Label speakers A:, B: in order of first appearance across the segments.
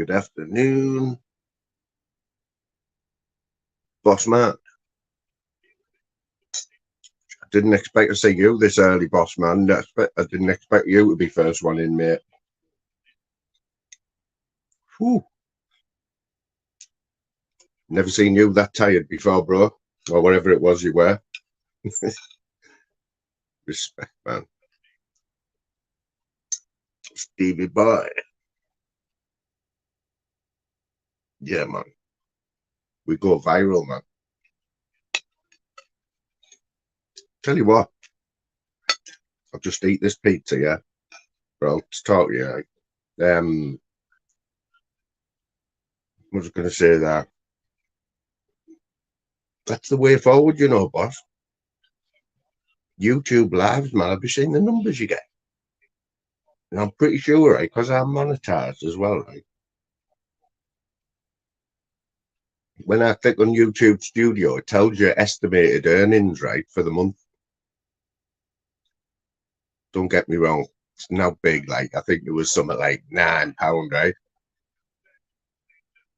A: Good afternoon, boss man. I didn't expect to see you this early, boss man. I didn't expect you to be first one in, mate. Whew. Never seen you that tired before, bro, or whatever it was you were. Respect, man. Stevie boy. Yeah, man. We go viral, man. Tell you what, I'll just eat this pizza, yeah? Bro, to talk to you, I was going to say that. That's the way forward, you know, boss. YouTube lives, man. Have you seen the numbers you get? And I'm pretty sure, right, because I'm monetized as well, right? When I click on YouTube Studio, it tells you estimated earnings, right, for the month. Don't get me wrong, it's not big. Like, I think it was something like £9, right?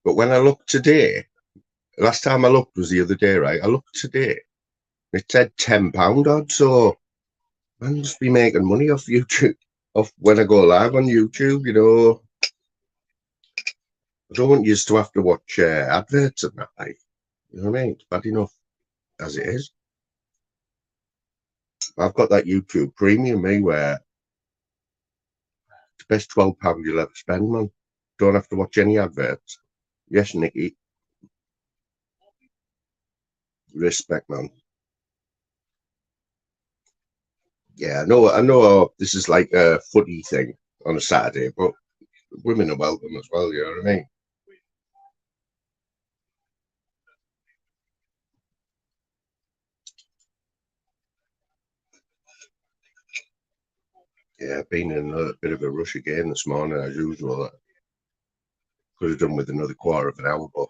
A: But when I looked today, last time I looked was the other day, right? I looked today, it said £10 odd. So I must be making money off YouTube, off when I go live on YouTube, you know. I don't want you to have to watch adverts and that, like, you know what I mean? It's bad enough as it is. I've got that YouTube Premium, me, where it's the best £12 you'll ever spend, man. Don't have to watch any adverts. Yes, Nicky. Respect, man. Yeah, I know this is like a footy thing on a Saturday, but women are welcome as well, you know what I mean? Yeah, been in a bit of a rush again this morning as usual. Could have done with another quarter of an hour, but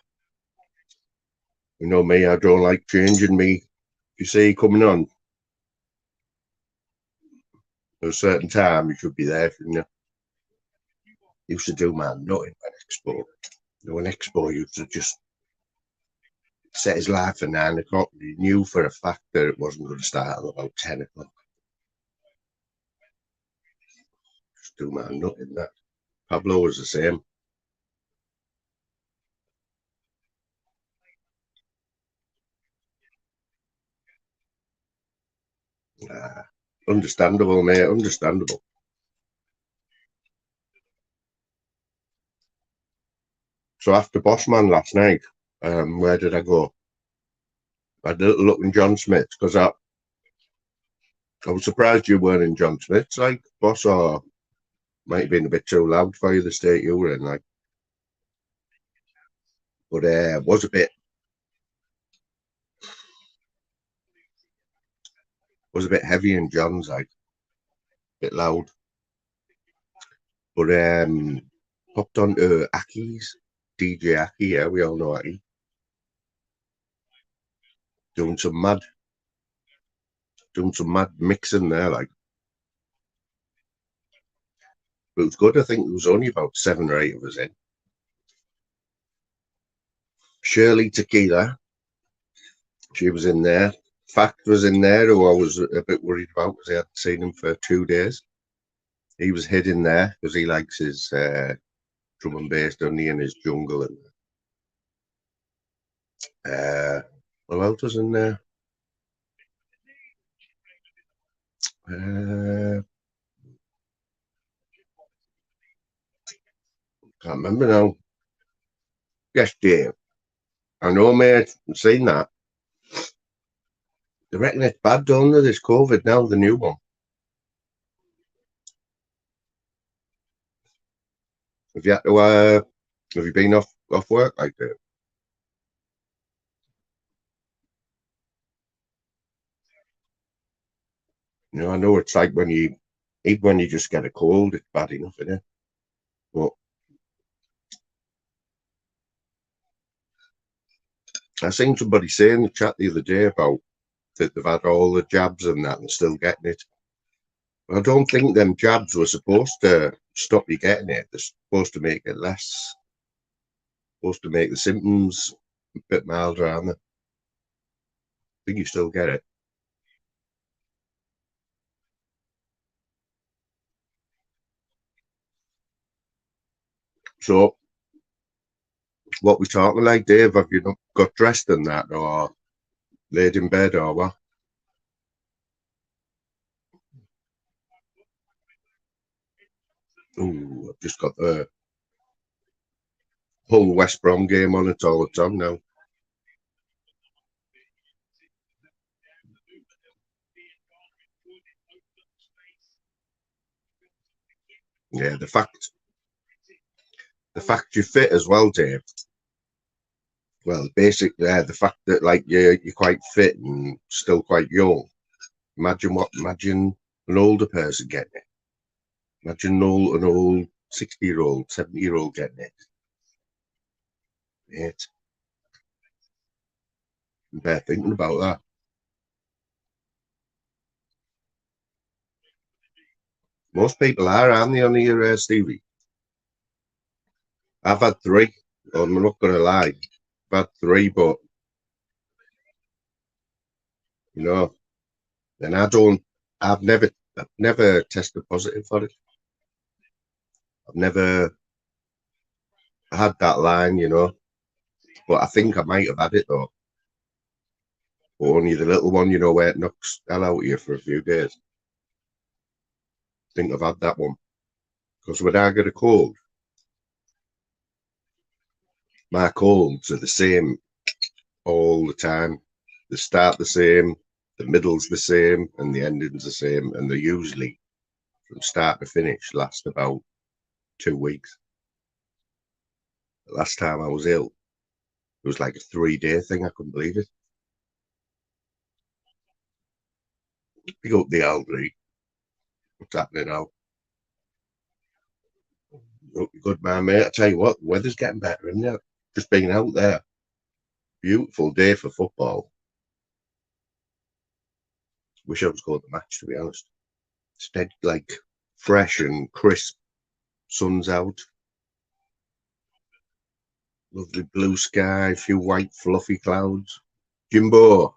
A: you know me, I don't like changing me. You see, coming on at a certain time, you should be there, shouldn't you? Used to do my nutting when Expo. You know, when Expo used to just set his life for 9 o'clock. He knew for a fact that it wasn't going to start until about 10 o'clock. Just do my nutting that. Pablo was the same. Understandable, mate. Understandable. So after Bossman last night, where did I go? I had a little look in John Smith's because I was surprised you weren't in John Smith's, like, boss, or might have been a bit too loud for you, the state you were in, like. But was a bit heavy in John's, like, a bit loud. But popped on to Aki's, DJ Aki, yeah, we all know Aki. Doing some mad mixing there, like. But it was good. I think there was only about 7 or 8 of us in. Shirley Tequila, she was in there. Fact was in there, who I was a bit worried about because I hadn't seen him for 2 days. He was hidden there because he likes his drum and bass, doesn't he, in his jungle. And who else was in there? Can't remember now. Yes, Dave. I know, mate. I've seen that. They reckon it's bad, don't they, this COVID now, the new one. Have you had to, have you been off work like that? You know, I know it's like even when you just get a cold, it's bad enough, isn't it? But I seen somebody say in the chat the other day about that they've had all the jabs and that and still getting it. I don't think them jabs were supposed to stop you getting it. They're supposed to make it less. Supposed to make the symptoms a bit milder, aren't they? I think you still get it. So, what we talking like, Dave? Have you not got dressed in that, or laid in bed, or what? Ooh, I've just got the whole West Brom game on. It's all it's on now. Yeah, the fact you're fit as well, Dave. Well, basically, the fact that like you're quite fit and still quite young. Imagine an older person getting it. Imagine an old 60-year-old, 70-year-old getting it. Mate, I'm bare thinking about that. Most people are, aren't they, on here, Stevie? I've had three. I'm not going to lie. I've had three, but you know, and I've never tested positive for it. I've never had that line, but I think I might have had it though. But only the little one, where it knocks hell out of you for a few days. I think I've had that one. Because when I get a cold, my colds are the same all the time. They start the same, the middle's the same, and the ending's the same. And they usually, from start to finish, last about 2 weeks. The last time I was ill, it was like a 3-day thing. I couldn't believe it. Pick up the Aldry. What's happening now? Oh, good man, mate. I tell you what, the weather's getting better, isn't it? Just being out there. Beautiful day for football. Wish I was going to the match, to be honest. Instead, like fresh and crisp. Sun's out. Lovely blue sky, a few white fluffy clouds. Jimbo.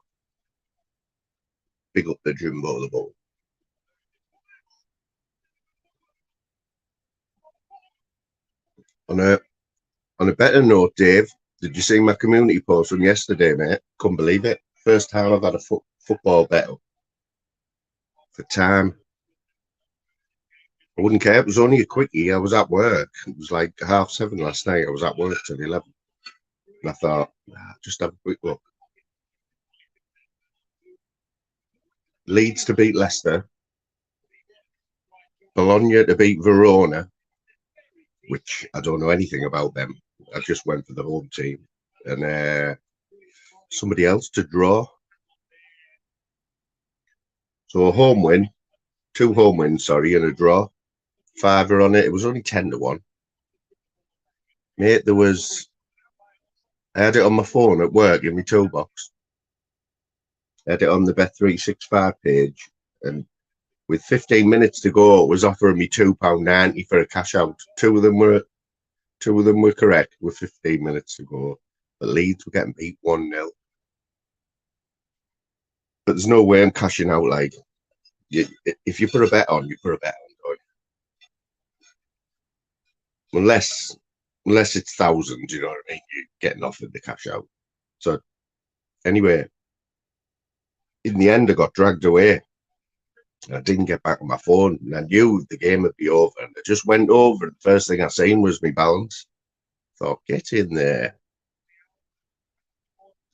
A: Big up the Jimbo the ball. On a better note, Dave, did you see my community post from yesterday, mate? Couldn't believe it. First time I've had a football bet for time. I wouldn't care. It was only a quickie. I was at work. It was like 7:30 last night. I was at work till 11. And I thought, just have a quick look. Leeds to beat Leicester. Bologna to beat Verona, which I don't know anything about them. I just went for the home team. And somebody else to draw. So a home win, 2 home wins, sorry, and a draw. Fiver on it. It was only 10-1. Mate, I had it on my phone at work in my toolbox. I had it on the Bet365 page, and with 15 minutes to go, it was offering me £2.90 for a cash out. Two of them were correct with 15 minutes to go. But Leeds were getting beat 1-0. But there's no way I'm cashing out. Like, if you put a bet on, you put a bet on. Unless it's thousands, you know what I mean? You're getting offered the cash out. So anyway, in the end, I got dragged away. I didn't get back on my phone, and I knew the game would be over. And I just went over. And the first thing I seen was my balance. Thought, get in there.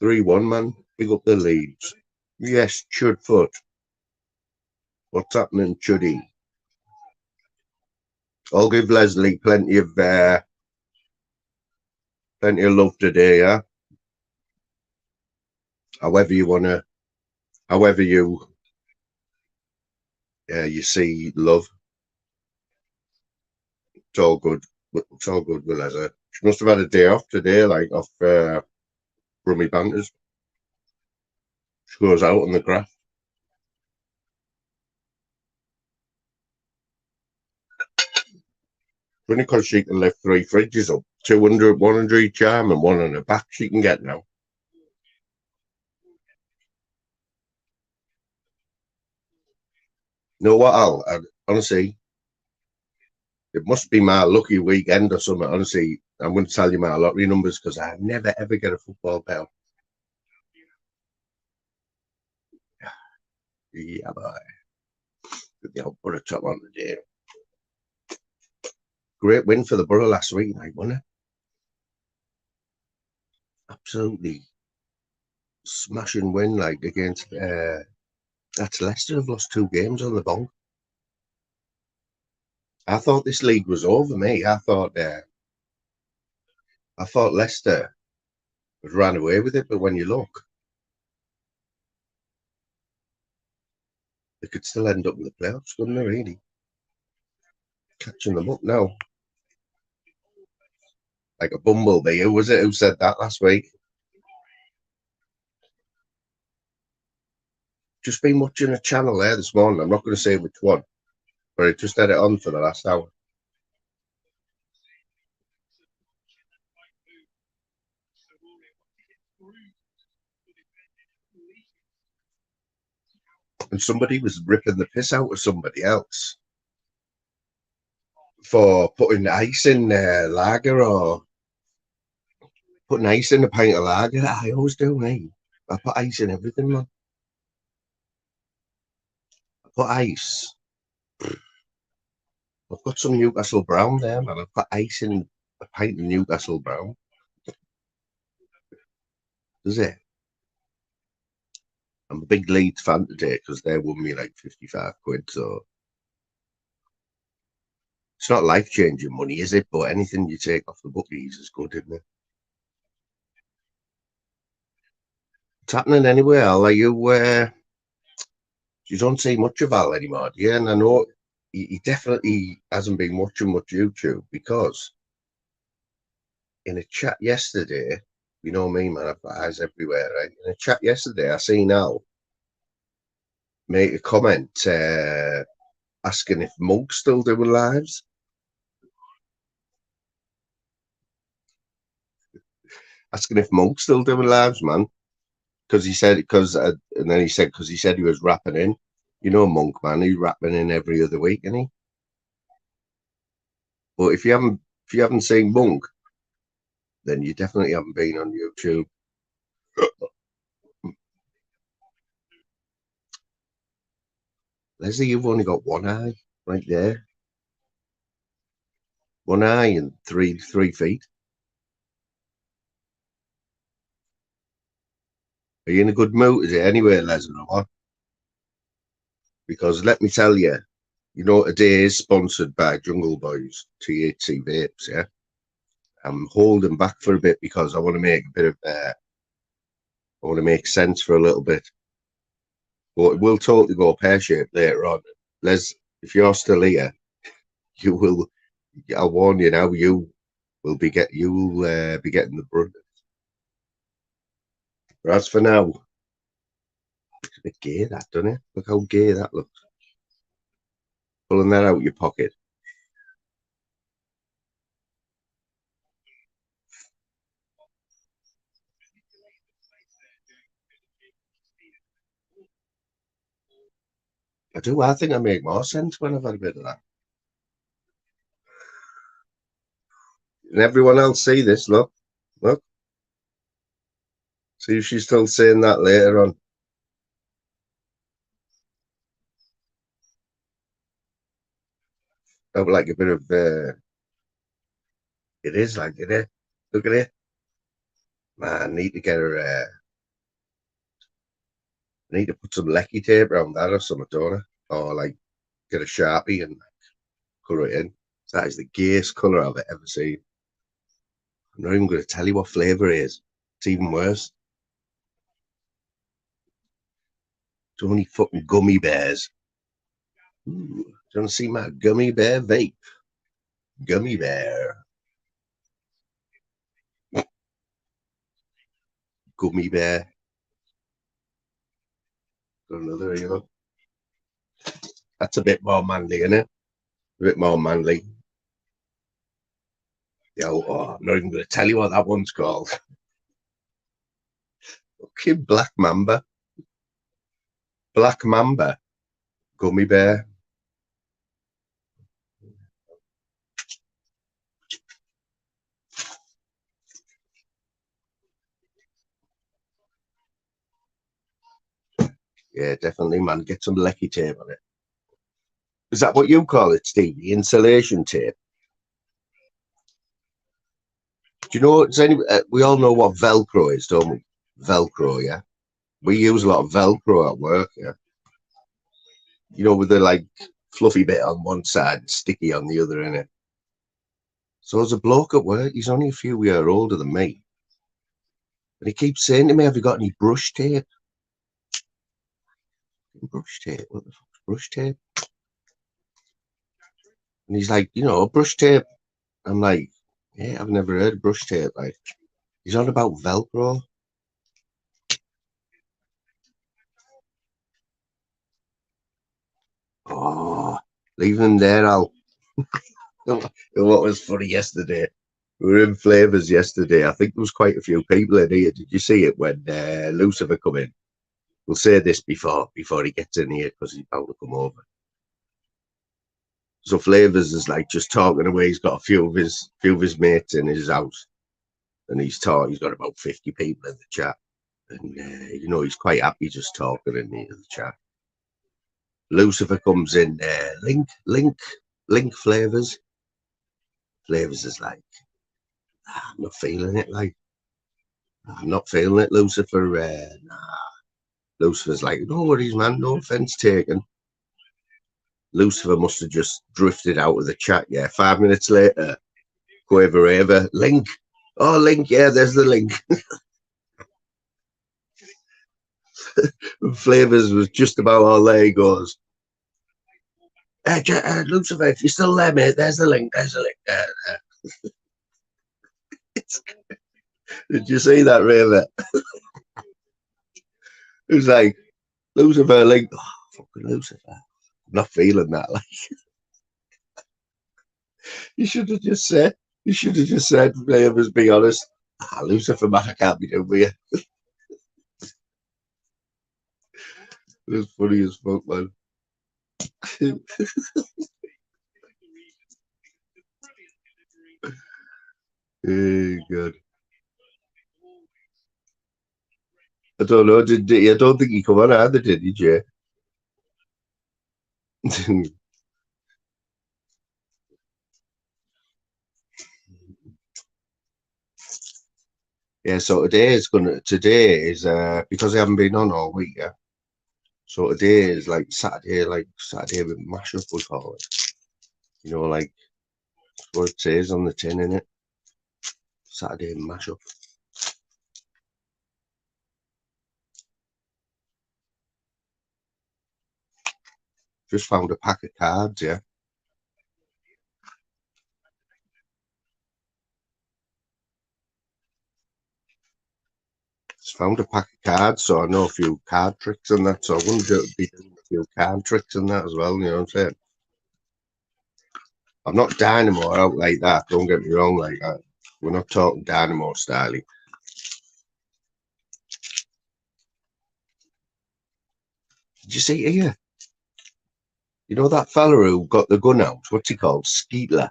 A: 3-1, man. Big up the Leeds. Yes, Chudfoot. What's happening, Chuddy? I'll give Leslie plenty of love today, yeah. However you see love. It's all good. It's all good with Leslie. She must have had a day off today, like off Brummy Banters. She goes out on the grass. Only because she can lift 3 fridges up. 200, 100 each arm and one on her back she can get now. You know what, Al? Honestly, it must be my lucky weekend or something. Honestly, I'm going to tell you my lottery numbers because I never ever get a football bet. Yeah, boy. Get the old Borough top on the day. Great win for the Borough last week, night, wasn't it? Absolutely smashing win, like against that's Leicester have lost 2 games on the bong. I thought this league was over, mate. I thought Leicester ran away with it, but when you look, they could still end up in the playoffs, couldn't they? Really catching them up now, like a bumblebee. Who was it who said that last week? Just been watching a channel there this morning. I'm not going to say which one, but I just had it on for the last hour. And somebody was ripping the piss out of somebody else for putting ice in lager or putting ice in a pint of lager. I always do, mate. I put ice in everything, man. I put ice. I've got some Newcastle Brown there, man. I've got ice in a pint of Newcastle Brown. Does it? I'm a big Leeds fan today because they won me like 55 quid. So it's not life changing money, is it? But anything you take off the bookies is good, isn't it? It's happening anyway, Al. Are you don't see much of Al anymore, do you? And I know he definitely hasn't been watching much YouTube because in a chat yesterday, you know me, man, I've got eyes everywhere, right? In a chat yesterday, I seen Al make a comment asking if Monk's still doing lives. Asking if Monk's still doing lives, man. Because he said, and then he said, because he said he was rapping in. You know, Monk, man, he's rapping in every other week, isn't he? But if you haven't seen Monk, then you definitely haven't been on YouTube. Leslie, you've only got one eye right there. One eye and 3 feet. Are you in a good mood? Is it anyway, Leslie, or what? Because let me tell you, you know, today is sponsored by Jungle Boys THC vapes. Yeah, I'm holding back for a bit because I want to make a bit of, I want to make sense for a little bit. But it will totally go pear shaped later on. Les, if you're still here, you will. I'll warn you now. You'll be getting the brunt. But as for now, it's a bit gay that, doesn't it? Look how gay that looks. Pulling that out of your pocket. I do. I think I make more sense when I've had a bit of that. And everyone else see this. Look. See if she's still saying that later on. Have like a bit of. It is like it. Look at it. Man, I need to get her. I need to put some lecky tape around that or something, don't I? Or like get a sharpie and colour it in. That is the gayest colour I've ever seen. I'm not even going to tell you what flavour it is. It's even worse. It's only fucking gummy bears. Ooh, do you want to see my gummy bear vape? Gummy bear. Gummy bear. Got another, you know. That's a bit more manly, isn't it? A bit more manly. I'm not even going to tell you what that one's called. Okay, Black Mamba. Black Mamba. Gummy bear. Yeah, definitely, man. Get some lecky tape on it. Is that what you call it, Steve? The insulation tape? Do you know, we all know what Velcro is, don't we? Velcro, yeah? We use a lot of Velcro at work, yeah? You know, with the, like, fluffy bit on one side and sticky on the other, innit? So there's a bloke at work, he's only a few years older than me. And he keeps saying to me, have you got any brush tape? Brush tape? What the fuck's brush tape? And he's like, brush tape. I'm like, yeah, I've never heard of brush tape. Like, he's on about Velcro. Oh, leave them there, Al. What was funny yesterday? We were in Flavors yesterday. I think there was quite a few people in here. Did you see it when Lucifer come in? We'll say this before he gets in here because he's about to come over. So Flavors is like just talking away. He's got a few of his mates in his house, and he's got about 50 people in the chat, and he's quite happy just talking in the chat. Lucifer comes in there, link Flavors. Flavors is like, I'm not feeling it, like, I'm not feeling it, Lucifer. Nah. Lucifer's like, no worries, man, no offense taken. Lucifer must have just drifted out of the chat, yeah. 5 minutes later, Quaver Ava, link. Oh, link, yeah, there's the link. Flavors was just about all there. He goes, Lucifer, if you're still there, mate, there's the link. There's the link. Did you see that, Raver? It was like, Lucifer, link. Oh, fucking Lucifer. I'm not feeling that. Like, you should have just said, Ravers, be honest. Lucifer, man, I can't be doing with you. It was funny as fuck, man. Oh, God. I don't know. I don't think he come on either, did he, Jay? Yeah, so today is because I haven't been on all week, yeah. So today is like Saturday with mashup, we call it. Like what it says on the tin, innit? Saturday mashup. Just found a pack of cards, yeah. Just found a pack of cards, so I know a few card tricks and that, so I wouldn't be doing a few card tricks and that as well, you know what I'm saying? I'm not Dynamo out like that, don't get me wrong, like that. We're not talking Dynamo style. Did you see it here? You know that fella who got the gun out? What's he called? Skeetler.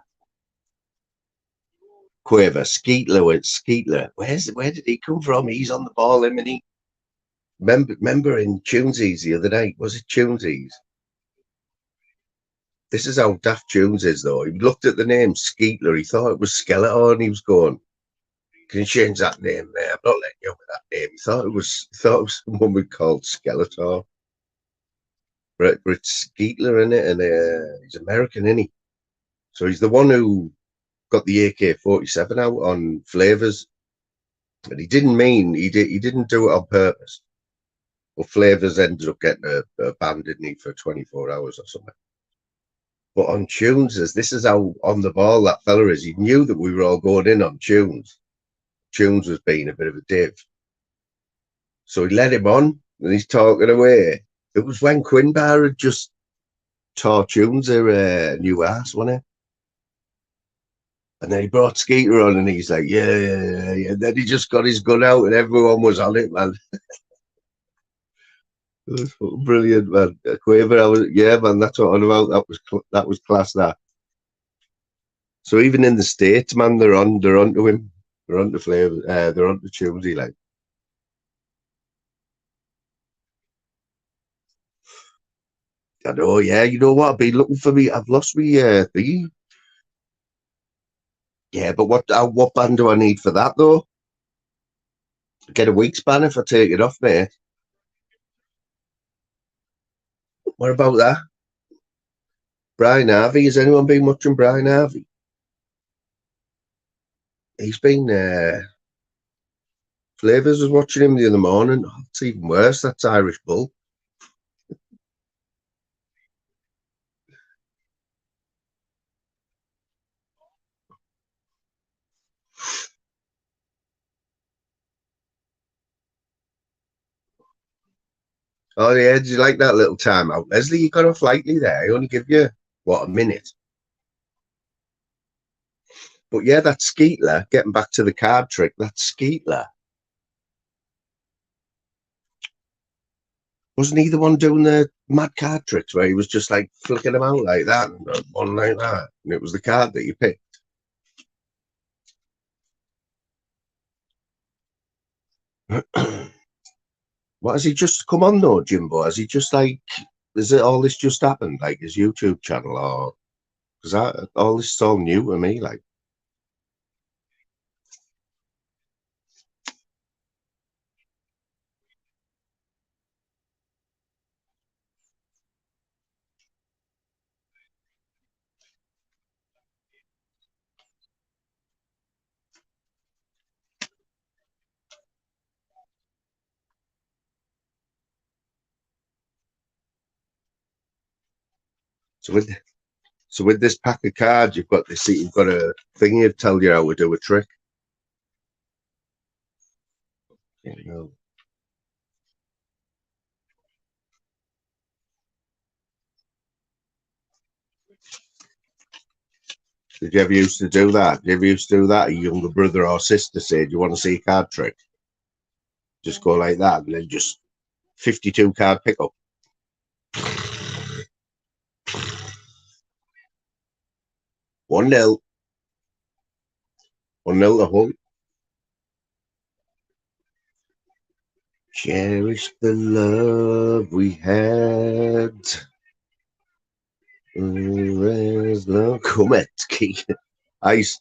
A: Quaver. Skeetler. Where did he come from? He's on the ball, isn't he? Remember in Tunesies the other night? Was it Tunesies? This is how daft Tunes is, though. He looked at the name Skeetler. He thought it was Skeletor, and he was going, "Can you change that name, mate? I'm not letting you up with that name." He thought it was someone we called Skeletor. But it's Skeetler, in it, and he's American, isn't he? So he's the one who got the AK-47 out on Flavors, but he didn't do it on purpose. Well, Flavors ended up getting a ban, didn't he, for 24 hours or something. But on Tunes, this is how on the ball that fella is. He knew that we were all going in on Tunes. Tunes was being a bit of a div. So he let him on, and he's talking away. It was when Quinbar had just taught Tunes a new ass, wasn't it? And then he brought Skeeter on, and he's like, yeah, yeah, yeah, yeah. And then he just got his gun out, and everyone was on it, man. It was fucking brilliant, man. Quaver, yeah, man. That's what I'm about. That was class. That. So even in the States, man, they're onto him. They're onto Flavor. They're onto Tuesday, like. I know, yeah. You know what? I've been looking for me. I've lost me thingy. Yeah, but what band do I need for that though? Get a week's ban if I take it off, mate. What about that? Brian Harvey. Has anyone been watching Brian Harvey? He's been Flavors was watching him the other morning. Oh, it's even worse. That's Irish Bull. Oh yeah, did you like that little time out? Leslie, you got off lightly there. I only give you what, a minute. But yeah, that Skeetler, getting back to the card trick, that Skeetler. Wasn't he the one doing the mad card tricks where he was just like flicking them out like that and one like that? And it was the card that you picked. What has he just come on though, Jimbo? Has he just like, is it all this just happened, like his YouTube channel, or because all this is all new to me? Like, so with this pack of cards, you've got this. You've got a thing to tell you how to do a trick. You know. Did you ever used to do that? Did you ever used to do that? A younger brother or sister said, "You want to see a card trick? Just go like that, and then just 52 card pickup." 1-0. 1-0 to Hull. Cherish the love we had. Where's the comet? Ice,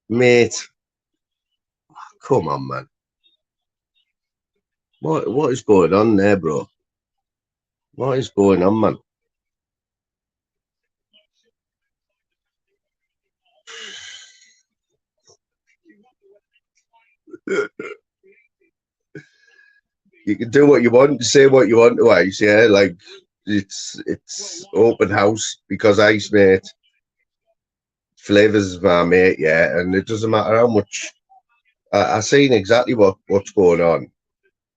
A: mate. Come on, man. What is going on there, bro? What is going on, man? You can do what you want, say what you want to Ice, yeah. Like it's open house because Ice, mate. Flavors my mate, yeah, and it doesn't matter how much. I seen exactly what's going on.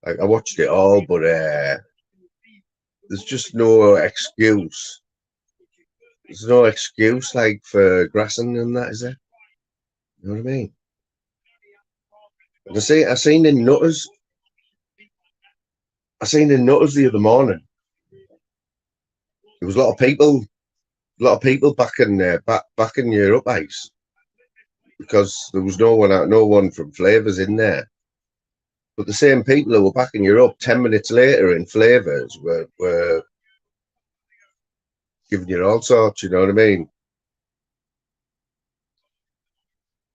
A: Like I watched it all, but there's just no excuse. There's no excuse like for grassing and that, is there? You know what I mean? I seen the nutters. I seen the nutters the other morning. There was a lot of people back in Europe Ice because there was no one from Flavors in there. But the same people who were back in Europe 10 minutes later in Flavors were giving you all sorts. You know what I mean?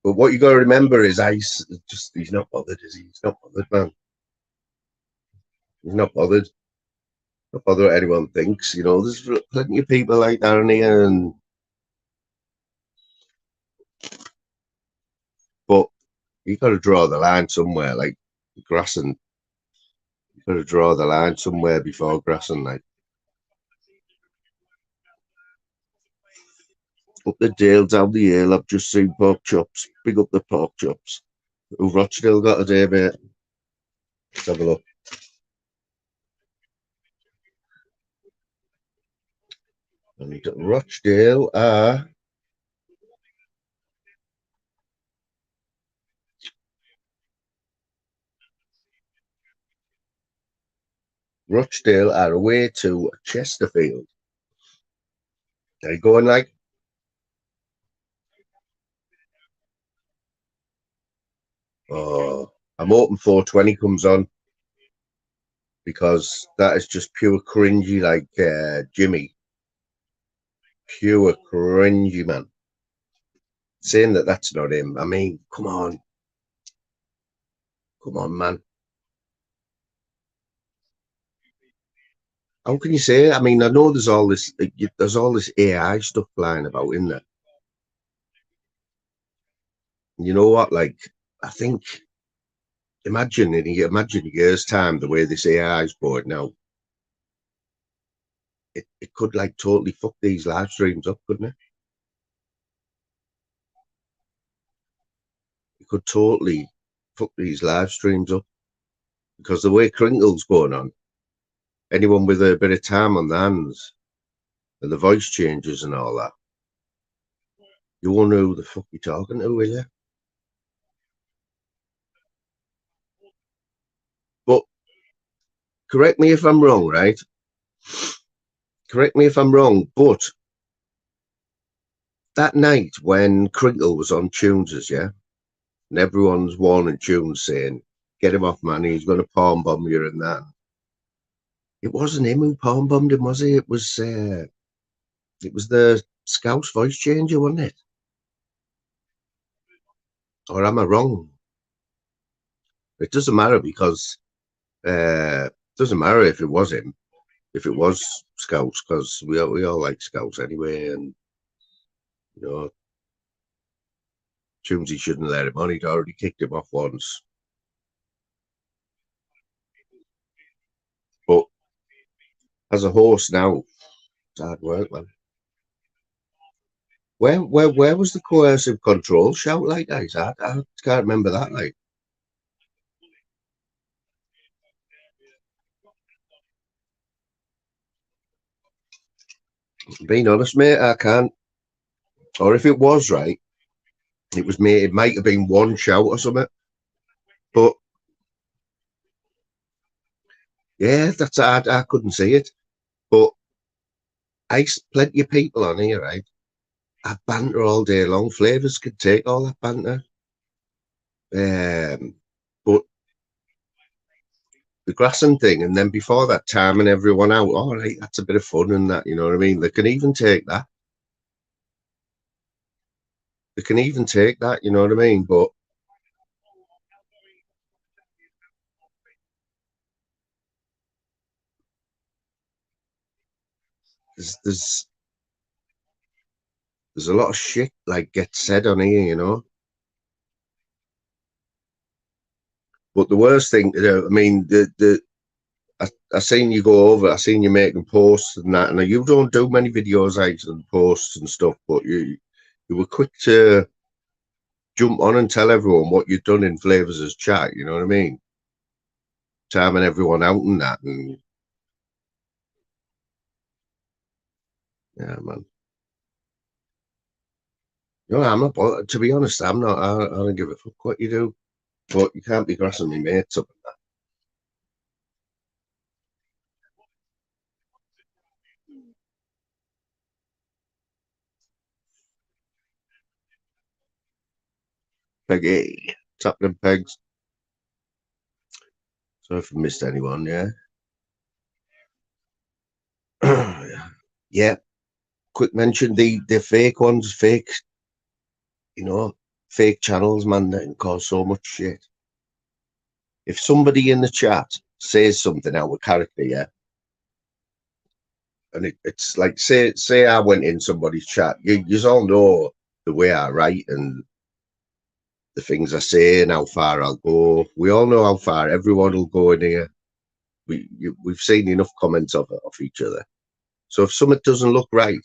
A: But what you got to remember is Ice. Just he's not bothered, is he? He's not bothered, man. He's not bothered. Not bothered what anyone thinks. You know, there's plenty of people like that in here, but you got to draw the line somewhere. Like grassing, you got to draw the line somewhere before grassing. Like up the Dale, down the hill. I've just seen pork chops. Big up the pork chops. Who Rochdale got today, mate? Let's have a look. And Rochdale are Rochdale are away to Chesterfield. Are you going, like? Oh, I'm hoping 420 comes on because that is just pure cringy, like Jimmy. Pure cringy, man. Saying that that's not him. I mean, come on. Come on, man. How can you say it? I mean, I know there's all this AI stuff flying about in there. You know what? Like, I think imagine a year's time the way this AI is going now. It could like totally fuck these live streams up, couldn't it? It could totally fuck these live streams up because the way Crinkle's going on, anyone with a bit of time on their hands and the voice changes and all that, you won't know who the fuck you're talking to, will you? But correct me if I'm wrong, right? Correct me if I'm wrong, but that night when Crinkle was on Tunes, yeah, and everyone's warning Tunes saying, "Get him off, man. He's going to palm bomb you and that." It wasn't him who palm bombed him, was it? It was the Scouse voice changer, wasn't it? Or am I wrong? It doesn't matter because it doesn't matter if it was him, if it was Scouts, because we all like Scouts anyway, and you know, Tunesy shouldn't let him on. He'd already kicked him off once. But as a host now, it's hard work, man. Where was the coercive control shout like guys? I can't remember that. Like, being honest, mate, I can't. Or if it was right, it was made. It might have been one shout or something. But yeah, I couldn't see it. But plenty of people on here, right? I banter all day long. Flavors could take all that banter. But the grassing thing, and then before that, timing everyone out. All right, that's a bit of fun and that. You know what I mean? They can even take that. They can even take that. You know what I mean? But there's there's a lot of shit like gets said on here, you know. But the worst thing, I mean, I seen you go over. I seen you making posts and that, and you don't do many videos like and posts and stuff, but you were quick to jump on and tell everyone what you've done in Flavors as chat. You know what I mean? Timing everyone out and that, and yeah, man. No, I'm not. To be honest, I'm not. I don't give a fuck what you do, but you can't be grassing me mates up. Peggy, tapping pegs. So if I missed anyone, yeah. Yeah, quick mention the fake ones, fake, you know, fake channels, man, that can cause so much shit. If somebody in the chat says something out of character, yeah, and it's like say I went in somebody's chat, you all know the way I write and the things I say and how far I'll go. We all know how far everyone will go in here. We've seen enough comments of each other. So if something doesn't look right,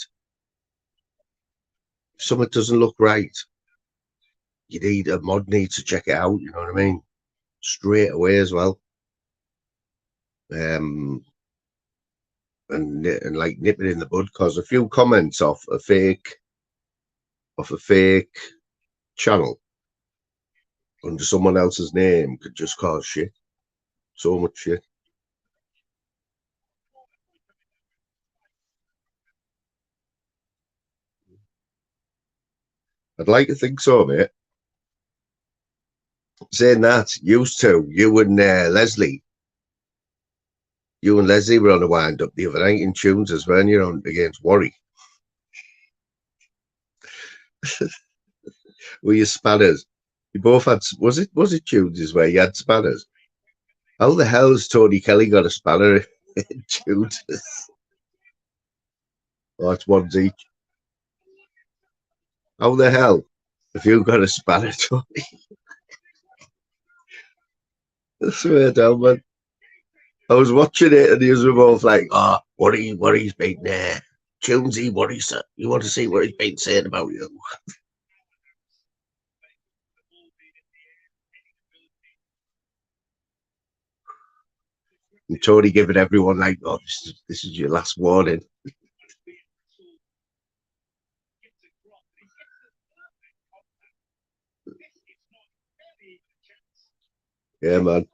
A: if something doesn't look right, you need a mod needs to check it out. You know what I mean? Straight away as well. Um, and like nip it in the bud because a few comments off a fake channel under someone else's name could just cause shit. So much shit. I'd like to think so, mate. Saying that, you and Leslie, were on a wind up the other night in tunes as well, you're on against Warry. Were you spanners? You both had, was it tunes where you had spanners? How the hell has Tony Kelly got a spanner in tunes? Oh, it's ones each. How the hell have you got a spanner, Tony? I swear down, man. I was watching it and he was both like, oh, what he's been there. Tunesy, you want to see what he's been saying about you? And Tony giving everyone like, oh, this is your last warning. Yeah, man.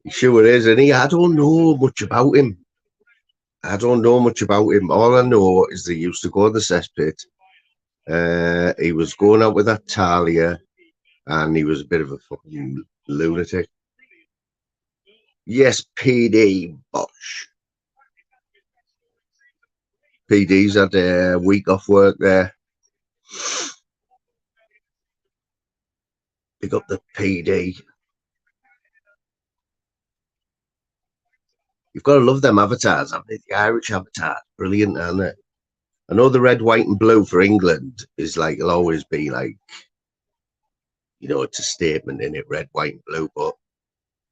A: He sure is, and I don't know much about him. All I know is they used to go to the cesspit. He was going out with that Talia, and he was a bit of a fucking lunatic. Yes, PD Bosh. PD's had a week off work there. Pick up the PD. You've got to love them avatars, haven't you? The Irish avatar, brilliant, aren't they? I know the red, white, and blue for England is like, it'll always be like, it's a statement in it, red, white, and blue, but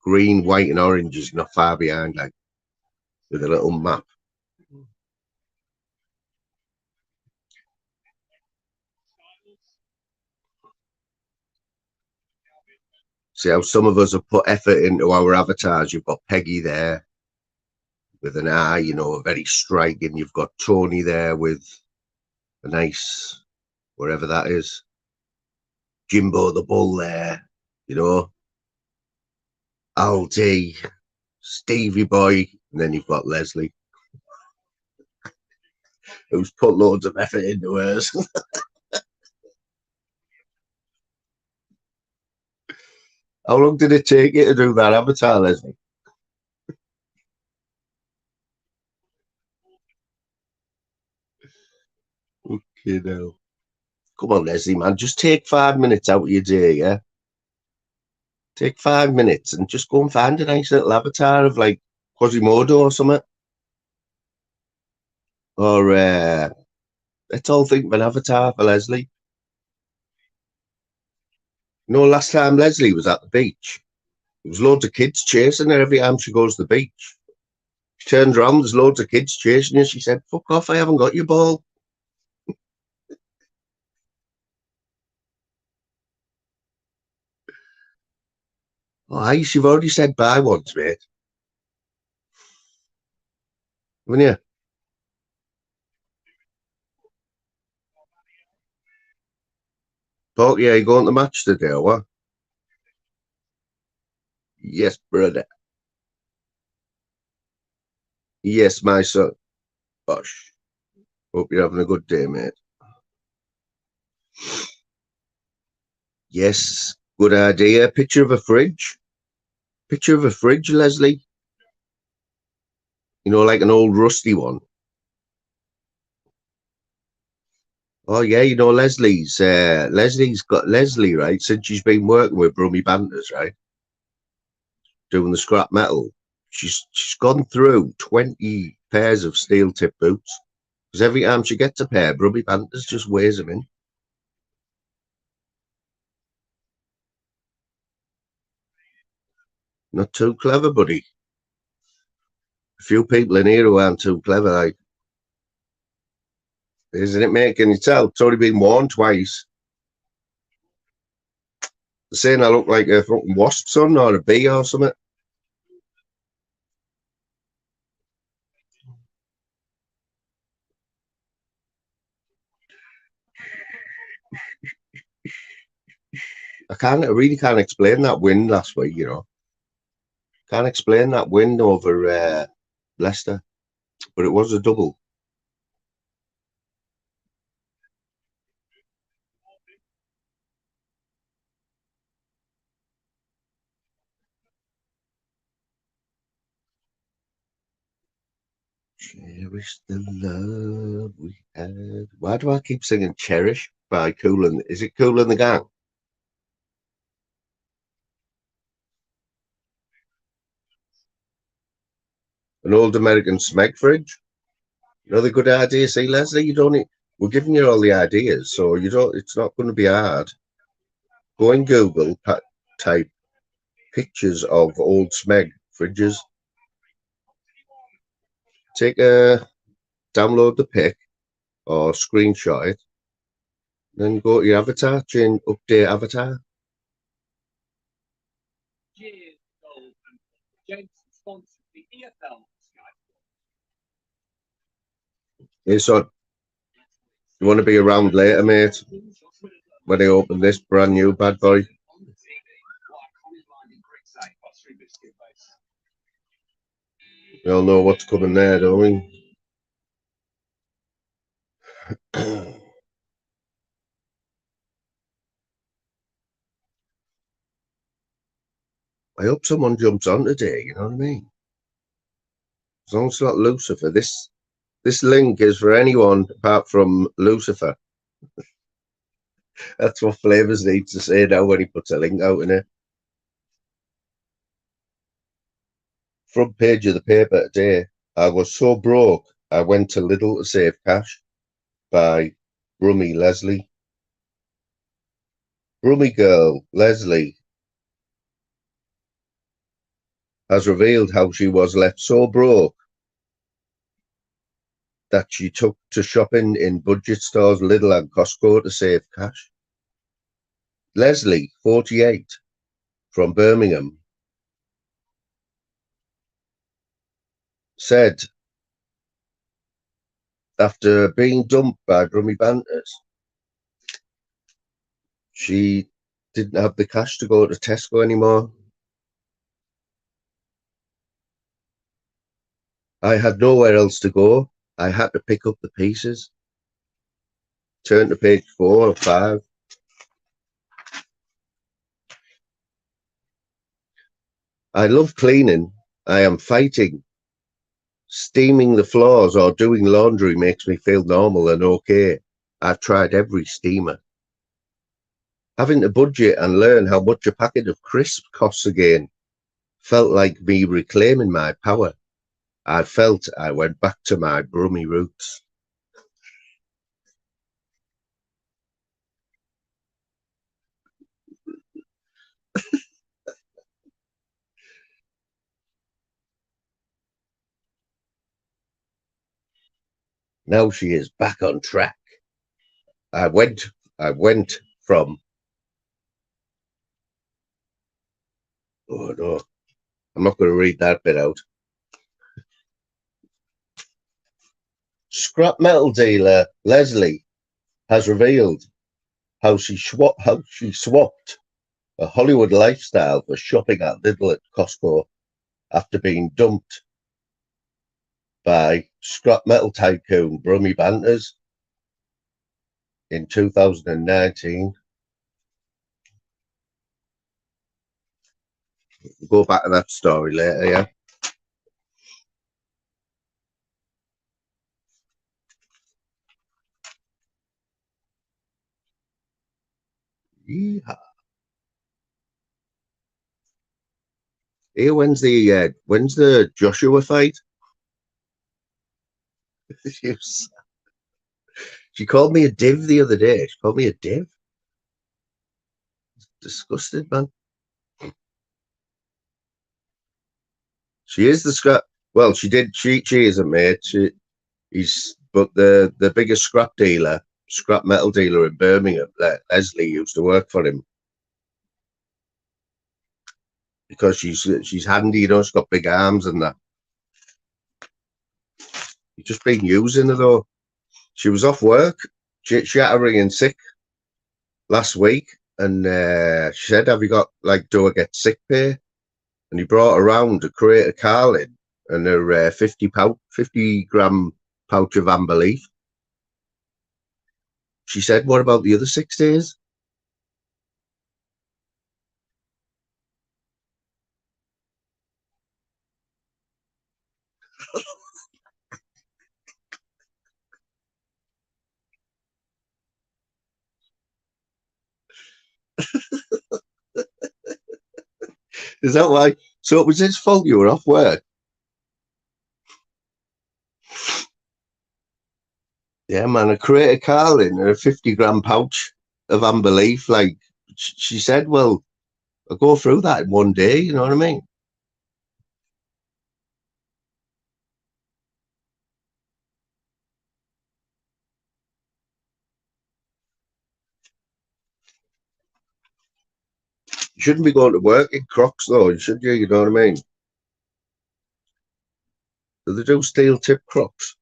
A: green, white, and orange is not far behind, like with a little map. See how some of us have put effort into our avatars. You've got Peggy there with an eye, very striking. You've got Tony there with a nice, wherever that is. Jimbo the Bull there, Aldi, Stevie Boy, and then you've got Leslie, who's put loads of effort into hers. How long did it take you to do that avatar, Leslie? Okay, no. Come on, Leslie, man. Just take 5 minutes out of your day, yeah? Take 5 minutes and just go and find a nice little avatar of like Quasimodo or something. Or let's all think of an avatar for Leslie. Last time Leslie was at the beach, there was loads of kids chasing her every time she goes to the beach. She turns around, there's loads of kids chasing her. She said, fuck off, I haven't got your ball. Oh, Ice, you've already said bye once, mate. Haven't you? Thought, yeah, you going to the match today or what? Yes, brother. Yes, my son. Gosh. Hope you're having a good day, mate. Yes, good idea. Picture of a fridge. Picture of a fridge, Leslie. Like an old rusty one. Oh yeah, Leslie's got Leslie, right? Since she's been working with Brummy Banders, right? Doing the scrap metal. She's gone through 20 pairs of steel tip boots. Because every time she gets a pair, Brummy Banders just wears them in. Not too clever, buddy. A few people in here who aren't too clever, like, isn't it, mate? Can you tell? It's already been worn twice. They're saying I look like a fucking wasp son or a bee or something. I really can't explain that win last week, Can't explain that win over Leicester, but it was a double. Cherish the love we had. Why do I keep singing Cherish by Kool and... Is it Kool and the Gang? An old American Smeg fridge? Another good idea. See, Leslie, you don't need... We're giving you all the ideas, so you don't... It's not going to be hard. Go in Google, type pictures of old Smeg fridges. Download the pic or screenshot it. Then go to your avatar, change update avatar. Hey son, you want to be around later, mate? When I open this brand new bad boy. We all know what's coming there, don't we? I hope someone jumps on today, you know what I mean? As long as it's not Lucifer. This link is for anyone apart from Lucifer. That's what Flavors needs to say now when he puts a link out in it. Front page of the paper today. I was so broke, I went to Lidl to save cash, by Brummy Leslie. Brummy girl Leslie has revealed how she was left so broke that she took to shopping in budget stores Lidl and Costco to save cash. Leslie, 48, from Birmingham, said after being dumped by Brummy Banters, she didn't have the cash to go to Tesco anymore. I had nowhere else to go. I had to pick up the pieces. Turn to page 4 or 5. I love cleaning. I am fighting. Steaming the floors or doing laundry makes me feel normal and okay. I've tried every steamer. Having to budget and learn how much a packet of crisps costs again felt like me reclaiming my power. I felt I went back to my Brummy roots. Now she is back on track. I went from... Oh no, I'm not going to read that bit out. Scrap metal dealer Leslie has revealed how she swapped a Hollywood lifestyle for shopping at Lidl at Costco after being dumped by scrap metal tycoon Brummy Banters in 2019. We'll go back to that story later, yeah. Yeehaw. Here, when's the Joshua fight? She called me a div the other day. She called me a div. Disgusted, man. She is the scrap. Well, she did. She isn't, mate. But the biggest scrap metal dealer in Birmingham, Leslie, used to work for him because she's handy, you know. She's got big arms and that. He's just been using her though. She was off work. She had to ring in sick last week, and she said, "Have you got do I get sick pay?" And he brought around a crate of Carlin and her 50-gram pouch of Amber Leaf. She said, "What about the other 6 days?" Is that why? So it was his fault you were off work? Yeah, man, I created Carlin in a 50-gram pouch of Amber Leaf. Like, she said, well, I'll go through that in one day, you know what I mean? You shouldn't be going to work in Crocs, though, should you? You know what I mean? Do they do steel tip Crocs?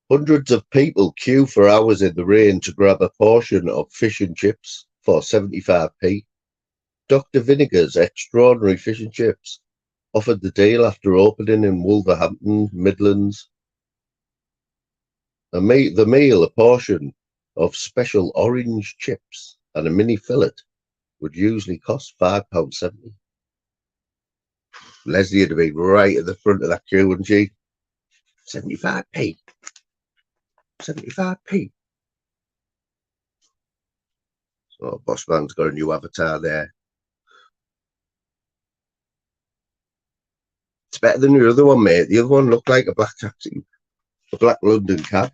A: Hundreds of people queue for hours in the rain to grab a portion of fish and chips for 75p. Dr. Vinegar's extraordinary fish and chips offered the deal after opening in Wolverhampton, Midlands. The meal, a portion of special orange chips and a mini fillet, would usually cost £5.70. Leslie would have been right at the front of that queue, wouldn't she? 75p. 75p. So Bossman's got a new avatar there. It's better than the other one, mate. The other one looked like a black taxi, a black London cab.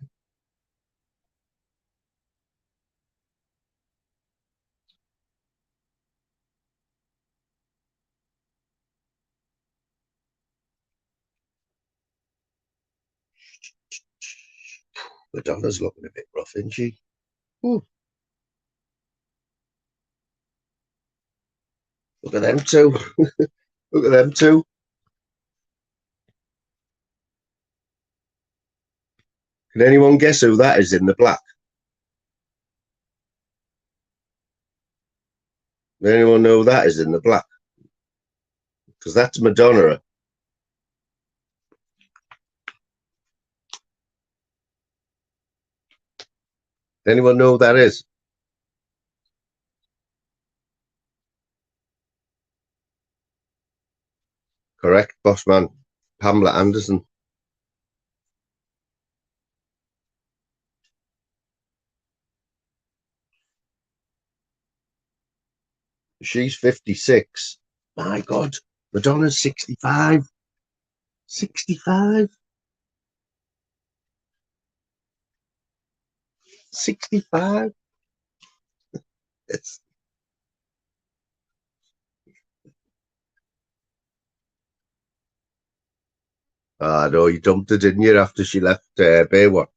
A: Madonna's looking a bit rough, isn't she? Ooh, look at them two. Look at them two. Can anyone guess who that is in the black? Does anyone know who that is in the black? Because that's Madonna. Anyone know who that is? Correct, Bossman. Pamela Anderson. She's 56. My God, Madonna's 65. 65. 65. It's, I know you dumped her, didn't you, after she left Baywatch?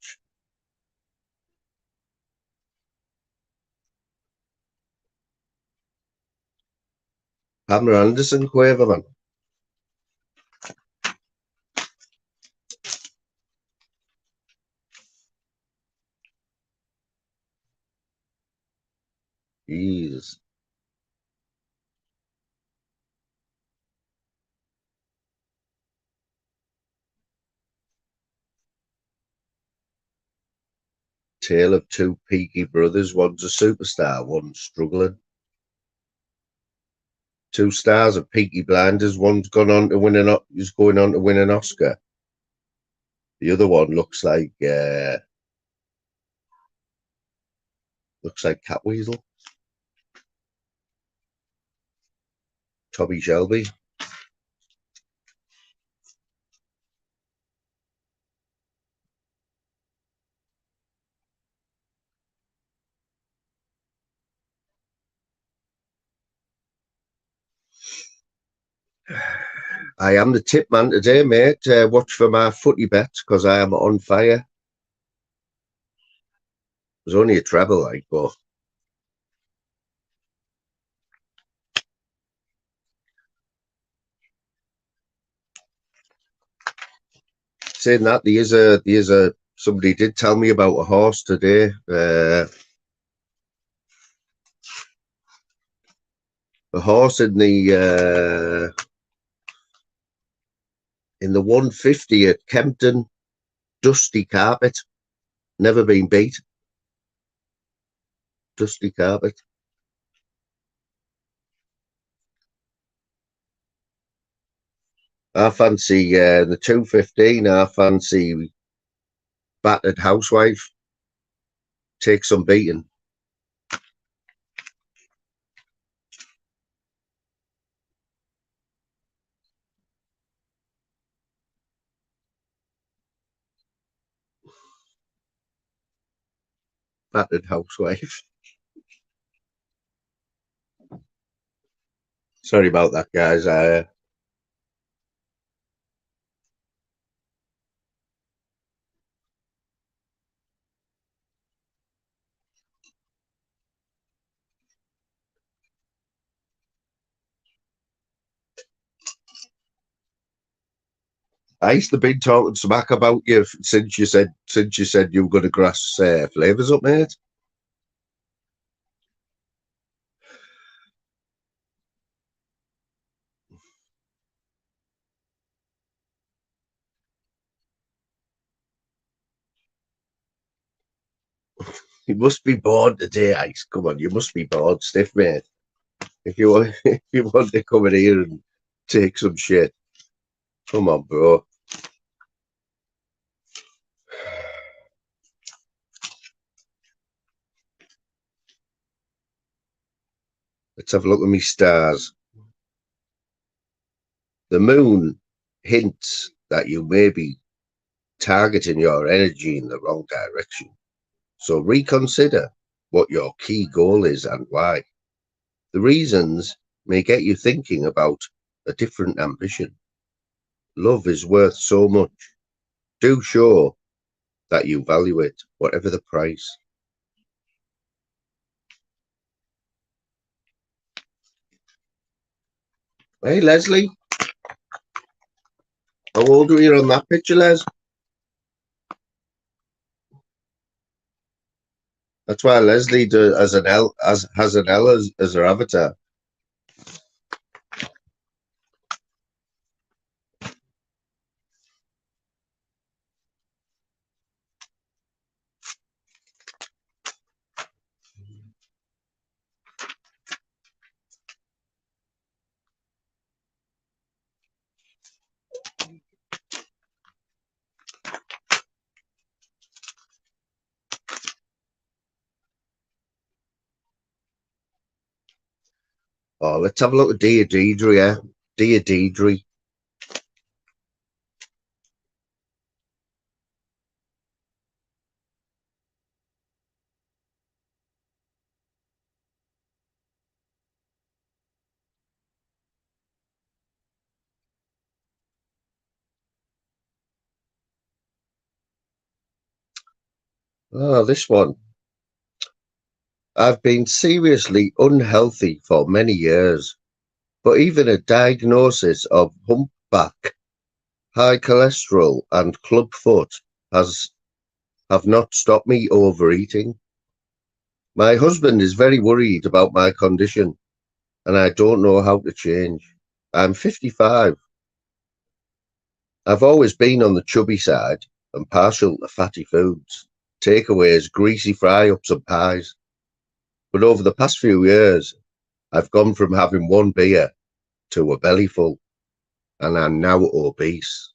A: Pamela Anderson, Quaverman. Jesus. Tale of two peaky brothers. One's a superstar, one's struggling. Two stars of Peaky Blinders. One's gone on to win is going on to win an Oscar. The other one looks like Catweasel. Tommy Shelby. I am the tip man today, mate. Watch for my footy bets because I am on fire. It was only a treble, like, but saying that, somebody did tell me about a horse today. A horse in the 150 at Kempton, Dusty Carpet, never been beat. Dusty Carpet. I fancy the 215. I fancy Battered Housewife. Take some beating. battered housewife. Sorry about that, guys. I used to been talking smack about you since you said you were going to grass flavours up, mate. You must be bored today, Ice. Come on, you must be bored, stiff, mate. If you want, if you want to come in here and take some shit, come on, bro. Let's have a look at me stars. The moon hints that you may be targeting your energy in the wrong direction. So reconsider what your key goal is and why. The reasons may get you thinking about a different ambition. Love is worth so much. Do show that you value it, whatever the price. Hey, Leslie. How old were you on that picture, Les? That's why Leslie has an L as her avatar. Oh, let's have a look at Dear Deidre, yeah. Dear Deidre. Oh, this one. I've been seriously unhealthy for many years, but even a diagnosis of humpback, high cholesterol, and club foot have not stopped me overeating. My husband is very worried about my condition, and I don't know how to change. I'm 55. I've always been on the chubby side and partial to fatty foods, takeaways, greasy fry-ups and pies. But over the past few years, I've gone from having one beer to a belly full, and I'm now obese.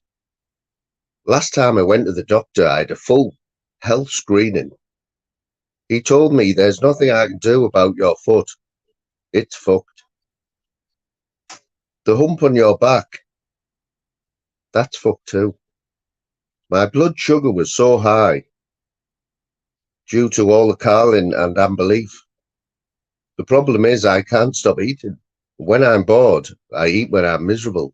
A: Last time I went to the doctor, I had a full health screening. He told me there's nothing I can do about your foot. It's fucked. The hump on your back, that's fucked too. My blood sugar was so high due to all the carling and unbelief. The problem is I can't stop eating. When I'm bored, I eat when I'm miserable.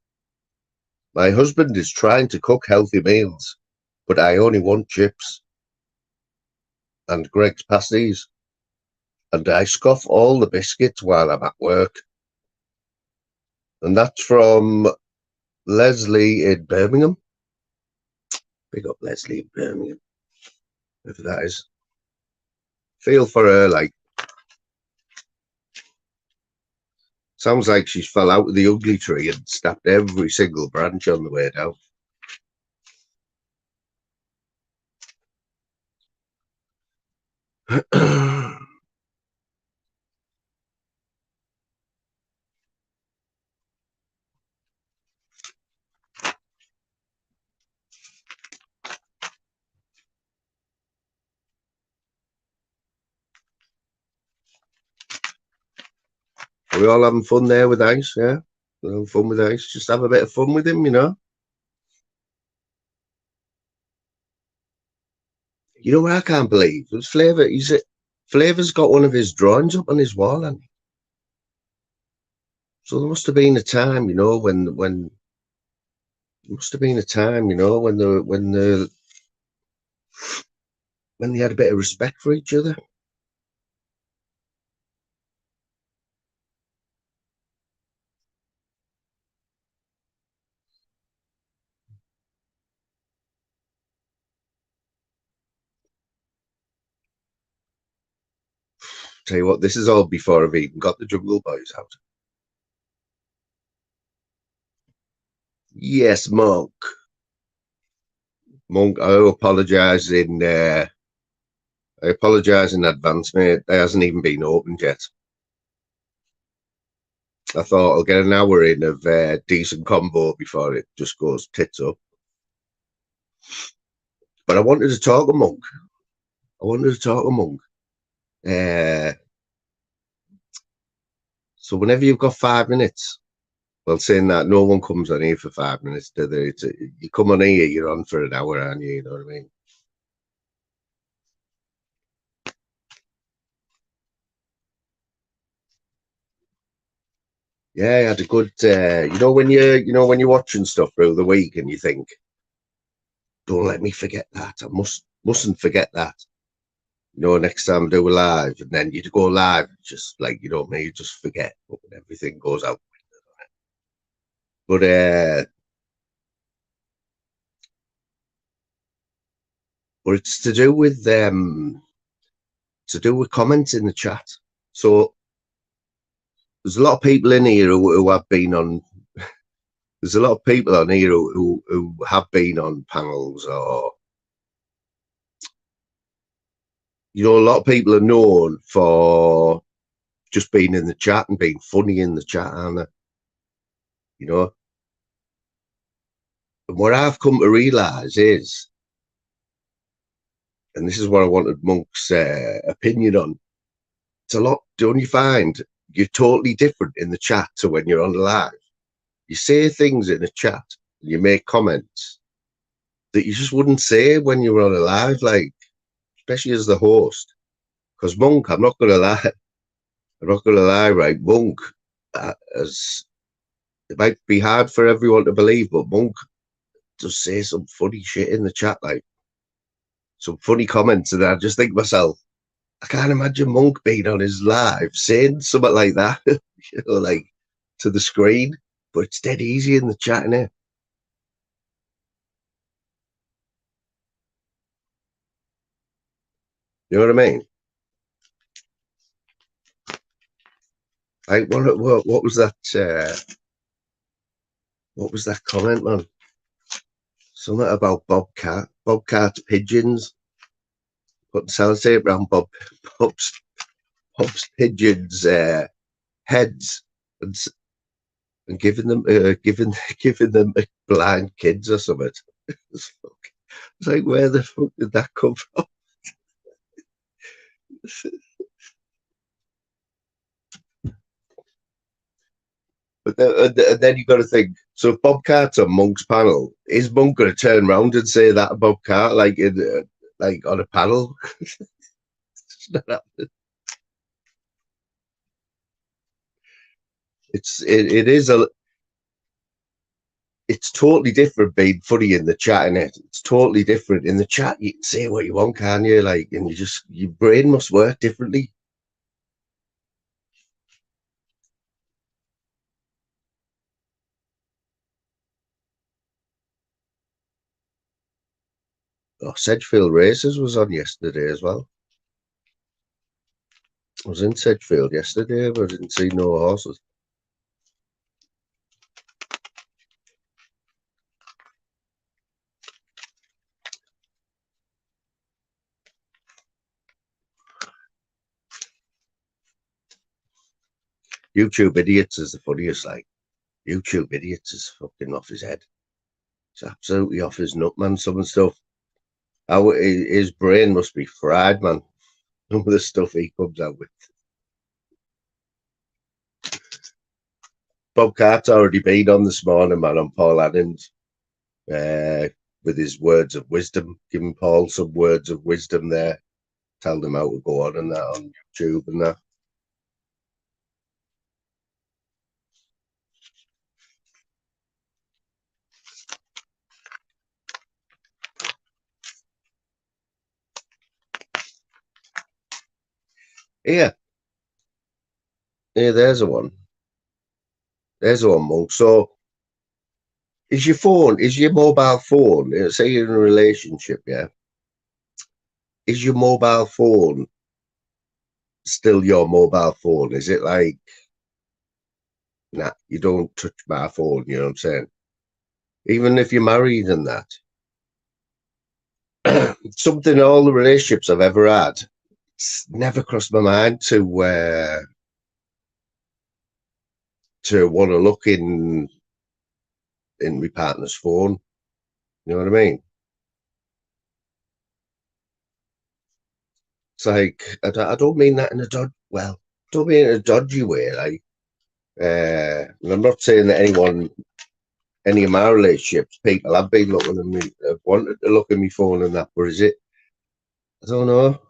A: My husband is trying to cook healthy meals, but I only want chips and Greg's pasties, and I scoff all the biscuits while I'm at work. And that's from Leslie in Birmingham. Big up Leslie in Birmingham, if that is. Feel for her, like. Sounds like she's fell out of the ugly tree and snapped every single branch on the way down. Are we all having fun there with Ice? Yeah, we're having fun with Ice. Just have a bit of fun with him, you know. You know what I can't believe? There's flavour. Flavor's got one of his drawings up on his wall, and so there must have been a time, you know, when there must have been a time, you know, when they had a bit of respect for each other. Tell you what, this is all before I've even got the Jungle Boys out. Yes, Monk. Monk, I apologise in advance, mate. It hasn't even been opened yet. I thought I'll get an hour in of decent combo before it just goes tits up. But I wanted to talk to Monk. So whenever you've got 5 minutes, well, saying that, no one comes on here for 5 minutes, do they? You come on here, you're on for an hour, aren't you? You know what I mean? Yeah, I had a good. You know when you're watching stuff through the week and you think, don't let me forget that. I mustn't forget that. You know, next time I do a live, and then you go live, just like, you know me, you just forget, but everything goes out. But it's to do with comments in the chat. So there's a lot of people in here who have been on. There's a lot of people on here who have been on panels, or, you know, a lot of people are known for just being in the chat and being funny in the chat, aren't they? You know, and what I've come to realise is, and this is what I wanted Monk's opinion on, it's a lot. Don't you find you're totally different in the chat to when you're on live? You say things in a chat, and you make comments that you just wouldn't say when you were on a live, like, especially as the host. Because Monk, I'm not going to lie, right? Monk, as it might be hard for everyone to believe, but Monk does say some funny shit in the chat, like some funny comments, and I just think to myself, I can't imagine Monk being on his live saying something like that, you know, like to the screen. But it's dead easy in the chat, innit? You know what I mean? Like, what was that? What was that comment, man? Something about Bobcat pigeons. Putting sellotape around Bob's pigeons' heads and giving them giving them blind kids or something. It's like, where the fuck did that come from? But then you got to think. So if Bobcat's on Monk's panel, is Monk going to turn around and say that about Bobcat, like like on a panel? It's not happening. It's totally different being funny in the chat, and it's totally different in the chat. You can say what you want, can you? Like, and your brain must work differently. Oh, Sedgefield Races was on yesterday as well. I was in Sedgefield yesterday, but I didn't see no horses. YouTube Idiots is the funniest. Like, YouTube Idiots is fucking off his head. It's absolutely off his nut, man. Some of the stuff. His brain must be fried, man. Some of the stuff he comes out with. Bobcat's already been on this morning, man, on Paul Adams, with his words of wisdom, giving Paul some words of wisdom there. tell them how to go on and that on YouTube and that. Yeah, yeah. There's a one. There's one, Monk. So, is your mobile phone? Say you're in a relationship, yeah. Is your mobile phone still your mobile phone? Is it like, nah, you don't touch my phone? You know what I'm saying? Even if you're married and that. Something all the relationships I've ever had, it's never crossed my mind to want to look in my partner's phone. You know what I mean? It's like I don't mean that in a don't mean in a dodgy way. Like, and I'm not saying that any of my relationships, people have been looking at me, have wanted to look at my phone and that, but is it? I don't know.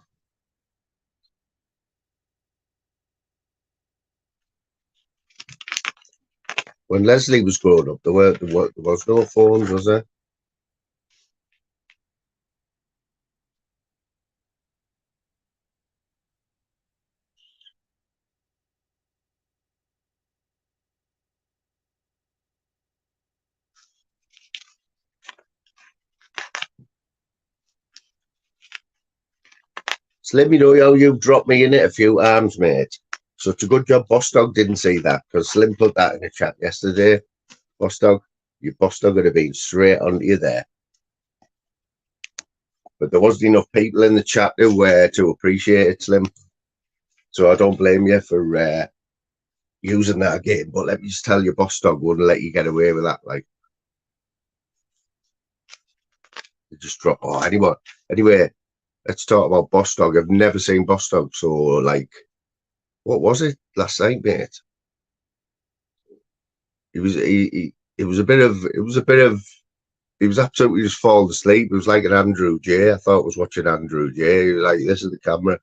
A: When Leslie was growing up, there was no phones, was there? So let me know how you've dropped me in it a few times, mate. Such a good job. Boss Dog didn't see that because Slim put that in the chat yesterday. Boss Dog, your Boss Dog would have been straight onto you there. But there wasn't enough people in the chat to appreciate it, Slim. So I don't blame you for using that again. But let me just tell you, Boss Dog wouldn't let you get away with that. Like, you just drop. Oh, anyway, let's talk about Boss Dog. I've never seen Boss Dog. So, like, what was it last night, mate? It was a bit of he was absolutely just falling asleep. It was like an Andrew J. I thought I was watching Andrew J. He was like, this is the camera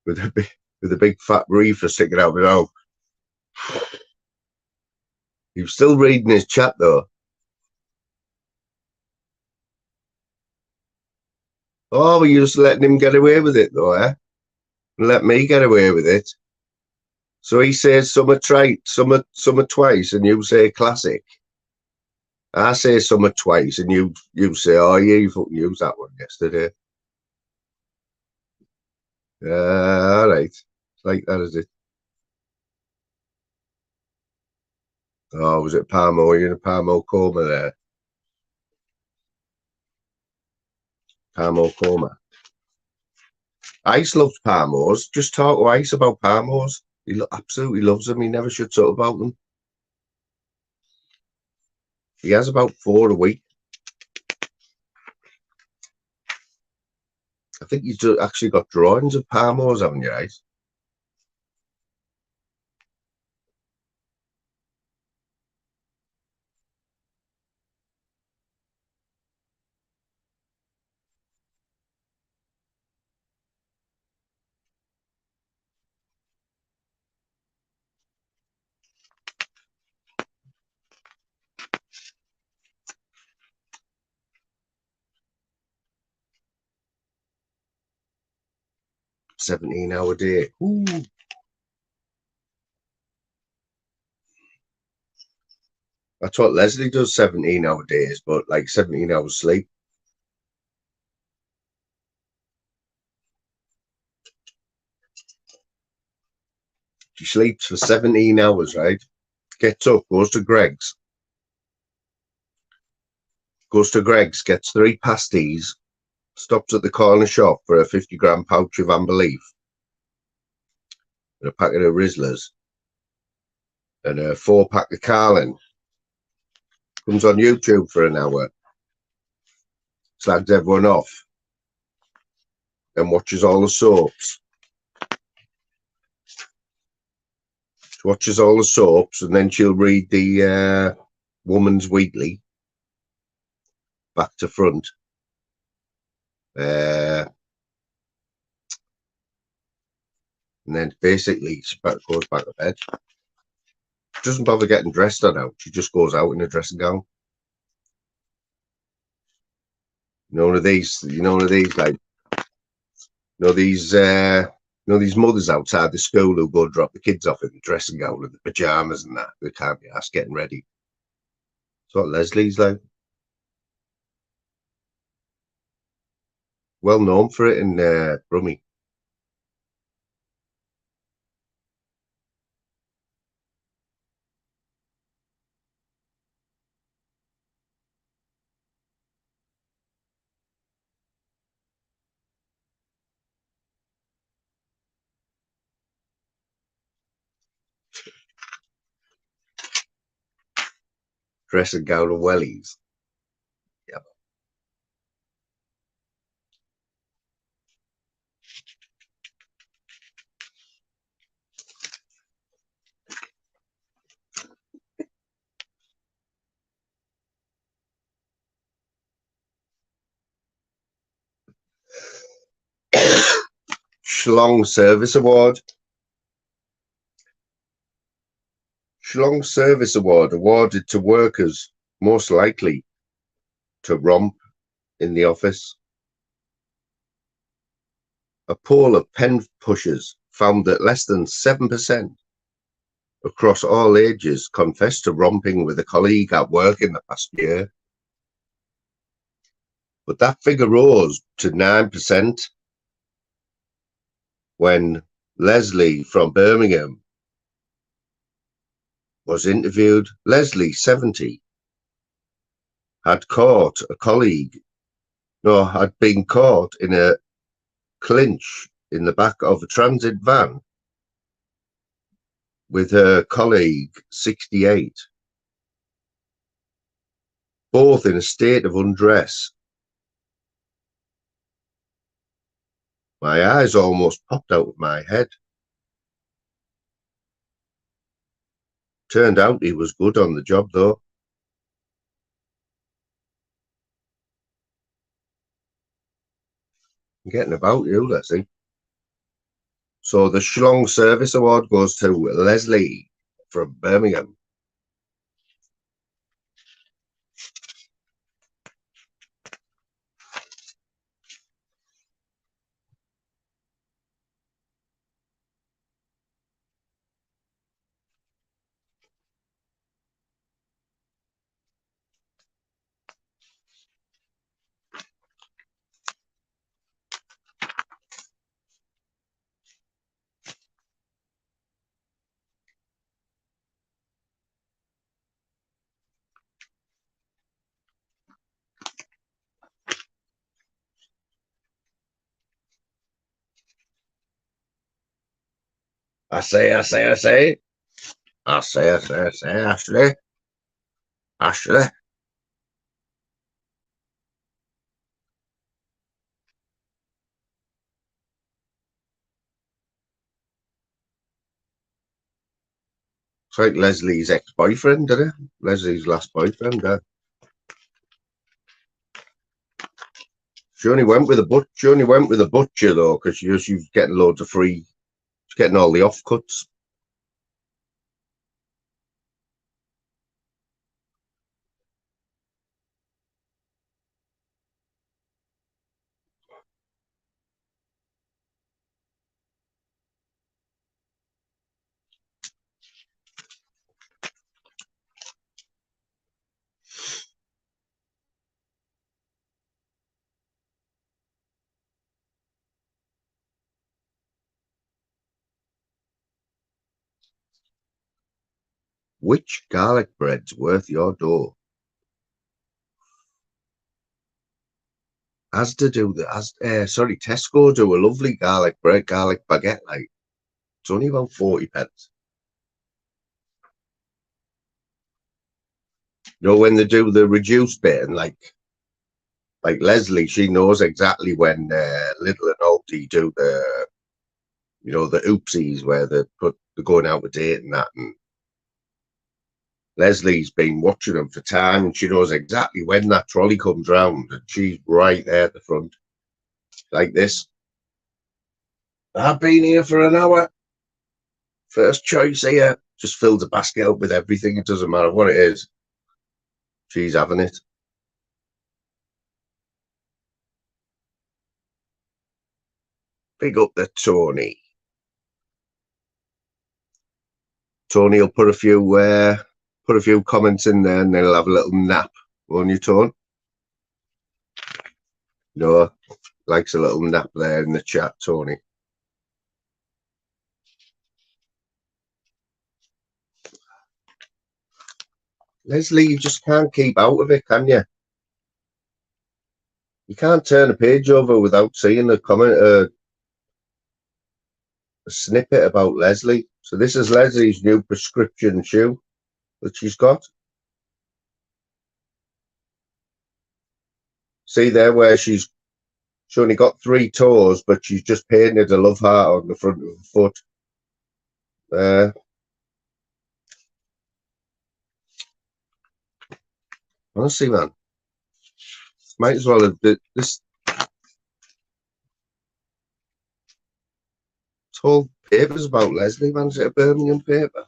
A: with a big fat reefer sticking out. He was still reading his chat though. Oh, but you're just letting him get away with it though, eh? And let me get away with it. So he says summer trite, summer twice, and you say classic. I say summer twice, and you say, oh yeah, you fucking used that one yesterday. All right. It's like that, is it? Oh, was it Palmo? You're in a Palmo coma there. Palmo coma. Ice loves Palmos. Just talk to Ice about Palmos. He absolutely loves them. He never shuts up about them. He has about 4 a week. I think he's actually got drawings of Palmos, haven't you, Ice? $17-hour day. Ooh. That's what Leslie does, 17-hour days, but like 17 hours sleep. She sleeps for 17 hours, right? Gets up, goes to Greg's, gets 3 pasties, stops at the corner shop for a 50-gram pouch of amber leaf and a packet of Rizzlers and a 4-pack of Carlin. Comes on YouTube for an hour, slags everyone off, and watches all the soaps. She watches all the soaps, and then she'll read the Woman's Weekly back to front. And then basically she goes back to bed. She doesn't bother getting dressed or out. She just goes out in a dressing gown. One of these, like, these mothers outside the school who go drop the kids off in the dressing gown and the pajamas and that. They can't be asked getting ready. That's what Leslie's like. Well known for it in Brummie. Dressing gown and wellies. Yep. Schlong Service Award. Schlong Service Award awarded to workers most likely to romp in the office. A poll of pen pushers found that less than 7% across all ages confessed to romping with a colleague at work in the past year. But that figure rose to 9% when Leslie from Birmingham was interviewed. Leslie, 70, had been caught in a clinch in the back of a transit van with her colleague, 68, both in a state of undress. My eyes almost popped out of my head. Turned out he was good on the job, though. I'm getting about you, let's see. So the Schlong Service Award goes to Leslie from Birmingham. I say, Ashley. It's like Leslie's ex-boyfriend, isn't it? Leslie's last boyfriend. She only went with a butcher though, because she's getting loads of free. She's getting all the offcuts. Which garlic bread's worth your dough? Tesco do a lovely garlic baguette. Like, it's only about 40p. When they do the reduced bit, and like Leslie, she knows exactly when Little and Aldi do the the oopsies where they're going out with date and that, and Leslie's been watching them for time, and she knows exactly when that trolley comes round, and she's right there at the front, like this. I've been here for an hour. First choice here. Just filled the basket up with everything. It doesn't matter what it is. She's having it. Big up the Tony. Tony will put a few comments in there, and then he'll have a little nap. Won't you, Tone? No, likes a little nap there in the chat, Tony. Leslie, you just can't keep out of it, can you? You can't turn a page over without seeing a comment, a snippet about Leslie. So this is Leslie's new prescription shoe that she's got. See there where she's only got 3 toes, but she's just painted a love heart on the front of the foot. Honestly, man, might as well have this whole paper's about Leslie, man. Is it a Birmingham paper?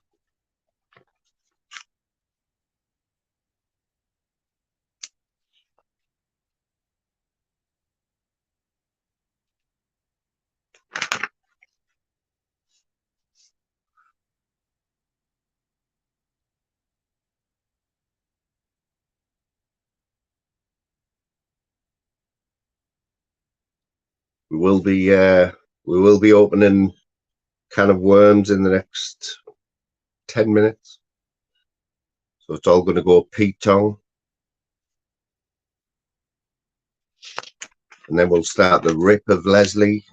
A: We will be opening can of worms in the next 10 minutes. So it's all going to go Pete Tong. And then we'll start the rip of Leslie.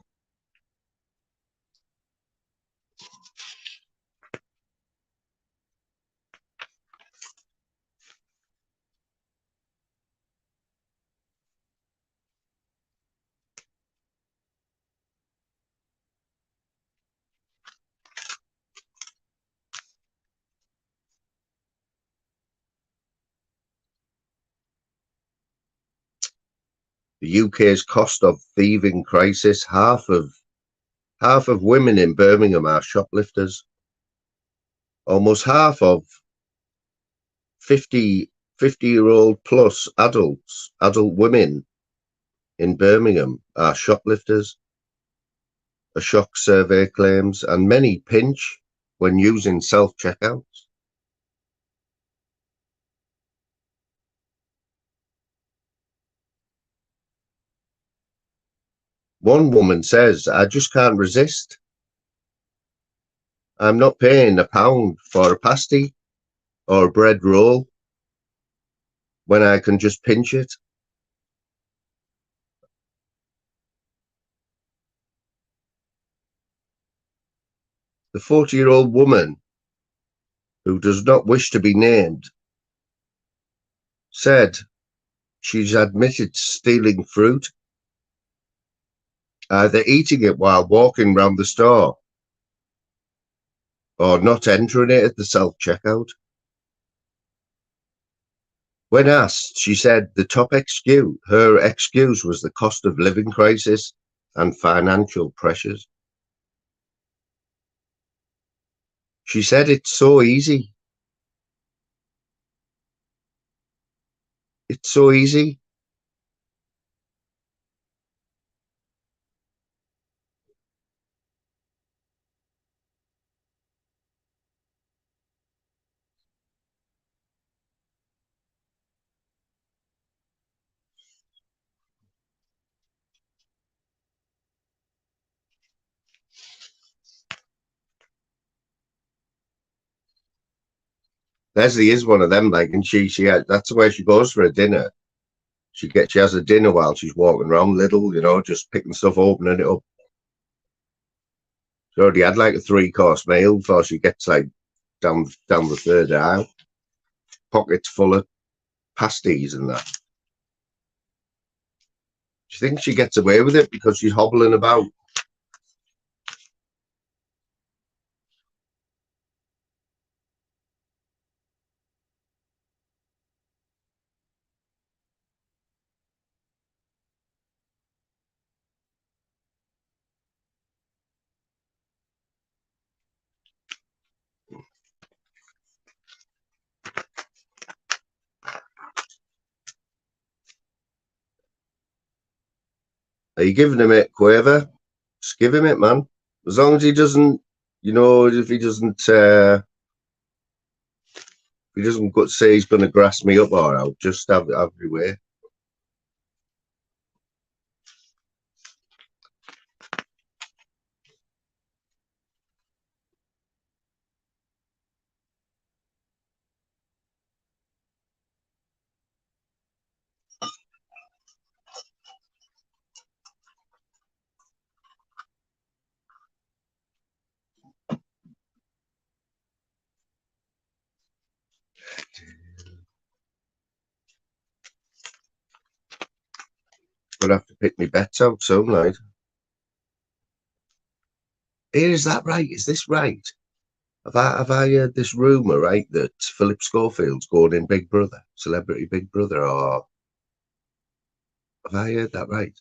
A: The UK's cost of thieving crisis. Half of women in Birmingham are shoplifters. Almost half of 50-year-old plus adult women in Birmingham are shoplifters. A shock survey claims, and many pinch when using self-checkouts. One woman says, I just can't resist. I'm not paying £1 for a pasty or a bread roll when I can just pinch it. The 40-year-old woman, who does not wish to be named, said she's admitted to stealing fruit, either eating it while walking round the store or not entering it at the self-checkout. When asked, she said her excuse was the cost of living crisis and financial pressures. She said it's so easy. It's so easy. Leslie is one of them, like, and that's where she goes for a dinner. She has a dinner while she's walking around Lidl, just picking stuff, opening it up. She already had like a 3-course meal before she gets like down the third aisle. Pockets full of pasties and that. She thinks she gets away with it because she's hobbling about. Are you giving him it, Quaver? Just give him it, man. As long as he doesn't, you know, if he doesn't say he's going to grass me up, or I'll just have your way. Gonna have to pick my bets out soon, like. Is that right? Is this right? Have I heard this rumor, right, that Philip Schofield's going in Big Brother, Celebrity Big Brother, or have I heard that right?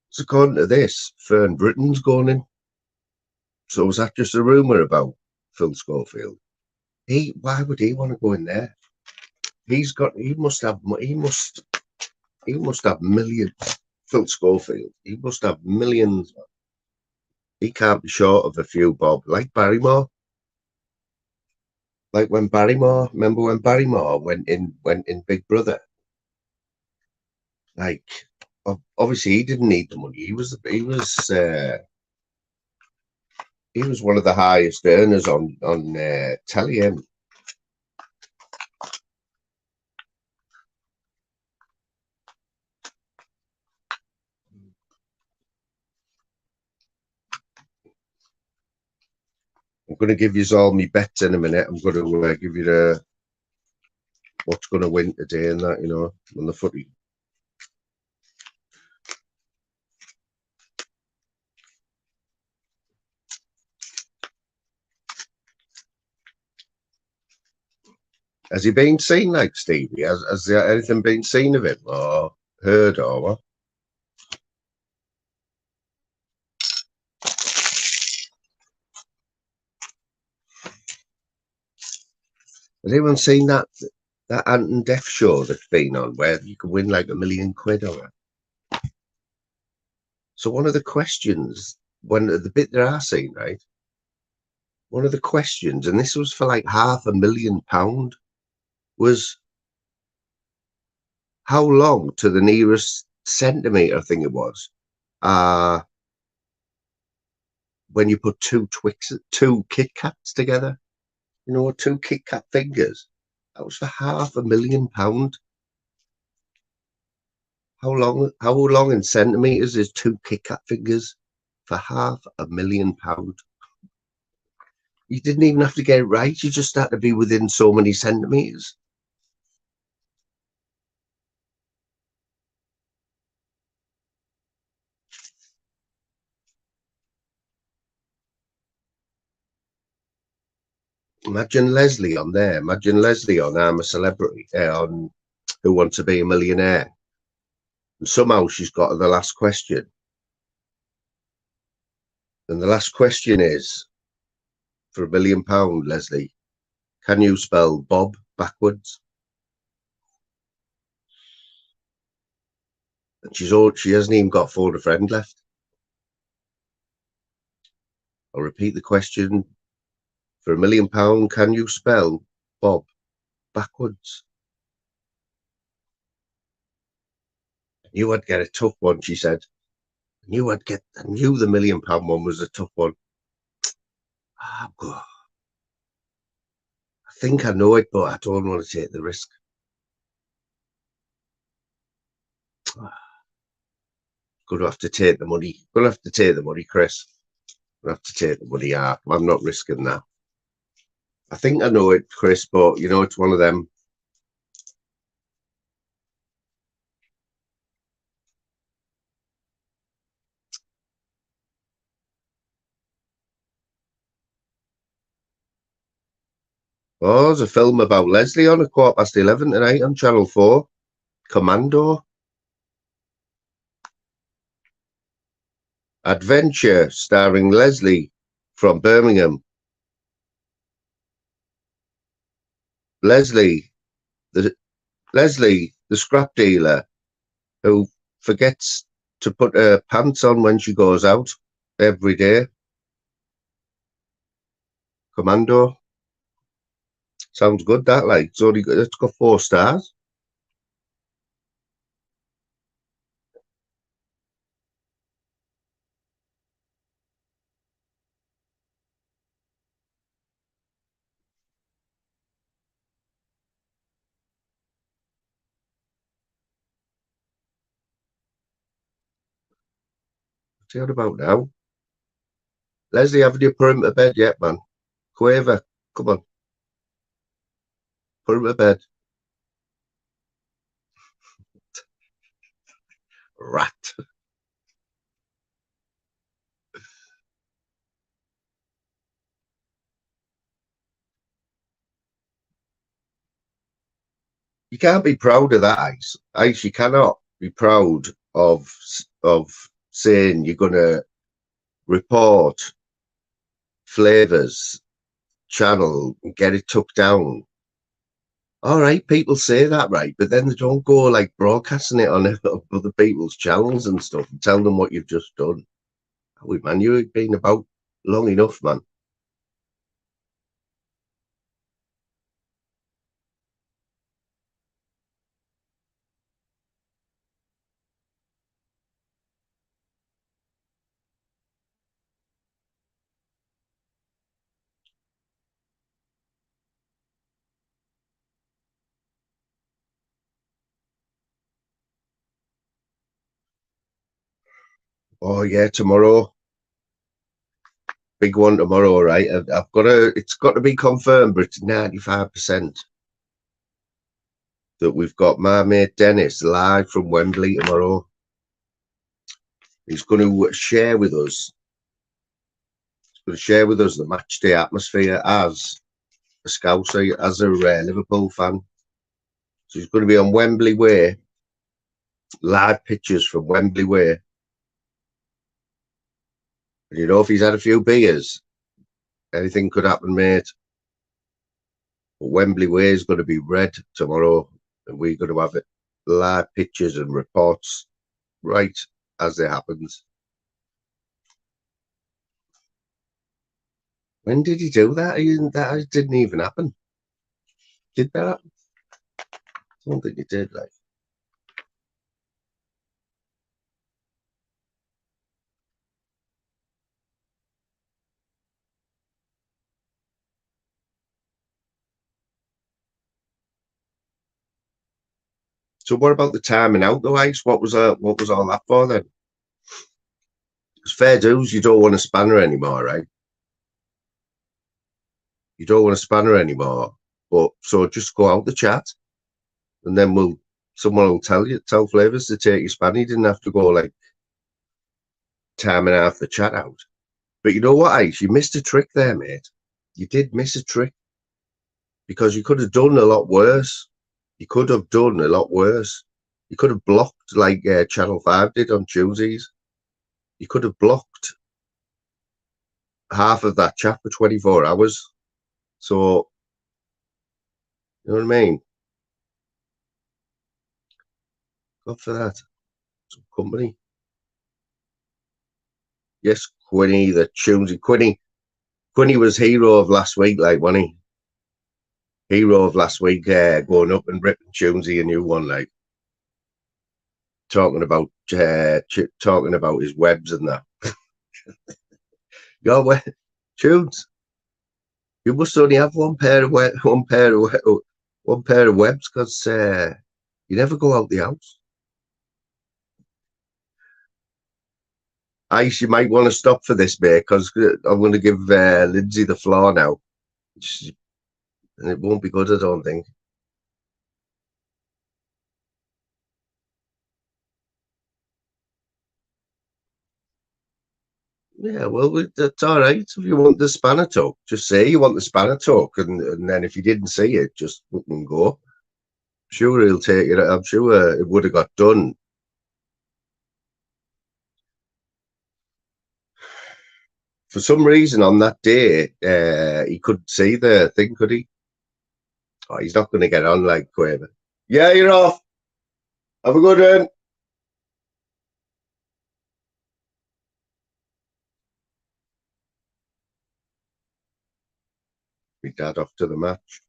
A: So according to this, Fern Britain's going in. So was that just a rumor about Phil Schofield? Why would he want to go in there? He must have millions. Phil Schofield, he must have millions. He can't be short of a few bob, like Barrymore. Like when Barrymore, remember when Barrymore went in Big Brother? Like, obviously he didn't need the money. He was one of the highest earners on telly. Him. I'm going to give you all my bets in a minute. I'm going to give you what's going to win today and that, you know, on the footy. Has he been seen, like, Stevie? Has there anything been seen of him or heard or what? Has anyone seen that Ant and Def show that's been on where you can win like £1 million or it? So one of the questions, when the bit that I seen, right? One of the questions, and this was for like £500,000, was how long to the nearest centimetre, I think it was, when you put two Kit Kats together, you know, two Kit Kat fingers. That was for £500,000. How long in centimetres is two Kit Kat fingers? For £500,000. You didn't even have to get it right. You just had to be within so many centimetres. Imagine Leslie on there. Imagine Leslie on I'm a Celebrity, on Who Wants to Be a Millionaire. And somehow she's got the last question. And the last question is, for £1 million, Leslie, can you spell Bob backwards? And she hasn't even got phone a friend left. I'll repeat the question. For £1 million, can you spell Bob backwards? I knew I'd get a tough one, she said. I knew the £1 million one was a tough one. I think I know it, but I don't want to take the risk. Gonna have to take the money. Gonna have to take the money, Chris. Gonna have to take the money. I'm not risking that. I think I know it, Chris, but you know, it's one of them. Oh, there's a film about Leslie on at 11:15 tonight on Channel 4. Commando. Adventure starring Leslie from Birmingham. Leslie, the scrap dealer who forgets to put her pants on when she goes out every day. Commando. Sounds good, that, like. It's got 4 stars. What's it about now? Leslie, haven't you put him to bed yet, man? Quaver, come on. Put him to bed. Rat. You can't be proud of that, Ice. Ice, you cannot be proud of saying you're going to report Flavours channel and get it took down. All right, people say that, right? But then they don't go like broadcasting it on other people's channels and stuff and tell them what you've just done. Oh, man, you've been about long enough, man. Oh yeah, tomorrow. Big one tomorrow, right? I've got to. It's got to be confirmed, but it's 95% that we've got my mate Dennis live from Wembley tomorrow. He's going to share with us. He's going to share with us the match day atmosphere as a Scouser, as a Liverpool fan. So he's going to be on Wembley Way, live pictures from Wembley Way. And you know, if he's had a few beers, anything could happen, mate. But Wembley Way is going to be red tomorrow, and we're going to have it live pictures and reports right as it happens. When did he do that? That didn't even happen. Did that? I don't think he did. Like, so what about the timing out though, Ice? What was all that for then? It's fair dues. You don't want a spanner anymore, right? You don't want a spanner anymore. But so just go out the chat, and then someone will tell Flavours to take your spanner. You didn't have to go like timing half the chat out. But you know what, Ice? You missed a trick there, mate. You did miss a trick because you could have done a lot worse. You could have done a lot worse. You could have blocked like Channel 5 did on Tuesdays. You could have blocked half of that chat for 24 hours. So, you know what I mean? Good for that. Some company. Yes, Quinny, the Tuesday. Quinny was hero of last week, like, wasn't he? Hero of last week, going up and ripping Tuesday a new one, like talking about his webs and that. Your web, Tunes, you must only have one pair of webs because you never go out the house. Ice, you might want to stop for this, mate, because I'm going to give Lindsay the floor now. And it won't be good, I don't think. Yeah, well, that's all right. If you want the spanner talk, just say you want the spanner talk, and then if you didn't see it, just fucking go. I'm sure he'll take it. I'm sure it would have got done. For some reason, on that day, he couldn't see the thing, could he? Oh, he's not going to get on like Quaver. Yeah, you're off. Have a good one. My dad off to the match.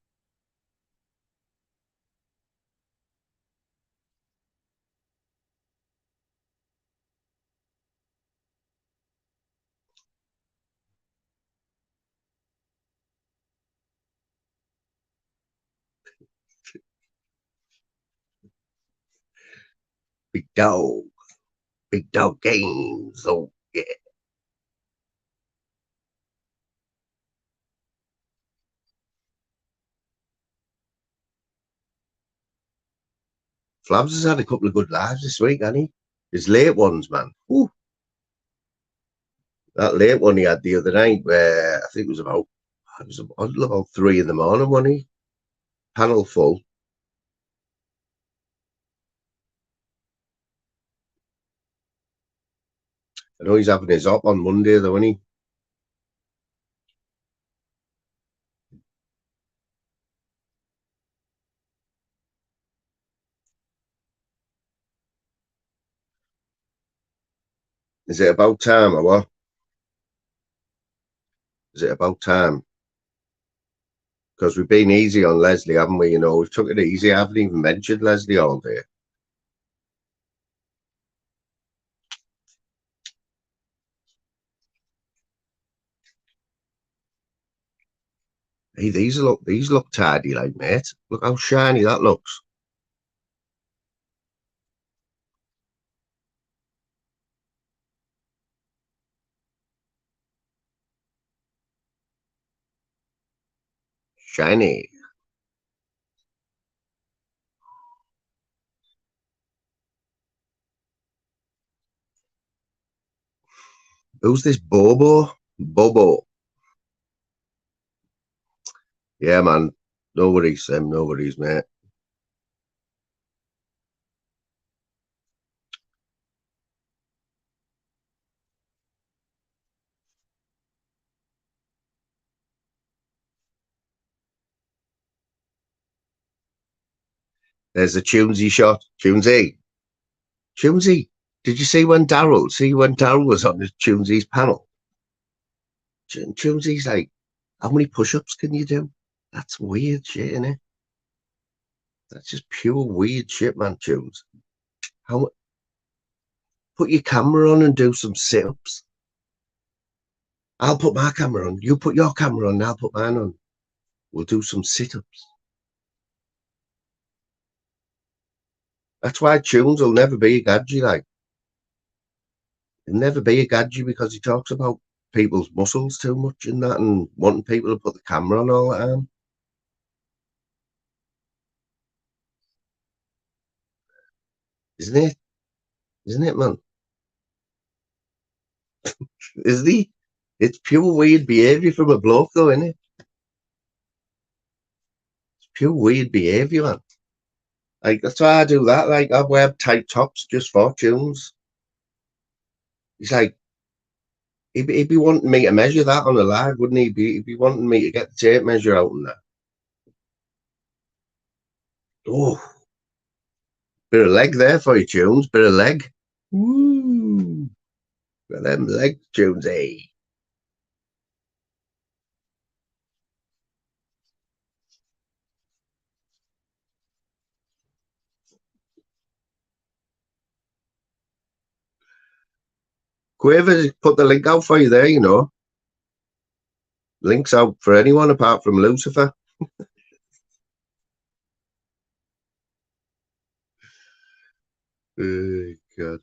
A: Big dog. Big dog games. Oh, yeah. Flabs has had a couple of good lives this week, hasn't he? His late ones, man. Ooh. That late one he had the other night, where I think it was about 3 in the morning, wasn't he? Panel full. I know he's having his op on Monday, though, isn't he? Is it about time or what? Is it about time? Because we've been easy on Leslie, haven't we? You know, we've took it easy. I haven't even mentioned Leslie all day. Hey, these look tidy, like, mate. Look how shiny that looks. Shiny. Who's this Bobo? Bobo. Yeah, man. Nobody's them. Nobody's, mate. There's a Tunesy shot. Tunesy. Tunesy. Did you see when Daryl was on the Tunesy's panel? Tunesy's like, how many push-ups can you do? That's weird shit, isn't it? That's just pure weird shit, man, Tunes. How Put your camera on and do some sit-ups. I'll put my camera on. You put your camera on, and I'll put mine on. We'll do some sit-ups. That's why Tunes will never be a gadget, like. He'll never be a gadget because he talks about people's muscles too much and that and wanting people to put the camera on all the time. Isn't it? Isn't it, man? Isn't he? It's pure weird behaviour from a bloke, though, isn't it? It's pure weird behaviour, man. Like, that's why I do that. Like, I wear tight tops just for Tunes. He's like, he'd be wanting me to measure that on a live, wouldn't he? He'd be wanting me to get the tape measure out and that. Oh, bit of leg there for you, Tunes. Bit of leg. Woo! Got them leg tunes, eh? Quavers put the link out for you there, you know. Links out for anyone apart from Lucifer. Oh, God.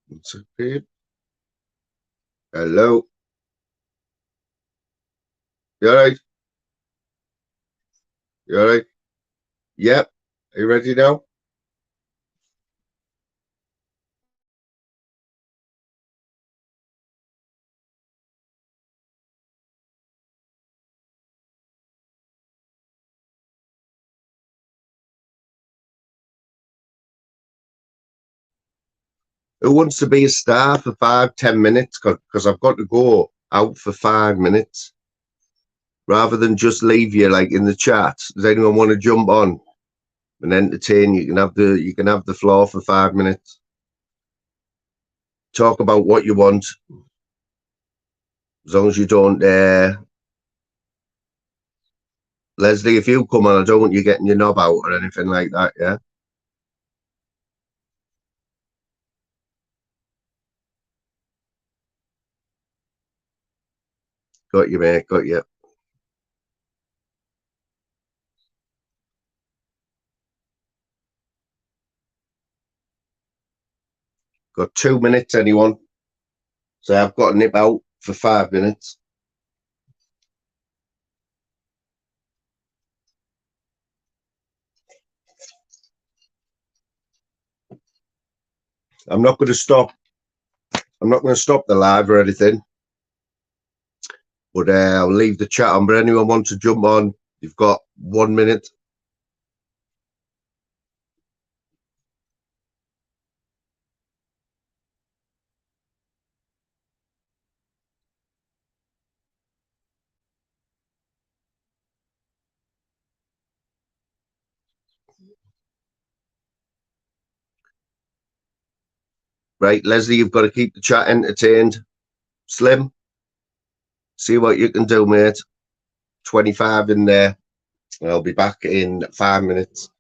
A: What's up, babe? Hello. You all right? You all right? Yep. Are you ready now? Who wants to be a star for 5-10 minutes? Because I've got to go out for 5 minutes. Rather than just leave you like in the chat. Does anyone want to jump on and entertain? You can have the floor for 5 minutes. Talk about what you want. As long as you don't Leslie, if you come on, I don't want you getting your knob out or anything like that, yeah? Got you, mate, got you. Got 2 minutes, anyone? So I've got to nip out for 5 minutes. I'm not going to stop. I'm not going to stop the live or anything. But I'll leave the chat on. But anyone wants to jump on, you've got 1 minute. Right, Leslie, you've got to keep the chat entertained. Slim, see what you can do, mate. 25 in there. I'll be back in 5 minutes.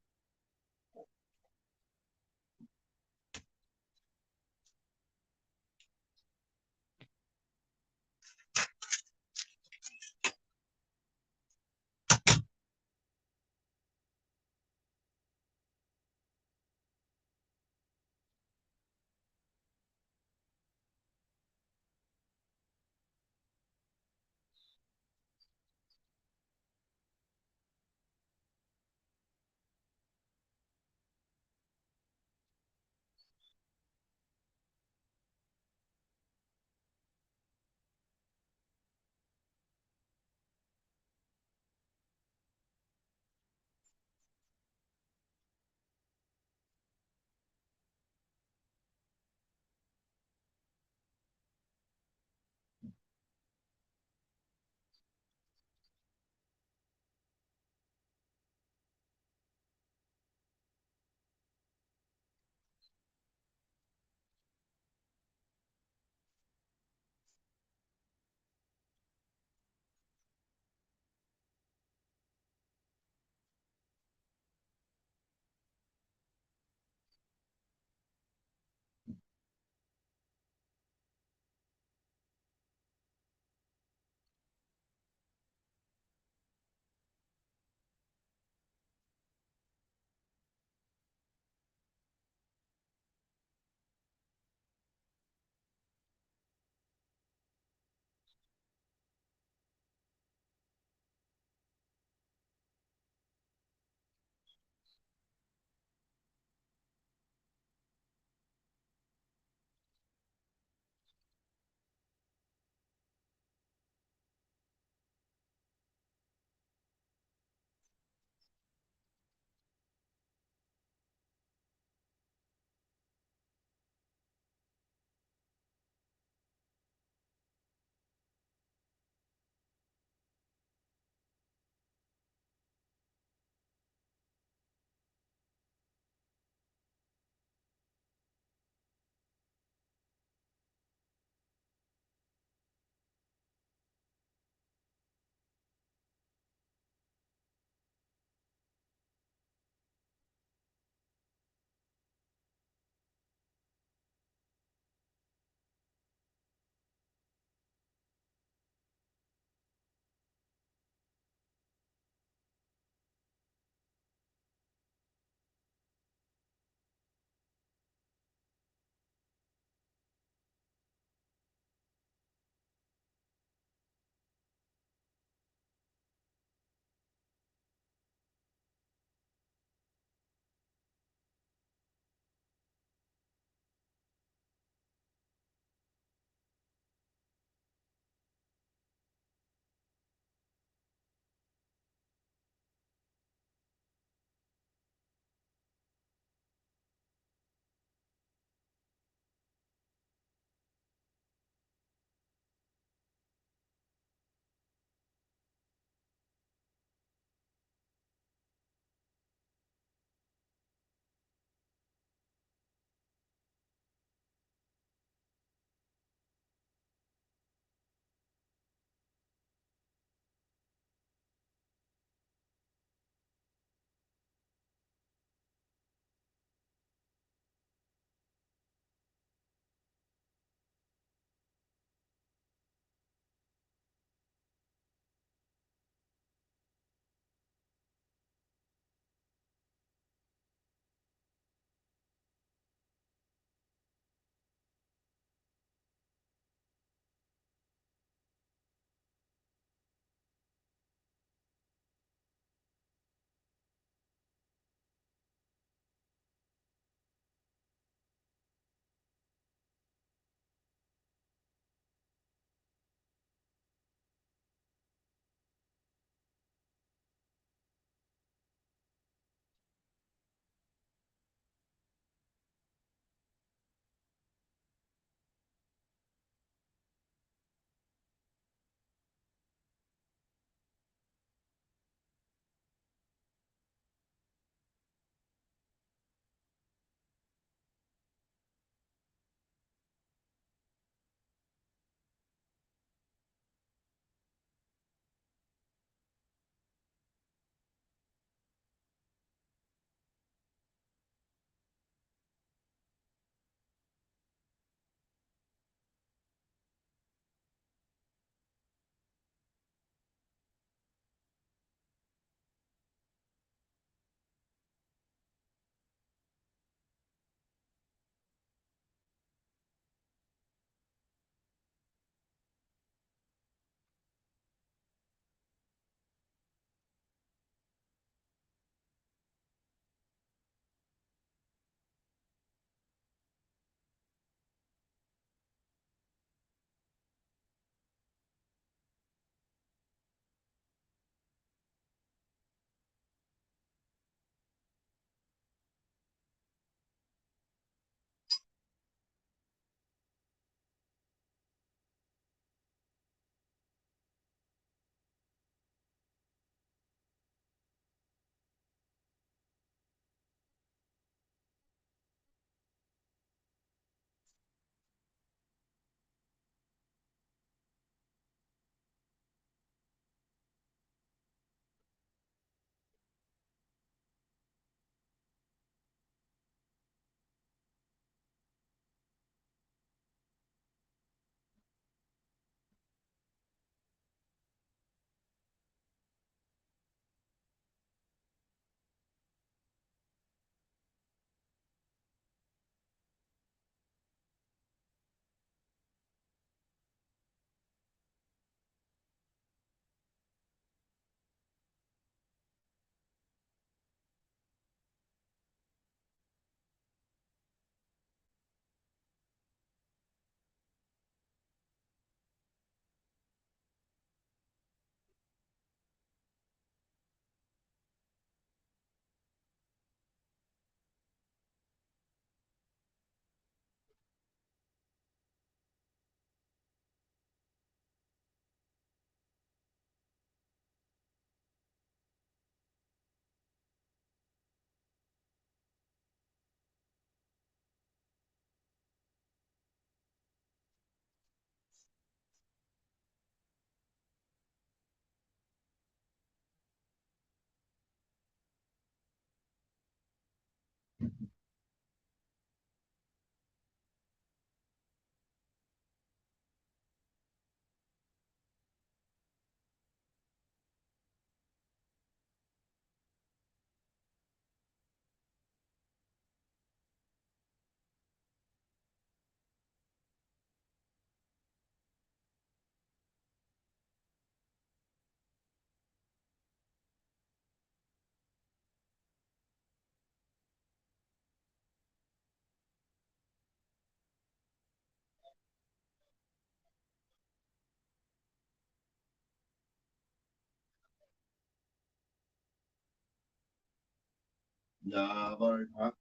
A: Nah, I'm alright, Pat.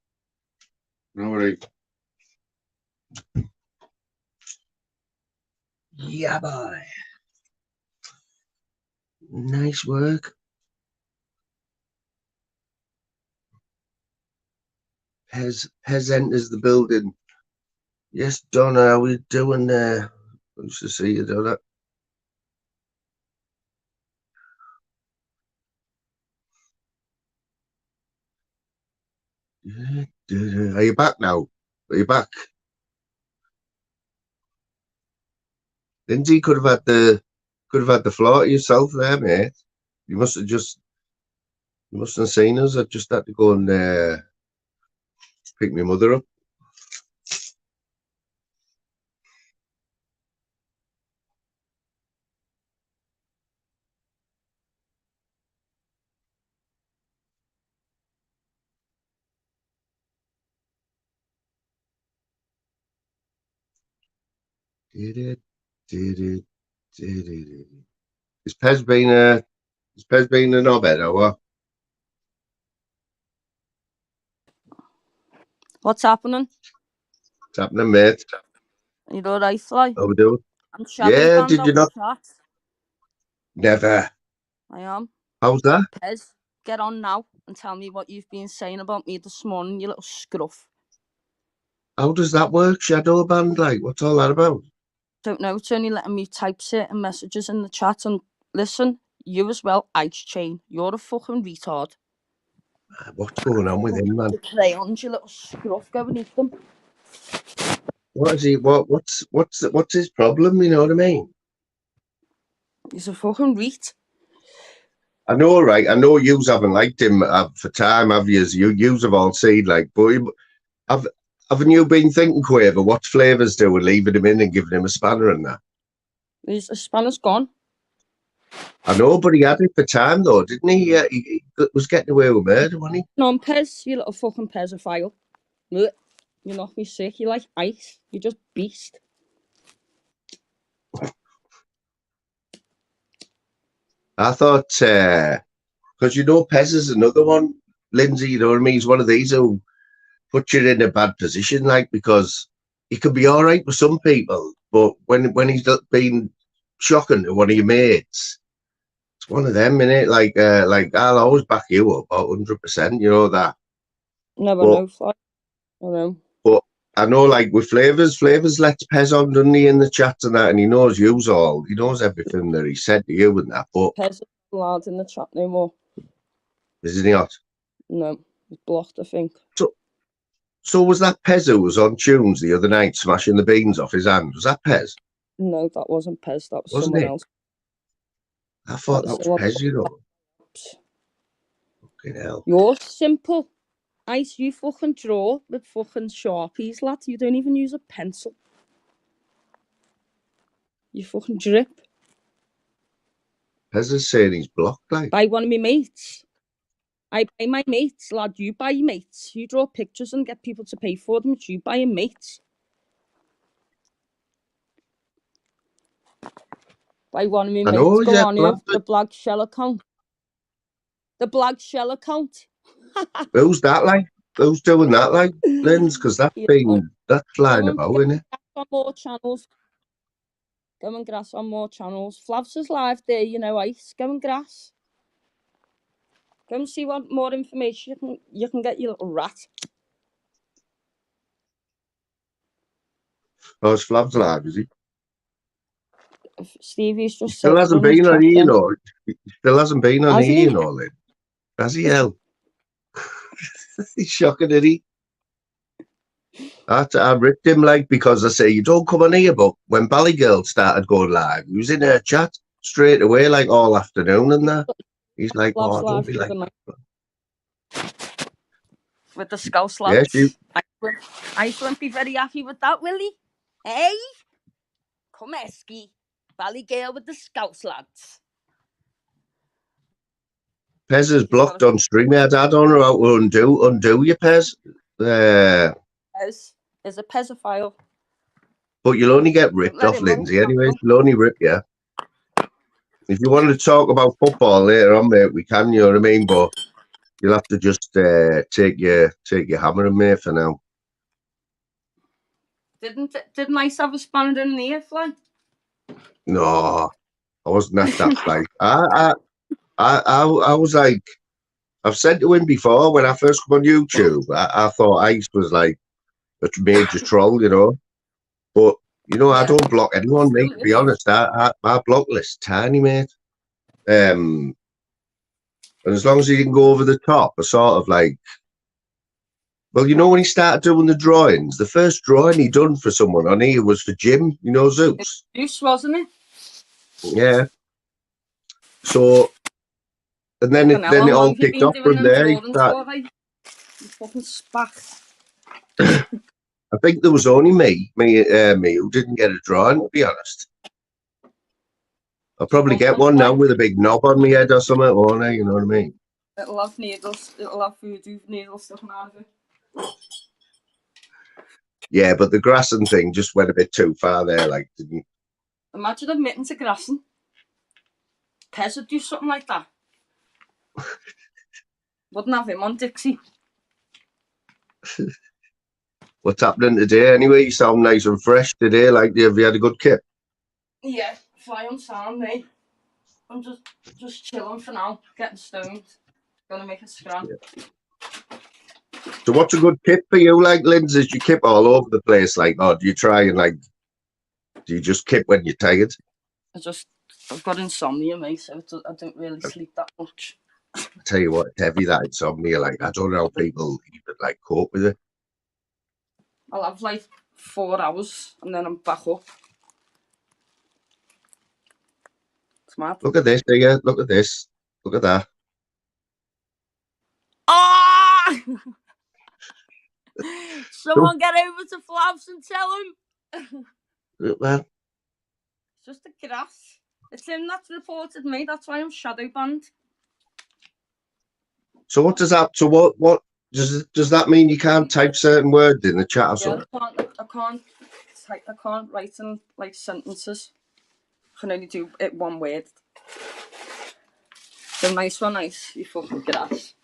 A: No worries. Yeah, boy. Nice work. Pez enters the building. Yes, Donna, how we doing there? Nice to see you, Donna. Are you back now? Are you back? Lindsay could have had the floor to yourself there, mate. You must have seen us. I just had to go and pick my mother up. Is Pez been a knobhead or what?
B: What's happening?
A: What's happening, mate?
B: You alright, Fly?
A: How we doing?
B: I'm shadow
A: Yeah,
B: banned
A: did
B: out
A: you not?
B: the chat.
A: Never.
B: I am.
A: How's that?
B: Pez, get on now and tell me what you've been saying about me this morning, you little scruff.
A: How does that work, shadow band? Like, what's all that about?
B: Don't know, it's only letting me type certain messages in the chat. And listen, you as well, Ice Chain. You're a fucking retard.
A: What's going on with him, man?
B: The crayons, you little scruff, go and eat them.
A: What is he? What's his problem? You know what I mean?
B: He's a fucking reet.
A: I know, right? I know yous haven't liked him for time, have yous? Yous have all seen, like, but haven't you been thinking, Quaver, what flavours doing, leaving him in and giving him a spanner and that?
B: His spanner's gone.
A: I know, but he had it for time, though, didn't he? He was getting away with murder, wasn't he?
B: No, Pez, you little fucking pedophile. You knock me sick. You like ice. You're just beast.
A: I thought, because you know, Pez is another one, Lindsay, you know what I mean? He's one of these who put you in a bad position, like, because he can be all right with some people, but when he's been shocking to one of your mates, it's one of them, innit? Like I'll always back you up 100%, you know that.
B: Never know, Fly. I know.
A: But I know, like, with Flavors lets Pez on, doesn't he, in the chat and that, and he knows yous all. He knows everything that he said to you and that, but...
B: Pez isn't allowed in the chat no more.
A: Isn't he not?
B: No, he's blocked, I think.
A: So was that Pez who was on tunes the other night, smashing the beans off his hand? Was that Pez?
B: No, that wasn't Pez. That was
A: Wasn't
B: someone
A: it?
B: else.
A: I thought that was Pez, you know. Fucking hell.
B: You're simple. Ice, you fucking draw with fucking Sharpies, lad. You don't even use a pencil. You fucking drip.
A: Pez is saying he's blocked, like.
B: By one of my mates. I buy my mates, lad. You buy your mates. You draw pictures and get people to pay for them. You buy your mates. By one of my mates. Go on here. The Blag Shell account. The Blag Shell account.
A: Who's that, like? Who's doing that, like, Linz? Because that's flying about, isn't it?
B: On more channels. Go and grass on more channels. Flavs is live there, you know, Ice. Go and grass. Go and see what more information you can get, you little rat.
A: Oh, it's Flav's live, is he?
B: Stevie's just
A: still hasn't been on here, you know. He still hasn't been on here, you know, Lynn. Has he, hell? He's shocking, isn't he? I ripped him like because I say you don't come on here, but when Ballygirl started going live, he was in her chat straight away, like all afternoon and that. He's like,
B: Flavs
A: "Oh, don't
B: Live
A: be
B: the
A: like
B: other
A: that."
B: night with the Scouse
A: Yeah,
B: lads. I won't be very happy with that, will he? Hey, come Esky, Ballygirl with the Scouse lads.
A: Pez is blocked on StreamYard. I don't know how to undo your Pez.
B: Pez is a pedophile.
A: But you'll only get ripped
B: Let
A: off
B: him know.
A: Lindsay anyway. She'll only rip you. If you want to talk about football later on, mate, we can. You know what I mean? But you'll have to just take your hammering, mate, for now.
B: Didn't Ice have a spanner in the air fly?
A: No, I wasn't at that fight. I was like, I've said to him before when I first come on YouTube, I thought Ice was like a major troll, you know. But you know, I don't block anyone, mate. To be honest, my block list tiny, mate. And as long as he didn't go over the top, I sort of like. Well, you know, when he started doing the drawings, the first drawing he done for someone on here was for Jim, you know, Zeus.
B: Zeus, wasn't it?
A: Yeah. So, and then it all kicked off from there.
B: Fucking spat.
A: I think there was only me who didn't get a drawing, to be honest. I'll probably get one now with a big knob on my head or something, won't I? You know what I mean?
B: It'll have needles. It'll have voodoo needles sticking out of it.
A: Yeah, but the grassing thing just went a bit too far there, like, didn't.
B: Imagine admitting to grassing. Pez would do something like that. Wouldn't have him on Dixie.
A: What's happening today? Anyway, you sound nice and fresh today. Like, have you had a good kip?
B: Yeah, fly on sound, mate. I'm just chilling for now, getting stoned. Gonna make a scram. Yeah.
A: So what's a good kip for you, like, Lindsay? You kip all over the place, like, or do you try and, like, do you just kip when you're tired?
B: I've got insomnia, mate, so I don't really sleep that much.
A: I tell you what, it's heavy, that insomnia. Like, I don't know how people even, like, cope with it.
B: I'll have, like, 4 hours, and then I'm back up. It's mad.
A: Look at this, dear. Look at this. Look at that.
B: Ah! Someone get over to Flavs and tell him.
A: Well,
B: it's just the grass. It's him that's reported me. That's why I'm shadow banned.
A: So what does that? So what does that mean? You can't type certain words in the chat or something?
B: I can't write in like sentences. I can only do it one word. So nice one, nice. You fucking grass.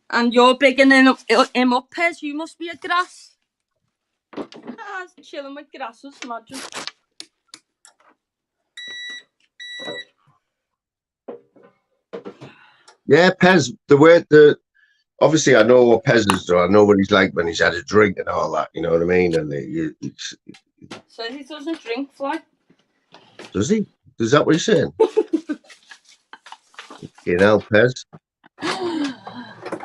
B: And you're bigging him up, Pez. You must be a grass. Chilling with grasses, imagine.
A: Yeah, Pez. Obviously, I know what Pez is. I know what he's like when he's had a drink and all that. You know what I mean? And
B: so he doesn't drink, Fly.
A: Does he? Is that what he's saying? You know, Pez.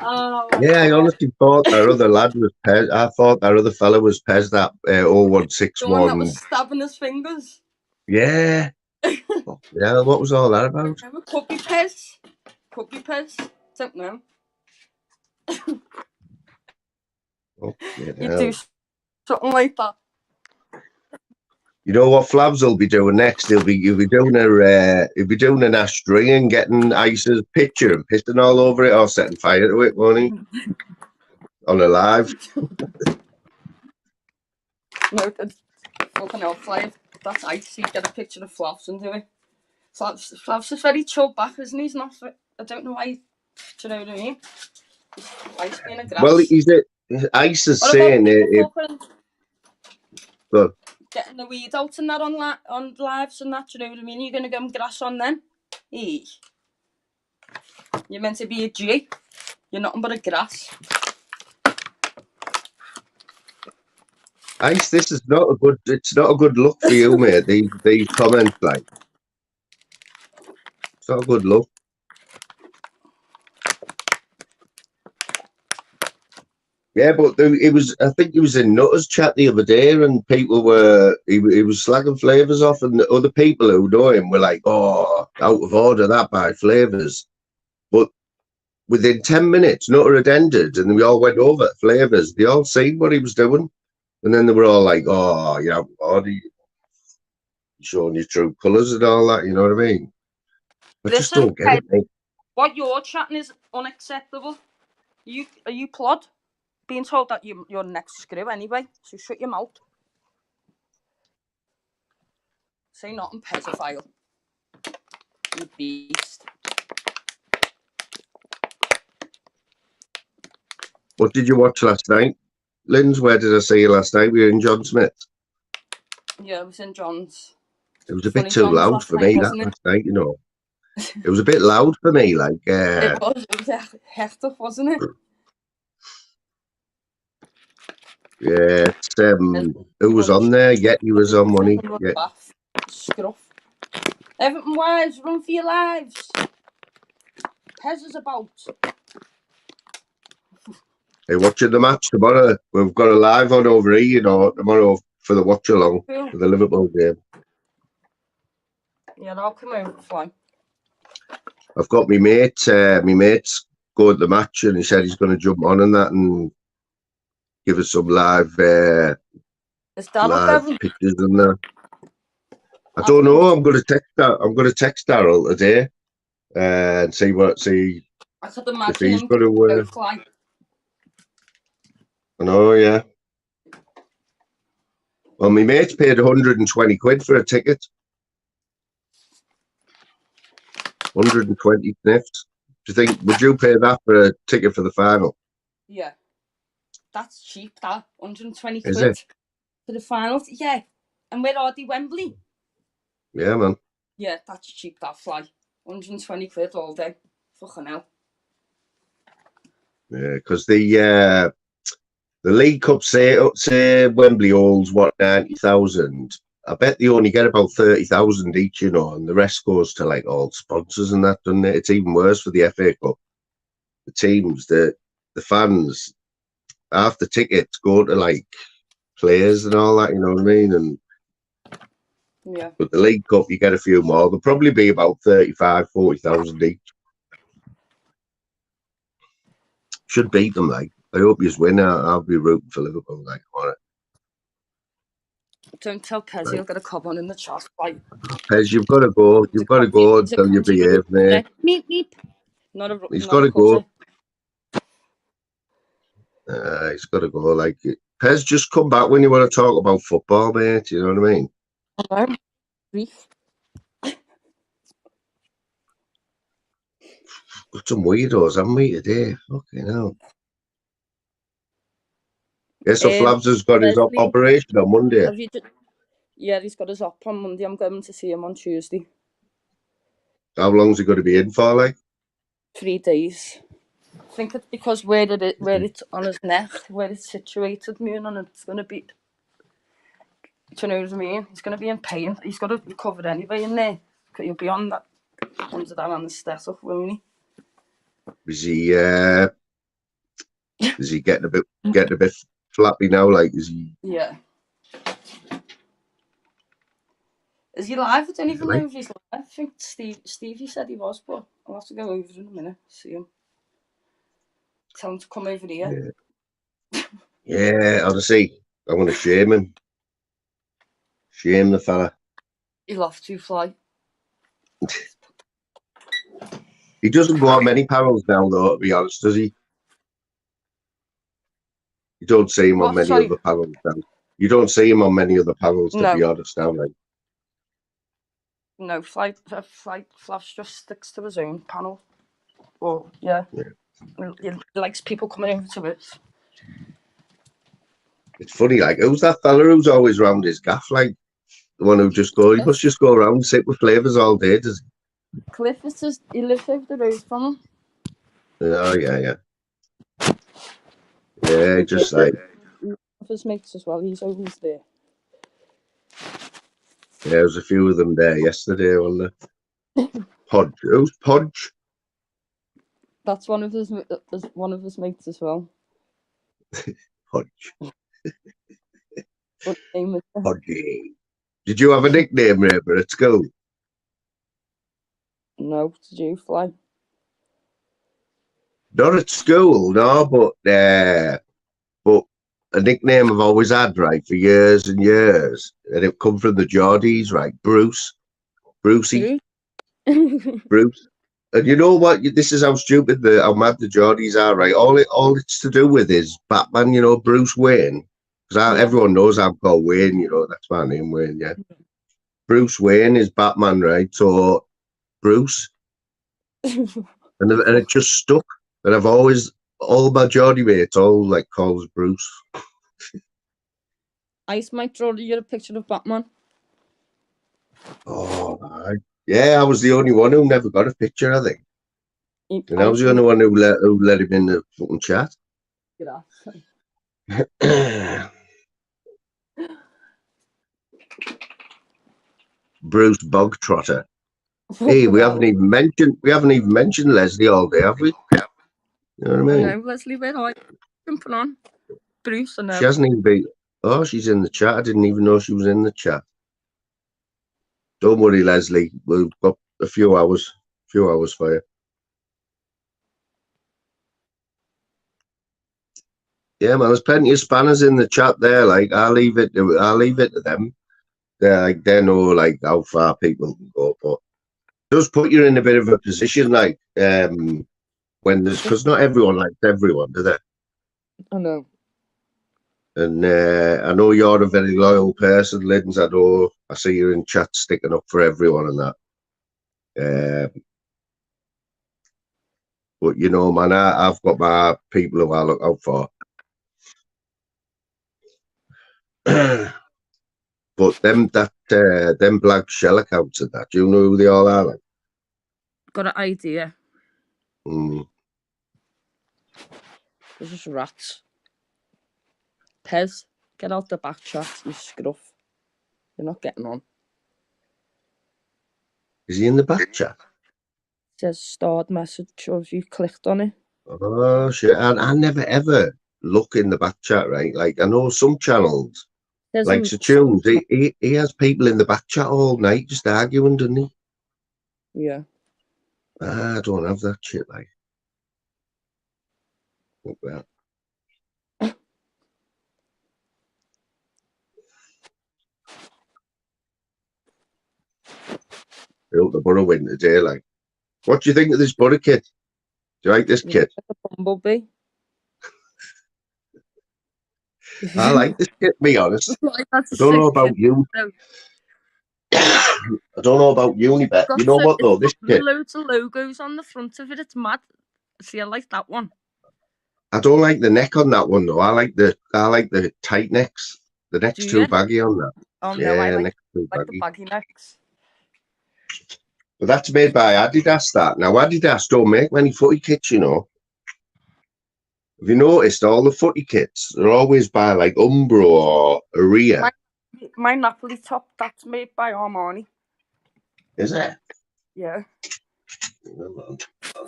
B: Oh,
A: yeah, I honestly thought our other lad was Pez. I thought our other fella was Pez. That 0161.
B: The one that was stabbing his fingers.
A: Yeah. Yeah. What was all that about?
B: Puppy Pez. Puppy Pez. Don't know. You do something like that.
A: You know what Flavs will be doing next? He'll be doing an ashtray and getting Ice's picture and pissing all over it or setting fire to it, won't he? On a live.
B: No, fucking hell, Fly. That's Ice. You get a picture of Flavs and do it. Flavs is very chilled back, isn't he? He's not. I don't know why. Do you know what I mean? Ice being a grass.
A: Well, Ice is saying it. Good.
B: Getting the weed out and that on lives and that, do you know what I mean? You're going to get grass on then? Hey. You're meant to be a G. You're nothing but a grass.
A: Ice, it's not a good look for you, mate. These comments, like, it's not a good look. Yeah, but it was. I think he was in Nutters chat the other day, and people were. He was slagging Flavors off, and the other people who know him were like, "Oh, out of order that by Flavors." But within 10 minutes, Nutter had ended, and we all went over Flavors. They all seen what he was doing, and then they were all like, "Oh, yeah, Artie, showing your true colours and all that." You know what I mean? I just
B: Listen,
A: don't get it, mate.
B: what you're chatting is unacceptable. Are you plod? Being told that you're next screw anyway, so shut your mouth. Say nothing, pedophile. You beast.
A: What did you watch last night, Linz? Where did I see you last night? We were in John Smith.
B: Yeah, it was in John's.
A: It was a bit
B: Funny
A: too
B: John's
A: loud
B: last
A: for
B: night,
A: me that
B: wasn't it?
A: last night, you know. It was a bit loud for me, like.
B: It was hectic, wasn't it?
A: Yeah, it's, who was on there? Yeti was on, wasn't he? Yeah.
B: Scruff. Everton wives, run for your lives. Pez is about.
A: Hey, watching the match tomorrow. We've got a live on over here, you know, tomorrow for the watch along for the Liverpool game.
B: Yeah, I'll come over, fine.
A: I've got my mate's going to the match, and he said he's going to jump on and that and give us some live pictures and that. I don't know. I'm going to text that. I'm going to text Daryl today and see
B: I could imagine
A: if he's
B: him
A: going to.
B: fly.
A: I know, yeah. Well, my mate's paid 120 quid for a ticket. 120 sniffs. Do you think, would you pay that for a ticket for the final?
B: Yeah. That's cheap, that. 120
A: Is
B: quid
A: it?
B: for the final. Yeah. And where are they? Wembley?
A: Yeah, man.
B: Yeah, that's cheap, that fly. 120 quid all day. Fucking hell.
A: Yeah, because the League Cup say Wembley holds what, 90,000. I bet they only get about 30,000 each, you know, and the rest goes to like all sponsors and that, doesn't it? It's even worse for the FA Cup. The teams, the fans, half the tickets go to like players and all that, you know what I mean? And
B: yeah.
A: But the League Cup, you get a few more. There'll probably be about 35, 40,000 each. Should beat them, like. I hope you win. I'll be rooting for Liverpool, like, on it.
B: Don't tell Pez he'll get a cob on in the chat. Like,
A: Pez, you've got to go. You've got to go until you behave, mate.
B: Meep, meep.
A: He's got to go. He's got to go. Like, Pez, just come back when you want to talk about football, mate. You know what I mean?
B: Hello.
A: Got some weirdos, haven't we, today? Fucking hell. Yeah, so Flavs has got his operation on Monday.
B: Yeah, he's got his op on Monday. I'm going to see him on Tuesday.
A: How long's he going to be in for, like? 3
B: days. I think it's because where it's on his neck, where it's situated, and it's going to be. Do you know what I mean? He's going to be in pain. He's got to recover anyway in there. He'll be on that under that anaesthetic, won't he?
A: Is he getting a bit flappy now? Like, is he?
B: Yeah. Is he live? I don't even know if he's live. I think Stevie said he was, but I'll have to go over in a minute, see him. Tell him to come over here.
A: Yeah, honestly, I want to shame him. Shame the fella.
B: He'll have to fly.
A: He doesn't go on many panels now, though, to be honest, does he? You don't see him on many other panels now. You don't see him on many other panels, to be honest, now, like.
B: No, Flavs just sticks to his own panel. Well, yeah. He likes people coming over to it.
A: It's funny, like, who's that fella who's always round his gaff, like? The one who just goes, he must just go around and sit with Flavors all day, does he?
B: Cliff, he lives over the road from him.
A: Oh, yeah. Yeah, just like.
B: His mates as well, he's always there.
A: Yeah, there was a few of them there yesterday, wasn't there? Podge. Who's Podge?
B: That's one of his mates as well.
A: Hodge.
B: What name is it?
A: Hodgie. Did you have a nickname, Raver, at school?
B: No, did you fly?
A: Not at school, no, but a nickname I've always had, right, for years and years, and it come from the Geordies, right? Brucey, Bruce. And you know what? This is how stupid how mad the Geordies are, right? All it's to do with is Batman, you know, Bruce Wayne. Because
B: Yeah.
A: everyone knows I'm called Wayne, you know, that's my name, Wayne, yeah. Bruce Wayne is Batman, right? So Bruce, and it just stuck. And I've always, all my Geordie mates, all like calls Bruce.
B: Ice might draw you a picture of Batman.
A: Oh, yeah, I was the only one who never got a picture, I think. And I was
B: Ice
A: the only one who let him in the fucking chat. Bruce Bogtrotter. Hey, we haven't even mentioned Leslie all day, have we? You know what I mean?
B: I know, Leslie, where are you? Jumping on. Bruce, I know.
A: She hasn't even been. Oh, she's in the chat. I didn't even know she was in the chat. Don't worry, Leslie. We've got a few hours for you. Yeah, man. There's plenty of spanners in the chat there. Like, I'll leave it to them. They know like how far people can go, but it does put you in a bit of a position, like when there's because not everyone likes everyone, do they?
B: I know.
A: And I know you're a very loyal person, Lidens. I see you in chat sticking up for everyone and that. But you know, man, I've got my people who I look out for. But them black shell accounts and that, do you know who they all are? Like?
B: Got an idea.
A: Mm.
B: There's just rats. Pez, get out the back chat, you scruff. You're not getting on.
A: Is he in the back chat?
B: It says start message, or if you clicked on it.
A: Oh shit! I never ever look in the back chat, right? Like I know some channels,
B: There's
A: like Tunes, he has people in the back chat all night just arguing, doesn't he?
B: Yeah.
A: I don't have that shit, like. Look that. Built the Borough win today, like. What do you think of this Borough kit? Do you like this kit?
B: Like a bumblebee.
A: I like this kit, to be honest.
B: Like, that's
A: I don't know about you.
B: No.
A: I don't know about Unibet. You know what though? This kit.
B: Loads of logos on the front of it. It's mad. See, I like that one.
A: I don't like the neck on that one though. I like the tight necks. The neck's too baggy on that.
B: Oh no, I like
A: the
B: baggy necks.
A: But that's made by Adidas. That now Adidas don't make many footy kits, you know. Have you noticed all the footy kits? They're always by like Umbro or Aria.
B: My Napoli top, that's made by Armani.
A: Is it?
B: Yeah.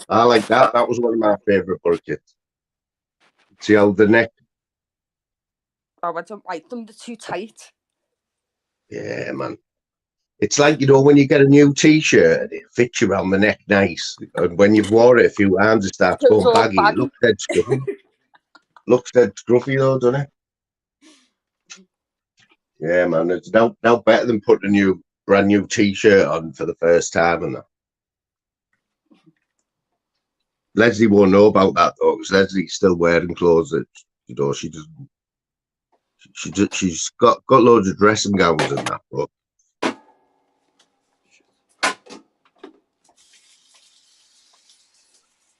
A: I like that. That was one of my favourite Borough kits. See how the neck.
B: Oh, I don't like them. They're too tight.
A: Yeah, man. It's like, you know, when you get a new T-shirt and it fits you around the neck nice, and when you've worn it a few hands, it starts going baggy. It looks dead scruffy. Looks dead scruffy though, doesn't it? Yeah, man. It's now better than putting a brand new T-shirt on for the first time and that. Leslie won't know about that though, because Leslie's still wearing clothes that, you know, she doesn't. She's got loads of dressing gowns and that, but.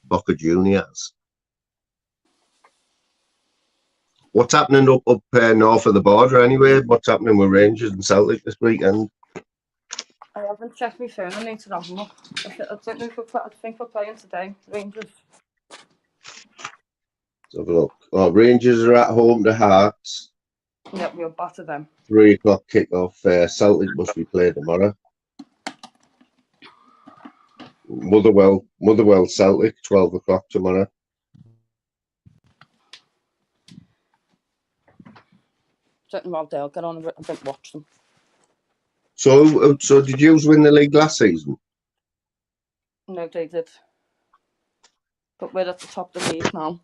A: Boca Juniors. What's happening up north of the border anyway? What's happening with Rangers and Celtic this weekend?
B: I haven't checked my phone. I need to have a look. I don't know if I think we're playing today. Rangers.
A: Let's have a look. Oh, Rangers are at home to Hearts.
B: Yep, we'll batter them.
A: 3 o'clock kickoff. Celtic must be played tomorrow. Motherwell Celtic, 12 o'clock tomorrow.
B: Don't know how they'll get on. I don't watch them.
A: So did you win the league last season?
B: No, they did. But we're at the top of the league now.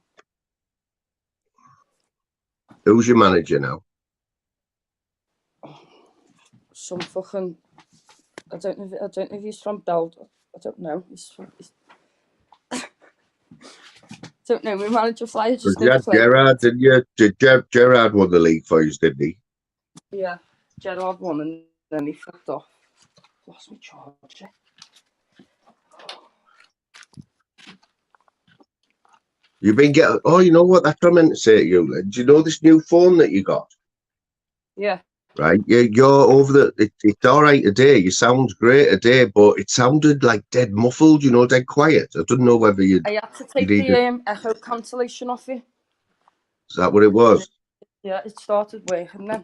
A: Who's your manager now?
B: Some fucking. I don't know if he's from Belgium. I don't know. Don't know. My manager Flyer just
A: Yeah, Gerard, didn't you? Gerard won the league for you, didn't he?
B: Yeah, Gerard won and then he fucked off. Lost my charger.
A: You've been getting. Oh, you know what? That's what I meant to say to you. Len. Do you know this new phone that you got?
B: Yeah.
A: Right, you're over the. It's all right today. You sound great today, but it sounded like dead muffled. You know, dead quiet. I don't know whether you.
B: I had to take the echo cancellation off it.
A: Is that what it was?
B: Yeah, it started working then.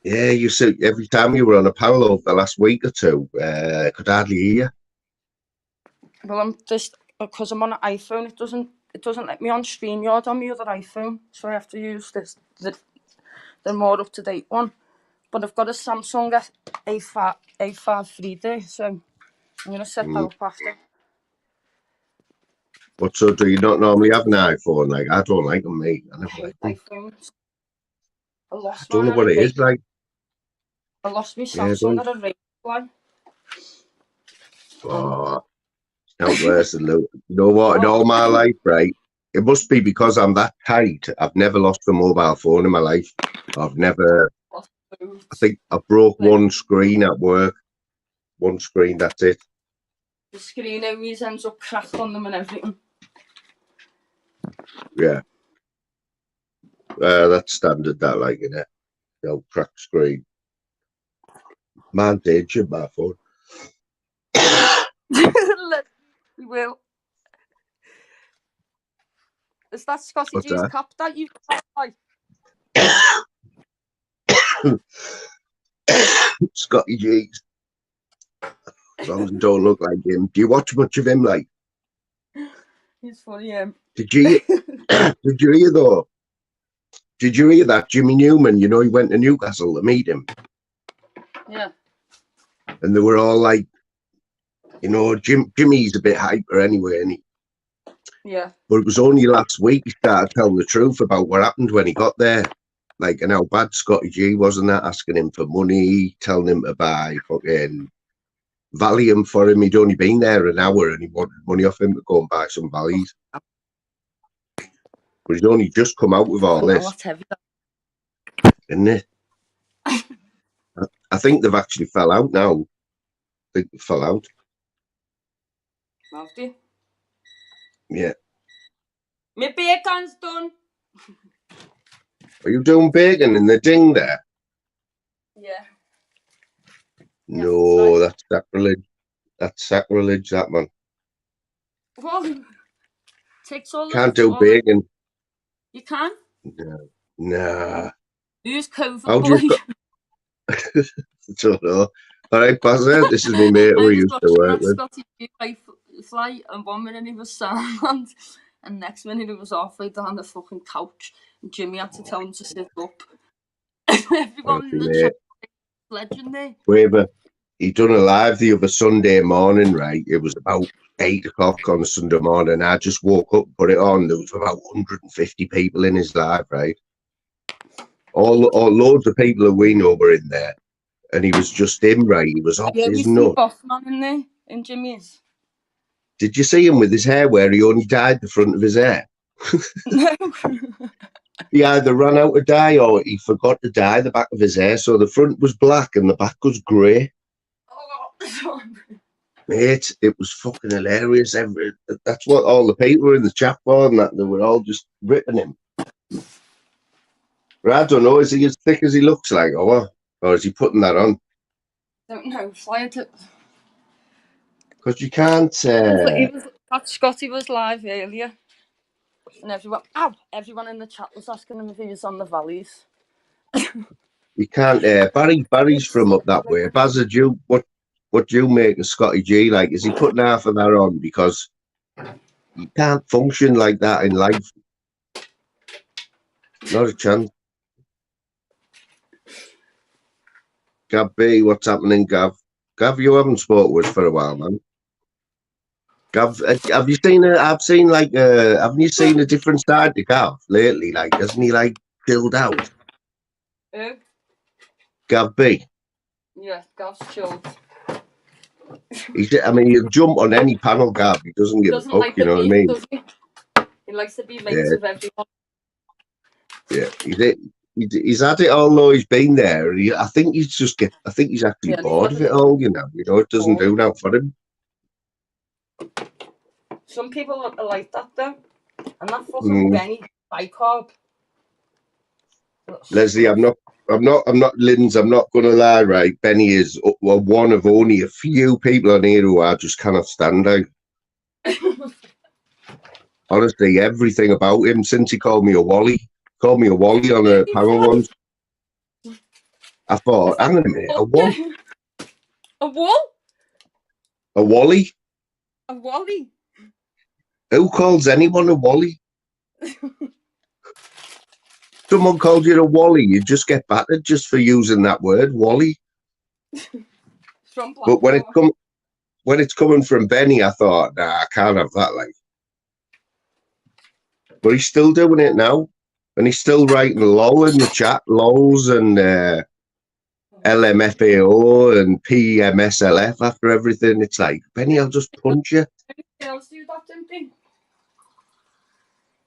A: Yeah, you said every time you were on a panel over the last week or two, I could hardly hear you.
B: Well, I'm just because I'm on an iPhone. It doesn't let me on StreamYard on my other iPhone, so I have to use the more up to date one. But I've got a Samsung A5 3D, so I'm gonna set that up after.
A: What so do you not normally have an iPhone? Like I don't like them, mate. I never like them.
B: iPhones. I
A: don't know what it is like.
B: I lost my Samsung at a race fly.
A: Oh, it's not worse than you know what? In all my life, right? It must be because I'm that tight. I've never lost a mobile phone in my life. I've never. I think I broke one screen at work. One screen, that's it.
B: The screen always ends up cracked on them and everything.
A: Yeah. That's standard, that, like, you know. The old cracked screen. Man did shit my phone.
B: We will. Is that Scotty
A: What's
B: G's
A: that?
B: cup that you like?
A: Scotty G's. As long as it don't look like him. Do you watch much of him, like?
B: He's funny,
A: Did you did you hear though? Did you hear that Jimmy Newman, you know, he went to Newcastle to meet him?
B: Yeah.
A: And they were all like, you know, Jimmy's a bit hyper anyway, and
B: yeah.
A: But it was only last week he started telling the truth about what happened when he got there. Like, and how bad Scotty G wasn't that, asking him for money, telling him to buy fucking Valium for him. He'd only been there an hour and he wanted money off him to go and buy some Valies. But he's only just come out with all this.
B: That's heavy.
A: Isn't it? I think they've actually fell out now. I think they fell out.
B: Have
A: Yeah.
B: My bacon's done.
A: Are you doing bacon in the ding there?
B: Yeah.
A: No, that's sacrilege. That's sacrilege, that man.
B: What? Takes all
A: Can't do bacon.
B: You can't?
A: No. Nah.
B: Use COVID.
A: How do you? I don't know. All right, Bazza, this is my mate who we used to work with.
B: Scotty fly, and 1 minute he was sound, and next minute he was halfway down the fucking couch, and Jimmy had to tell him to sit up. Everyone in the chat, legendary.
A: Waver, he done a live the other Sunday morning, right? It was about 8 o'clock on a Sunday morning. I just woke up, put it on. There was about 150 people in his live, right? All loads of people that we know were in there, and he was just him, right? He was off his nut.
B: Bossman in there, in Jimmy's.
A: Did you see him with his hair where he only dyed the front of his hair?
B: No.
A: He either ran out of dye or he forgot to dye the back of his hair, so the front was black and the back was grey.
B: Oh,
A: Mate, it was fucking hilarious. That's what all the people were in the chat for, and that they were all just ripping him. But I don't know, is he as thick as he looks like, or what? Or is he putting that on?
B: Don't know. Fly it.
A: Because you can't.
B: That Scotty was live earlier, and everyone in the chat was asking him if he was on the valleys.
A: You can't. Barry's from up that way. Bazza, what do you make of Scotty G? Like, is he putting half of that on? Because you can't function like that in life. Not a chance. Gav B, what's happening, Gav? Gav, you haven't spoke to us for a while, man. Gav, have you seen haven't you seen a different side to Gav lately? Like, hasn't he like chilled out?
B: Who?
A: Gav B.
B: Yeah, Gav's chilled.
A: I mean, he'll jump on any panel, Gav. He doesn't give a
B: Doesn't
A: fuck,
B: like
A: you
B: the
A: know what I
B: beef,
A: mean?
B: does he? He likes to be mates
A: Yeah.
B: with everyone.
A: Yeah, he's had it all though. He's been there. I think he's actually
B: Yeah,
A: bored of it all. You know, it doesn't do now for him.
B: Some people are like that though, and that fucking Benny bicarb.
A: Leslie, I'm not, Linz. I'm not going to lie, right? Benny is one of only a few people on here who I just cannot stand out. Honestly, everything about him since he called me a Wally on a panel once. I thought, hang on a minute, a what?
B: A what?
A: A Wally?
B: A Wally?
A: Who calls anyone a Wally? Someone called you a Wally, you just get battered just for using that word, Wally. But when it's coming from Benny, I thought, nah, I can't have that. Like, but he's still doing it now, and he's still writing lol in the chat, lols and LMFAO and PMSLF after everything. It's like, Benny, I'll just punch you.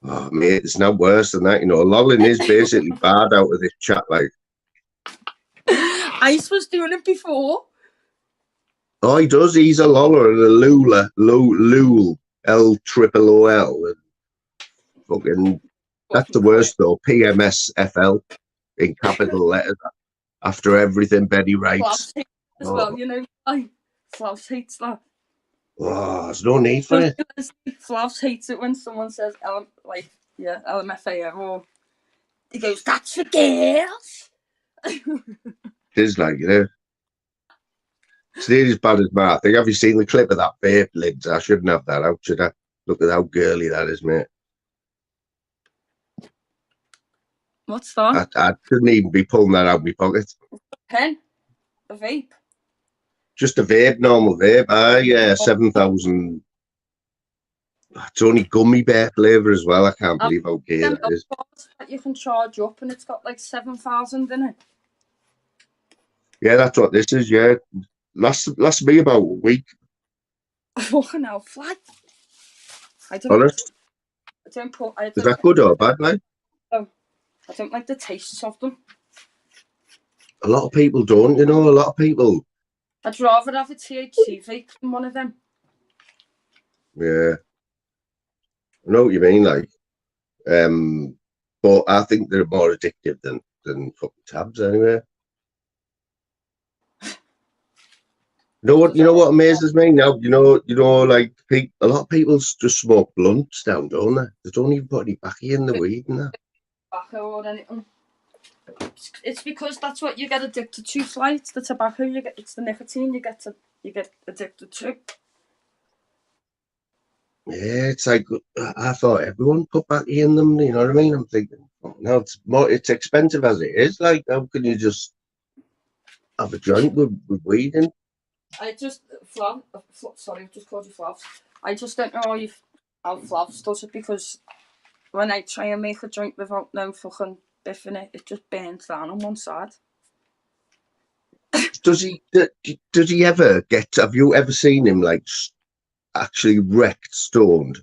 A: Oh, mate, it's not worse than that. You know, lolling is basically barred out of this chat. Like,
B: Ice was doing it before.
A: Oh, he does. He's a loller and a looler, Lul, L-triple-O-L. And fucking, that's the worst though. PMSFL in capital letters after everything Benny writes.
B: As well, you know, Flavs hates that.
A: Oh, there's no need for it.
B: Flavs hates it when someone says LMFAO, or he goes, "That's for girls."
A: It is like, you know. It's nearly as bad as my thing. Have you seen the clip of that vape, Lids? I shouldn't have that out, should I? Look at how girly that is, mate.
B: What's that?
A: I couldn't even be pulling that out of my pocket.
B: Pen? A vape?
A: Just a vape, normal vape. Yeah, 7,000. It's only gummy bear flavour as well. I can't believe how gay that is.
B: You can charge up and it's got like 7,000 in it.
A: Yeah, that's what this is, yeah. Lasts me about a week.
B: Fucking hell, flat.
A: Honest?
B: Is
A: that good or bad, like?
B: I don't like the tastes of them.
A: A lot of people don't, you know. A lot of people.
B: I'd rather have a THC vape than one of them.
A: Yeah. I know what you mean, like. But I think they're more addictive than fucking tabs anyway. You know what amazes me now? You know, like a lot of people just smoke blunts down, don't they? They don't even put any baccy in the weed and that.
B: Tobacco or anything. It's because that's what you get addicted to, Flight. The tobacco you get, it's the nicotine you get addicted to.
A: Yeah, it's like I thought everyone put baccy in them. You know what I mean? I'm thinking, no, it's expensive as it is. Like, how can you just have a joint with weed in?
B: I just sorry, I've just called you Flavs. I just don't know how Flavs does it, because when I try and make a drink without no fucking biff in it, it just burns down on one side.
A: Does he ever get? Have you ever seen him like actually wrecked, stoned?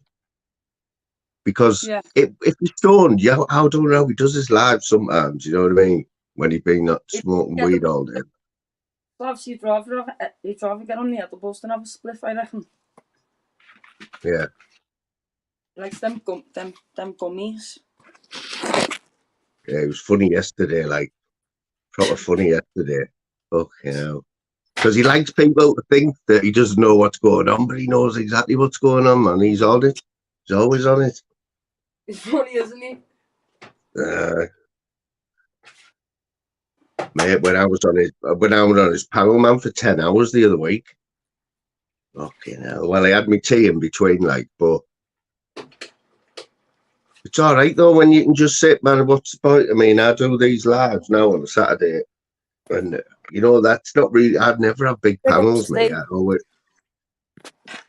A: Because if he's stoned, I don't know. He does his live sometimes. You know what I mean? When he's been not smoking weed all day.
B: Flavs, you'd rather get on the edibles than have a spliff, I reckon.
A: Yeah.
B: Like them gummies.
A: Yeah, it was funny yesterday, like proper funny yesterday. Fucking hell. Because he likes people to think that he doesn't know what's going on, but he knows exactly what's going on, man. He's on it. He's always on it.
B: He's funny, isn't he?
A: Mate, when I was on his panel, man, for 10 hours the other week. Fucking hell. Well, I had my tea in between, like, but it's all right though when you can just sit, man. What's the point? I mean, I do these lives now on a Saturday, and you know, that's not really. I'd never have big
B: Big up
A: panels, mate.
B: Steve.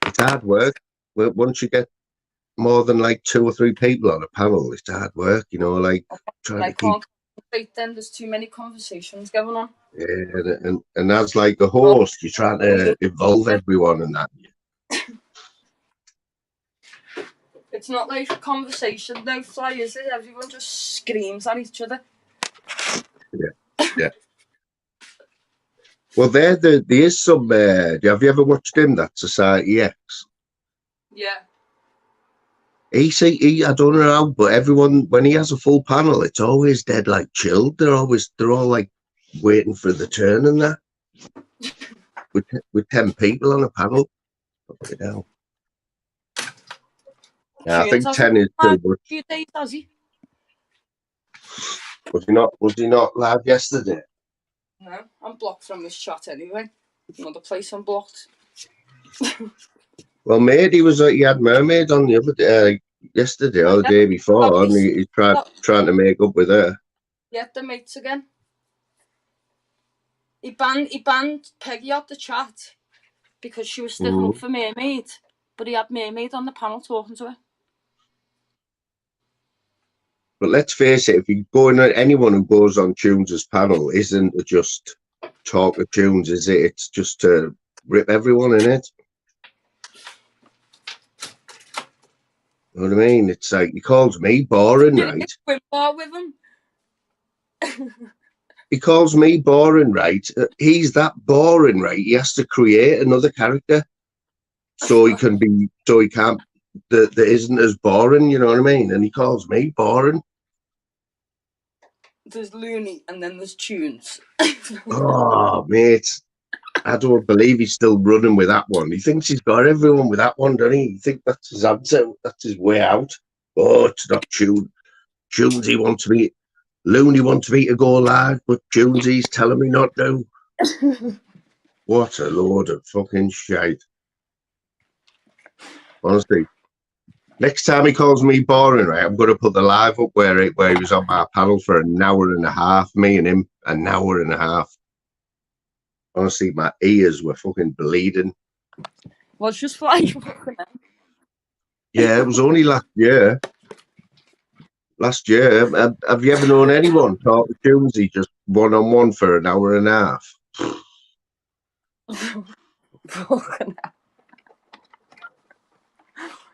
A: It's hard work. Once you get more than like 2 or 3 people on a panel, it's hard work. You know, like trying
B: I
A: to keep.
B: can't concentrate then. There's too many conversations going on.
A: Yeah, and as like a host, you're trying to involve everyone in that.
B: It's not like a conversation though, Fly, is it? Everyone just screams at each other.
A: Yeah. Well, there is some. Have you ever watched him? That Society X.
B: Yeah.
A: I don't know how, but everyone, when he has a full panel, it's always dead like chilled. They're all like waiting for the turn and that. with 10 people on a panel. Fucking hell. Yeah, I think 10 is too much.
B: Few days, has he?
A: Was he not live yesterday?
B: No, I'm blocked from this chat anyway. Another place I'm blocked.
A: Well, mate, he had Mermaid on the other day, yesterday or the day before, and he's trying to make up with her.
B: Yeah, they're mates again. He banned Peggy out the chat because she was sticking up for Mermaid, but he had Mermaid on the panel talking to her.
A: But let's face it, if you go on, anyone who goes on Tunes' panel isn't to just talk of Tunes, is it? It's just to rip everyone in it. You know what I mean? It's like, he calls me boring, right?
B: Swim bar with him.
A: He calls me boring, right? He's that boring, right? He has to create another character so he can't, that isn't as boring, you know what I mean? And he calls me boring.
B: There's Looney and then there's Tunes.
A: Oh, mate. I don't believe he's still running with that one. He thinks he's got everyone with that one, doesn't he? He thinks that's his answer. That's his way out. Oh, it's not Tune. Tunesy wants me. Looney wants me to go live, but Tunesy's telling me not to. What a load of fucking shite. Honestly. Next time he calls me boring, right, I'm going to put the live up where he was on my panel for an hour and a half. Me and him, an hour and a half. Honestly, my ears were fucking bleeding.
B: Well, it's just like...
A: Yeah, it was only last year. Last year. Have you ever known anyone talk to Tunesy just one-on-one for an hour and a half?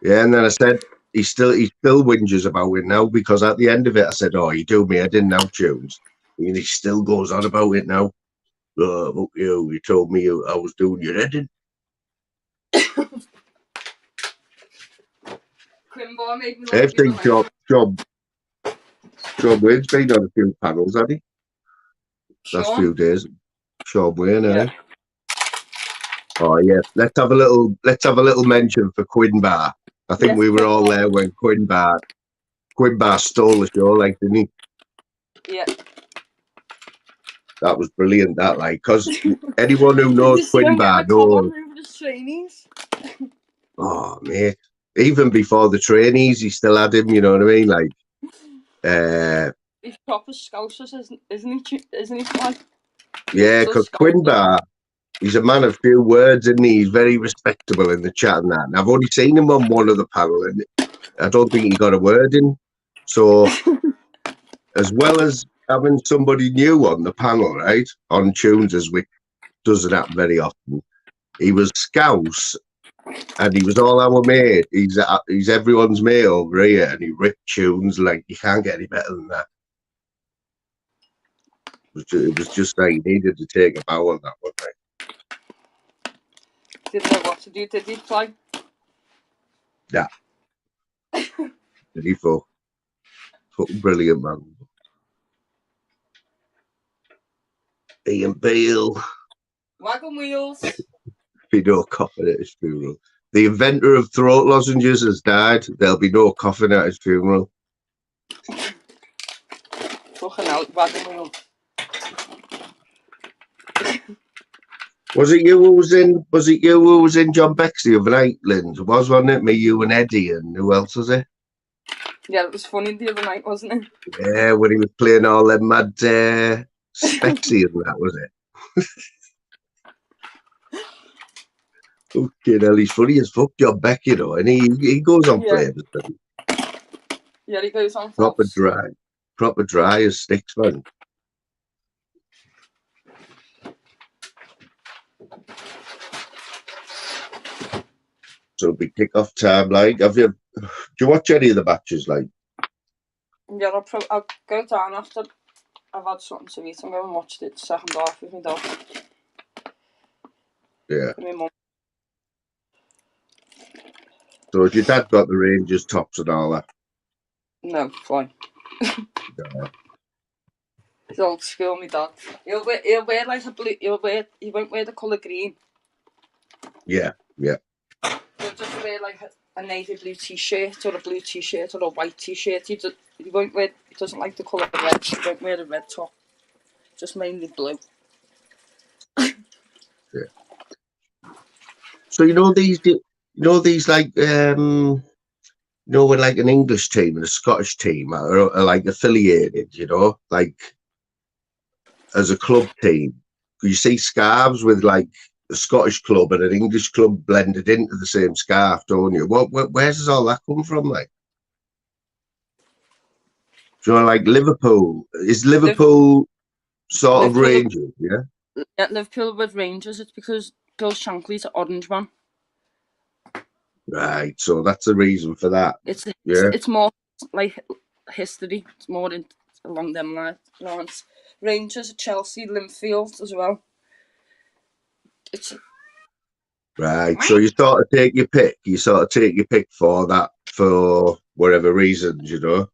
A: Yeah, and then I said, he still whinges about it now, because at the end of it, I said, oh, you do me, I didn't have Tunes. And he still goes on about it now. Oh, look, you told me I was doing your editing. I think John Wayne's been on a few panels, hasn't he? Last few days. Sean Wayne, eh? Oh yeah. Let's have a little mention for Quinn Bar. I think we were all there when Quinn Bar stole the show, like, didn't he?
B: Yeah.
A: That was brilliant, that, like, because anyone who knows Quinn Bar knows. Oh, mate. Even before the trainees, he still had him, you know what I mean? Like,
B: he's proper Scousers, isn't he? Like,
A: yeah, because Quinn Bar, he's a man of few words, isn't he? He's very respectable in the chat and that. And I've only seen him on one of the panel, and I don't think he got a word in. So, as well as having somebody new on the panel, right, on Tunes, which doesn't happen very often, he was Scouse, and he was all our mate. He's everyone's mate over here, and he ripped Tunes like you can't get any better than that. It was just like he needed to take a bow on that one, right?
B: Didn't know what to do. Did he play?
A: Yeah. Did he fuck? Fucking brilliant, man. Ian Beale.
B: Wagon wheels.
A: Be no coffin at his funeral. The inventor of throat lozenges has died. There'll be no coffin at his funeral.
B: Fucking hell, wagon wheel.
A: Was it you who was in John Beck's the other night, Lynn? Wasn't it? Me, you and Eddie, and who else was it?
B: Yeah, it was funny the other night, wasn't it?
A: Yeah, when he was playing all them mad Spexy and that, was it? Fucking hell, he's funny as fuck, John Beck, you know, and he goes on
B: Yeah.
A: flavors, but
B: Yeah, he goes on
A: proper
B: Flavs.
A: dry as sticks, man. So it'll be kick-off time, like, do you watch any of the matches, like?
B: Yeah, I'll go down after I've had something to eat and go and watch the second half with my dog.
A: Yeah.
B: With my mum.
A: So has your dad got the Rangers tops and all that?
B: No, fine.
A: Yeah.
B: He's old school, my dad. He'll wear like a blue. He won't wear the colour green.
A: Yeah, yeah.
B: He'll just wear like a navy blue t-shirt or a blue t-shirt or a white t-shirt. He won't wear. He doesn't like the colour red. He won't wear a red top. Just mainly blue.
A: Yeah. So you know these like you know, when like an English team and a Scottish team are like affiliated, you know, like as a club team, you see scarves with like a Scottish club and an English club blended into the same scarf, don't you? Where does all that come from, like? Do you know, like Liverpool? Is Liverpool sort of Rangers, yeah?
B: Yeah, Liverpool with Rangers. It's because Bill Shankly's an orange man.
A: Right, so that's the reason for that.
B: It's more like history. It's more along them lines. Rangers, Chelsea, Linfield as well. It's
A: right. So you sort of take your pick. You sort of take your pick for that for whatever reasons, you know.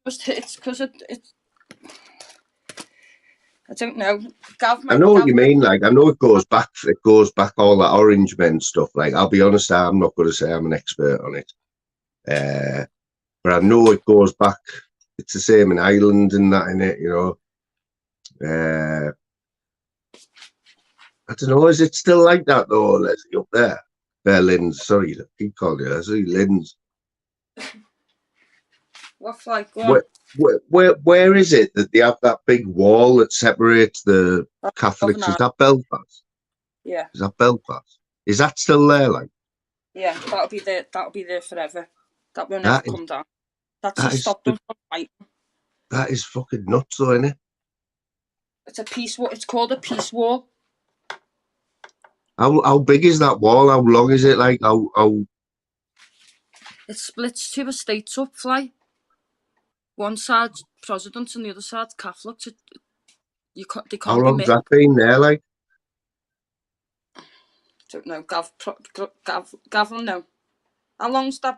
B: It's because it's. I don't know.
A: I know what you mean. Like, I know it goes back all that Orange Men stuff. Like, I'll be honest, I'm not going to say I'm an expert on it, but I know it goes back. It's the same in Ireland and that in it, you know. I don't know. Is it still like that though, Leslie, up there? Berlin. Sorry, I keep calling you Leslie. Linz.
B: What's like?
A: Where is it that they have that big wall that separates the Catholics? Is that Belfast?
B: Yeah.
A: Is that Belfast? Is that still there? Like,
B: yeah, that'll be there. That'll be there forever. That will never come down. That's to stop them from fighting.
A: That is fucking nuts, though, isn't it?
B: It's a peace wall. It's called a peace wall.
A: How big is that wall? How long is it? Like how?
B: It splits two estates up, Fly. One side's Protestant and the other side's Catholic. They can't
A: how
B: be
A: long's that been there? Like,
B: don't know. Gav will know. How long's the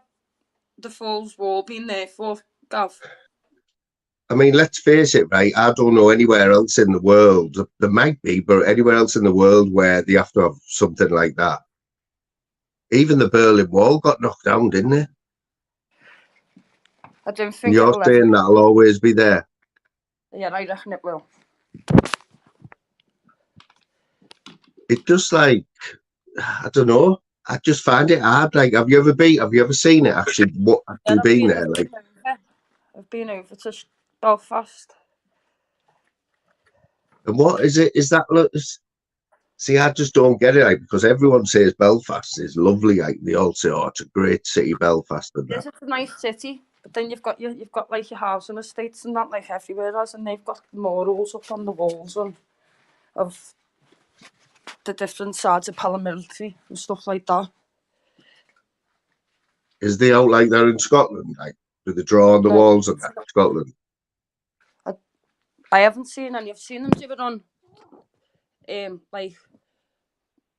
B: Falls Wall been there for, Gav?
A: I mean, let's face it, right? I don't know anywhere else in the world. There might be, but anywhere else in the world where they have to have something like that. Even the Berlin Wall got knocked down, didn't it?
B: I don't think.
A: And you're saying that'll always be there.
B: Yeah, I reckon it will.
A: It just like, I don't know. I just find it hard. Like, have you ever seen it actually? What actually been there? Like,
B: I've been over to Belfast.
A: And what is it? Is that? See, I just don't get it. Like, because everyone says Belfast is lovely. Like, they all say, "Oh, it's a great city, Belfast." And that.
B: It's a nice city, but then you've got like your housing estates and that like everywhere else, and they've got murals up on the walls and of the different sides of paramilitary and stuff like that.
A: Is they out like they're in Scotland? Like, do they draw on the walls of that Scotland?
B: I haven't seen any. I've seen them do it on, like,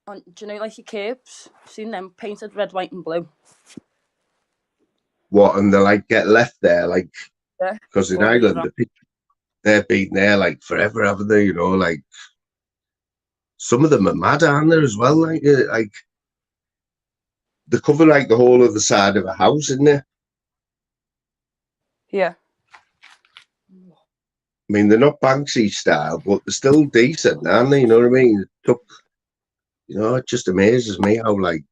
B: on, do you know, like your curbs? I've seen them painted red, white, and blue.
A: What, and they like get left there, like,
B: yeah.
A: Because in Ireland, they've been there like forever, haven't they? You know, like some of them are mad, aren't there, as well? Like they cover like the whole of the side of a house, isn't it?
B: Yeah.
A: I mean, they're not Banksy style, but they're still decent, aren't they? You know what I mean? It just amazes me how like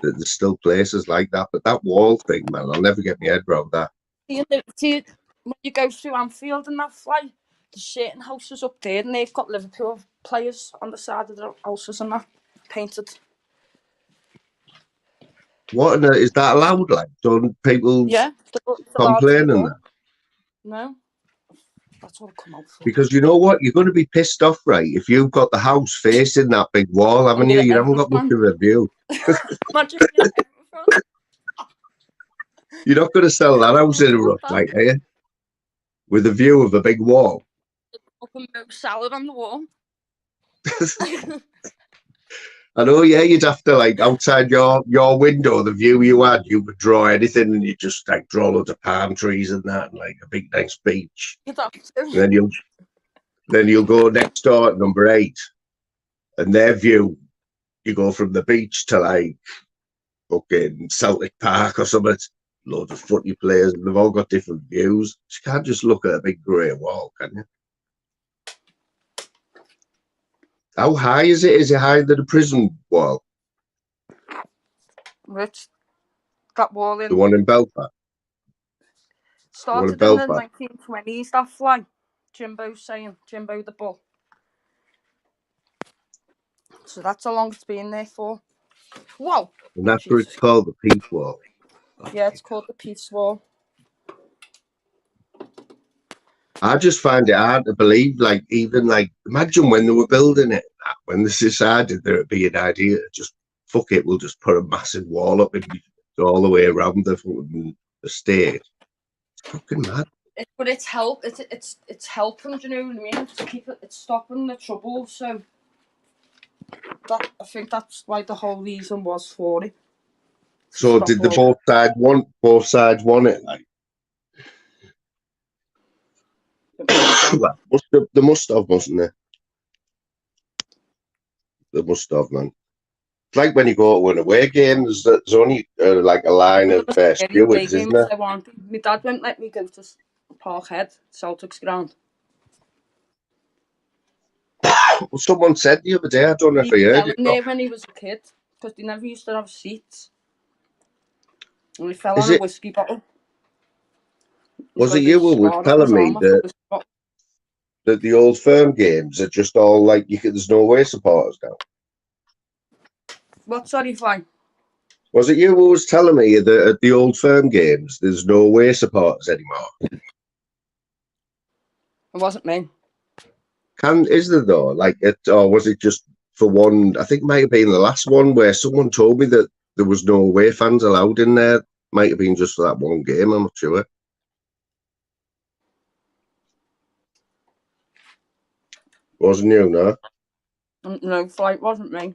A: there's still places like that. But that wall thing, man, I'll never get my head around that.
B: When you go through Anfield and that, Fly, there's certain houses up there, and they've got Liverpool players on the side of the houses and that painted.
A: Is that allowed? Like, don't people
B: Yeah, it's allowed to
A: complain
B: be
A: and
B: done.
A: that?
B: No, that's what I come out for.
A: Because you know what? You're going to be pissed off, right? If you've got the house facing that big wall, haven't you? You haven't got much of a view.
B: Imagine getting everything.
A: You're not going to sell that house in a rush, like, are you? With a view of a big wall.
B: Fucking salad on the wall.
A: I know, yeah, you'd have to, like, outside your window, the view you had, you would draw anything and you just, like, draw loads of palm trees and that, and, like, a big, nice beach.
B: You'd have to.
A: And then you'll go next door at number 8, and their view, you go from the beach to, like, fucking Celtic Park or something. Loads of footy players, and they've all got different views. You can't just look at a big grey wall, can you? How high is it? Is it higher than the prison wall?
B: Which that wall in
A: The one in Belfast?
B: started in the 1920s. That flag, Jimbo's saying, Jimbo the Bull. So that's how long it's been there for. Wow.
A: And that's what it's called, the Peace Wall.
B: Yeah, it's called the Peace Wall.
A: I just find it hard to believe, like, even, like, imagine when they were building it, when they decided there would be an idea to just, fuck it, we'll just put a massive wall up and all the way around the estate. It's fucking mad.
B: But it's helping, do you know what I mean? To keep it, it's stopping the trouble, so I think that's why the whole reason was for it.
A: So did the both sides want it, like? They must have, mustn't they? They must have, man. It's like when you go to an away game, there's only like a line of stewards, isn't there?
B: My dad won't let me go to Parkhead, Celtic's ground.
A: Well, someone said the other day, I don't know if I heard it.
B: There when he was a kid, because they never used to have seats. And he fell on a whiskey bottle.
A: Was it you who was telling me that the Old Firm games are just all like, there's no away supporters now?
B: What, sorry, fine.
A: Was it you who was telling me that at the Old Firm games, there's no away supporters anymore?
B: It wasn't me.
A: Is there though? Like, or was it just for one? I think it might have been the last one where someone told me that there was no away fans allowed in there. Might have been just for that one game, I'm not sure. Wasn't you, no?
B: No, flight wasn't me.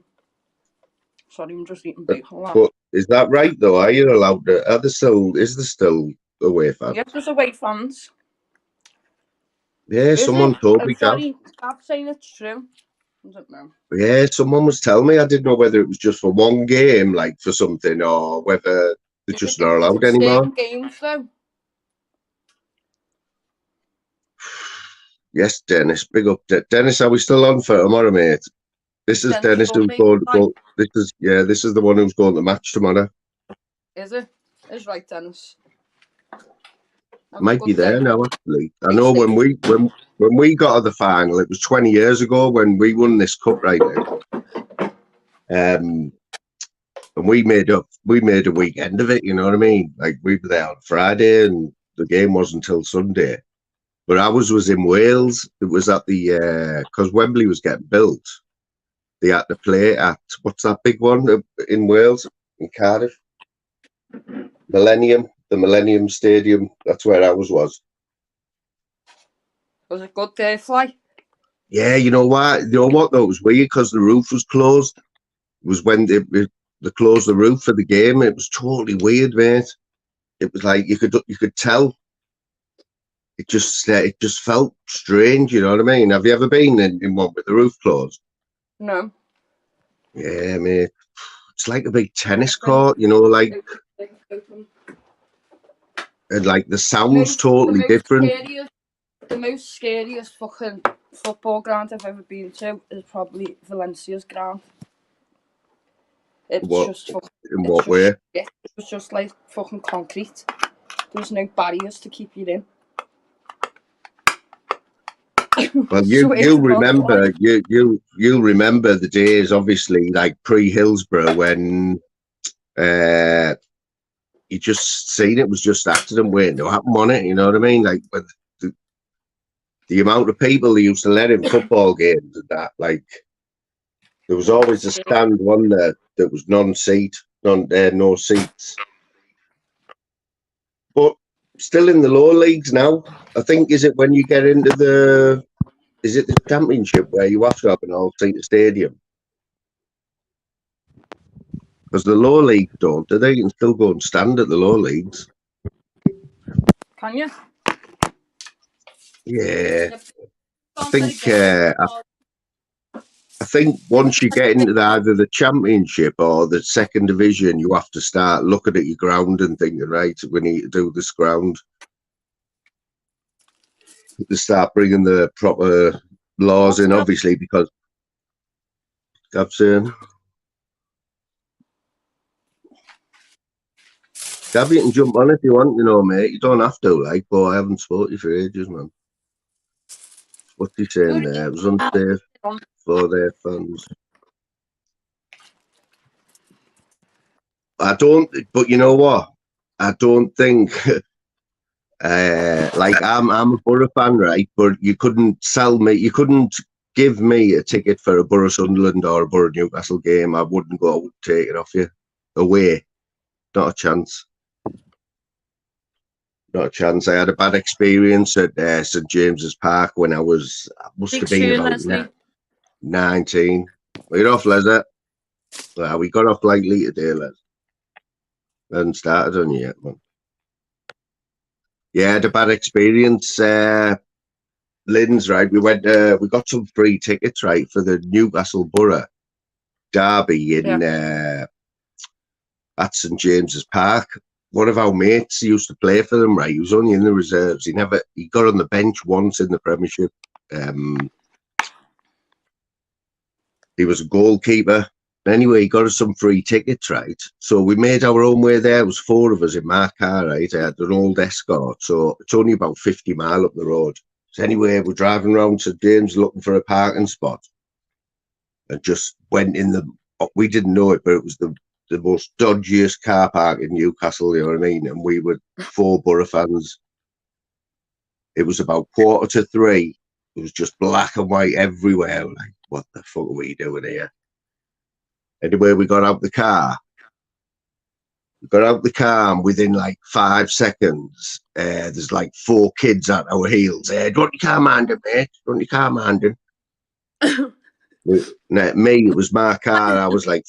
B: Sorry, I'm just eating bacon.
A: But is that right though? Are you allowed to? Is there still away fans?
B: Yes, there's away fans.
A: Yeah, someone told me.
B: Sorry, I'm saying it's true. I don't know.
A: Yeah, someone was telling me. I didn't know whether it was just for one game, like for something, or whether they're just not allowed anymore.
B: Same games though.
A: Yes, Dennis. Big up, Dennis. Are we still on for tomorrow, mate? This is Dennis who's going. This is the one who's going to match tomorrow.
B: Is it? It's right, Dennis.
A: Might be there now, actually. I know when we got to the final, it was 20 years ago when we won this cup right now. And we made a weekend of it, you know what I mean? Like, we were there on Friday and the game wasn't until Sunday. But ours was in Wales. It was at the because Wembley was getting built. They had to play at, what's that big one in Wales, in Cardiff? The Millennium Stadium. That's where ours was.
B: Was it good day, Fly?
A: Yeah, you know what? You know what though? It was weird because the roof was closed. It was when they closed the roof for the game. It was totally weird, mate. It was like you could tell. It just felt strange. You know what I mean? Have you ever been in one with the roof closed?
B: No.
A: Yeah, mate. It's like a big tennis court, you know, like, and like the sound's totally different.
B: The most scariest fucking football ground I've ever been to is probably Valencia's ground. It's just fucking.
A: In what way?
B: It was just like fucking concrete. There was no barriers to keep you in.
A: Well,
B: Swear
A: you
B: to God,
A: remember
B: like,
A: you'll remember the days, obviously, like pre-Hillsborough, when you just seen it was just accident waiting to happen on it. You know what I mean? Like with the amount of people they used to let in football games and that, like there was always a stand one there that was non-seat, no seats. But still in the lower leagues now. I think is it when you get into the championship where you have to have an all-seater stadium? Because the lower leagues don't, do they? You can still go and stand at the lower leagues.
B: can you?
A: Yeah,
B: Yep.
A: I think once you get into either the championship or the second division, you have to start looking at your ground and thinking, right, we need to do this ground. To start bringing the proper laws in, obviously, because I'm saying, Gav, you can jump on if you want, you know, mate. You don't have to, like, but I haven't spoken to you for ages, man. What's he saying there? It was unsafe for their fans. I don't, but you know what? I don't think, like, I'm a Borough fan, right? But you couldn't give me a ticket for a Borough Sunderland or a Borough Newcastle game. I wouldn't go, I would take it off you. Away. Not a chance. Not a chance. I had a bad experience at St James's Park when I must have been about 19. We're off, Les. Well, we got off lightly today, Les. Hadn't started on you yet, man. Yeah, I had a bad experience. Lynn's, right? We got some free tickets, right, for the Newcastle Borough derby in at St James's Park. One of our mates used to play for them, right? He was only in the reserves. He got on the bench once in the Premiership. He was a goalkeeper. Anyway, he got us some free tickets, right? So we made our own way there. It was 4 of us in my car, right? I had an old Escort, so it's only about 50 miles up the road. So anyway, we're driving around St James looking for a parking spot, and just went in we didn't know it, but it was the most dodgiest car park in Newcastle, you know what I mean? And we were 4 Borough fans. It was about 2:45. It was just black and white everywhere. Like, what the fuck are we doing here? Anyway, we got out the car. And within like 5 seconds, there's like 4 kids at our heels. Don't you car minding, mate? Don't you car minding? Me, it was my car. I was like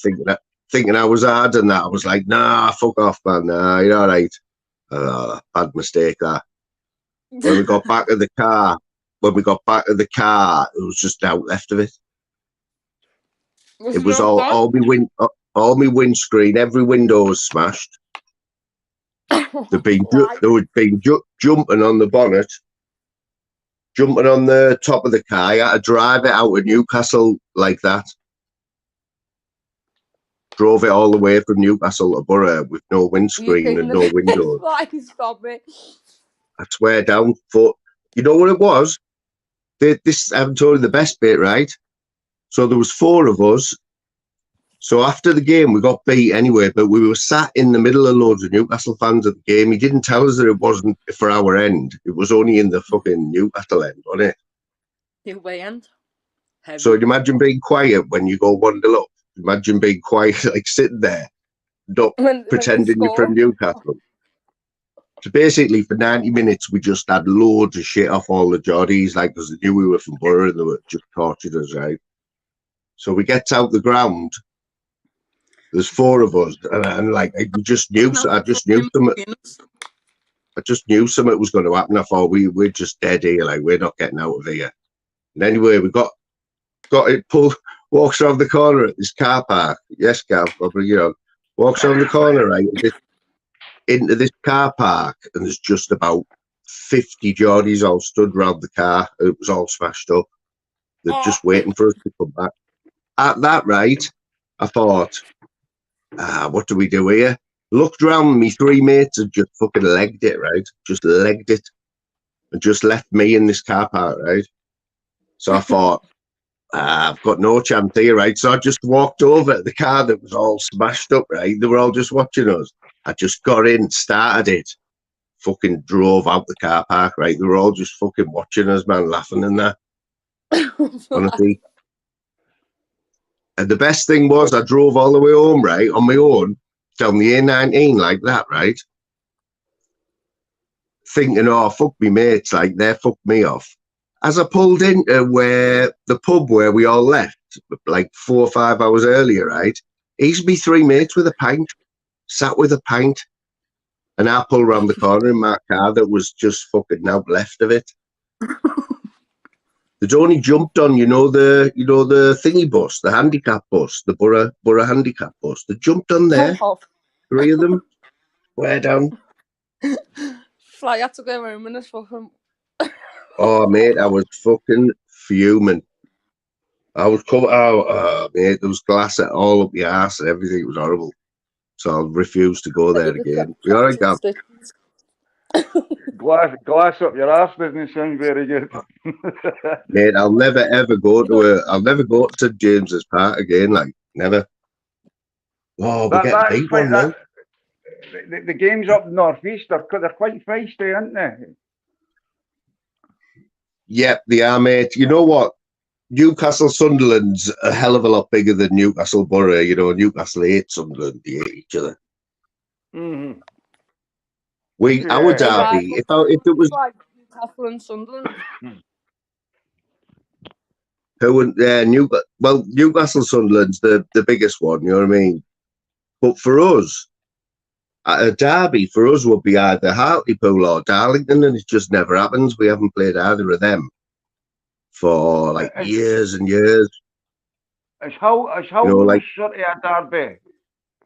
A: thinking I was hard and that. I was like, nah, fuck off, man. Nah, you're all right. Bad mistake, that. When we got back to the car, it was just out left of it. It was all my windscreen, every window was smashed. They'd been jumping on the bonnet, jumping on the top of the car. I had to drive it out of Newcastle like that. Drove it all the way from Newcastle to Borough with no windscreen and no windows.
B: Stop it.
A: I swear down. But you know what it was? I haven't told you the best bit, right? So there was 4 of us. So after the game, we got beat anyway, but we were sat in the middle of loads of Newcastle fans at the game. He didn't tell us that it wasn't for our end. It was only in the fucking Newcastle end, wasn't it?
B: Newcastle end. Heavy.
A: So you imagine being quiet when you go 1-0 up. Imagine being quiet, like sitting there, not pretending you're from Newcastle. So basically, for 90 minutes, we just had loads of shit off all the Geordies, like, because they knew we were from Borough and they were just tortured us, right? So we get out the ground. There's 4 of us, and like I just knew something was going to happen. I thought we're just dead here, like we're not getting out of here. And anyway, we got it pulled. Walks around the corner at this car park. Yes, Gav, I'll bring you on. Walks around the corner, right, into this car park, and there's just about 50 Geordies all stood around the car. It was all smashed up. They're just waiting for us to come back. At that, right, I thought, what do we do here? Looked around, me 3 mates had just fucking legged it, right? Just legged it. And just left me in this car park, right? So I thought, I've got no chance here, right? So I just walked over to the car that was all smashed up, right? They were all just watching us. I just got in, started it, fucking drove out the car park, right? They were all just fucking watching us, man, laughing and that, honestly. And the best thing was I drove all the way home, right, on my own, down the A19 like that, right? Thinking, oh, fuck me mates, like, they fucked me off. As I pulled into where the pub where we all left, like 4 or 5 hours earlier, right? He's me 3 mates with a pint, sat with a pint, and I pulled around the corner in my car that was just fucking now left of it. They'd only jumped on, the thingy bus, the handicap bus, the borough handicap bus. They jumped on there, 3 of them, way down.
B: Fly had to go home and it's fucking.
A: Oh, mate, I was fucking fuming. I was coming out, mate, there was glass all up the arse and everything. It was horrible. So I refused to go there again. You all right, Gav?
C: Glass up your arse doesn't sound very good.
A: Mate, I'll never ever go to St James's Park again, like, never. Oh, we're getting beat one now.
C: The games up northeast, they're quite feisty, aren't they?
A: Yep, they are, mate. You know what? Newcastle Sunderland's a hell of a lot bigger than Newcastle Borough. Newcastle hate Sunderland. They hate each other.
C: Mm-hmm.
A: Our derby, if it was
B: like Newcastle and Sunderland.
A: Newcastle Sunderland's the biggest one. You know what I mean? But for us, a derby for us would be either Hartlepool or Darlington, and it just never happens. We haven't played either of them for like years and years.
C: It's how like, sort of a derby,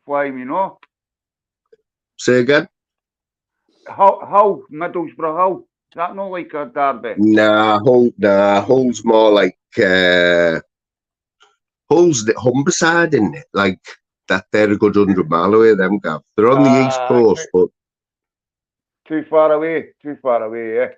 C: Flame,
A: Say again?
C: Hull, Middlesbrough Hull. Is that not like a derby?
A: Nah, Hull's more like Hull's the Humberside, isn't it? Like that, they're a good 100 mile away. Them Gav. They're on the east coast, but
C: too far away. Yeah.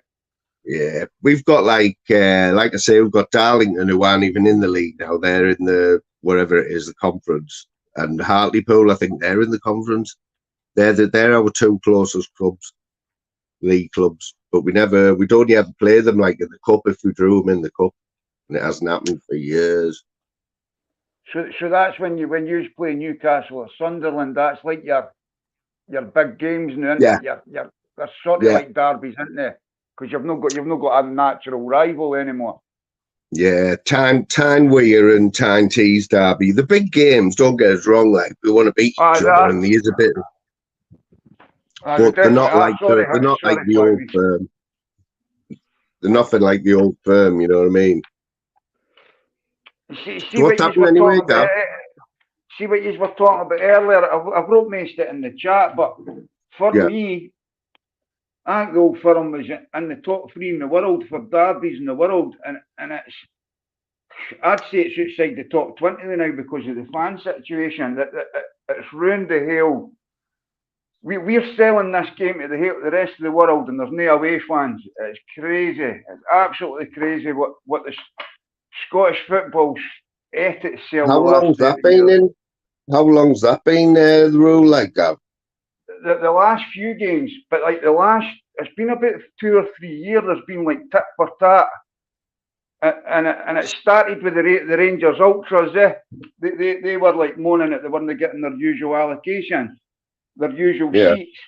A: Yeah, we've got like I say, we've got Darlington who aren't even in the league now. They're in the whatever it is, the conference, and Hartlepool. I think they're in the conference. They're our 2 closest clubs, league clubs. But we'd only ever play them like in the cup if we drew them in the cup, and it hasn't happened for years.
C: So that's when you play Newcastle or Sunderland. That's like your big games now.
A: Yeah.
C: They're sort of like derbies, aren't they? Because you've not got a natural rival anymore.
A: Yeah, Tyne Weir and Tyne Tees derby. The big games, don't get us wrong, like we want to beat each other, and there is a bit. But they're not like the old firm. They're nothing like the old firm, you know what I mean?
C: See what's happening anyway, Gav? See what you were talking about earlier. I've wrote most it in the chat, but for me, I think the Old Firm was in the top 3 in the world for derbies in the world, and I'd say it's outside the top 20 now because of the fan situation. That it's ruined the hell. We're selling this game to the rest of the world, and there's no away fans. It's crazy. It's absolutely crazy what the Scottish football's ate itself.
A: How long's that been the rule, like, Gav?
C: The last few games, but like it's been about 2 or 3 years. There's been like tit for tat, and it started with the Rangers Ultras. They were like moaning that they weren't getting their usual allocation, their usual seats.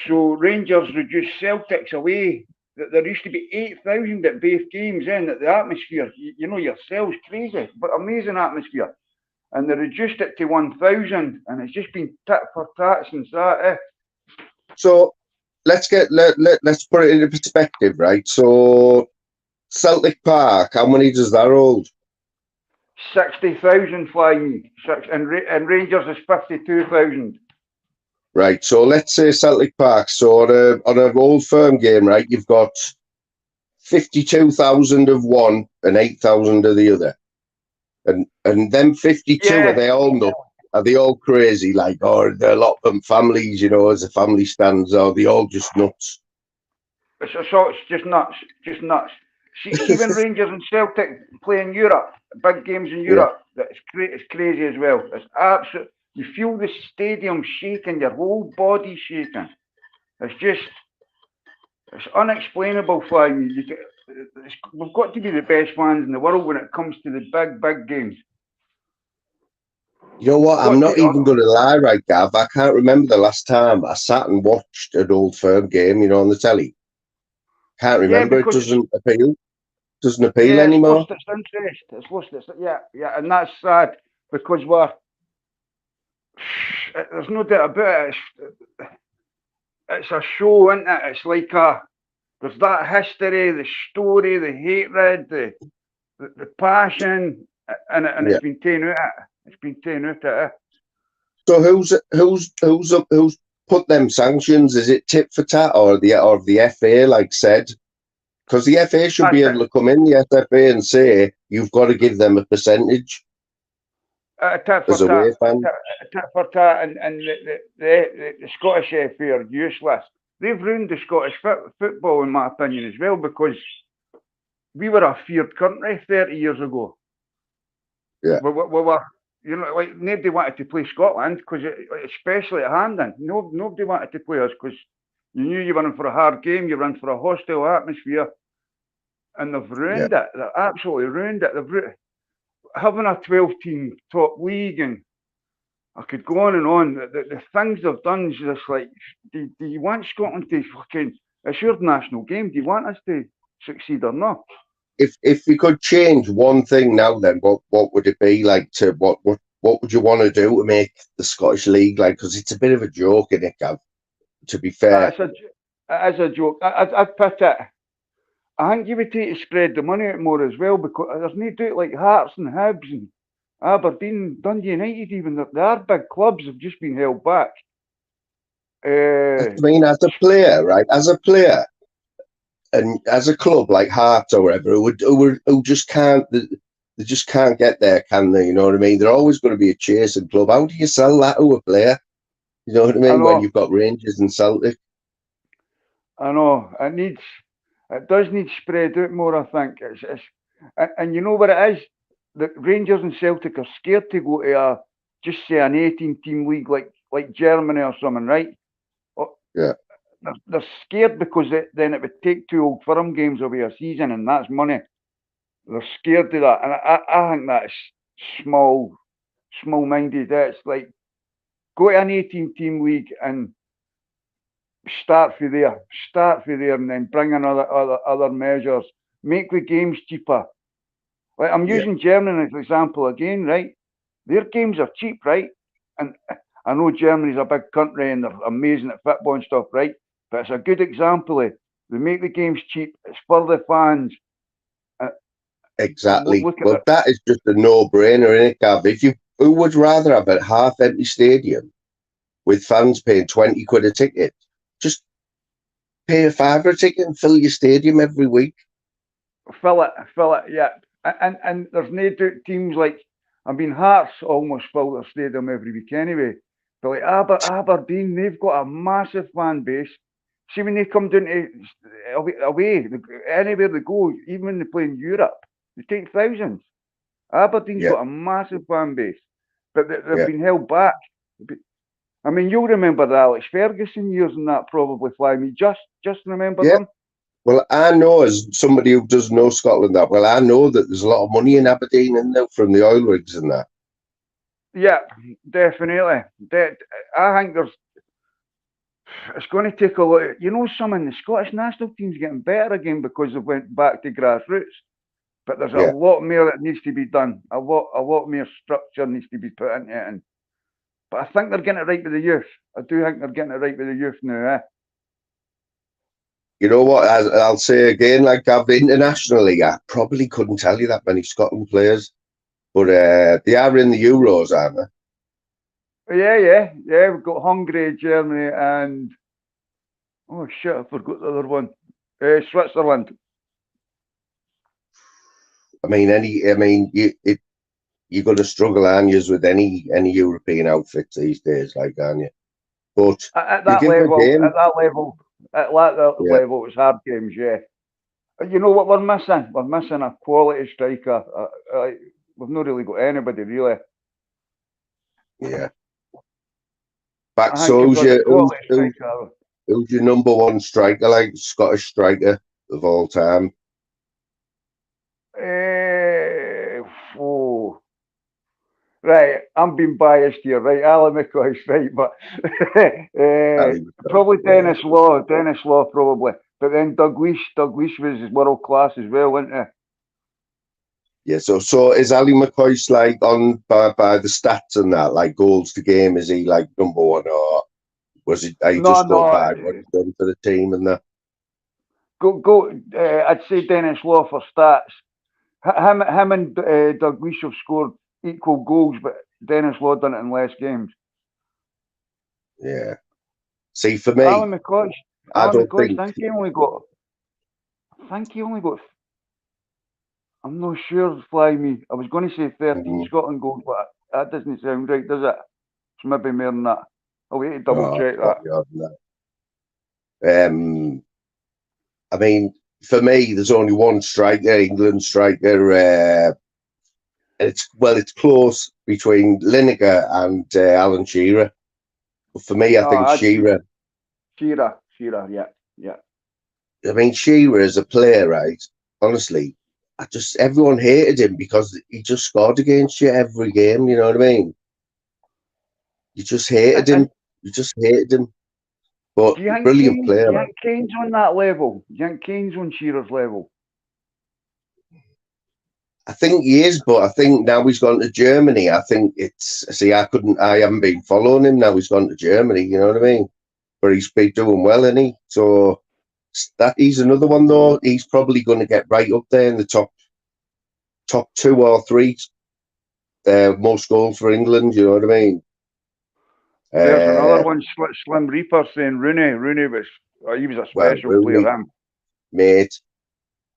C: So Rangers reduced Celtics away. There used to be 8,000 at both games. At the atmosphere, you know yourselves, crazy, but amazing atmosphere. And they reduced it to 1,000, and it's just been tit for tat since that.
A: So let's put it into perspective, right? So Celtic Park, how many does that hold?
C: 60,000 flying, and Rangers is 52,000.
A: Right. So let's say Celtic Park. So on an Old Firm game, right, you've got 52,000 of one and 8,000 of the other. And them 52, are they all nuts? Are they all crazy? Like, or are a lot of them families, as a family stands, or are they all just nuts?
C: So it's just nuts. See, even Rangers and Celtic play in Europe, big games in Europe. That's great. It's crazy as well. It's absolute. You feel the stadium shaking, your whole body shaking. It's unexplainable for me. We've got to be the best fans in the world when it comes to the big games.
A: You know what? I'm not even going to lie, right, Gav. I can't remember the last time I sat and watched an Old Firm game, you know, on the telly. Can't remember. It doesn't appeal. Doesn't appeal anymore.
C: It's lost its interest. It's lost its, yeah, and that's sad because there's no doubt about it. It's a show, isn't it? It's like there's that history, the story, the hatred, the passion, and it's been taken out. It's been taken out of it.
A: So who's put them sanctions? Is it tit for tat or the FA, like said? Because the FA should be able to come in, the FFA, and say you've got to give them a percentage.
C: Tit for tat, and the Scottish FA are useless. They've ruined the Scottish football, in my opinion, as well, because we were a feared country 30 years ago.
A: Yeah.
C: We were, you know, like nobody wanted to play Scotland because, especially at Hampden, nobody wanted to play us because you knew you were in for a hard game, you were in for a hostile atmosphere, and they've ruined it. They've absolutely ruined it. Having a 12-team top league, and I could go on and on. The things they've done is just like, do you want Scotland to fucking? It's your national game. Do you want us to succeed or not?
A: If we could change one thing now, then what would it be? Like, to what would you want to do to make the Scottish League, like, because it's a bit of a joke, isn't it, Gav? To be fair,
C: it's a joke. I'd put it. I think you would take to spread the money out more as well, because there's no doubt like Hearts and Hibs and Aberdeen, Dundee United, even they are big clubs, have just been held back.
A: I mean, as a player, right? As a player, and as a club like Hearts or whatever, who just can't, they just can't get there, can they? You know what I mean? They're always going to be a chasing club. How do you sell that to a player? You know what I mean? When you've got Rangers and Celtic.
C: I know it does need spread out more. I think and you know what it is. The Rangers and Celtic are scared to go to just say an 18-team league like Germany or something, right?
A: Yeah.
C: They're scared because then it would take 2 Old Firm games away a season, and that's money. They're scared of that, and I think that's small-minded. It's like, go to an 18-team league and start from there, and then bring in other measures. Make the games cheaper. Like, I'm using Germany as an example again, right? Their games are cheap, right? And I know Germany's a big country and they're amazing at football and stuff, right? But it's a good example of they make the games cheap. It's for the fans.
A: Exactly. Well, that is just a no-brainer, isn't it, Gav? Who would rather have a half-empty stadium with fans paying 20 quid a ticket? Just pay a £5 a ticket and fill your stadium every week.
C: Fill it, yeah. And there's no doubt teams like, Hearts almost fill their stadium every week anyway. But like Aberdeen, they've got a massive fan base. See, when they come down to away, anywhere they go, even when they play in Europe, they take thousands. Aberdeen's got a massive fan base, but they've been held back. I mean, you'll remember the Alex Ferguson years and that probably, Fly Me. Just remember them?
A: Well, I know, as somebody who does know Scotland, I know that there's a lot of money in Aberdeen in there from the oil rigs and that.
C: Yeah, definitely. I think it's going to take a lot. Some in the Scottish national team's getting better again because they went back to grassroots. But there's a lot more that needs to be done. A lot more structure needs to be put into it. But I think they're getting it right with the youth. I do think they're getting it right with the youth now.
A: You know what? I'll say again, like internationally, I probably couldn't tell you that many Scotland players, but they are in the Euros, aren't they?
C: Yeah. We've got Hungary, Germany, and I forgot the other one. Switzerland.
A: You're going to struggle, aren't you, with any European outfits these days, aren't you? But
C: at that level, it was hard games, yeah. You know what we're missing? We're missing a quality striker. We've not really got anybody really.
A: Yeah. Back,
C: I
A: so
C: think if there's a quality striker.
A: who's your number one striker, like Scottish striker of all time?
C: Oh. Right, I'm being biased here, right? Alan McCoy's right, but probably Dennis Law. Dennis Law, probably. But then Douglas was world class as well, wasn't he?
A: Yeah, so is Ali McCoist like on by the stats and that, like goals to game? Is he like number one, or was it? I just go by what he's done for the team and that?
C: I'd say Dennis Law for stats. Him and Douglas have scored equal goals, but Dennis Law done it in less games.
A: Yeah. See, for me,
C: Alan McCoist,
A: I don't think.
C: I think he only got. I'm not sure, Fly Me. I was going to say 13 Scotland goals, but that doesn't sound right, does it? It's maybe more than that. I'll wait to double check that.
A: I mean, for me, there's only one striker, England striker. It's close between Lineker and Alan Shearer. But for me, I think Shearer.
C: Shearer, yeah.
A: I mean, Shearer as a player, right? Honestly, everyone hated him because he just scored against you every game. You know what I mean? You just hated him. But brilliant player.
C: Do you think Kane's on that level? Do you think Kane's on Shearer's level?
A: I think he is, but I think now he's gone to Germany. I think I haven't been following him. Now he's gone to Germany, you know what I mean? But he's been doing well, isn't he? So he's another one, though. He's probably going to get right up there in the top 2 or 3 most goals for England, you know what I mean?
C: There's another one, Slim Reaper, saying Rooney. He was a special player,
A: mate.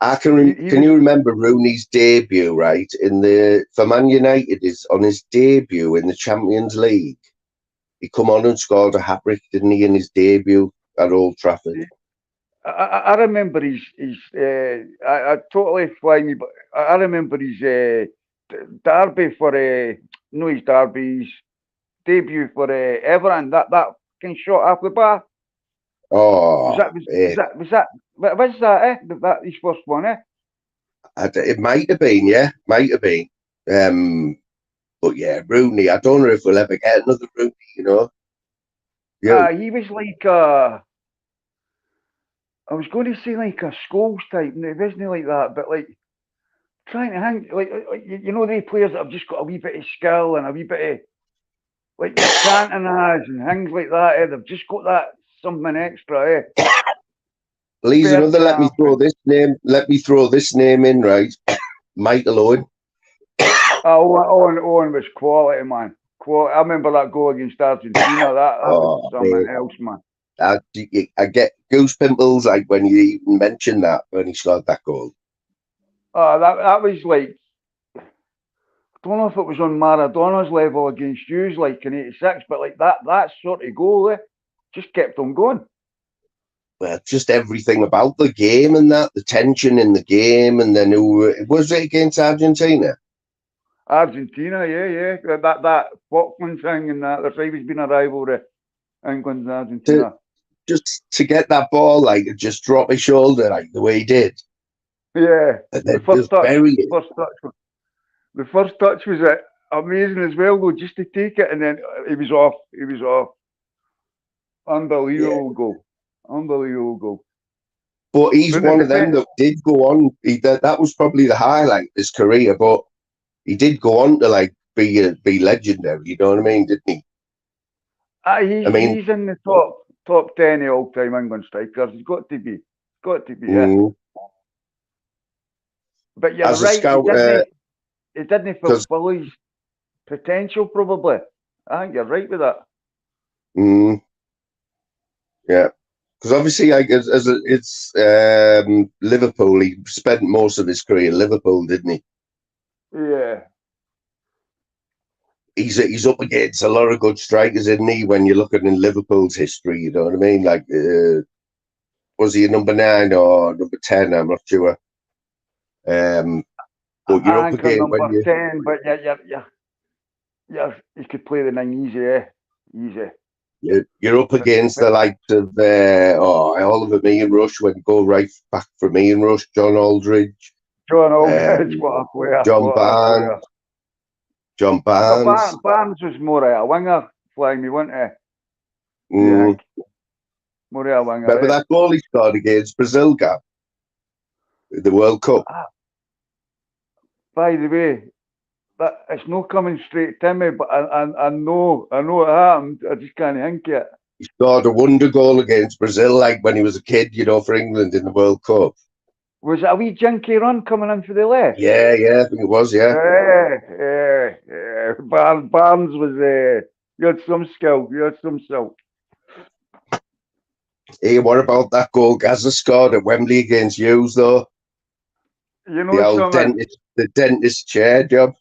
A: Can you remember Rooney's debut, right? For Man United, is on his debut in the Champions League. He come on and scored a hat-trick, didn't he, in his debut at Old Trafford?
C: I remember his I totally fly me, but I remember his derby for his debut for Everton. That fucking shot off the bar.
A: Oh,
C: was that that his first one, eh?
A: It might have been, yeah, might have been. But yeah, Rooney. I don't know if we'll ever get another Rooney. You know.
C: Yeah, he was like I was going to say like a Scholes type, and it wasn't like that, but like trying to hang like you know, the players that have just got a wee bit of skill and a wee bit of like Canton has and things like that. They've just got that something extra.
A: Well, he's another. Let me throw this name in, right? Michael Owen.
C: Owen was quality, man. I remember that goal against Argentina. That was something else, man.
A: I get goose pimples like when you even mention that when he scored that goal.
C: That was like, I don't know if it was on Maradona's level against Hughes, like in '86, but like that sort of goal, just kept on going.
A: Well, just everything about the game and that, the tension in the game, and then who was it against Argentina?
C: Argentina, yeah. That Falkland thing and that. There's always been a rivalry, England and Argentina.
A: Just to get that ball, like, just drop his shoulder, like the way he did.
C: Yeah.
A: The first
C: touch was amazing as well, though, just to take it, and then he was off. Unbelievable goal. But
A: he's one of them that did go on. That was probably the highlight of his career, but he did go on to like be legendary. You know what I mean? Didn't he?
C: He's in the top 10 of all-time England strikers. He's got to be. Yeah. But you're
A: as
C: right.
A: A scout,
C: he didn't fulfill his potential. Probably. I think you're right with that.
A: Yeah. Because obviously, like, it's Liverpool. He spent most of his career in Liverpool, didn't he?
C: Yeah.
A: He's up against a lot of good strikers, isn't he? When you're looking in Liverpool's history, you know what I mean? Like, was he a number 9 or number 10? I'm not sure. But you're
C: I
A: up
C: think
A: again
C: number
A: when
C: 10, but you could play the 9 easy, easy.
A: you're up against the likes of Oliver Ian Rush when you go right back from Ian Rush, John Aldridge,
C: John Aldridge, what a player.
A: John
C: what a
A: Barnes.
C: player.
A: John
C: But
A: Barnes.
C: Barnes was more a winger, flying me, wasn't he?
A: Mm.
C: More a winger.
A: Remember that goal he scored against Brazil, Gab? In the World Cup.
C: By the way, that it's not coming straight to me, but I know it happened. I just can't think of it.
A: He scored a wonder goal against Brazil, like when he was a kid, for England in the World Cup.
C: Was it a wee jinky run coming in for the left?
A: Yeah, I think it was, yeah.
C: Barnes was, you had some skill.
A: Hey, what about that goal Gazza scored at Wembley against Hughes, though?
C: You know
A: the old
C: something?
A: dentist chair job.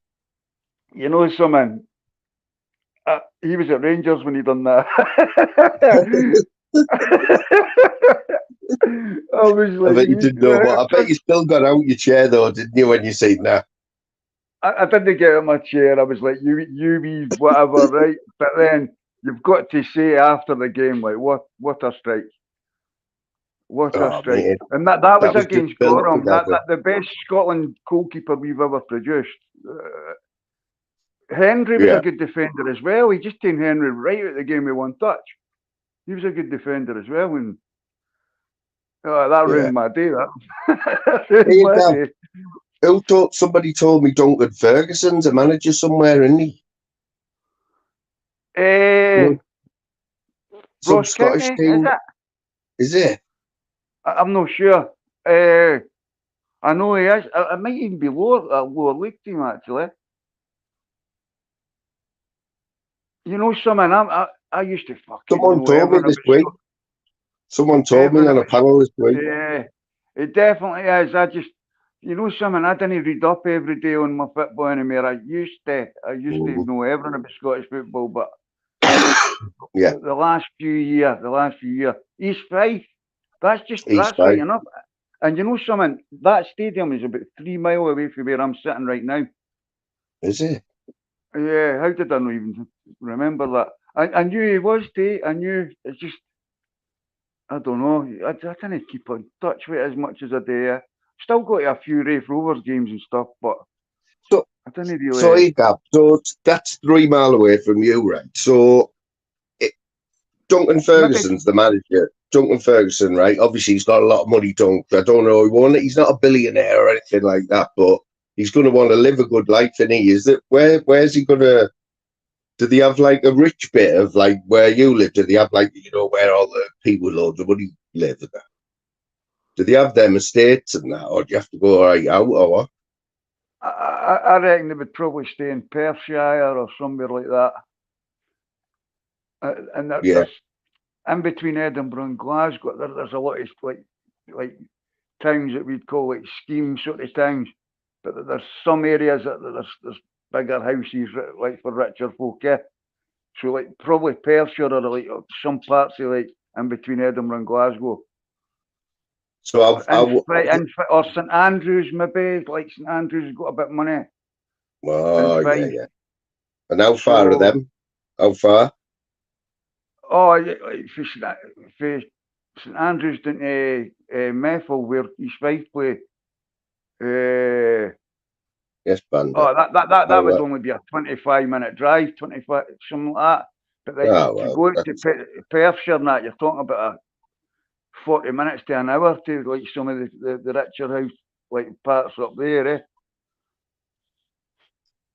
C: You know something? He was at Rangers when he done that. I was like,
A: I bet you didn't know, but I bet you still got out your chair, though, didn't you, when you seen that?
C: I didn't get out my chair. I was like, you be whatever, right? But then you've got to say after the game, like, what a strike. What a strike.
A: Man.
C: And that was
A: was
C: against
A: just built
C: Gorham. That
A: together.
C: the best Scotland goalkeeper we've ever produced. Henry was a good defender as well. He just taken Henry right out of the game with one touch. He was a good defender as well. And that ruined my day, that. Ruined my day.
A: Somebody told me Duncan Ferguson's a manager somewhere, isn't he? Some
C: Ross
A: Scottish
C: County,
A: team. Is it?
C: I'm not sure. I know he is. It might even be lower league team, actually. You know something? I used to fucking
A: Someone
C: know
A: told me
C: everything
A: this
C: about
A: week. Someone told me on a panel this week.
C: Yeah, it definitely is. You know something? I didn't read up every day on my football anymore. I used to know everything about Scottish football, but the last few years, East Fife. That's right enough. And you know something? That stadium is about 3 miles away from where I'm sitting right now.
A: Is it?
C: Yeah, how did I not even remember that? I knew he was, too. I knew. It's just, I don't know. I can't keep in touch with it as much as I do. Still got a few Rafe Rovers games and stuff, but I didn't really.
A: Sorry, Gab. So that's 3 miles away from you, right? So Duncan Ferguson's the manager. Duncan Ferguson, right? Obviously, he's got a lot of money, Dunk. I don't know. He's not a billionaire or anything like that, but he's going to want to live a good life, and where's he going to? Do they have like a rich bit of like where you live? Do they have like where all the people with loads of money live? And that? Do they have them estates and that, or do you have to go right out or what?
C: I reckon they would probably stay in Perthshire or somewhere like that. And there's in between Edinburgh and Glasgow, there's a lot of like towns that we'd call like scheme sort of towns, but there's some areas that there's bigger houses like for richer folk. So like probably Perthshire or like some parts of like in between Edinburgh and Glasgow.
A: So
C: or St Andrews maybe, like St Andrews has got a bit of money.
A: Oh yeah. And how far are them? How far?
C: Oh, for St Andrews down to Methil, where East Fife play.
A: Yes, Bandit.
C: Oh, that would only be a 25-minute drive, 25, something like that. But to go to Perthshire and that, you're talking about a 40 minutes to an hour to like some of the richer house like parts up there.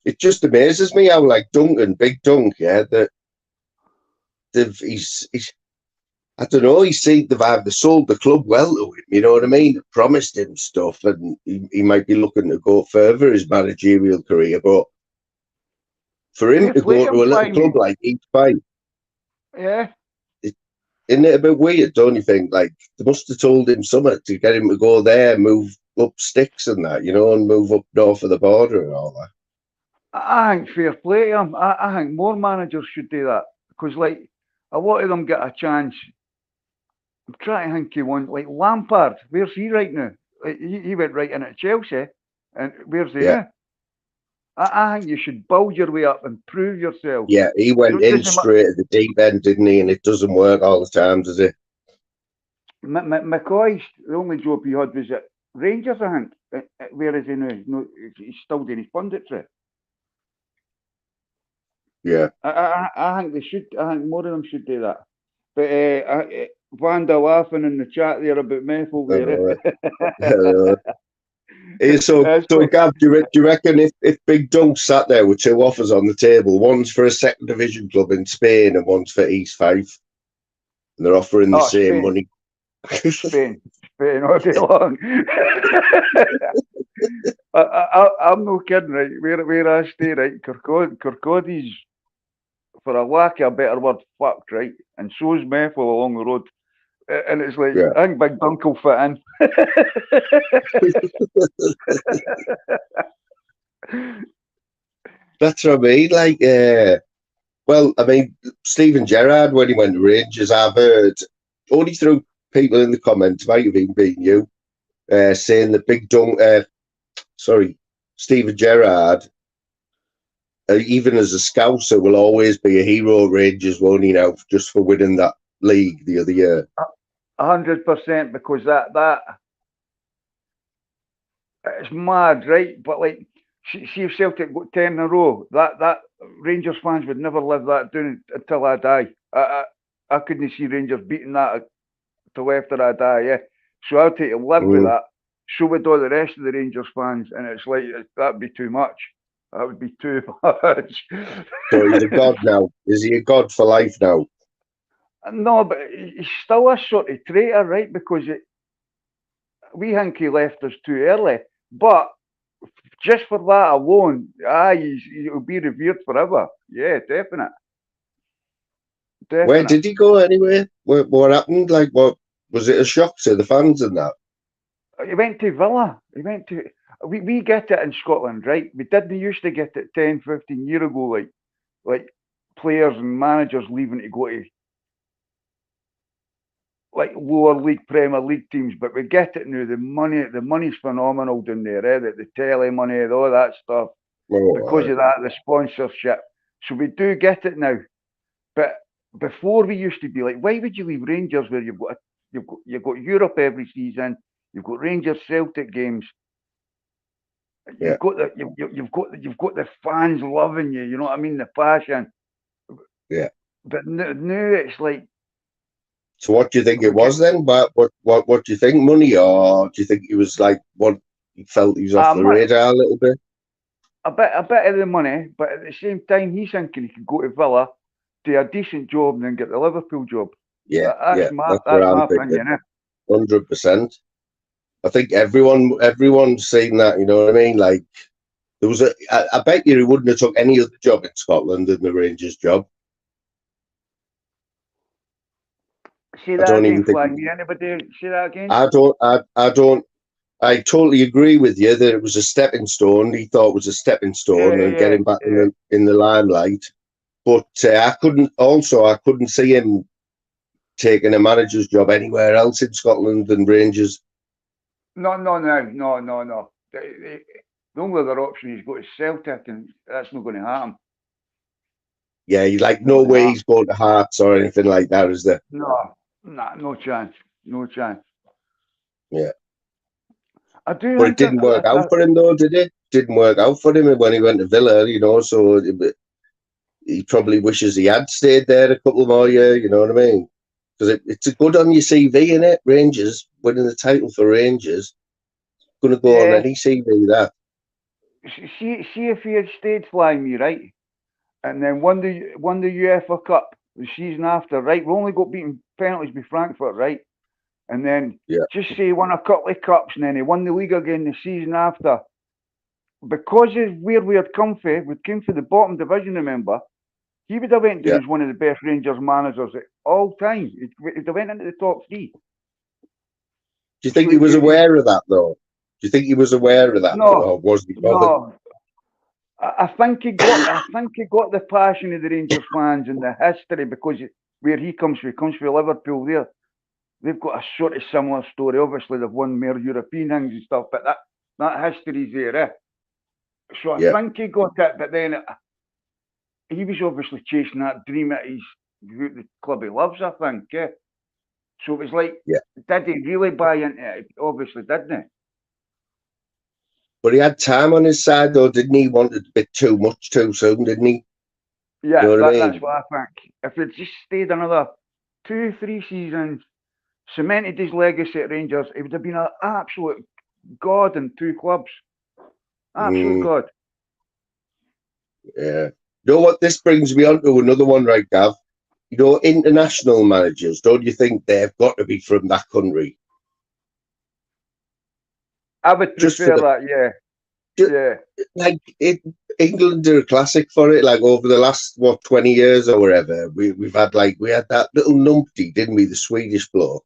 A: It just amazes me how like Duncan, Big Dunk, that he's I don't know, they've sold the club well to him, you know what I mean? They promised him stuff, and he might be looking to go further his managerial career, but for him to go to a little club like East Fife, isn't it a bit weird, don't you think? Like, they must have told him something to get him to go there, move up sticks and that, and move up north of the border and all that.
C: I think fair play to him. I think more managers should do that, because like a lot of them get a chance I'm trying to think of one like Lampard. Where's he right now? Like, he went right in at Chelsea, and where's he
A: Yeah.
C: now? I think you should build your way up and prove yourself.
A: Yeah, he went in straight at the deep end, didn't he? And it doesn't work all the time, does it?
C: McCoy, the only job he had was at Rangers, I think. Where is he now? No, he's still doing his punditry.
A: Yeah.
C: I think they should. I think more of them should do that. But Vanda laughing in the chat there about Methil there.
A: So Gav, do you reckon if Big Dunk sat there with two offers on the table, one's for a second division club in Spain and one's for East Fife, and they're offering the same money?
C: Spain all day long. I'm no kidding, right? Where I stay, right? Kirkcaldy's, for a lack of a better word, fucked, right? And so's Methil along the road. And it's like,
A: yeah.
C: I think Big Dunk will fit in.
A: That's what I mean. Like, well, I mean, Steven Gerrard, when he went to Rangers, I've heard only through people in the comments, might have even been you, saying that Steven Gerrard, even as a Scouser, will always be a hero at Rangers, won't he, now, just for winning that league the other year?
C: 100%, because that it's mad, right? But like, see if Celtic got 10 in a row, that Rangers fans would never live that down until I die. I couldn't see Rangers beating that till after I die, yeah. So I'll take to live with that. So would all the rest of the Rangers fans, and it's like, that'd be too much. That would be too much.
A: So he's a god now. Is he a god for life now?
C: No, but he's still a sort of traitor, right? Because we think he left us too early. But just for that alone, he'll be revered forever. Yeah, definite.
A: Where did he go anyway? What happened? Like, what was it? A shock to the fans and that?
C: He went to Villa. He went to. We get it in Scotland, right? We didn't used to get it 10, 15 years ago, like players and managers leaving to go to like lower league, Premier League teams, but we get it now. The money's phenomenal down there, the telly money, all that stuff, because of that, the sponsorship. So we do get it now. But before we used to be like, why would you leave Rangers where you've got Europe every season, you've got Rangers Celtic games, you've got the fans loving you. You know what I mean? The passion.
A: Yeah.
C: But now it's like.
A: So what do you think it was then? What do you think? Money, or do you think he was like what he felt he was off the radar a little bit?
C: A bit of the money, but at the same time he's thinking he could go to Villa, do a decent job, and then get the Liverpool job.
A: Yeah,
C: that's my opinion.
A: 100%. I think everyone's saying that. You know what I mean? Like there was I bet you he wouldn't have took any other job in Scotland than the Rangers job.
C: Say that again, anybody say that again?
A: I don't. I totally agree with you that it was a stepping stone. He thought it was a stepping stone and getting back in the limelight. But I couldn't see him taking a manager's job anywhere else in Scotland than Rangers.
C: No. The only other option is go to Celtic, and that's not going to happen.
A: Yeah, no way he's going to Hearts or anything like that, is there?
C: No chance.
A: Yeah.
C: But
A: it didn't work out for him, though, did it? Didn't work out for him when he went to Villa, so he probably wishes he had stayed there a couple more years, you know what I mean? Because it's a good on your CV, isn't it? Rangers, winning the title for Rangers. Going to go on any CV, that.
C: See if he had stayed flying me, right? And then won the UEFA Cup the season after, right? We only got beaten penalties by Frankfurt, right? And then just say he won a couple of cups, and then he won the league again the season after. Because of where we had come from, we came from the bottom division, remember? He would have went down as one of the best Rangers managers at all time. He would have went into the top 3.
A: Do you think he was aware of that, though? Do you think he was aware of that?
C: No,
A: or was he bothered?
C: No. I think he got the passion of the Rangers fans and the history, because where he comes from Liverpool there. they've got a sort of similar story. Obviously, they've won more European things and stuff, but that history's there. Eh? So I
A: Yeah.
C: think he got it, but then he was obviously chasing that dream at the club he loves, I think. Eh? So it was like,
A: Yeah.
C: did he really buy into it? Obviously, didn't he?
A: But he had time on his side, though, didn't he? Wanted a bit too much too soon, didn't he?
C: Yeah,
A: You know what I mean?
C: that's what I think. If he'd just stayed another 2-3 seasons, cemented his legacy at Rangers, he would have been an absolute god in 2 clubs. Absolute god.
A: Yeah. You know what? This brings me on to another one, right, Gav? You know, international managers, don't you think they've got to be from that country?
C: I would
A: Just
C: prefer
A: for
C: that, yeah.
A: Ju-
C: Yeah.
A: Like, England are a classic for it. Like, over the last, 20 years or whatever, we had that little numpty, didn't we? The Swedish bloke.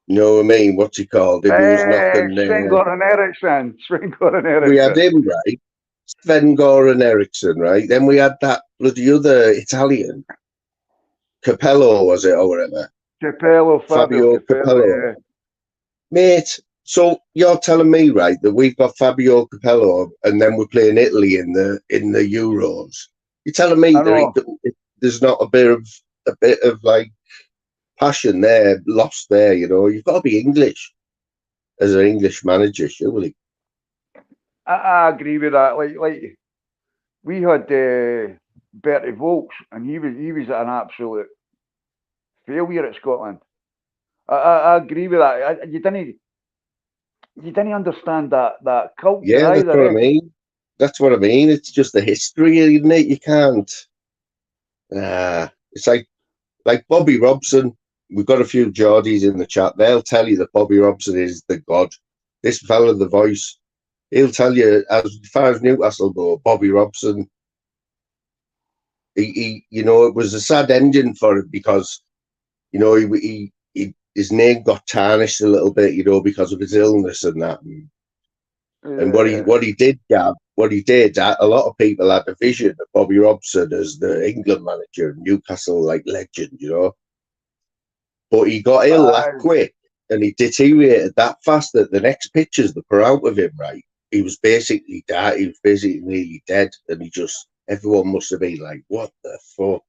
A: You know what I mean? What's he called? If he was knocking...
C: Sven-Goran Eriksson. Sven-Goran
A: we had
C: Eriksson.
A: him, right? Sven-Goran Eriksson, right? Then we had that bloody other Italian, Capello, was it, or whatever?
C: Capello, Fabio Capello, yeah.
A: Mate, so you're telling me, right, that we've got Fabio Capello and then we're playing Italy in the Euros. You're telling me
C: I know.
A: there's not a bit of like passion there, lost there, you know? You've got to be English as an English manager, surely.
C: I agree with that. Like we had Bertie Vogts, and he was an absolute failure at Scotland. I agree with that. You didn't understand that culture
A: Yeah,
C: either.
A: that's what I mean. That's what I mean. It's just the history, isn't it? You can't. It's like Bobby Robson. We've got a few Geordies in the chat. They'll tell you that Bobby Robson is the god. This fella, the voice, he'll tell you, as far as Newcastle go, Bobby Robson. He you know, it was a sad ending for him because, you know, he his name got tarnished a little bit, you know, because of his illness and that. And what he did, Gav, a lot of people had a vision of Bobby Robson as the England manager, Newcastle like legend, you know. But he got ill that quick, and he deteriorated that fast that the next pictures that put out of him, right, he was basically dead. He was basically nearly dead, and everyone must have been like, "What the fuck?"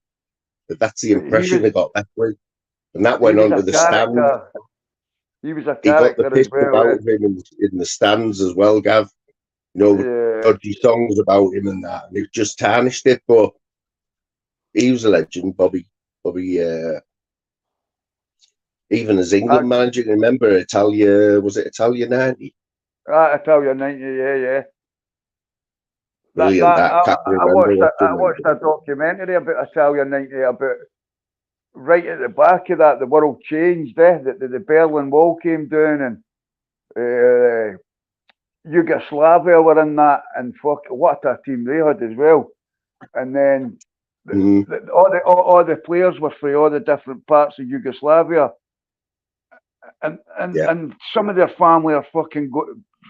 A: But that's the impression they got that way, and that went on to the stand.
C: He was a
A: He got the
C: character
A: piss
C: as well.
A: about him in the stands as well, Gav. You know, dodgy songs about him and that, and it just tarnished it. But he was a legend, Bobby. Even as England manager, remember was it Italia 90?
C: Italia 90, yeah.
A: Brilliant,
C: I watched a documentary about Italia 90, about right at the back of that, the world changed, the Berlin Wall came down, and Yugoslavia were in that, and fuck, what a team they had as well. And then all the players were from all the different parts of Yugoslavia, and some of their family are fucking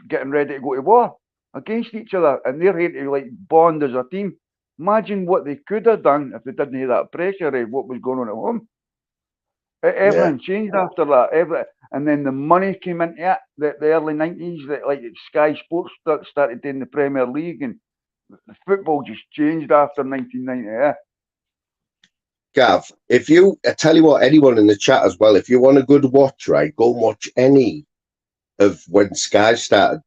C: getting ready to go to war against each other, and they're here to like bond as a team. Imagine what they could have done if they didn't have that pressure of what was going on at home. Everything changed after that. And then the money came into it. The early 90s, like Sky Sports started doing the Premier League, and the football just changed after 1990. Yeah.
A: Gav, I tell you what, anyone in the chat as well, if you want a good watch, right, go and watch any of when Sky started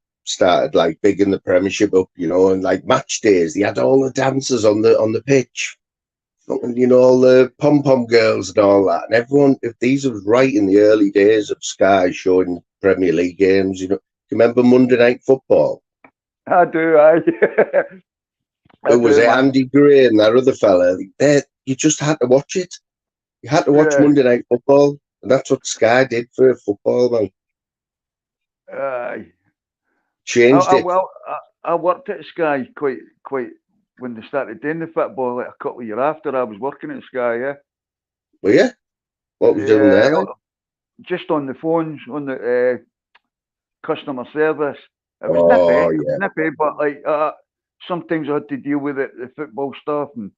A: like big in the Premiership up, you know, and like match days, they had all the dancers on the pitch, you know, all the pom-pom girls and all that, and everyone. If these was right in the early days of Sky showing Premier League games, you know, you remember Monday Night Football?
C: I do.
A: Who was it? Andy Gray and that other fella. You just had to watch it. You had to watch Monday Night Football, and that's what Sky did for football, man. Changed it.
C: Well, I worked at Sky quite when they started doing the football. Like a couple of years after, I was working at Sky. Yeah.
A: Were you? What were you doing there? Then?
C: Just on the phones, on the customer service. It was nippy, but like sometimes I had to deal with the football stuff, and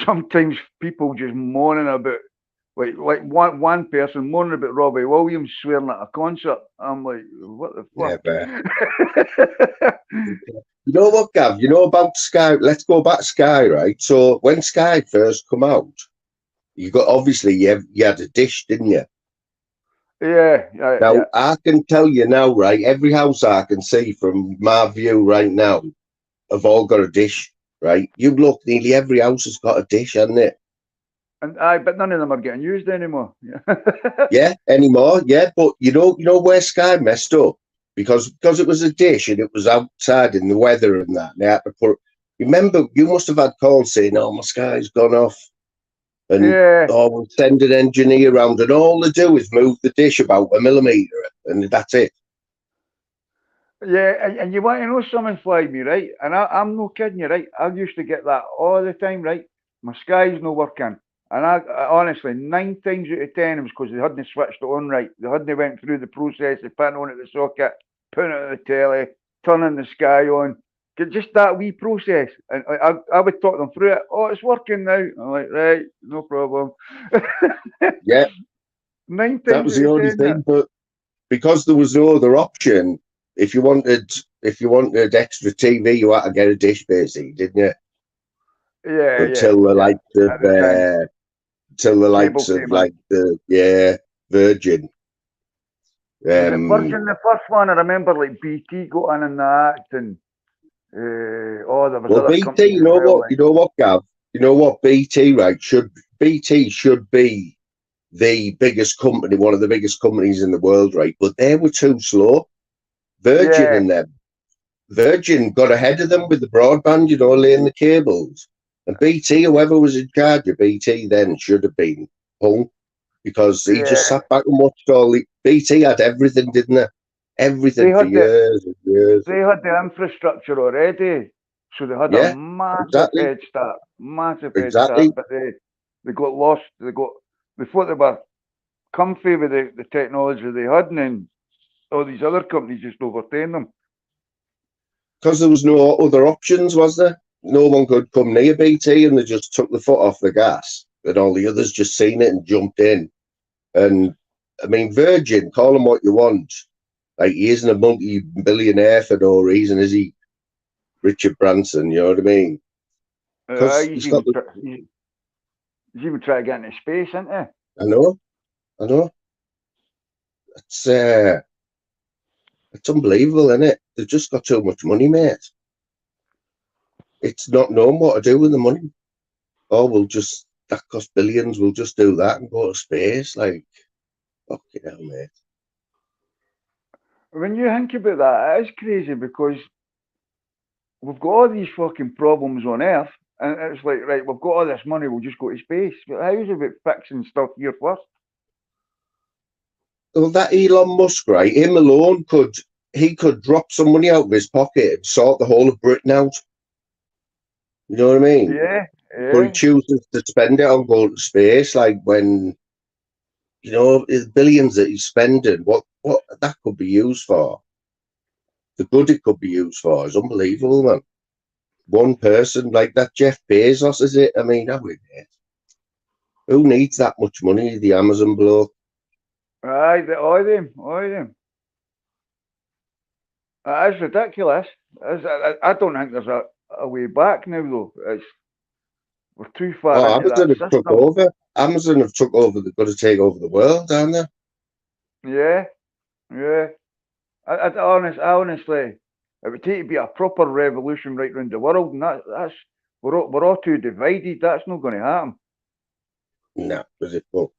C: sometimes people just moaning about, like one person moaning about Robbie Williams swearing at a concert. I'm like, what the
A: Yeah,
C: fuck?
A: you know what, Gav? You know about Sky? Let's go back to Sky, right? So when Sky first come out, you got obviously you had a dish, didn't you?
C: Yeah, yeah,
A: Now
C: yeah.
A: I can tell you now, right? Every house I can see from my view right now have all got a dish, right? You look, nearly every house has got a dish, hasn't it?
C: And but none of them are getting used anymore.
A: Yeah, anymore. Yeah, but you know where Sky messed up because it was a dish and it was outside in the weather and that. And they had to put. Remember, you must have had calls saying, "Oh, my Sky's gone off," and
C: Yeah,
A: oh, we'll send an engineer around, and all they do is move the dish about a millimetre, and that's it.
C: yeah. And you want to know something, Fly Me, right? And I'm no kidding you, right? I used to get that all the time, right? My Sky's no working. And I honestly, 9 times out of 10, it was because they hadn't switched it on right. They hadn't went through the process of putting on at the socket, putting it on the telly, turning the Sky on. Just that wee process. And I would talk them through it. Oh, it's working now. I'm like, right, no problem.
A: Yeah,
C: 9
A: that
C: times
A: was
C: out
A: the
C: of
A: only
C: 10, that.
A: thing. But because there was no other option, if you wanted extra TV, you had to get a dish, basically, didn't you?
C: Yeah, yeah,
A: Until the
C: yeah.
A: likes of
C: At the time, cable came in.
A: like the Virgin.
C: Was it
A: Um,
C: Virgin the first one? I remember like BT got in that, and oh, there was
A: well,
C: other
A: BT,
C: companies as well. Like,
A: Gav, you know what, BT, right? BT should be the biggest company, one of the biggest companies in the world, right? But they were too slow. Virgin
C: yeah,
A: and them, Virgin got ahead of them with the broadband, laying the cables. And BT, whoever was in charge of BT then, should have been hung because he just
C: yeah.
A: sat back and watched all the. BT had everything, didn't they?
C: They
A: Everything for
C: had the
A: years and years.
C: they had the infrastructure already, so they had a
A: Yeah,
C: massive
A: exactly,
C: head start, massive head start.
A: exactly.
C: But they got lost. They thought they were comfy with the technology they had, and then all these other companies just overtaken them.
A: Because there was no other options, was there? No one could come near BT, and they just took the foot off the gas. And all the others just seen it and jumped in. And I mean, Virgin, call him what you want. Like, he isn't a multi-billionaire for no reason, is he? Richard Branson, you know what I mean? Because
C: He's
A: he's got
C: even
A: the.
C: he's even trying to get into space, isn't he?
A: I know. It's it's unbelievable, isn't it? They've just got too much money, mate. It's not known what to do with the money. Oh, that cost billions. We'll just do that and go to space. Like, fucking hell, mate.
C: When you think about that, it is crazy because we've got all these fucking problems on Earth, and it's like, right, we've got all this money, we'll just go to space. But how's about fixing stuff here first?
A: Well, that Elon Musk, right? Him alone could drop some money out of his pocket and sort the whole of Britain out. You know what I mean?
C: Yeah,
A: But he
C: yeah.
A: chooses to spend it on going to space, like when the billions that he's spending. What that could be used for? The good it could be used for is unbelievable, man. One person like that, Jeff Bezos, is it? I mean, who needs that much money? The Amazon bloke.
C: Aye, all them. It's ridiculous. I don't think there's a way back now, though. We're too far
A: Oh,
C: into that
A: Amazon have took
C: system.
A: over. Amazon have took over. They've got to take over the world, aren't they?
C: Yeah, yeah. Honestly, it would take to be a proper revolution right round the world, and that's we're all too divided. That's not going to happen.
A: No, was it? Well,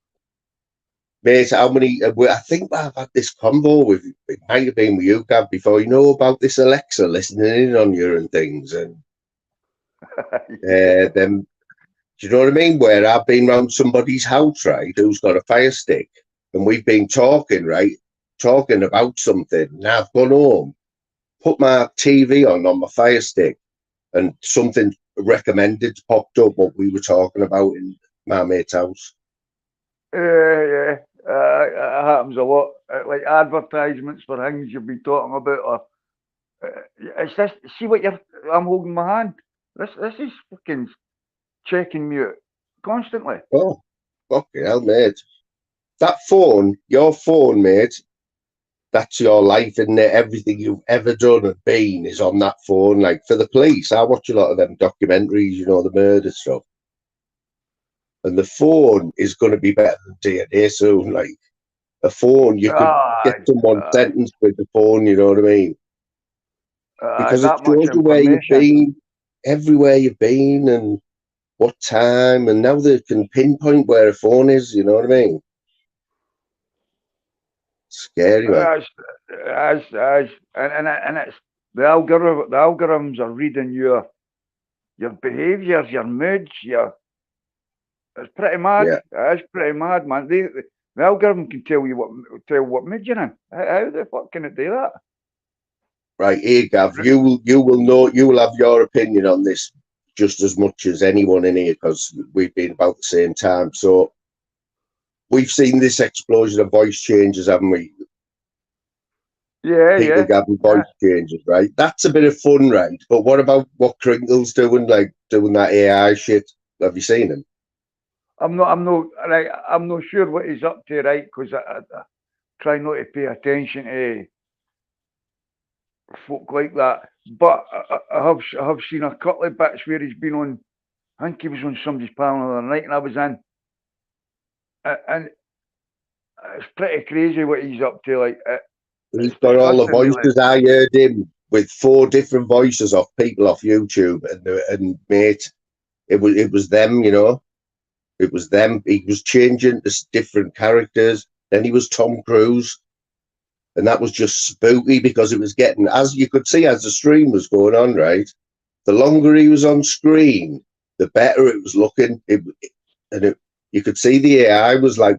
A: mate, how many? I think I've had this combo with. It might have been with you, Gav, before. You know about this Alexa listening in on you and things, and
C: Yeah.
A: them. Do you know what I mean? Where I've been round somebody's house, right, who's got a fire stick, and we've been talking, right, talking about something. Now I've gone home, put my TV on my fire stick, and something recommended popped up what we were talking about in my mate's house.
C: Yeah. It happens a lot. Like advertisements for things you've been talking about, or it's this. See what you're. I'm holding my hand. This is fucking checking mute constantly.
A: Oh, fucking hell, mate. That phone, your phone, mate, that's your life, isn't it? Everything you've ever done and been is on that phone. Like, for the police, I watch a lot of them documentaries, you know, the murder stuff. And the phone is going to be better than DNA soon. Like, a phone, you could get someone sentenced with the phone, you know what I mean? Because it
C: that much
A: shows you where you've
C: information.
A: been, everywhere you've been, and what time. And now they can pinpoint where a phone is, you know what I mean? Scary, man.
C: And it's the algorithms are reading your behaviours, your moods, it's pretty mad.
A: Yeah.
C: It's pretty mad, man. The algorithm can tell what mood you're in. How the fuck can it do that?
A: Right, here, Gav, you will have your opinion on this just as much as anyone in here, because we've been about the same time. So we've seen this explosion of voice changes, haven't we?
C: Yeah,
A: People having voice changes, right? That's a bit of fun, right? But what about what Crinkle's doing, like doing that AI shit? Have you seen him?
C: I'm not sure what he's up to, right? Because I try not to pay attention to folk like that. But I have seen a couple of bits where he's been on. I think he was on somebody's panel the other night, and I was in, and it's pretty crazy what he's up to. Like,
A: he's got all the voices.
C: Really.
A: I heard him with 4 different voices of people off YouTube, and mate, it was them, you know. It was them. He was changing to different characters. Then he was Tom Cruise. And that was just spooky, because it was getting, as you could see as the stream was going on, right? The longer he was on screen, the better it was looking. You could see the AI was like,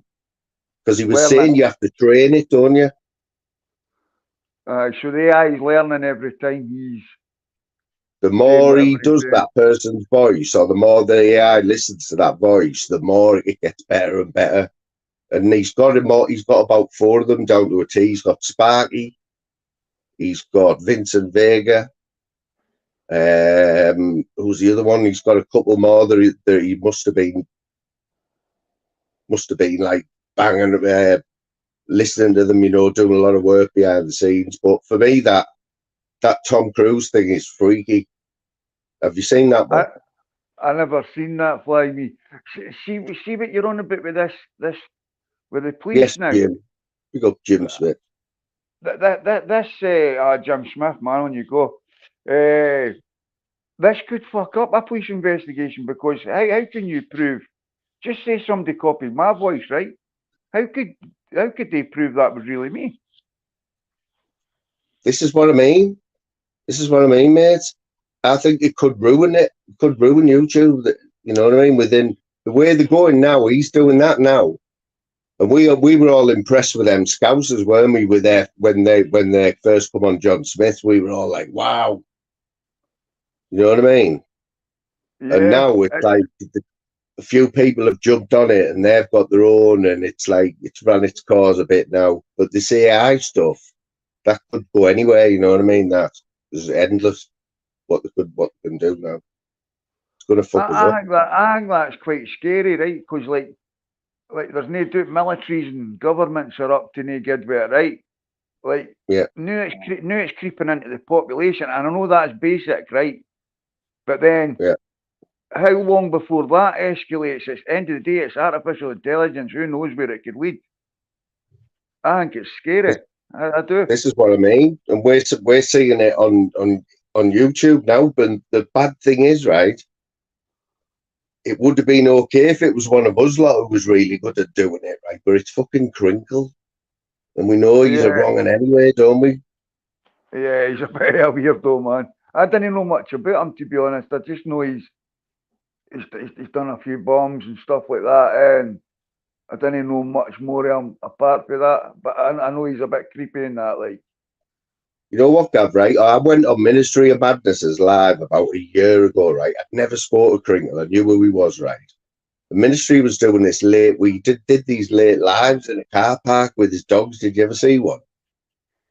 A: because he was saying you have to train it, don't you?
C: So the AI is learning every time
A: the more he does that person's voice, or the more the AI listens to that voice, the more it gets better and better. And he's got about 4 of them down to a T. He's got Sparky, he's got Vincent Vega. Who's the other one? He's got a couple more that he must have been like banging, listening to them, you know, doing a lot of work behind the scenes. But for me, that Tom Cruise thing is freaky. Have you seen that one?
C: I never seen that, Fly Me. See what you're on about with this with the police.
A: Yes,
C: now.
A: Jim. Pick up Jim Smith.
C: This Jim Smith, man, on you go. This could fuck up a police investigation, because how can you prove? Just say somebody copied my voice, right? How could they prove that was really me?
A: This is what I mean. Mate. I think it could ruin it. It could ruin YouTube. You know what I mean? Within the way they're going now, he's doing that now, and we were all impressed with them Scousers, weren't we? With their when they first come on John Smith, we were all like, wow. You know what I mean? Yeah, and now it's like a few people have jumped on it, and they've got their own, and it's like it's run its course a bit now. But this AI stuff, that could go anywhere. You know what I mean? That is endless. What they can do now. It's going to fuck us up.
C: I think that's quite scary, right? Because like there's no doubt militaries and governments are up to no good with it, right? Like,
A: yeah.
C: Now it's creeping into the population, and I know that's basic, right? But then, how long before that escalates? At the end of the day, it's artificial intelligence. Who knows where it could lead? I think it's scary. I do.
A: This is what I mean, and we're seeing it on YouTube now. But the bad thing is, right? It would have been okay if it was one of us lot who was really good at doing it, right? But it's fucking Crinkle, and we know he's a wrong in anyway, don't we?
C: Yeah, he's a bit of a weirdo, man. I didn't know much about him, to be honest. I just know he's done a few bombs and stuff like that, and I didn't know much more of him apart from that. But I know he's a bit creepy in that, like.
A: You know what, Gav, right? I went on Ministry of Madnesses live about a year ago, right? I'd never spoke to Crinkle. I knew who he was, right? The Ministry was doing this late. We did these late lives in a car park with his dogs. Did you ever see one?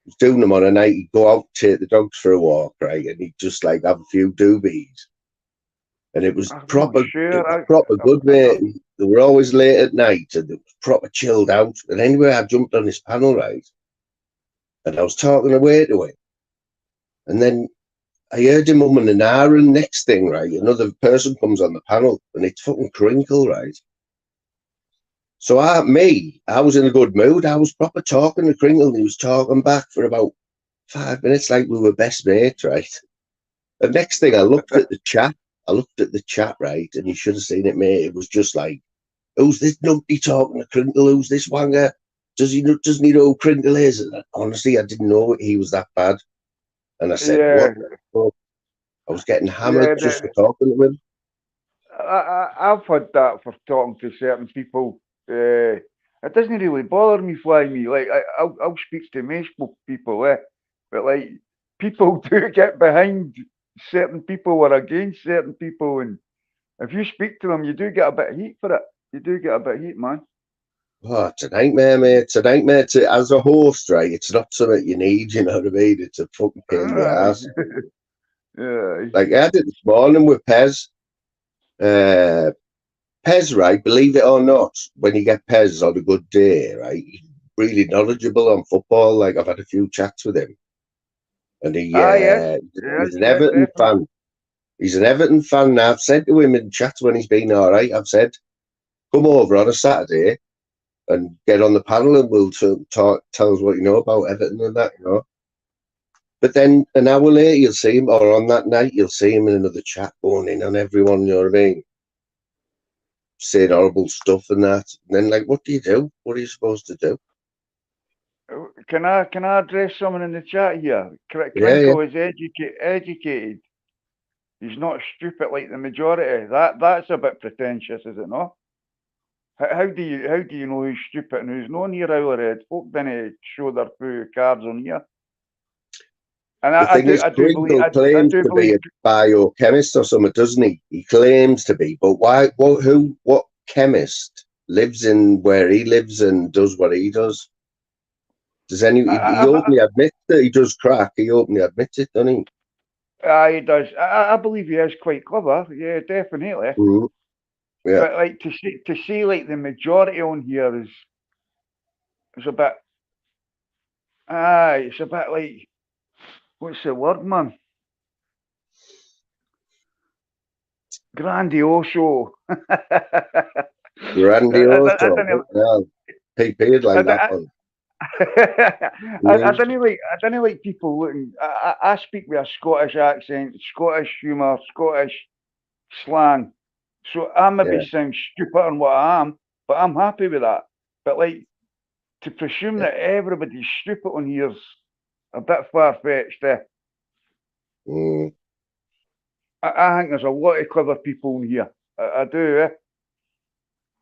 A: He was doing them on a night. He'd go out, take the dogs for a walk, right? And he'd just like have a few doobies. And it was
C: I'm not
A: proper,
C: sure.
A: it was proper good,
C: I
A: mate. They were always late at night, and it was proper chilled out. And anyway, I jumped on this panel, right, and I was talking away to him, and then I heard him umming and ahhing. Next thing, right, another person comes on the panel, and it's fucking Crinkle, right. So I was in a good mood. I was proper talking to Crinkle, and he was talking back for about 5 minutes, like we were best mates, right. The next thing, I looked at the chat, right, and you should have seen it, mate. It was just like, who's this numpty talking to Crinkle? Who's this wanger? Doesn't he know who Crinkle is? And honestly, I didn't know he was that bad. And I said,
C: Yeah.
A: what the fuck? I was getting hammered just for talking to him.
C: I've had that for talking to certain people. It doesn't really bother me, fly me. Like I'll speak to most people, but like people do get behind certain people or against certain people, and if you speak to them, you do get a bit of heat for it. You do get a bit of heat, man.
A: Oh, it's a nightmare, mate. It's a nightmare as a host, right? It's not something you need, you know what I mean? It's a fucking pain in the ass.
C: Yeah.
A: Like I did this morning with Pez. Pez, right, believe it or not, when you get Pez on a good day, right, he's really knowledgeable on football. Like I've had a few chats with him, and he's an Everton fan. He's an Everton fan now. I've said to him in chats when he's been all right, I've said, come over on a Saturday and get on the panel and we'll tell us what you know about Everton and that, you know. But then an hour later, you'll see him, or on that night, you'll see him in another chat going in on everyone, you know what I mean? Saying horrible stuff and that. And then, like, what do you do? What are you supposed to do?
C: Can I address someone in the chat here?
A: Yeah.
C: Is educated. He's not stupid like the majority. That's a bit pretentious, is it not? How do you know who's stupid and who's not here, Howlerhead? Folk didn't show their full cards on here. And
A: The thing is, Crinkle claims to be a biochemist or something, doesn't he? He claims to be, but why? What chemist lives in where he lives and does what he does? Does he openly admits that he does crack? He openly admits it, doesn't he?
C: He does. I believe he is quite clever. Yeah, definitely.
A: Mm-hmm. Yeah.
C: But like to see like the majority on here is a bit. It's a bit like, what's the word, man? Grandioso.
A: Grandioso. PP like that one.
C: I don't like people looking. I speak with a Scottish accent, Scottish humour, Scottish slang. So I maybe sound stupid on what I am, but I'm happy with that. But like to presume that everybody's stupid on here's a bit far fetched. I think there's a lot of clever people in here. I do.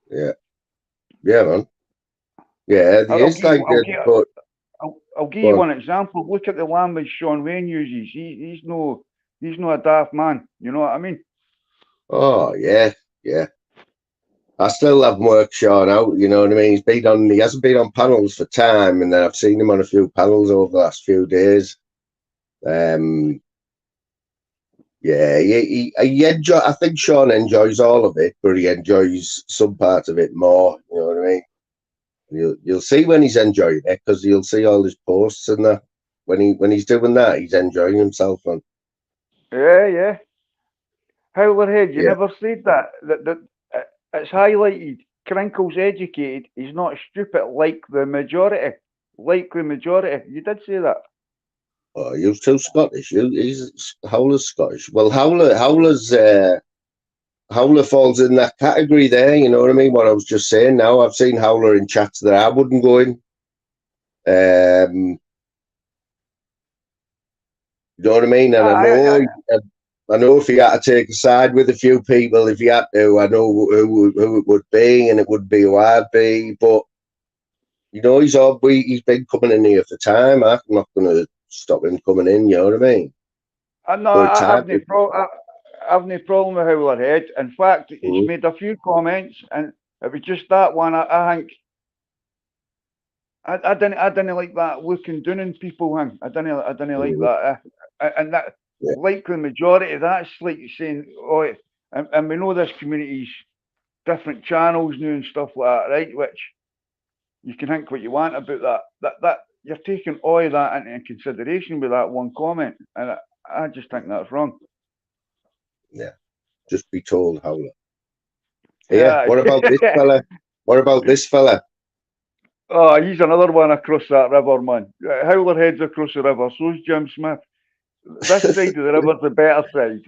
A: Yeah, man. Yeah,
C: I'll give you one example. Look at the language Sean Wayne uses. He's no a daft man. You know what I mean?
A: Oh yeah. I still haven't worked Sean out. You know what I mean? He hasn't been on panels for time, and then I've seen him on a few panels over the last few days. Yeah, I think Sean enjoys all of it, but he enjoys some part of it more. You know what I mean? You'll see when he's enjoying it, because you'll see all his posts and that. When he's doing that, he's enjoying himself.
C: Yeah. Howlerhead, you never said that it's highlighted. Crinkle's educated. He's not stupid like the majority. You did say that.
A: Oh, you're too Scottish. Howler's Scottish. Well, Howler falls in that category there. You know what I mean? What I was just saying. Now I've seen Howler in chats that I wouldn't go in. You know what I mean? And I know if he had to take a side with a few people, if he had to, I know who it would be, and it would be who I'd be. But you know, he's been coming in here for time. I'm not going to stop him coming in. You know what I mean?
C: I have no problem with Howlerhead. In fact, he's made a few comments, and it was just that one. I think I didn't like that looking down on people. I didn't like that, and that like the majority. That's like saying, oh, and we know this community's different channels now and stuff like that, right? Which you can think what you want about that. You're taking all of that into consideration with that one comment, and I just think that's wrong.
A: Yeah, just be told, Howler. Yeah. What about this fella? What about this fella?
C: Oh, he's another one across that river, man. Howler heads across the river. So's Jim Smith. This side of the river's the better side.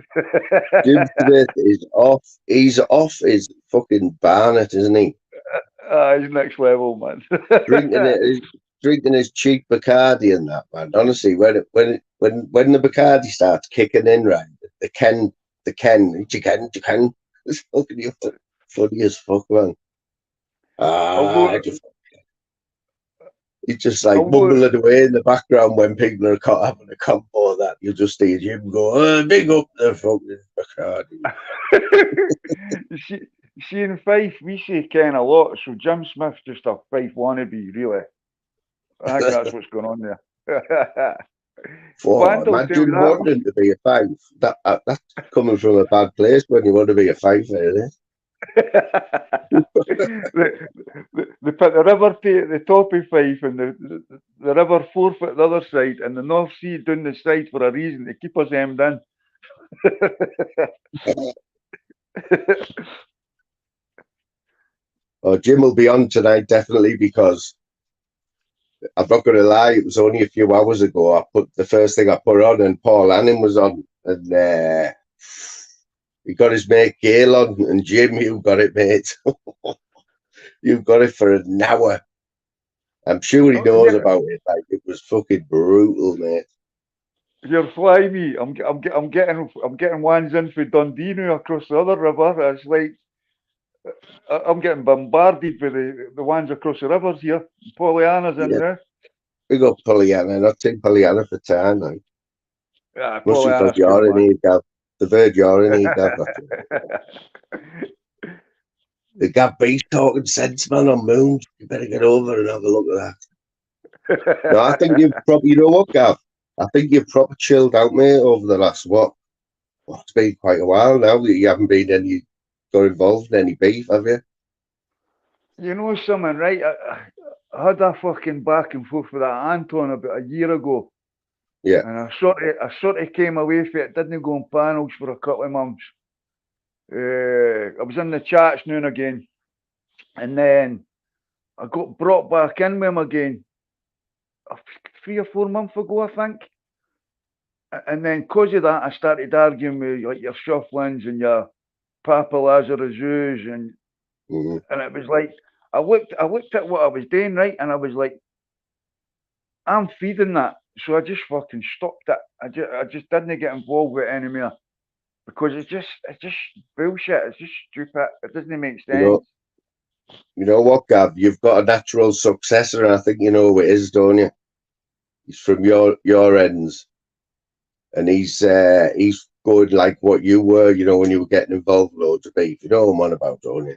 A: Jim Smith is off. He's off his fucking Barnet, isn't he?
C: He's next level, man.
A: drinking his cheap Bacardi and that, man. Honestly, when the Bacardi starts kicking in, right, the Ken, you can. It's fucking funny as fuck, man. He's just like mumbling away in the background when people are caught having a combo of that. You just hear him go, big up the fucking Bacardi.
C: See, in Fife, we say Ken a lot, so Jim Smith's just a Fife wannabe, really. I think that's what's going on there.
A: Imagine wanting to be a Fife. That's coming from a bad place when you want to be a Fife, isn't it?
C: They put the river at the top of Fife and the river 4 foot the other side and the North Sea down the side for a reason, to keep us hemmed in.
A: Oh, Jim will be on tonight, definitely, because I'm not going to lie, it was only a few hours ago. The first thing I put on, and Paul Annan was on, and he got his mate Gail on, and Jim, you got it, mate. You've got it for an hour. I'm sure he knows about it. Like, it was fucking brutal, mate.
C: You're fly me. I'm getting ones in for Dundee now across the other river. It's like I'm getting bombarded with the ones across the rivers here. Pollyanna's in there.
A: We got Pollyanna, not take Pollyanna for time, like.
C: Yeah,
A: must have got your in here, Gav. The bird you're in here, Gav. The Gav B's talking sense, man, on Moons. You better get over and have a look at that. No, I think you've probably, you know what, Gav? I think you've probably chilled out, mate, over the last, it's been quite a while now. You haven't been got involved in any beef, have you?
C: You know something, right? I had a fucking back and forth with that Anton about a year ago.
A: Yeah.
C: And I sort of came away from it. Didn't go on panels for a couple of months. I was in the chats now and again. And then I got brought back in with him again 3 or 4 months ago, I think. And then because of that, I started arguing with like your Shufflins and your Papa Lazarus and it was like I looked at what I was doing, right, and I was like, I'm feeding that, so I just fucking stopped it. I just didn't get involved with it anymore because it's just bullshit. It's just stupid. It doesn't make sense.
A: You know what, Gav? You've got a natural successor, and I think you know who it is, don't you? He's from your ends, and he's good like what you were, you know, when you were getting involved with loads of beef. You know what I'm on about, don't you?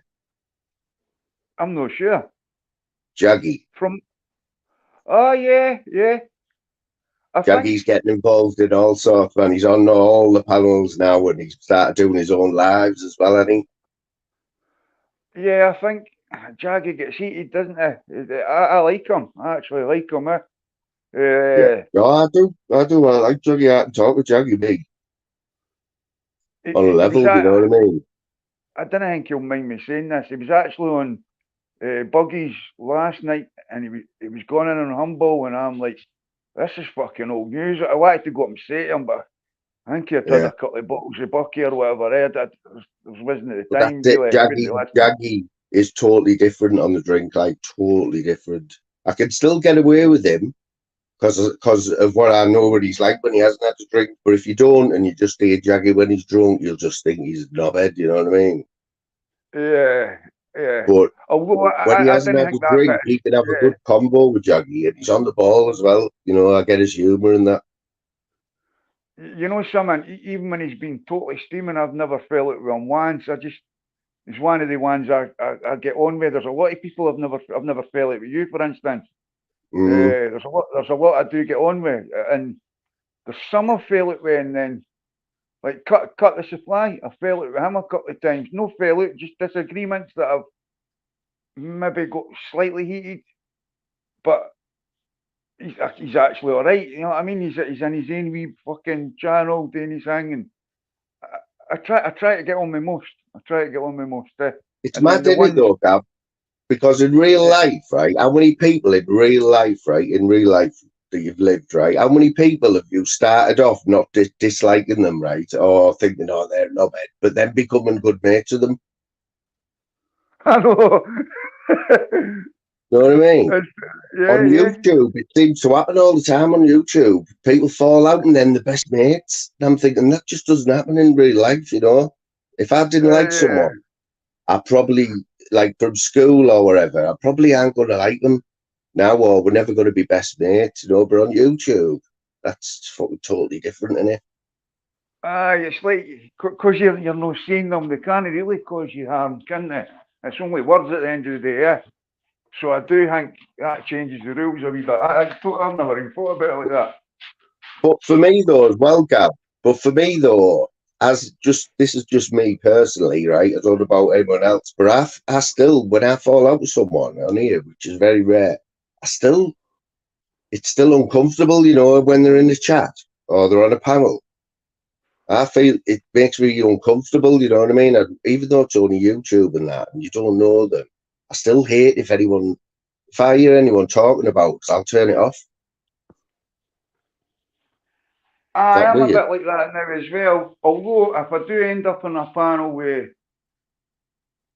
C: I'm not sure.
A: Jaggy.
C: Oh yeah.
A: Jaggy's getting involved in all sorts, man. He's on all the panels now, and he's started doing his own lives as well, I think.
C: Yeah, I think Jaggy gets heated, doesn't he? I like him. I actually like him.
A: Yeah. No, I do. I like Jaggy. I can talk with Jaggy big. On a level, you know what I mean?
C: I don't think he'll mind me saying this. He was actually on Buggies last night, and he was going in on Humble, and I'm like, this is fucking old news. I wanted to go up and say to him, but I think he had had a couple of bottles of Bucky or whatever. There wasn't at the time.
A: Jaggy is totally different on the drink, like totally different. I can still get away with him because of what I know what he's like when he hasn't had to drink. But if you don't and you just hear Jaggy when he's drunk, you'll just think he's a knobhead, you know what I mean?
C: Yeah.
A: But when he hasn't had to drink, he can have a good combo with Jaggy, and he's on the ball as well. You know, I get his humour in that.
C: You know something, even when he's been totally steaming, I've never felt it with him once. It's one of the ones I get on with. There's a lot of people I've never felt it with you, for instance. There's a lot I do get on with, and there's some I feel it with, and then Like cut the supply. I fell out with him a couple of times. No fell out, just disagreements that have maybe got slightly heated. But he's actually all right. You know what I mean? He's in his own wee fucking channel doing his thing, and I try to get on with most.
A: It's
C: And
A: mad,
C: then the
A: isn't it,
C: ones,
A: though, Gav? Because in real
C: yeah,
A: life, right? How many people in real life, right? In real life that you've lived, right? How many people have you started off not disliking them, right? Or thinking, oh, they're not bad, but then becoming good mates with them?
C: I know.
A: You know what I mean?
C: It's- yeah,
A: On
C: yeah.
A: YouTube, it seems to happen all the time on YouTube. People fall out and then the best mates. And I'm thinking that just doesn't happen in real life, you know? If I didn't like
C: Yeah.
A: someone, I probably, like from school or whatever, I probably aren't going to like them now, or we're never going to be best mates, you know? But on YouTube, that's fucking totally different, isn't it?
C: It's like, because you're not seeing them, they can't really cause you harm, can they? It's only words at the end of the day, yeah. So I do think that changes the rules a wee bit. I've never even thought about it like that.
A: But for me, though, as well, Gab, but for me, though, this is just me personally, right? I don't know about anyone else, but I still, when I fall out with someone on here, which is very rare, it's still uncomfortable, you know, when they're in the chat or they're on a panel. I feel it makes me uncomfortable, you know what I mean? And even though it's only YouTube and that, and you don't know them, I still hate if I hear anyone talking about it, I'll turn it off.
C: I
A: That
C: am
A: do
C: a
A: you?
C: bit like that now as well. Although, if I do end up on a panel with,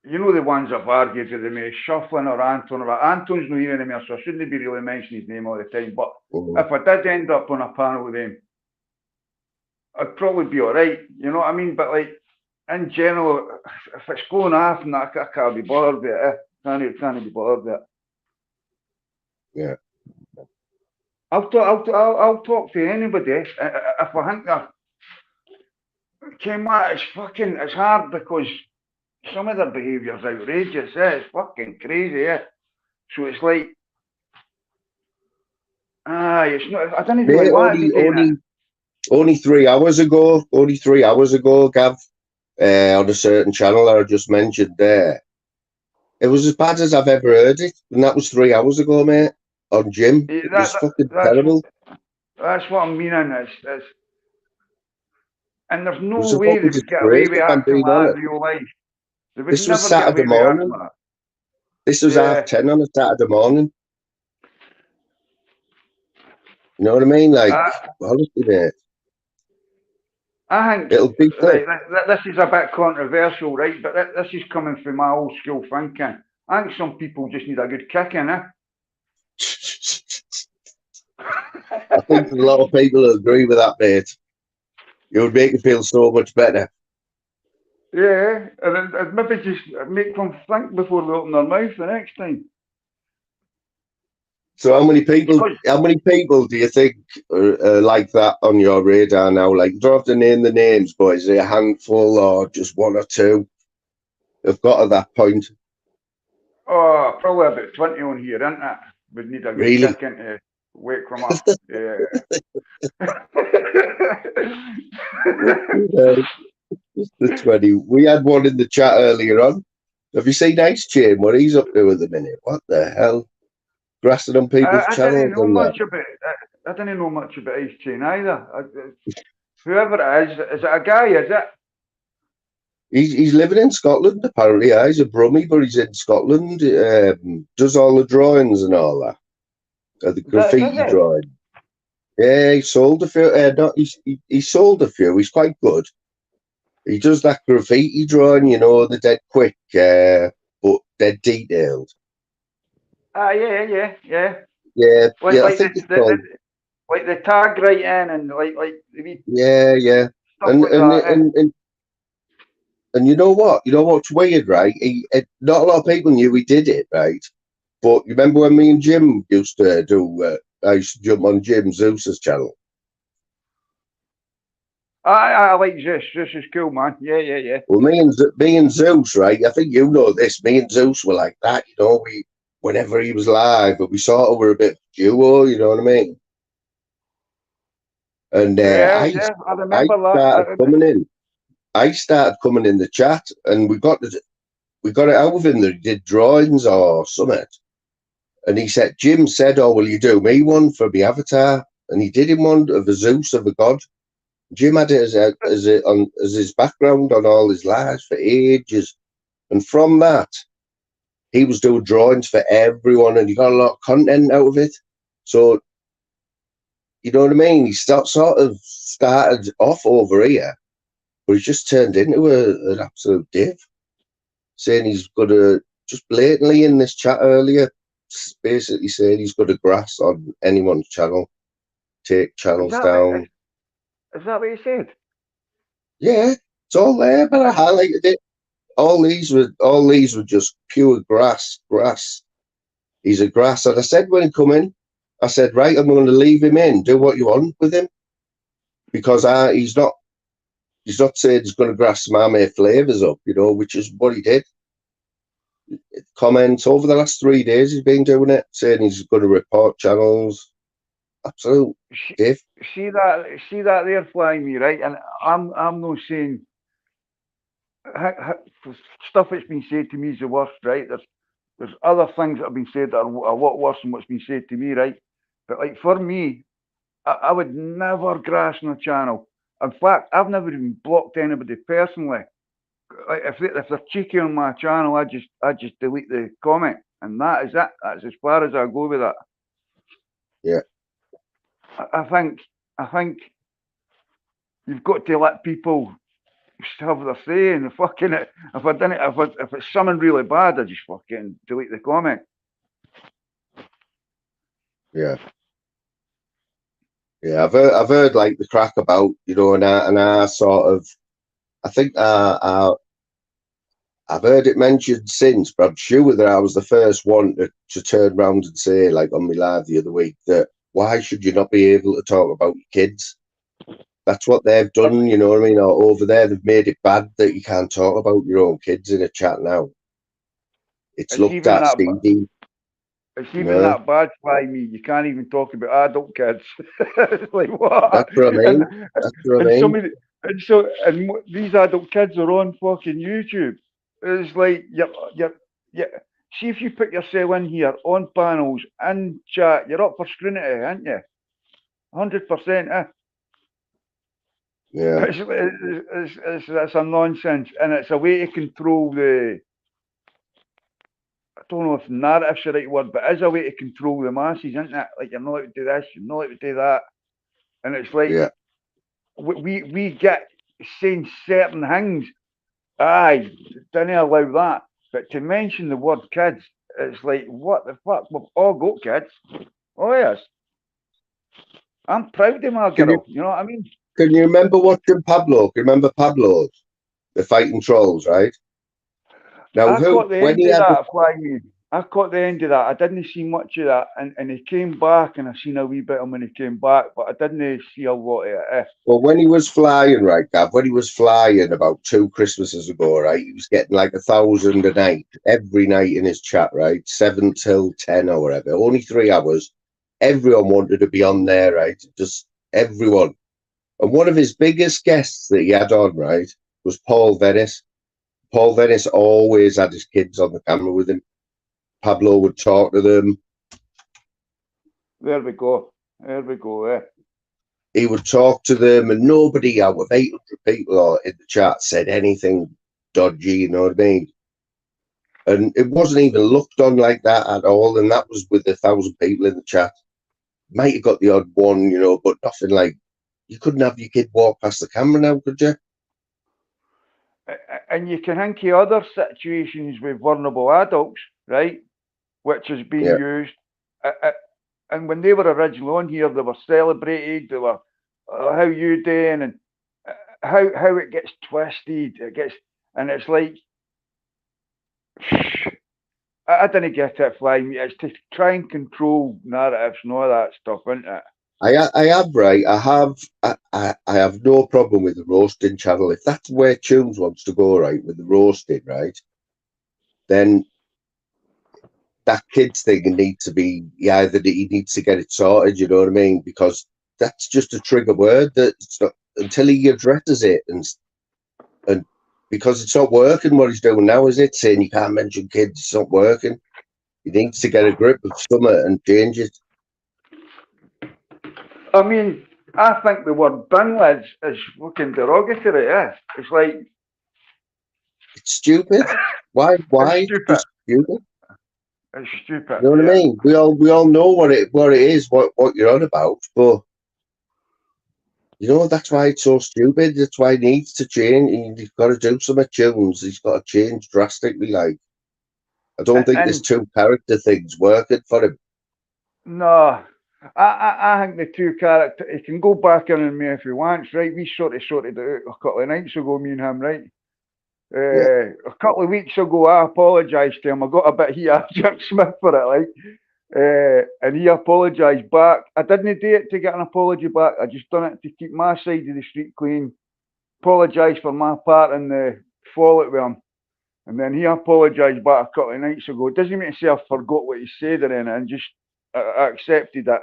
C: you know, the ones I've argued with, me, Shuffling or Anton, or Anton's not here anymore, so I shouldn't be really mentioning his name all the time. But if I did end up on a panel with him, I'd probably be all right. You know what I mean? But like in general, if it's going off, and I can't be bothered with it. Can't be bothered with it.
A: Yeah.
C: I'll talk to anybody if I think it's hard because some of their behaviour's outrageous. It's fucking crazy. So it's like, it's not. I don't really want to be doing it.
A: Only 3 hours ago, Gav, on a certain channel that I just mentioned there, it was as bad as I've ever heard it, and that was 3 hours ago, mate. On Jim, it was fucking terrible.
C: That's what I'm meaning. It's and there's no
A: It was a
C: way they
A: fucking
C: would get away
A: disgrace,
C: with
A: if I'm
C: acting
A: being
C: like that
A: honest.
C: in real life. They would
A: This was
C: never get away
A: Saturday
C: with acting
A: morning.
C: like that.
A: This was
C: Yeah.
A: 10:30 on a Saturday morning. You know what I mean? Like, honestly, mate.
C: I think
A: It'll be
C: right, this is a bit controversial, right? But this is coming from my old school thinking. I think some people just need a good kicking, eh?
A: I think a lot of people agree with that, mate. It would make you feel so much better.
C: Yeah, and it'd maybe just make them think before they open their mouth the next time.
A: So how many people do you think are like that on your radar now? Like, you don't have to name the names, but is it a handful or just one or two have got to that point?
C: Oh, probably about 20 on here, isn't it? Would need a good
A: Really?
C: kicking to wake them up. Yeah.
A: The 20. We had one in the chat earlier on. Have you seen Ice Chain? What he's up to at the minute? What the hell? Grassing on people's
C: I
A: channels
C: didn't know
A: and
C: much
A: that.
C: about. I didn't know much about Ice Chain either. Whoever it is it a guy? Is it?
A: He's living in Scotland apparently. Yeah, he's a Brummie, but he's in Scotland. Does all the drawings and all that. The graffiti drawing. Yeah, he sold a few. He sold a few. He's quite good. He does that graffiti drawing, you know, the dead quick, but dead detailed.
C: Yeah.
A: Yeah,
C: Like,
A: I think it's called.
C: Like the tag writing and like
A: Yeah.
C: Stuff like that.
A: And you know what? You know what's weird, right? Not a lot of people knew he did it, right? But you remember when me and Jim used to do? I used to jump on Jim Zeus's channel.
C: I like Zeus. Zeus is cool, man. Yeah.
A: Well, me and Zeus, right? I think you know this. Me and Zeus were like that, you know. Whenever he was live, but we sort of were a bit duo, you know what I mean? And
C: Yeah, I
A: I
C: remember
A: started
C: that.
A: coming in. I started coming in the chat, and we got it out of him that he did drawings or something. And he said, Jim said, "Oh, will you do me one for the avatar?" And he did him one of a Zeus, of a god. Jim had it as his background on all his lives for ages. And from that, he was doing drawings for everyone, and he got a lot of content out of it. So, you know what I mean? He sort of started off over here, but he's just turned into an absolute div, saying he's got to, just blatantly in this chat earlier, basically saying he's got a grass on anyone's channel, take channels down.
C: Is that what you said?
A: Yeah, it's all there, but I highlighted it. All these were just pure grass. He's a grass. And I said when he come in, I said, right, I'm going to leave him in. Do what you want with him, because he's not saying he's going to grass my mate flavors up, you know, which is what he did. Comments over the last 3 days, he's been doing it, saying he's going to report channels. Absolute div.
C: See that there, Flying Me, right? And I'm not saying stuff that's been said to me is the worst, right? There's other things that have been said that are a lot worse than what's been said to me, right? But like for me, I would never grass on a channel. In fact, I've never even blocked anybody personally. Like if they're cheeky on my channel, I just delete the comment, and that is it. That's as far as I go with that.
A: Yeah.
C: I think you've got to let people have their say, and fucking it. If it's something really bad, I just fucking delete the comment.
A: Yeah. Yeah, I've heard like the crack about, you know, and I sort of, I think I've heard it mentioned since, but I'm sure that I was the first one to turn around and say, like on my live the other week, that why should you not be able to talk about your kids? That's what they've done, you know what I mean? Or over there, they've made it bad that you can't talk about your own kids in a chat now. It's looked at, Stevie.
C: It's even that bad by me. You can't even talk about adult kids. It's like what?
A: That's what I mean. That's what I mean.
C: And these adult kids are on fucking YouTube. It's like you're see if you put yourself in here on panels and chat, you're up for scrutiny, aren't you? 100%.
A: Yeah.
C: It's a nonsense, and it's a way to control the. I don't know if narrative's the right word, but it's a way to control the masses, isn't it? Like you're not allowed to do this, you're not allowed to do that, and it's like we get saying certain things. Aye, don't allow that. But to mention the word kids, it's like what the fuck? We've all got kids. Oh yes, I'm proud of my girl. You know what I mean?
A: Can you remember watching Pablo? Can you remember Pablo's? The Fighting Trolls, right? Now,
C: I caught the end of that, Flying. I caught the end of that. I didn't see much of that, and he came back, and I seen a wee bit of him when he came back, but I didn't see a lot of it.
A: Well, when he was flying, right, Gav, when he was flying about 2 Christmases ago, right, he was getting like 1,000 a night, every night in his chat, right, 7 till 10 or whatever, only 3 hours. Everyone wanted to be on there, right, just everyone. And one of his biggest guests that he had on, right, was Paul Venice. Paul Venice always had his kids on the camera with him. Pablo would talk to them.
C: There we go.
A: He would talk to them, and nobody out of 800 people in the chat said anything dodgy, you know what I mean? And it wasn't even looked on like that at all, and that was with 1,000 people in the chat. Might have got the odd one, you know, but nothing like, you couldn't have your kid walk past the camera now, could you?
C: And you can think of other situations with vulnerable adults, right, which has been used. And when they were originally on here, they were celebrated. They were, how you doing, and how it gets twisted. And it's like, I didn't get it, Flying. It's to try and control narratives and all that stuff, isn't it?
A: I have no problem with the roasting channel. If that's where Tunes wants to go, right, with the roasting, right, then that kids thing needs to be, he needs to get it sorted, you know what I mean? Because that's just a trigger word that it's not, until he addresses it, and because it's not working what he's doing now, is it? Saying you can't mention kids, it's not working. He needs to get a grip of summer and change it.
C: I mean, I think the word bin lids is fucking derogatory, yeah. It's like,
A: It's stupid. Why?
C: it's stupid.
A: Just stupid.
C: It's stupid.
A: You know what I mean? We all know what it is, what you're on about, but you know, that's why it's so stupid. That's why it needs to change. He's got to do some tunes. He's got to change drastically. Like, I don't think this two character thing's working for him.
C: No, I think the two character, he can go back in on me if he wants, right? We sorted it out a couple of nights ago, me and him, right? A couple of weeks ago, I apologised to him. I got a bit heat off Jim Smith for it, like, and he apologised back. I didn't do it to get an apology back. I just done it to keep my side of the street clean. Apologised for my part in the fallout with him. And then he apologised back a couple of nights ago. It doesn't mean to say I forgot what he said or anything, just I accepted it.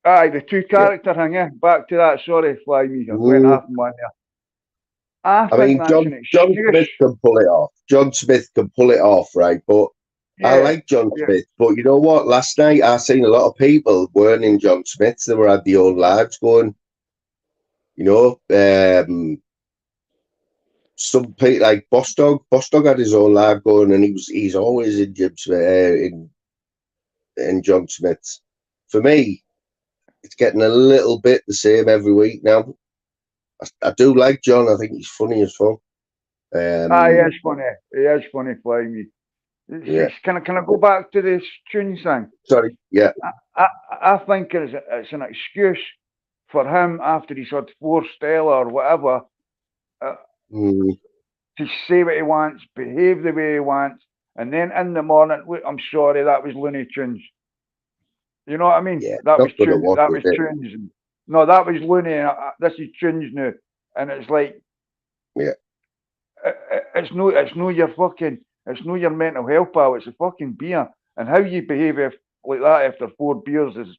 C: Aye, the two character thing, yeah. Back to that, sorry, Fly Me. I went half in one there. I mean,
A: John Smith can pull it off. John Smith can pull it off, right? But I like John Smith. But you know what? Last night I seen a lot of people weren't in John Smith. They were had their own lives going. You know, some people like Boss Dog had his own life going, and he's always in Jim Smith, in John Smith's. For me, it's getting a little bit the same every week now. I do like John. I think he's funny as fuck.
C: He is funny. He is funny, Fly Me. Can I go back to this tune thing?
A: Sorry, yeah.
C: I think it's an excuse for him after he's had 4 Stella or whatever to say what he wants, behave the way he wants, and then in the morning, look, I'm sorry, that was Looney Tunes. You know what I mean?
A: Yeah,
C: that was Tunes. No, that was Looney. This is Tunes now, and it's like, it's no your mental health, pal. It's a fucking beer, and how you behave like that after 4 beers is.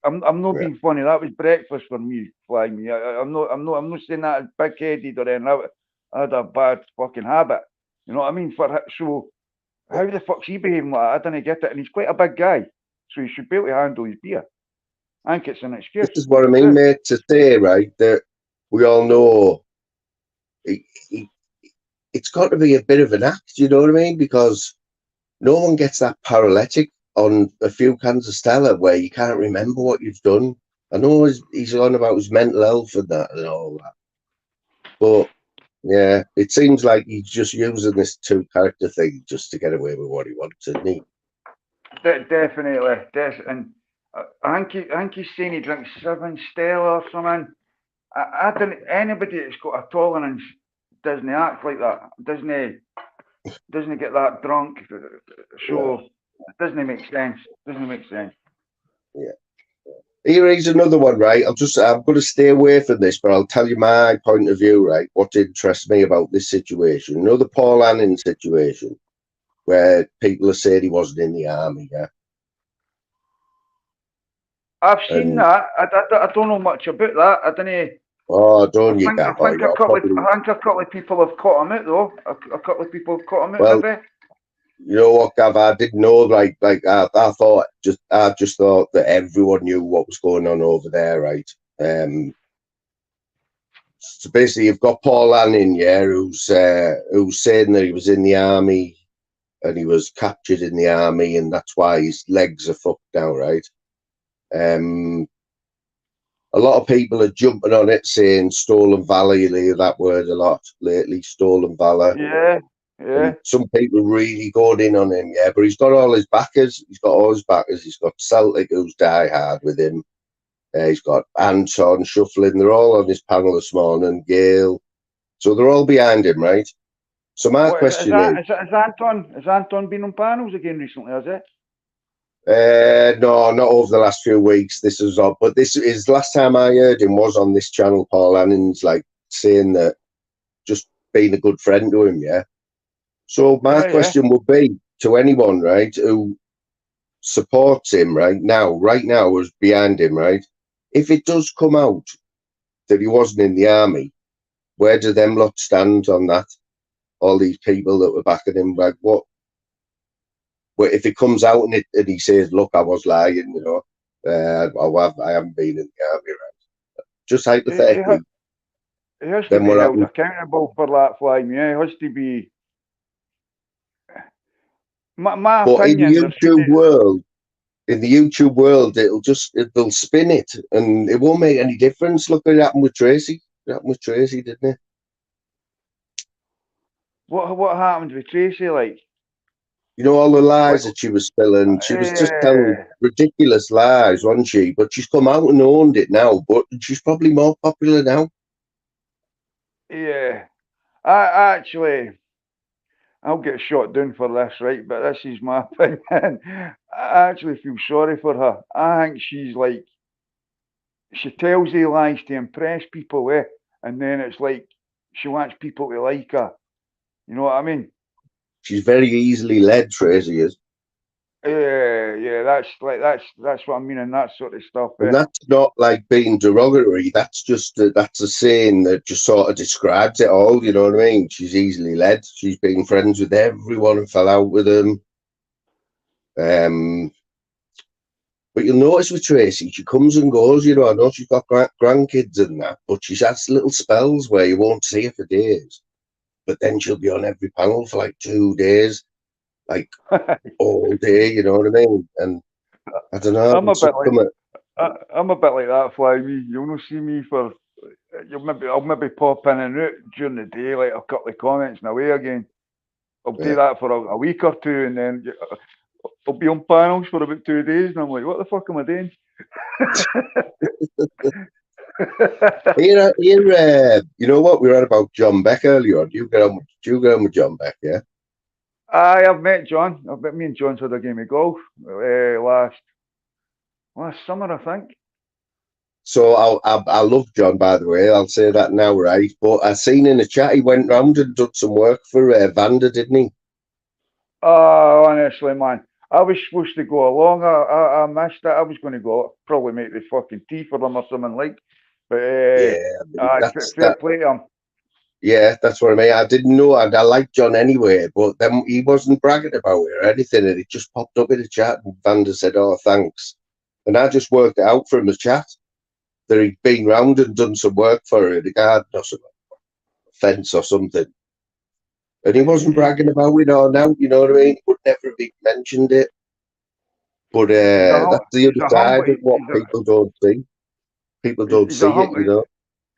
C: I'm not being funny. That was breakfast for me, Fly Me. I'm not saying that as big headed or anything. I had a bad fucking habit. You know what I mean? So how the fuck's he behaving like that? I don't get it. And he's quite a big guy, so he should be able to handle his beer. I think it's an excuse.
A: This is what I mean, mate, to say, right, that we all know it's got to be a bit of an act, you know what I mean? Because no one gets that paralytic on a few cans of Stella where you can't remember what you've done. I know he's on about his mental health and that and all that. But, yeah, it seems like he's just using this two character thing just to get away with what he wants, isn't he?
C: Definitely. And I think he's saying he drinks 7 Stella or something. I don't. Anybody that's got a tolerance doesn't act like that. Doesn't get that drunk. So it doesn't make sense.
A: Yeah. Here's another one, right? I'm going to stay away from this, but I'll tell you my point of view, right? What interests me about this situation. You know, the Paul Annan situation, where people are saying he wasn't in the army, yeah?
C: I've seen that. I don't know much about that. I don't know.
A: Oh, don't you?
C: I think a couple of people have caught him out, though. A couple of people have caught him out,
A: well,
C: maybe.
A: You know what, Gav? I didn't know. Like I just thought that everyone knew what was going on over there, right? So basically, you've got Paul Annan, yeah, who's saying that he was in the army and he was captured in the army, and that's why his legs are fucked now, right? A lot of people are jumping on it, saying stolen valor. You hear that word a lot lately, stolen valor.
C: Yeah.
A: And some people really going in on him, yeah. But he's got all his backers. He's got Celtic, who's die hard with him. He's got Anton shuffling. They're all on this panel this morning. Gail, so they're all behind him, right? So my question is:
C: Has Anton been on panels again recently? Has it?
A: No, not over the last few weeks. This is odd, but this is last time I heard him was on this channel. Paul Annan's like saying that, just being a good friend to him, yeah. So my question would be to anyone, right, who supports him right now is behind him, right? If it does come out that he wasn't in the army, where do them lot stand on that? All these people that were backing him, like what? Well, if it comes out and he says, "Look, I was lying," you know, I haven't been in the army, right? Just hypothetically,
C: He has to
A: then
C: be
A: what
C: held
A: happens?
C: accountable for that, Flyme. Yeah, he has to be. My
A: But
C: opinion, there shouldn't.
A: in the YouTube world, they'll spin it, and it won't make any difference. Look what happened with Tracy. It happened with Tracy, didn't it?
C: What happened with Tracy? Like,
A: You know, all the lies
C: like
A: that she was spilling. She was just telling
C: eh,
A: ridiculous lies, wasn't she? But she's come out and owned it now. But she's probably more popular now.
C: yeah. I actually, I'll get shot down for this, right? But this is my opinion. I actually feel sorry for her. I think she's like, she tells the lies to impress people, and then it's like she wants people to like her. You know what I mean?
A: She's very easily led, Tracy is.
C: Yeah, that's what I mean, and that sort of stuff.
A: And that's not like being derogatory. That's just that's a saying that just sort of describes it all. You know what I mean? She's easily led. She's been friends with everyone and fell out with them. But you'll notice with Tracy, she comes and goes. You know, I know she's got grandkids and that, but she has little spells where you won't see her for days. But then she'll be on every panel for like 2 days, like all day. You know what I mean? And I don't know.
C: I'm a bit like I'm a bit like that, Flyme. You'll not see me for. I'll maybe pop in and out during the day, like a couple of comments and away again. I'll do that for a week or two, and then I'll be on panels for about 2 days, and I'm like, what the fuck am I doing?
A: You know what? We were on about John Beck earlier. Do you get on with John Beck, yeah?
C: I've met John. Me and John's had a game of golf last summer, I think.
A: So I love John, by the way. I'll say that now, right? But I seen in the chat he went round and did some work for Vanda, didn't he?
C: Oh, honestly, man. I was supposed to go along. I missed it. I was going to go, probably make the fucking tea for them or something like. But fair play to him.
A: Yeah, that's what I mean. I didn't know. I liked John anyway, but then he wasn't bragging about it or anything, and it just popped up in the chat. And Vanda said, "Oh, thanks," and I just worked it out from the chat that he'd been round and done some work for her, the garden or something, fence or something. And he wasn't bragging about it or now, you know what I mean? He would never have even mentioned it. But that's the other side of what people don't see. People don't see it, you know?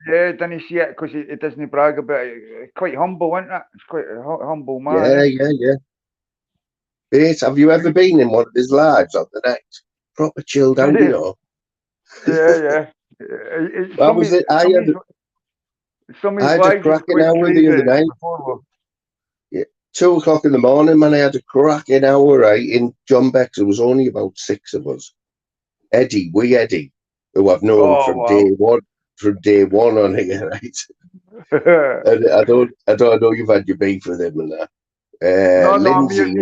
C: Yeah, didn't see it because he doesn't brag about it. Quite humble, isn't it? It's quite a humble man.
A: Yeah. Mate, have you ever been in one of his lives on the night? Proper chilled out, you know?
C: Yeah.
A: That was it. I had a cracking hour the other night. Yeah, 2 o'clock in the morning, man. I had a cracking hour, right, in John Beck's. There was only about 6 of us. Eddie, who I've known from day one on here, right? And I don't know you've had your beef with him and that. Lindsay,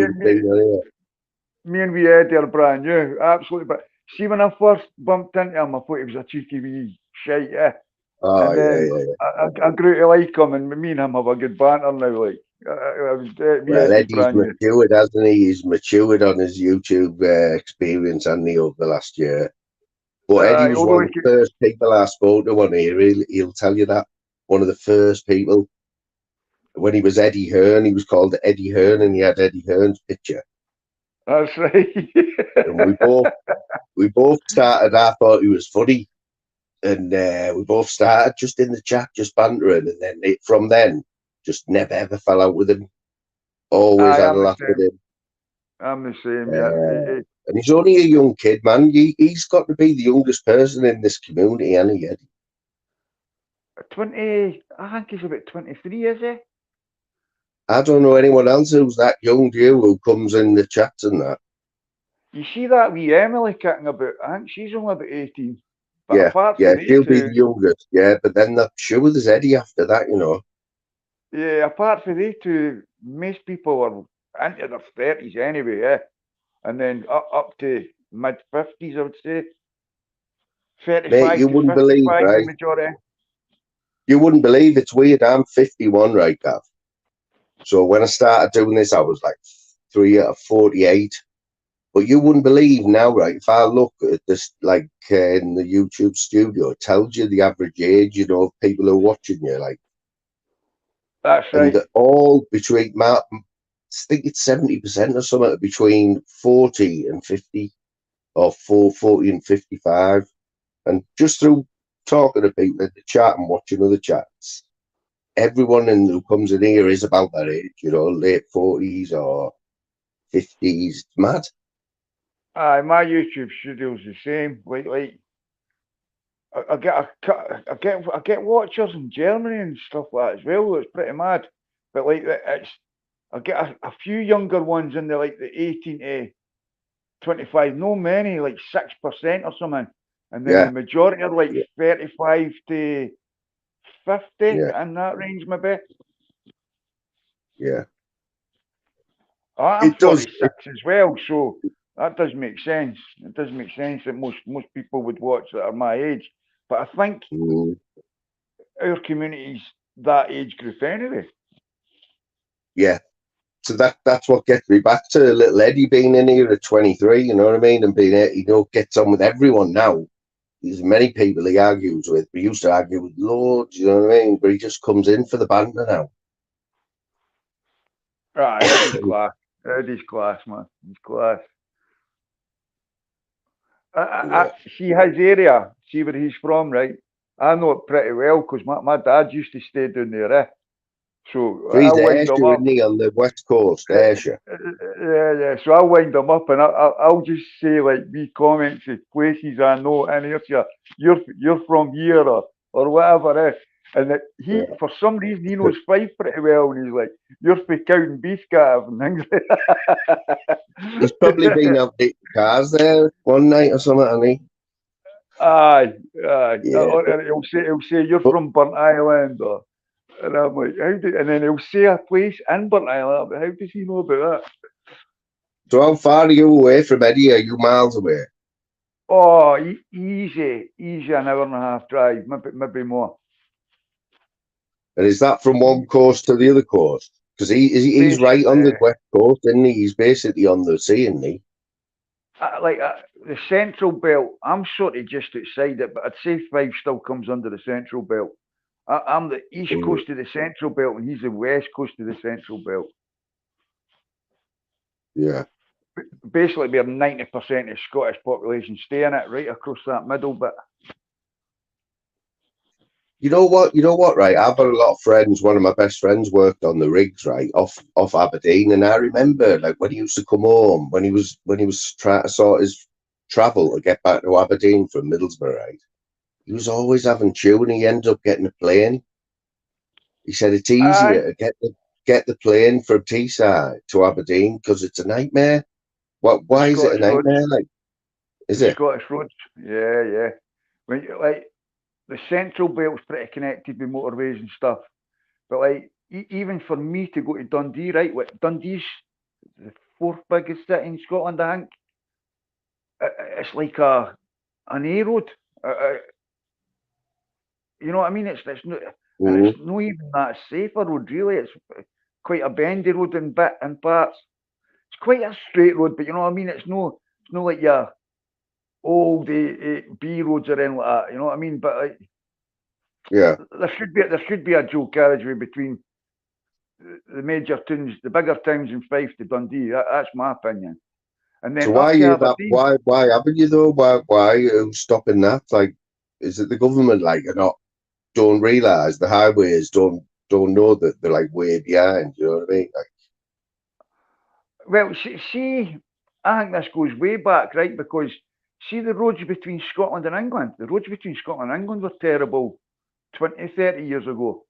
C: me and we Eddie are brand new, absolutely. But see, when I first bumped into him, I thought he was a cheeky wee shite,
A: Oh,
C: and then I grew to like him, and me and him have a good banter now. Like,
A: Eddie's matured, hasn't he? He's matured on his YouTube experience, hasn't he, over the last year? But Eddie was one of the first people I spoke to on here. He'll tell you that. One of the first people. When he was Eddie Hearn, he was called Eddie Hearn, and he had Eddie Hearn's picture.
C: That's right.
A: And we both started. I thought he was funny, and we both started just in the chat, just bantering, and then from then, just never ever fell out with him. Always had a laugh with him.
C: I'm the same, yeah.
A: And he's only a young kid, man. He's got to be the youngest person in this community, hasn't he, Eddie?
C: 20. I think he's about 23, is he?
A: I don't know anyone else who's that young, do you, who comes in the chats and that.
C: You see that wee Emily kicking about? I think she's only about 18.
A: But she'll be the youngest. Yeah, but then I'm sure there's Eddie after that, you know.
C: Yeah, apart from they two, most people are into their 30s anyway, and then up to mid-50s, I would say.
A: Mate,
C: 35
A: you
C: to
A: wouldn't believe,
C: 55, the
A: right?
C: majority.
A: You wouldn't believe, it's weird. I'm 51, right, Gav? So when I started doing this, I was like 48. But you wouldn't believe now, right? If I look at this, like in the YouTube studio, it tells you the average age, you know, of people who are watching you, like,
C: That's
A: and
C: right.
A: they're all between, I think it's 70% or something, between 40 and 50, or 40 and 55. And just through talking to people in the chat and watching other chats, everyone who comes in here is about that age, you know, late 40s or 50s. It's mad.
C: Aye, my YouTube studio's the same. Like I get watchers in Germany and stuff like that as well. It's pretty mad. But like I get a few younger ones in the like the 18 to 25. No many, like 6% or something. And then
A: Yeah,
C: the majority are like
A: yeah,
C: 35 to 50
A: yeah,
C: in that range, maybe.
A: yeah.
C: I'm
A: It does.
C: 46 as well, so that does make sense. It does make sense that most people would watch that are my age. But I think our community's that age group anyway.
A: Yeah. So that's what gets me back to little Eddie being in here at 23, you know what I mean? And being, you know, gets on with everyone now. There's many people he argues with. We used to argue with loads, you know what I mean? But he just comes in for the banter now.
C: Right, Eddie's class. Eddie's class, man. He's class.
A: Yeah.
C: See his area, see where he's from, right? I know it pretty well because my dad used to stay down there, eh? So
A: So he's
C: I'll wind him
A: Ayrshire,
C: up.
A: isn't he, on the west coast, Ayrshire?
C: Yeah. So I'll wind him up and I'll just say like wee comments of places I know and you're from here or whatever, eh? And that he,
A: Yeah.
C: for some reason, he knows Fife pretty well, and he's like, "You're from Cowden Beef, Gav," and things like that.
A: He's probably been out to cars there one night or something, hasn't he?
C: Aye.
A: Yeah.
C: And he'll say you're
A: But
C: from Burnt Island, and I'm like, and then he'll say a place in Burnt Island, but how does he know about that?
A: so how far are you away from Eddie? Are you miles away?
C: Oh, easy, an hour and a half drive, maybe more.
A: And is that from one coast to the other coast? Because he's right on the west coast, isn't he? He's basically on the sea, isn't he?
C: The Central Belt, I'm sort of just outside it, but I'd say Fife still comes under the Central Belt. I'm the east coast of the Central Belt, and he's the west coast of the Central Belt.
A: Yeah.
C: Basically, we're 90% of Scottish population stay in it, right across that middle bit.
A: You know what, right? I've got a lot of friends. One of my best friends worked on the rigs, right, off Aberdeen, and I remember like when he used to come home, when he was trying to sort his travel to get back to Aberdeen from Middlesbrough, right? He was always having tune. He ended up getting a plane. He said it's easier to get the plane from Teesside to Aberdeen because it's a nightmare. Why is it a nightmare? Like, is it
C: Scottish roads? Yeah. When you, like the Central Belt's pretty connected with motorways and stuff, but like even for me to go to Dundee, right? Dundee's the fourth biggest city in Scotland, I think. It's like an A road. You know what I mean? It's not, and it's not even that safe a road, really. It's quite a bendy road in parts. It's quite a straight road, but you know what I mean? It's no like your old B roads or anything like that. You know what I mean? But like,
A: yeah,
C: there should be a dual carriageway between the major towns, the bigger towns in Fife to Dundee. That's my opinion. And then
A: so why haven't you though? Why are you stopping that? Like, is it the government like don't realise the highways don't know that they're like way behind? You know what I mean? Like,
C: well, see, I think this goes way back, right? Because see the roads between Scotland and England. The roads between Scotland and England were terrible 20, 30 years ago.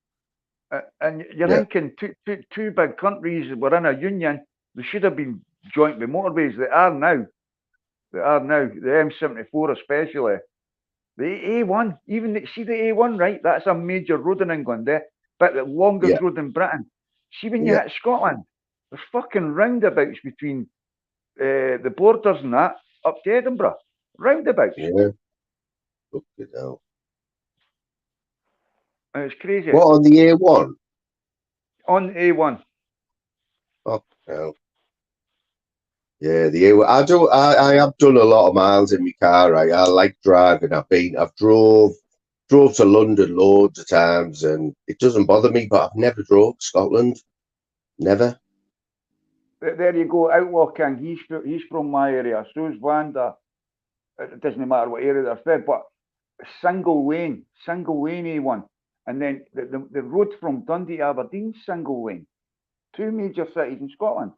C: And you're thinking two big countries were in a union. They should have been joint with motorways. They are now. The M74 especially. The A1, see the A1, right? That's a major road in England, but the longest road in Britain. See when you hit Scotland, there's fucking roundabouts between the borders and that up to Edinburgh, roundabouts.
A: Yeah. Fucking hell.
C: It's crazy.
A: What, on the A1?
C: On A1.
A: Oh, hell. Yeah, the A1. I have done a lot of miles in my car, right? I like driving. I've drove to London loads of times, and it doesn't bother me, but I've never drove to Scotland. Never.
C: There you go, Outlaw King. He's from my area. So's Vanda. It doesn't matter what area they're from, but single lane A1. And then the road from Dundee to Aberdeen, single lane. 2 major cities in Scotland.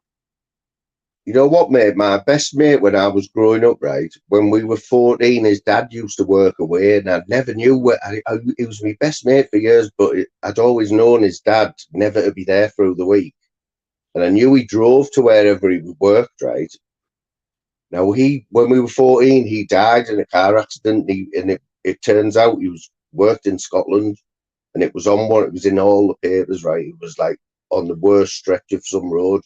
A: You know what, mate? My best mate when I was growing up, right? When we were 14, his dad used to work away, and I never knew where. He was my best mate for years, but I'd always known his dad never to be there through the week. And I knew he drove to wherever he worked, right? Now, when we were 14, he died in a car accident, and it turns out he worked in Scotland, and it was in all the papers, right? It was like on the worst stretch of some road,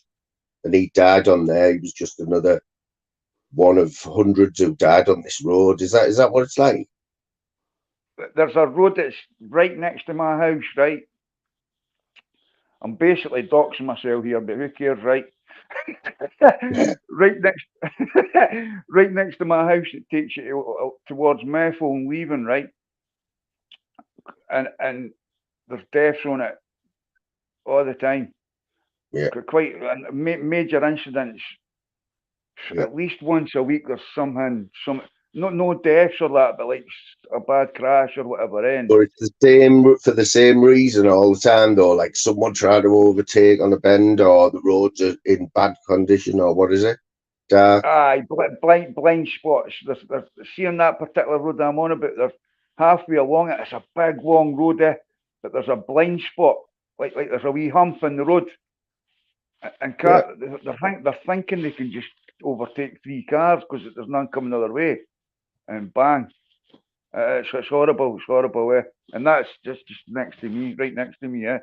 A: and he died on there. He was just another one of hundreds who died on this road. Is that what it's like?
C: There's a road that's right next to my house, right? I'm basically doxing myself here, but who cares, right? right next to my house, it takes you towards Methil and Leaving, right? And there's deaths on it all the time.
A: Yeah.
C: Quite major incidents.
A: Yeah.
C: At least once a week, there's no deaths or that, but like a bad crash or whatever.
A: But it's for the same reason all the time, though. Like someone trying to overtake on a bend, or the roads are in bad condition, or what is it? Dark.
C: Aye, blind spots. There's seeing that particular road I'm on about. There's halfway along it. It's a big long road there, but there's a blind spot. Like there's a wee hump in the road, and they're thinking they can just overtake 3 cars because there's none coming the other way, and bang. It's horrible. It's horrible. And that's just next to me, right next to me.
A: And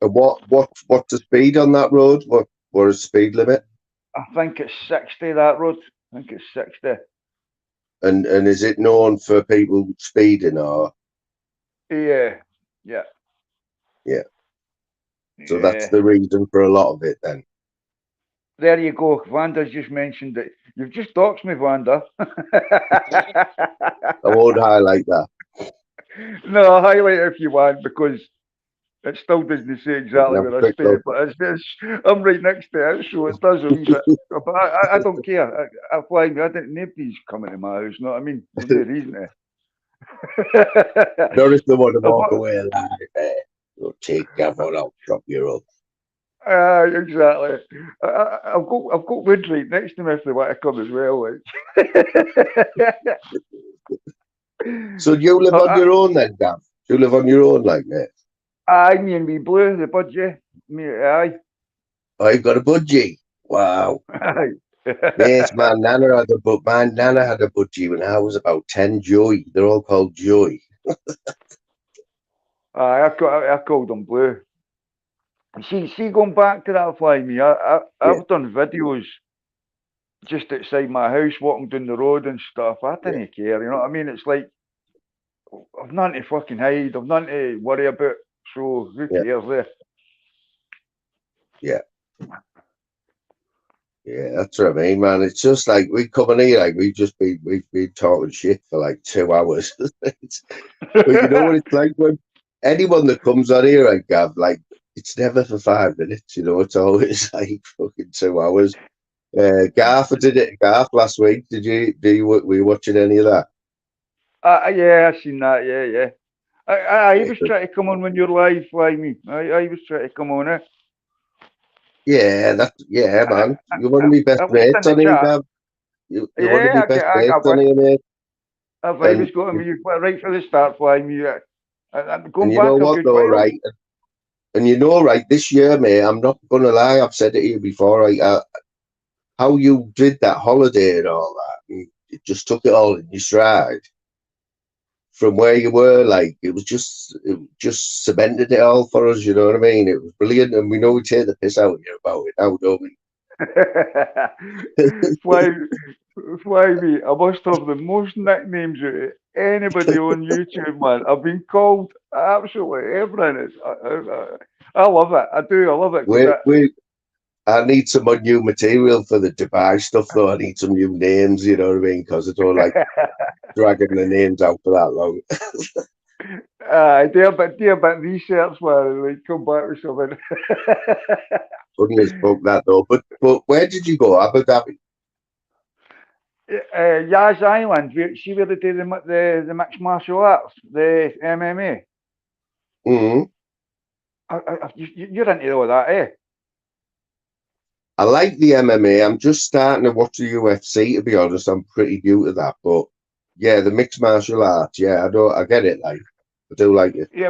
A: what's the speed on that road? What is the speed limit?
C: I think it's 60. That road. I think it's 60.
A: And is it known for people speeding, or?
C: Yeah.
A: So that's the reason for a lot of it, then.
C: There you go. Vanda's just mentioned it. You've just doxed me, Vanda.
A: I won't highlight that.
C: No, highlight it if you want, because it still doesn't say exactly where I stay. But I'm right next to it, so it does a wee bit. But I don't care. I fly me. Nobody's coming to my house. You know what I mean? There's no reason to.
A: Notice the one to walk away alive. You'll take that one, I'll chop you up.
C: Exactly. I've got wood right next to me if they want to come as well. Like.
A: So you live on your own then, Gav? You live on your own like that?
C: Aye, me and me Blue, the budgie. Me, aye.
A: Oh, you've got a budgie? Wow.
C: Aye.
A: Yes, my nana had a budgie when I was about 10. Joy. They're all called Joy.
C: Aye, I called them Blue. See, going back to that, Fly Me, I've done videos just outside my house, walking down the road and stuff. I didn't care, you know what I mean? It's like, I've nothing to fucking hide, I've nothing to worry about, so who cares there?
A: Yeah, that's what I mean, man. It's just like we come in here, like we've been talking shit for like 2 hours. But you know what it's like when anyone that comes on here, like Gav, like it's never for 5 minutes, you know. It's always like fucking 2 hours. Garth did it. Garth last week. Were you watching any of that?
C: Yeah, I seen that. Yeah. I was trying to come on when you're live, Fly Me. I was trying to come on it.
A: Yeah, man. You're one of my best mates on here, Gav. You're one of my best mates on here, mate.
C: I've always got me right from the start, Fly Me.
A: And you know what, though, right? And you know, right, this year, mate, I'm not going to lie, I've said it here before, right? How you did that holiday and all that, it just took it all in your stride. From where you were, like, it just cemented it all for us, you know what I mean? It was brilliant, and we know we take the piss out of you about it now, don't we?
C: Fly me. I must have the most nicknames out of anybody on YouTube, man. I've been called absolutely everything. I love it. I do. I love it.
A: I need some new material for the Dubai stuff, though. I need some new names, you know what I mean? Because I don't like dragging the names out for that long.
C: Do a bit research, man, and come back with something.
A: Goodness book that though. But where did you go? Abu Dhabi?
C: Yas Island. See where they do the mixed martial arts, the MMA. You're into all that, eh?
A: I like the MMA. I'm just starting to watch the UFC, to be honest. I'm pretty new to that, but yeah, the mixed martial arts. Yeah, I get it. Like, I do like it.
C: Yeah,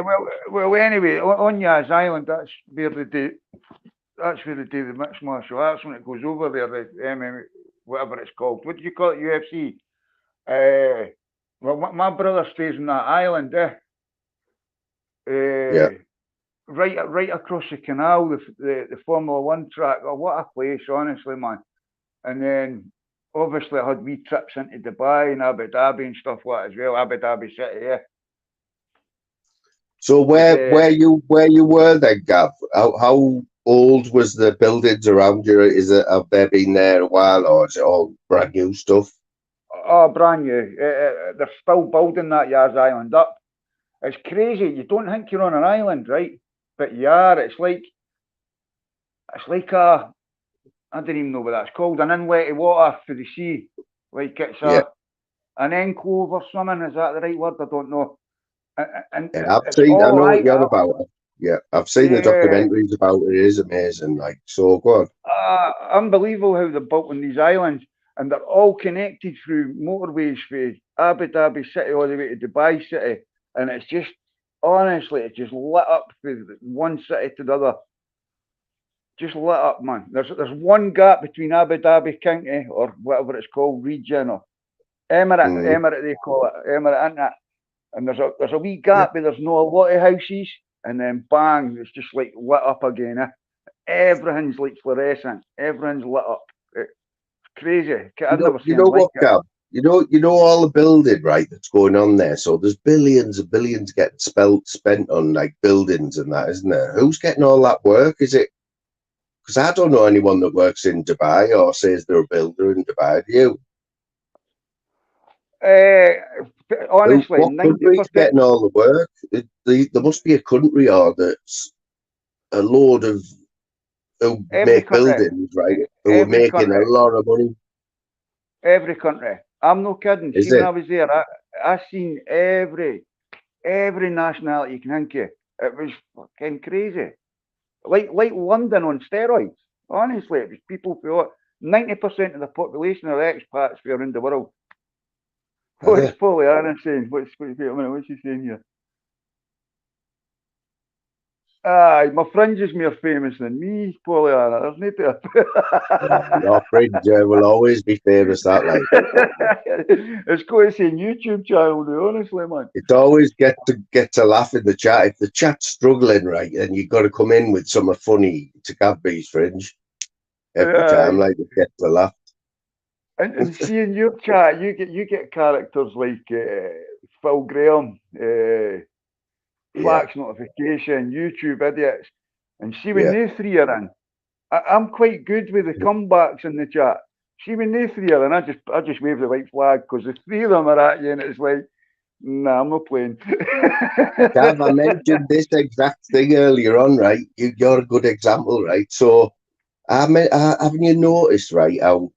C: well. Anyway, on Yas Island, that's where they do the mixed martial arts when it goes over there. The MMA, whatever it's called. What do you call it? UFC. Well, my brother stays on that island,
A: Yeah.
C: Right across the canal, the Formula One track. Oh, what a place, honestly, man. And then obviously I had wee trips into Dubai and Abu Dhabi and stuff like that as well. Abu Dhabi City, yeah.
A: So where you were then, Gav? How old was the buildings around you? Have they been there a while, or is it all brand new stuff?
C: Oh, brand new. They're still building that Yas Island up. It's crazy. You don't think you're on an island, right? But you are. It's like I don't even know what that's called. An inlet of water for the sea. Like it's an enclave or something. Is that the right word? I don't know. And
A: yeah, I know what you're about. Yeah, I've seen the documentaries about it. It is amazing. Like, so go on.
C: Unbelievable how they're built on these islands, and they're all connected through motorways for Abu Dhabi City all the way to Dubai City, and it's just honestly, it's just lit up from one city to the other. Just lit up, man. There's one gap between Abu Dhabi County or whatever it's called, region or Emirate they call it, Emirate, isn't it? And there's a wee gap where there's not a lot of houses, and then bang, it's just like lit up again. Everything's like fluorescent. Everything's lit up. It's crazy. I've never seen
A: what, Gav? You know all the building, right, that's going on there. So there's billions and billions getting spent on like buildings and that, isn't there? Who's getting all that work? Is it? Because I don't know anyone that works in Dubai or says they're a builder in Dubai. Do you?
C: Honestly,
A: what country's getting all the work? There must be a country or that's a load of who make buildings, right? Who are making a lot of money.
C: Every country. I'm not kidding. See, when I was there, I seen every nationality you can think of. It was fucking crazy. Like London on steroids. Honestly, it was people who 90% of the population are expats from around the world. What's Pollyanna saying? What's she saying here? Aye, my fringe is more famous than me, Pollyanna. There's no doubt.
A: Your fringe will always be famous, that like.
C: It's got to say YouTube channel, honestly, man.
A: It's always get to laugh in the chat. If the chat's struggling, right, then you've got to come in with something funny to Gabby's fringe every time, like to get to laugh.
C: And see in your chat, you get characters like Phil Graham, Flax Notification, YouTube idiots, and see when they three are in, I'm quite good with the comebacks in the chat. See when they three are in, I just wave the white flag because the three of them are at you, and it's like, nah, I'm not playing.
A: Gav, I mentioned this exact thing earlier on, right? You're a good example, right? So, haven't you noticed, right, how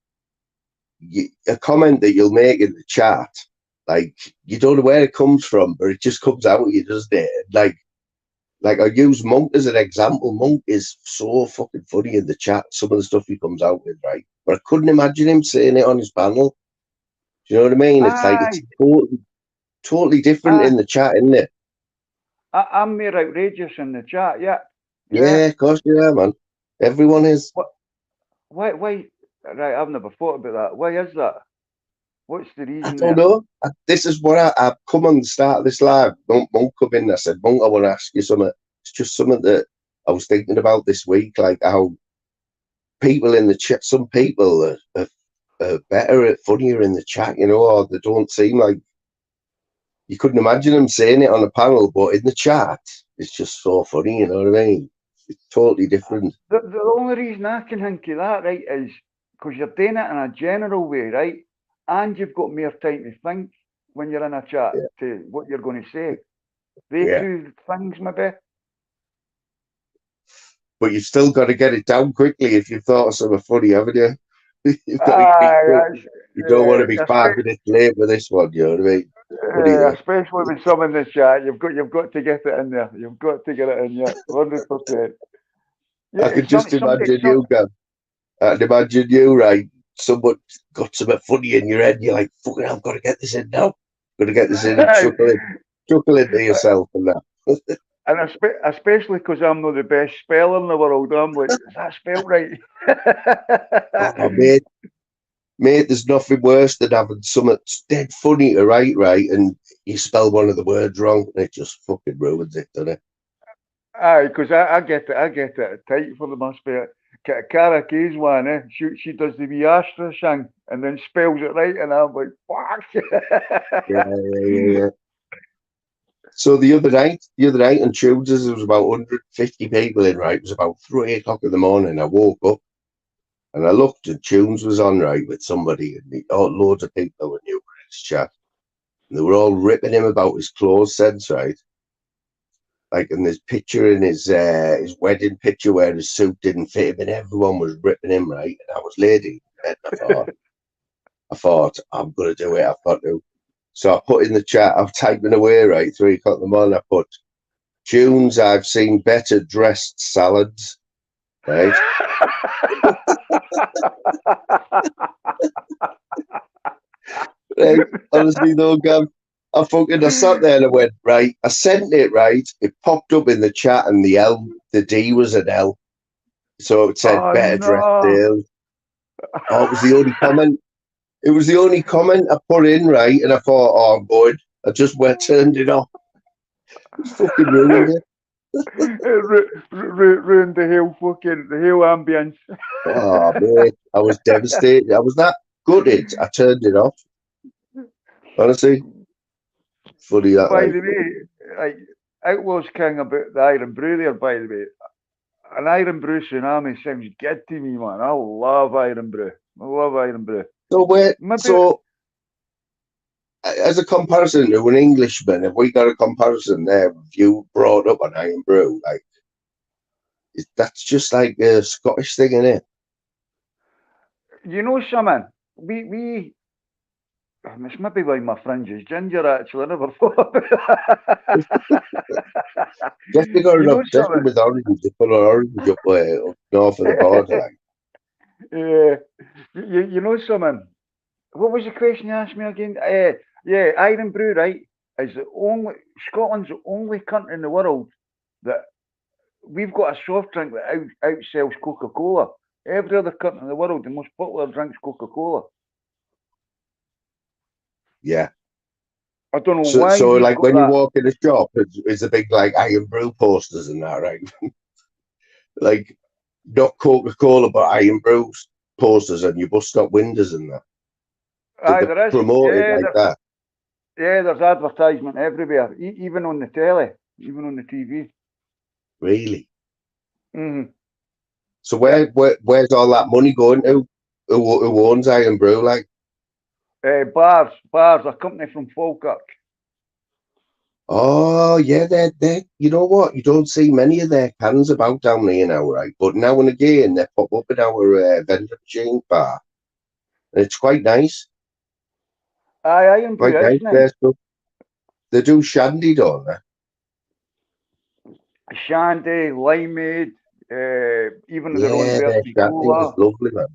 A: a comment that you'll make in the chat, like you don't know where it comes from, but it just comes out of you, doesn't it? Like I use Monk as an example. Monk is so fucking funny in the chat, some of the stuff he comes out with, right? But I couldn't imagine him saying it on his panel. Do you know what I mean? It's like it's totally different in the chat, isn't it?
C: I'm more outrageous in the chat,
A: Yeah, of course you are, man. Everyone is.
C: Why? Right, I've never thought about that. Why is that? What's the reason?
A: I don't know. This is what I come on the start of this live. Monk come in. I said, Monk, I want to ask you something. It's just something that I was thinking about this week, like how people in the chat, some people are better, funnier in the chat, you know, or they don't seem like, you couldn't imagine them saying it on a panel, but in the chat, it's just so funny, you know what I mean? It's totally different.
C: The only reason I can think of that, right, is because you're doing it in a general way, right? And you've got more time to think when you're in a chat to what you're going to say. They two things, maybe.
A: But you've still got to get it down quickly if you've thought of something funny, haven't you? You've got to keep quick. You don't want to be 5 minutes late with this one, you know what I mean?
C: Especially with some in the chat, you've got to get it in there. You've got to get it in there, 100%. Yeah,
A: I can just imagine you, Gav. I can imagine you, right? Someone got something funny in your head, and you're like, fucking hell, I've got to get this in now. Got to get this in and chuckling to yourself and that.
C: And especially because I'm not the best speller in the world, I'm like, is that spelled right?
A: Oh, mate, there's nothing worse than having something dead funny to write, right? And you spell one of the words wrong, and it just fucking ruins it, doesn't it?
C: Aye, because I get it tight for the must be. Cara Kay's one, she does the wee Astra thing and then spells it right, and I'm like, fuck.
A: Yeah. So the other night on Tuesdays, there was about 150 people in, right? It was about 3 o'clock in the morning. I woke up and I looked and Tunes was on, right, with somebody, and loads of people were new in his chat. And they were all ripping him about his clothes sense, right? Like in this picture in his wedding picture where his suit didn't fit him, and everyone was ripping him, right? And I was lady, and I thought, I'm gonna do it, I've got to. So I put in the chat, I'm typing away, right, 3 o'clock in the morning, I put, Tunes, I've seen better dressed salads, right? Right, honestly though, Gav, I sat there and I went, right, I sent it, right, it popped up in the chat and the D was an L. So it said better dressed sales. Oh, it was the only comment. It was the only comment I put in, right? And I thought, oh, I'm bored. I just turned it off. It fucking ruined it.
C: Ruined the whole ambience.
A: Oh, mate, I was devastated. I was that gutted. I turned it off. Honestly. Funny that.
C: By the way, like, Outlaws King about the Iron Brew there, by the way. An Iron Brew tsunami sounds good to me, man. I love Iron Brew.
A: So as a comparison to an Englishman, if we got a comparison there, you brought up an Iron Brew, like that's just like a Scottish thing, isn't it?
C: You know something? We it's maybe why my fringe is ginger, actually. I never thought about that.
A: Just got an obsession with orange. They put an orange up north of the border. Like.
C: Yeah. You know something? What was the question you asked me again? Yeah, Iron Brew, right, is Scotland's the only country in the world that we've got a soft drink that outsells Coca-Cola. Every other country in the world, the most popular drink's Coca-Cola.
A: Yeah.
C: I don't know why.
A: So like when you walk in a shop, it's a big like Iron Brew posters and that, right? Like not Coca-Cola, but Iron Brew posters on your bus stop windows and that.
C: There is.
A: Promoted like that.
C: Yeah, there's advertisement everywhere, even on the telly, even on the TV.
A: Really?
C: Mm-hmm.
A: So where's all that money going to? Who owns Iron Brew? Like
C: Bars, a company from Falkirk.
A: Oh yeah, they. You know what? You don't see many of their cans about down here now, right? But now and again they pop up in our vending machine bar, and it's quite nice.
C: Iron Brew,
A: quite nice. They do shandy, don't they?
C: Shandy, limeade, even their own
A: Bertie Cola. Lovely, man.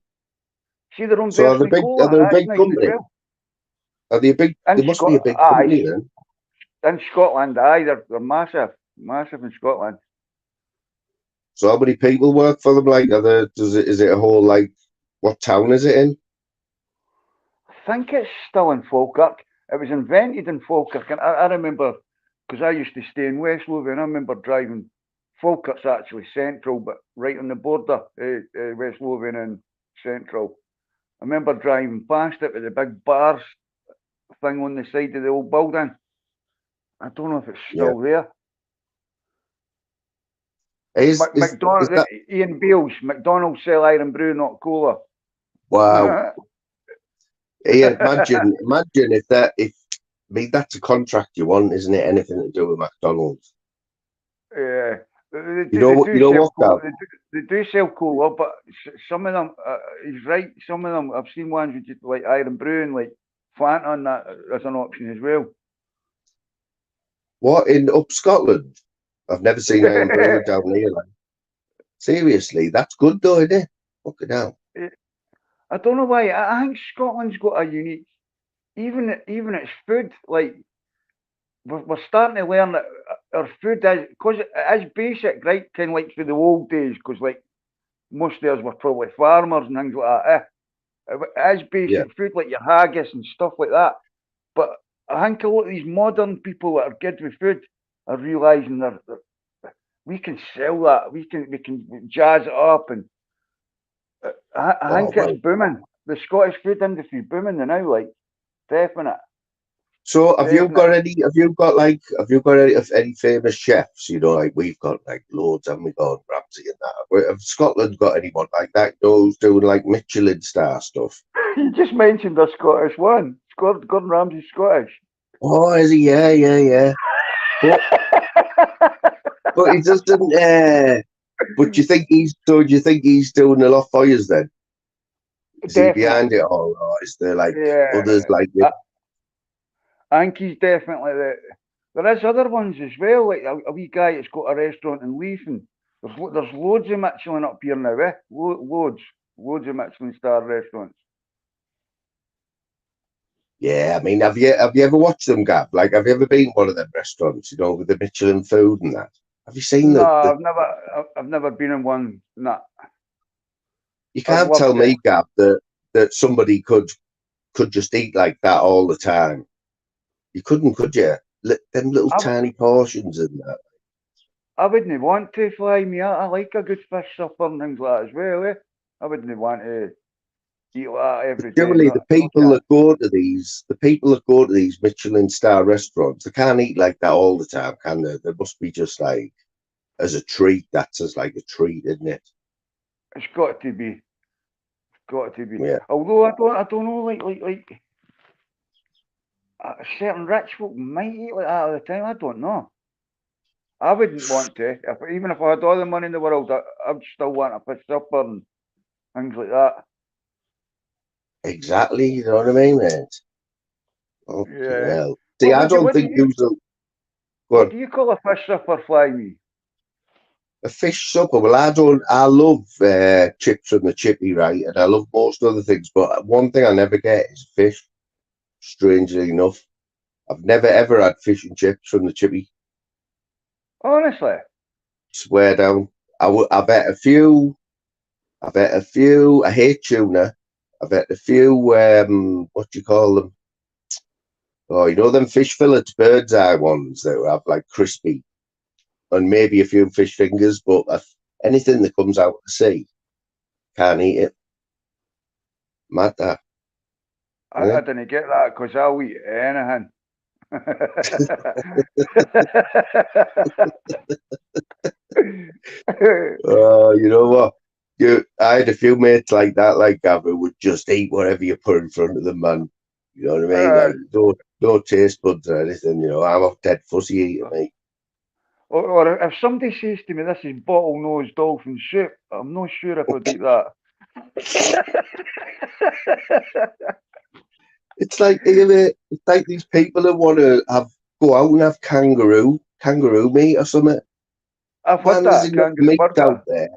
C: See their own Bertie Cola.
A: Are they a big company?
C: Well.
A: Are they a big? They must be a big company then.
C: In Scotland, they're massive in Scotland.
A: So how many people work for them? Like, is it a whole like? What town is it in?
C: I think it's still in Falkirk. It was invented in Falkirk, and I remember because I used to stay in West Lothian. I remember driving Falkirk's actually central, but right on the border, West Lothian and Central. I remember driving past it with the big bars thing on the side of the old building. I don't know if it's still there.
A: Is
C: McDonald's,
A: that
C: Ian Beale's, McDonald's sell Iron Brew, not cola.
A: wow? Yeah, imagine if I mean that's a contract you want, isn't it? Anything to do with McDonald's.
C: Yeah.
A: You know what, Gav?
C: They do sell cola, but some of them, he's right, some of them, I've seen ones with just like Iron Brew and like Fanta on that as an option as well.
A: What, in up Scotland? I've never seen Iron Brew down here. Like. Seriously, that's good though, isn't it? Fucking hell.
C: I don't know why. I think Scotland's got a unique, even its food. Like we're starting to learn that our food is, because it is basic, right? Kind of like through the old days, because like most of us were probably farmers and things like that. It is basic food, like your haggis and stuff like that. But I think a lot of these modern people that are good with food are realising that we can sell that. We can jazz it up, and I think it's booming. The Scottish food industry is booming now, like definite.
A: So have you got any famous chefs? You know, like we've got like loads, haven't we? Gordon Ramsay and that. Have Scotland got anyone like that? Those doing like Michelin star stuff.
C: You just mentioned a Scottish one. Gordon Ramsay's Scottish.
A: Oh, is he? Yeah. But he doesn't. But do you think he's doing a lot for you then? Is he behind it all, or is there like others like him?
C: I think he's definitely there is other ones as well, like a wee guy that's got a restaurant in Leithen. There's loads of Michelin up here now, loads of Michelin star restaurants.
A: Yeah, I mean, have you ever watched them, Gav? Like, have you ever been to one of them restaurants, you know, with the Michelin food and that? Have you seen
C: No, I've never been in one. Nah.
A: You can't tell me, Gav, that somebody could just eat like that all the time. You couldn't, could you? Them little tiny portions in that.
C: I wouldn't want to, fly me. I like a good fish supper and things like that as well. I wouldn't want to eat that every day.
A: Generally, the people that go to these Michelin star restaurants, they can't eat like that all the time, can they? They must be just like as a treat. That's as like a treat, isn't it?
C: It's got to be.
A: Yeah.
C: Although I don't know, like certain rich folk might eat like that all the time. I don't know. I wouldn't want to. Even if I had all the money in the world, I'd still want a fish supper and things like that.
A: Exactly. You know what I mean, mate? Oh, yeah. See,
C: Well,
A: I don't think
C: what do you call a fish supper, fly me?
A: A fish supper. Well, I love chips from the chippy, right? And I love most other things, but one thing I never get is fish. Strangely enough, I've never ever had fish and chips from the chippy.
C: Honestly,
A: swear down. I've had a few. I hate tuna. I've had a few. What do you call them? Oh, you know them fish fillets, bird's eye ones that have like crispy, and maybe a few fish fingers. But anything that comes out of the sea, can't eat it. Mad that.
C: I didn't get that because I'll eat anything.
A: You know what? I had a few mates like that, like Gav, who would just eat whatever you put in front of them, man. You know what I mean? Like no taste buds or anything. You know, I'm a dead fussy eater, mate.
C: Or if somebody says to me, "This is bottlenose dolphin soup," I'm not sure if I'd eat that.
A: It's like these people who want to go out and have kangaroo meat or something.
C: I've heard that.
A: There's enough meat out there.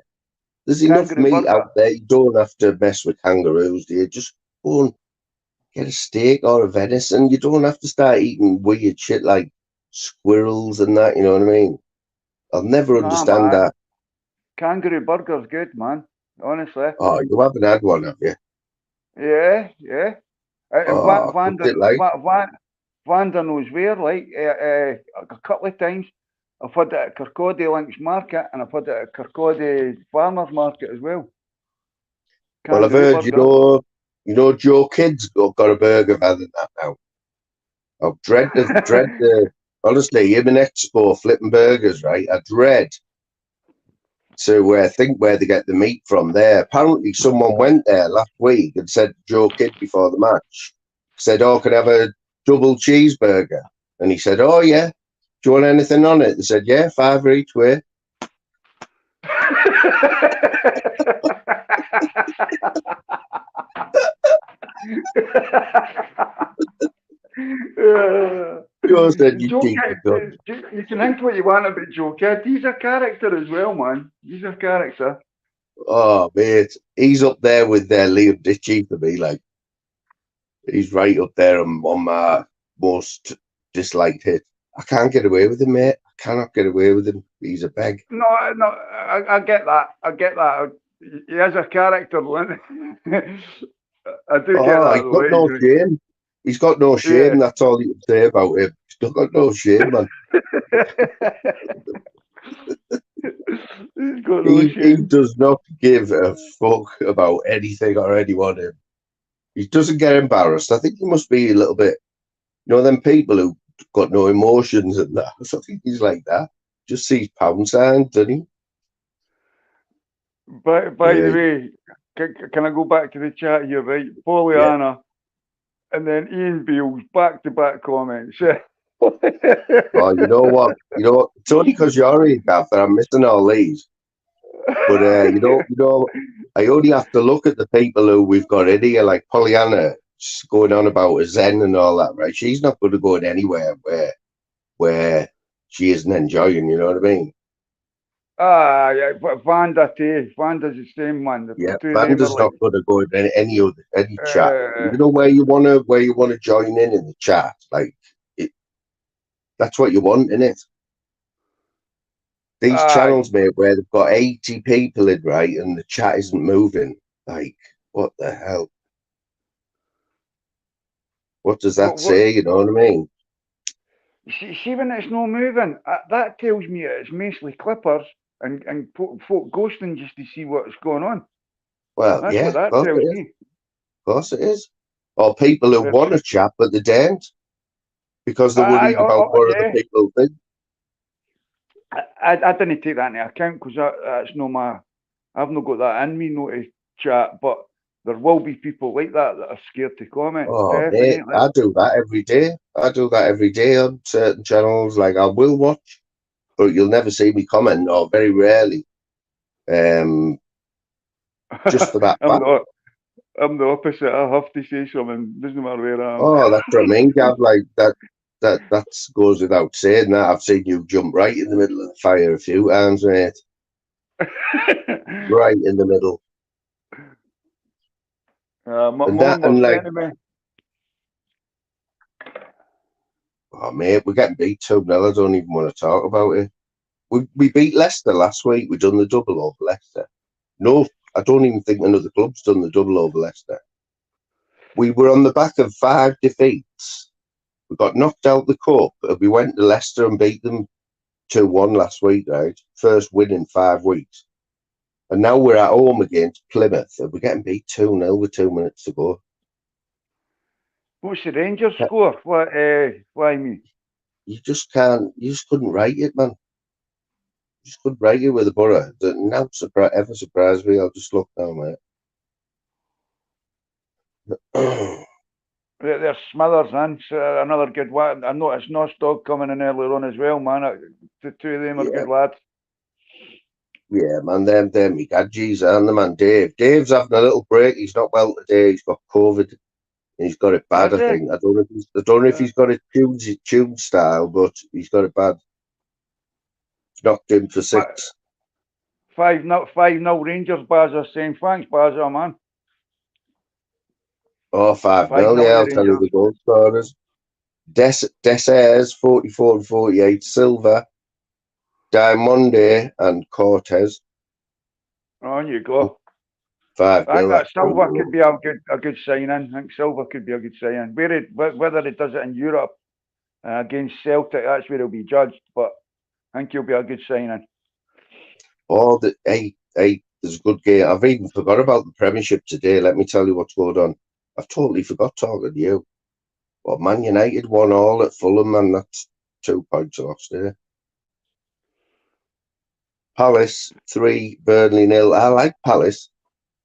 A: There's enough meat out there. You don't have to mess with kangaroos, do you? Just go and get a steak or a venison. You don't have to start eating weird shit like squirrels and that. You know what I mean? I'll never understand that.
C: Kangaroo burger's good, man. Honestly.
A: Oh, you haven't had one, have you?
C: Yeah. Vanda knows where, like a couple of times. I've had it at Kirkcaldy Links Market, and I've had it at Kirkcaldy Farmers Market as well.
A: Well, I've
C: Kangaroo
A: heard,
C: burger.
A: you know, Joe Kidd's got a burger better than that now. I dread the, honestly, him and Expo flipping burgers, right? I dread to think where they get the meat from there. Apparently, someone went there last week and said, Joe Kidd before the match, said, oh, can I have a double cheeseburger? And he said, oh, yeah. Do you want anything on it? They said, yeah, $5 each way. Joe said, you
C: Joe
A: keep
C: Kidd,
A: it good.
C: you can think what you want about Joe Kidd. He's a character as well, man. He's a character.
A: Oh, mate, he's up there with Liam Ditchy for me. Like, he's right up there on my most disliked hit. I can't get away with him, mate. I cannot get away with him. He's a beg.
C: No, I get that. I get that. He has a character, Lynn. I do get that.
A: He's got no shame. He's got no shame.
C: Yeah.
A: That's all you can say about him. He's got no shame, man.
C: He's got no
A: He
C: shame.
A: does not give a fuck about anything or anyone. He doesn't get embarrassed. I think he must be a little bit, you know, them people who got no emotions and that. I think he's like that. Just sees pound signs, doesn't he?
C: By the way, can I go back to the chat here, right? Pollyanna, and then Ian Beale's back-to-back comments.
A: Oh, you know what? It's only because you're here, Gav, that I'm missing all these. But I only have to look at the people who we've got in here, like Pollyanna, going on about a Zen and all that, right? She's not going to go anywhere where she isn't enjoying. You know what I mean?
C: Yeah, but Vanda's the same, man.
A: Vanda's not going to go in any chat. You know where you wanna join in the chat, like that's what you want, innit? These channels, mate, where they've got 80 people in, right, and the chat isn't moving. Like, what the hell? What does that say? You know what I mean?
C: See, when it's not moving, that tells me it's mostly clippers and folk ghosting just to see what's going on.
A: Well,
C: that's
A: yeah,
C: what that tells me.
A: Of course it is. Or people who want to chat, but they don't because they're worried about what other people think.
C: I didn't take that into account because that's not my. I've not got that in me, not to chat, but there will be people like that are scared to comment.
A: Oh,
C: definitely.
A: mate, I do that every day. I do that every day on certain channels. Like, I will watch, but you'll never see me comment, or very rarely. Just for that fact.
C: I'm the opposite. I have to say something. Doesn't matter where I am.
A: Oh, that's what I mean, Gav. Like that goes without saying. That I've seen you jump right in the middle of the fire a few times, mate. Right in the middle. Oh, mate, we're getting beat 2-0. I don't even want to talk about it. We beat Leicester last week. We've done the double over Leicester. No, I don't even think another club's done the double over Leicester. We were on the back of 5 defeats. We got knocked out the cup. We went to Leicester and beat them 2-1 last week, right? First win in 5 weeks. And now we're at home against Plymouth. And we're getting beat 2-0 with 2 minutes to go.
C: What's the Rangers score? Why me?
A: You just couldn't write it, man. You just couldn't write it with a Borough. Now ever surprised me. I'll just look now, mate.
C: There's Smithers and another good one. I noticed Nostog coming in earlier on as well, man. The two of them are good lads.
A: Yeah, man, them me gadgets and the man Dave. Dave's having a little break. He's not well today. He's got COVID. And he's got it bad, I think. I don't know if he's got it tuned style, but he's got it bad. Knocked him for 6.
C: 5-0 Rangers, Bazza saying thanks, Bazza, man.
A: Oh, 5-0, yeah, I'll tell you the goal scorers. Dessers, 44 and 48. Silva, Diamonde and Cortez.
C: On you go.
A: 5-0.
C: I think that Silva could be a good sign-in. I think Silva could be a good sign-in. Whether he does it in Europe against Celtic, that's where he'll be judged. But I think he'll be a good signing.
A: Oh, hey, there's a good game. I've even forgot about the Premiership today. Let me tell you what's going on. I've totally forgot talking to you. Well, Man United 1-1 at Fulham, and that's 2 points lost there. Palace 3, Burnley 0. I like Palace.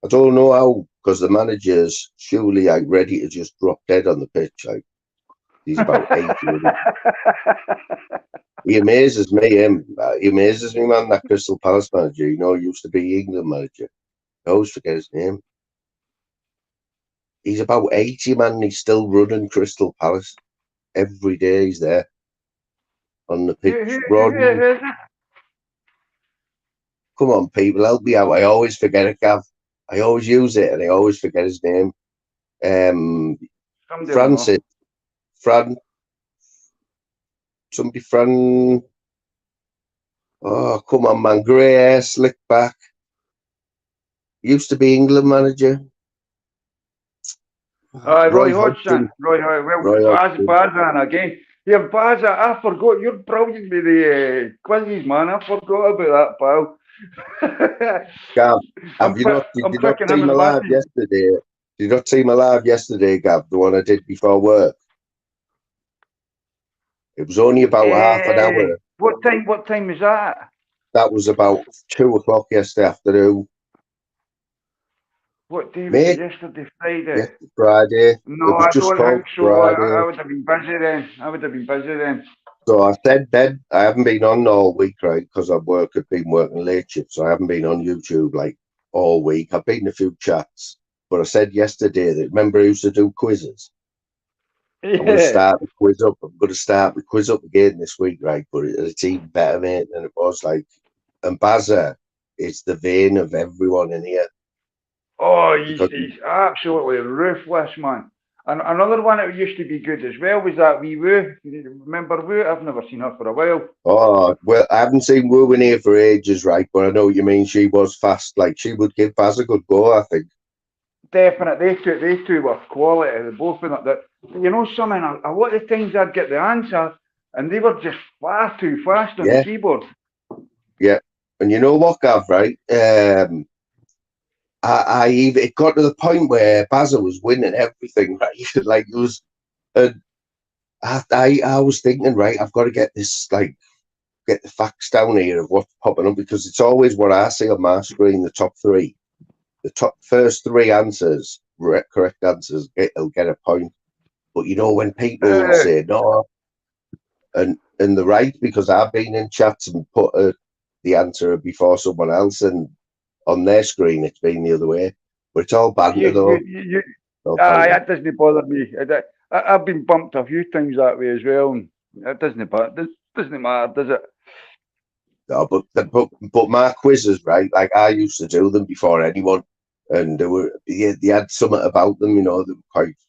A: I don't know how, because the manager's surely like ready to just drop dead on the pitch. Like he's about 80. He amazes me. He amazes me, man. That Crystal Palace manager, you know, used to be England manager. I always forget his name. He's about 80, man. And he's still running Crystal Palace every day. He's there on the pitch. Come on, people, help me out. I always forget it, Gav. I always use it, and I always forget his name. Francis. Oh, come on, man. Grey hair, slick back. Used to be England manager.
C: Roy Hodgson. Roy Hodgson. Bazan again. Yeah, Bazan, I forgot. You're brilliant with the quizzes, man. I forgot about that, pal.
A: Gav, did you not see my live yesterday? Did you not see my live yesterday, Gav? The one I did before work? It was only about half an hour.
C: What time was that?
A: That was about 2 o'clock yesterday afternoon.
C: What day was it? Yesterday, Friday?
A: Yeah, Friday.
C: No, I don't think so. I would have been busy then.
A: So I said then, I haven't been on all week, right? Because I've been working late shifts, so I haven't been on YouTube like all week. I've been in a few chats, but I said yesterday that, remember I used to do quizzes?
C: Yeah.
A: I'm going to start the quiz up. I'm going to start the quiz up again this week, right? But it's even better, mate, than it was. Like, and Bazza is the vein of everyone in here.
C: Oh, he's absolutely ruthless, man. And another one that used to be good as well was that wee Woo. Remember Woo? I've never seen her for a while.
A: Oh, well, I haven't seen Woo in here for ages, right? But I know what you mean. She was fast. Like, she would give Baz a good go, I think.
C: Definitely. They two were quality. They both were that. You know something? A lot of times I'd get the answer, and they were just far too fast on the keyboard.
A: Yeah. And you know what, Gav, right? It got to the point where Bazza was winning everything, right? Like it was, I was thinking, right, I've got to get this, like, get the facts down here of what's popping up, because it's always what I see on my screen, the top three. The first three answers, correct answers, will get a point. But you know, when people say no, and they're right, because I've been in chats and put the answer before someone else, and on their screen it's been the other way. But it's all banter though.
C: That doesn't bother me. I've been bumped a few times that way as well, and it doesn't matter, does it?
A: No, but my quizzes, right? Like I used to do them before anyone, and they had something about them, you know.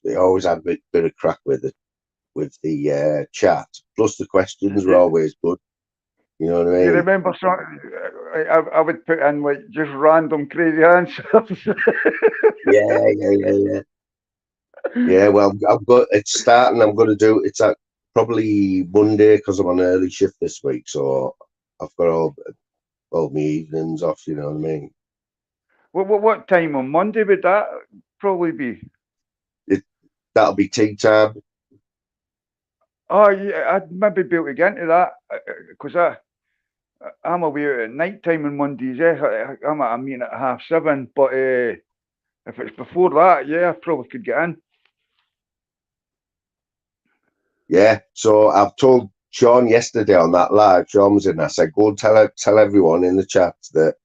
A: They always had a bit of crack with it, with the chat. Plus the questions were always good. You know what I mean?
C: You remember something? I would put in like just random crazy answers.
A: Yeah. Yeah, well, it's starting. I'm going to do it's at probably Monday because I'm on an early shift this week, so I've got all my evenings off. You know what I mean?
C: What time on Monday would that probably be?
A: That'll be tea time.
C: Oh yeah, I'd maybe be able to get into that because I'm away at night time on Mondays. I'm at a meeting at 7:30, but if it's before that, yeah, I probably could get in.
A: Yeah, so I've told Sean yesterday on that live. Sean was in. I said, go and tell everyone in the chat that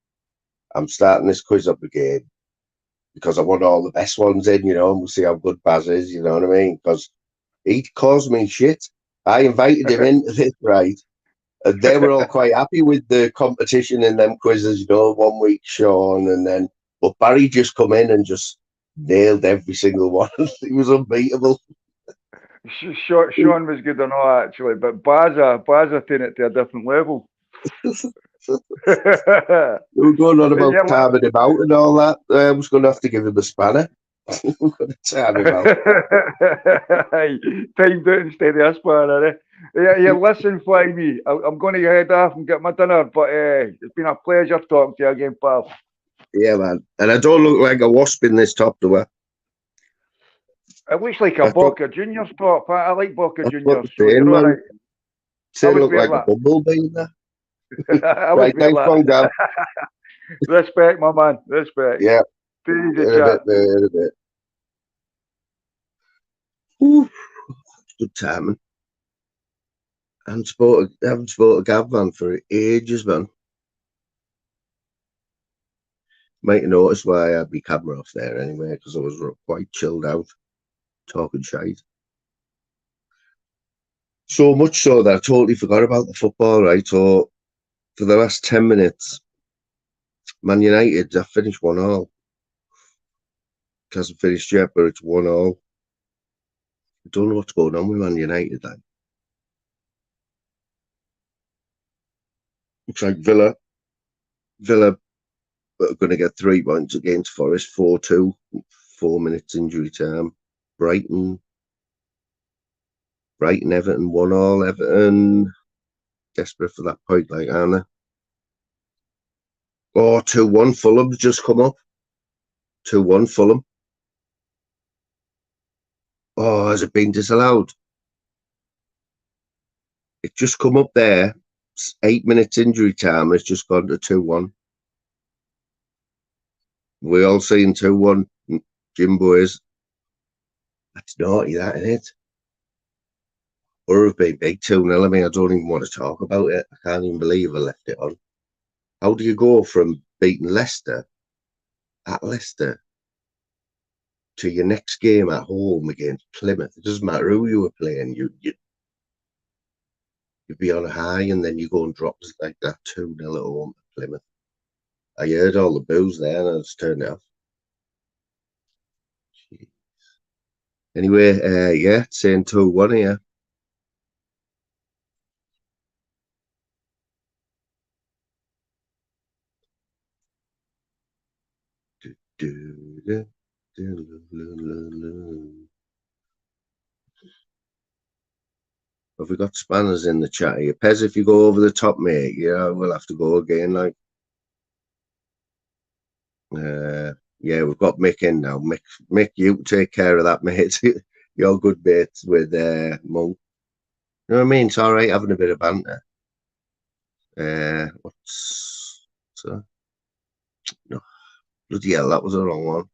A: I'm starting this quiz up again because I want all the best ones in. You know, and we'll see how good Baz is. You know what I mean? Because he caused me shit. I invited him into this, right? And they were all quite happy with the competition in them quizzes. You know, 1 week Sean, but Barry just come in and just nailed every single one. He was unbeatable.
C: Sean was good on all actually, but Bazza taking it to a different level.
A: We were going on about timing him out and all that. I was going to have to give him a spanner. We're going to time him out.
C: Timed out instead of a spanner, eh? Yeah, listen, Flyme. I'm going to head off and get my dinner, but it's been a pleasure talking to you again, pal.
A: Yeah, man. And I don't look like a wasp in this top, do I?
C: It looks like a
A: That's what,
C: Boca Juniors top. I like Boca
A: that's what
C: Juniors,
A: the
C: so you're
A: saying,
C: all
A: man.
C: right.
A: Say
C: would
A: look
C: wear
A: like a bumblebee in there.
C: I
A: Right,
C: would wear
A: nice one, Gav.
C: Respect, my man. Respect.
A: Yeah,
C: Easy
A: in a
C: chat.
A: bit, mate, in a bit. Ooh, good timing. I haven't spoken to Gav, man, for ages, man. Might have noticed why I had my camera off there anyway, because I was quite chilled out, talking shite. So much so that I totally forgot about the football, right? So for the last 10 minutes, Man United have finished 1-1. It hasn't finished yet, but it's 1-1. I don't know what's going on with Man United then. Looks like Villa are going to get 3 points against Forest, 4-2, 4 minutes injury time. Brighton, Everton, 1-1. Everton, desperate for that point, like, aren't they? Oh, 2-1, Fulham's just come up. 2-1, Fulham. Oh, has it been disallowed? It just come up there. 8 minutes injury time. It's just gone to 2-1. We all seen 2-1. Jim boys. That's naughty, that, isn't it? Or have been big 2-0. I mean, I don't even want to talk about it. I can't even believe I left it on. How do you go from beating Leicester at Leicester to your next game at home against Plymouth? It doesn't matter who you were playing. You'd be on a high, and then you go and drop like that 2-0 at home at Plymouth. I heard all the boos there, and I just turned it off. Jeez. Anyway, yeah, saying 2-1 here. Have we got spanners in the chat here? Pez, if you go over the top, mate, yeah, we'll have to go again. Like, yeah, we've got Mick in now. Mick, you take care of that, mate. You're good mates with Monk. You know what I mean? It's all right having a bit of banter. What's no, bloody hell, that was the wrong one.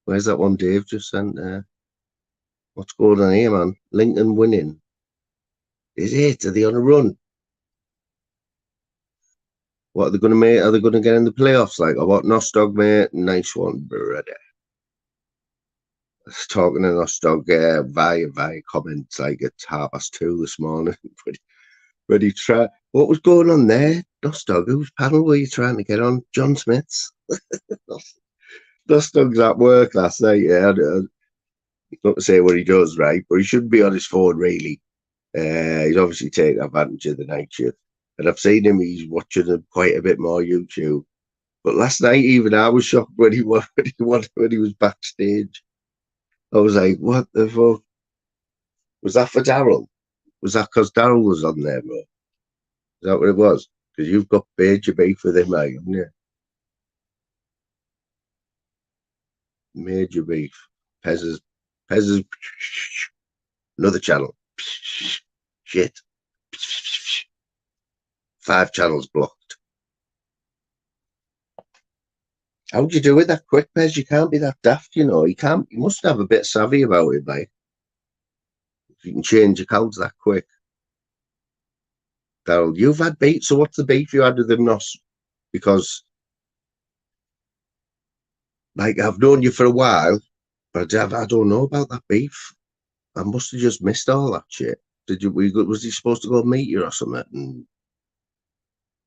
A: Where's that one Dave just sent? What's going on here, man? Lincoln winning. Is it? Are they on a run? What are they going to make? Are they going to get in the playoffs? Like, what? Nostog, mate. Nice one, brother. I was talking to Nostog via comments like at 2:30 this morning. But he tried. What was going on there? Nostog, whose panel were you trying to get on? John Smith's. Nostog's at work last night. Yeah, not to say what he does, right? But he shouldn't be on his phone, really. He's obviously taking advantage of the night shift. And I've seen him, he's watching quite a bit more YouTube. But last night, even I was shocked when he was backstage. I was like, what the fuck? Was that for Daryl? Was that because Daryl was on there, bro? Is that what it was? Because you've got major beef with him, mate, haven't you? Major beef. Pez's another channel. Shit. 5 channels blocked. How'd you do it that quick, Pez? You can't be that daft, you know. You must have a bit savvy about it, mate. If you can change accounts that quick. Daryl, you've had beef, so what's the beef you had with them, Nos? Because, like, I've known you for a while, but I don't know about that beef. I must have just missed all that shit. Was he supposed to go meet you or something? And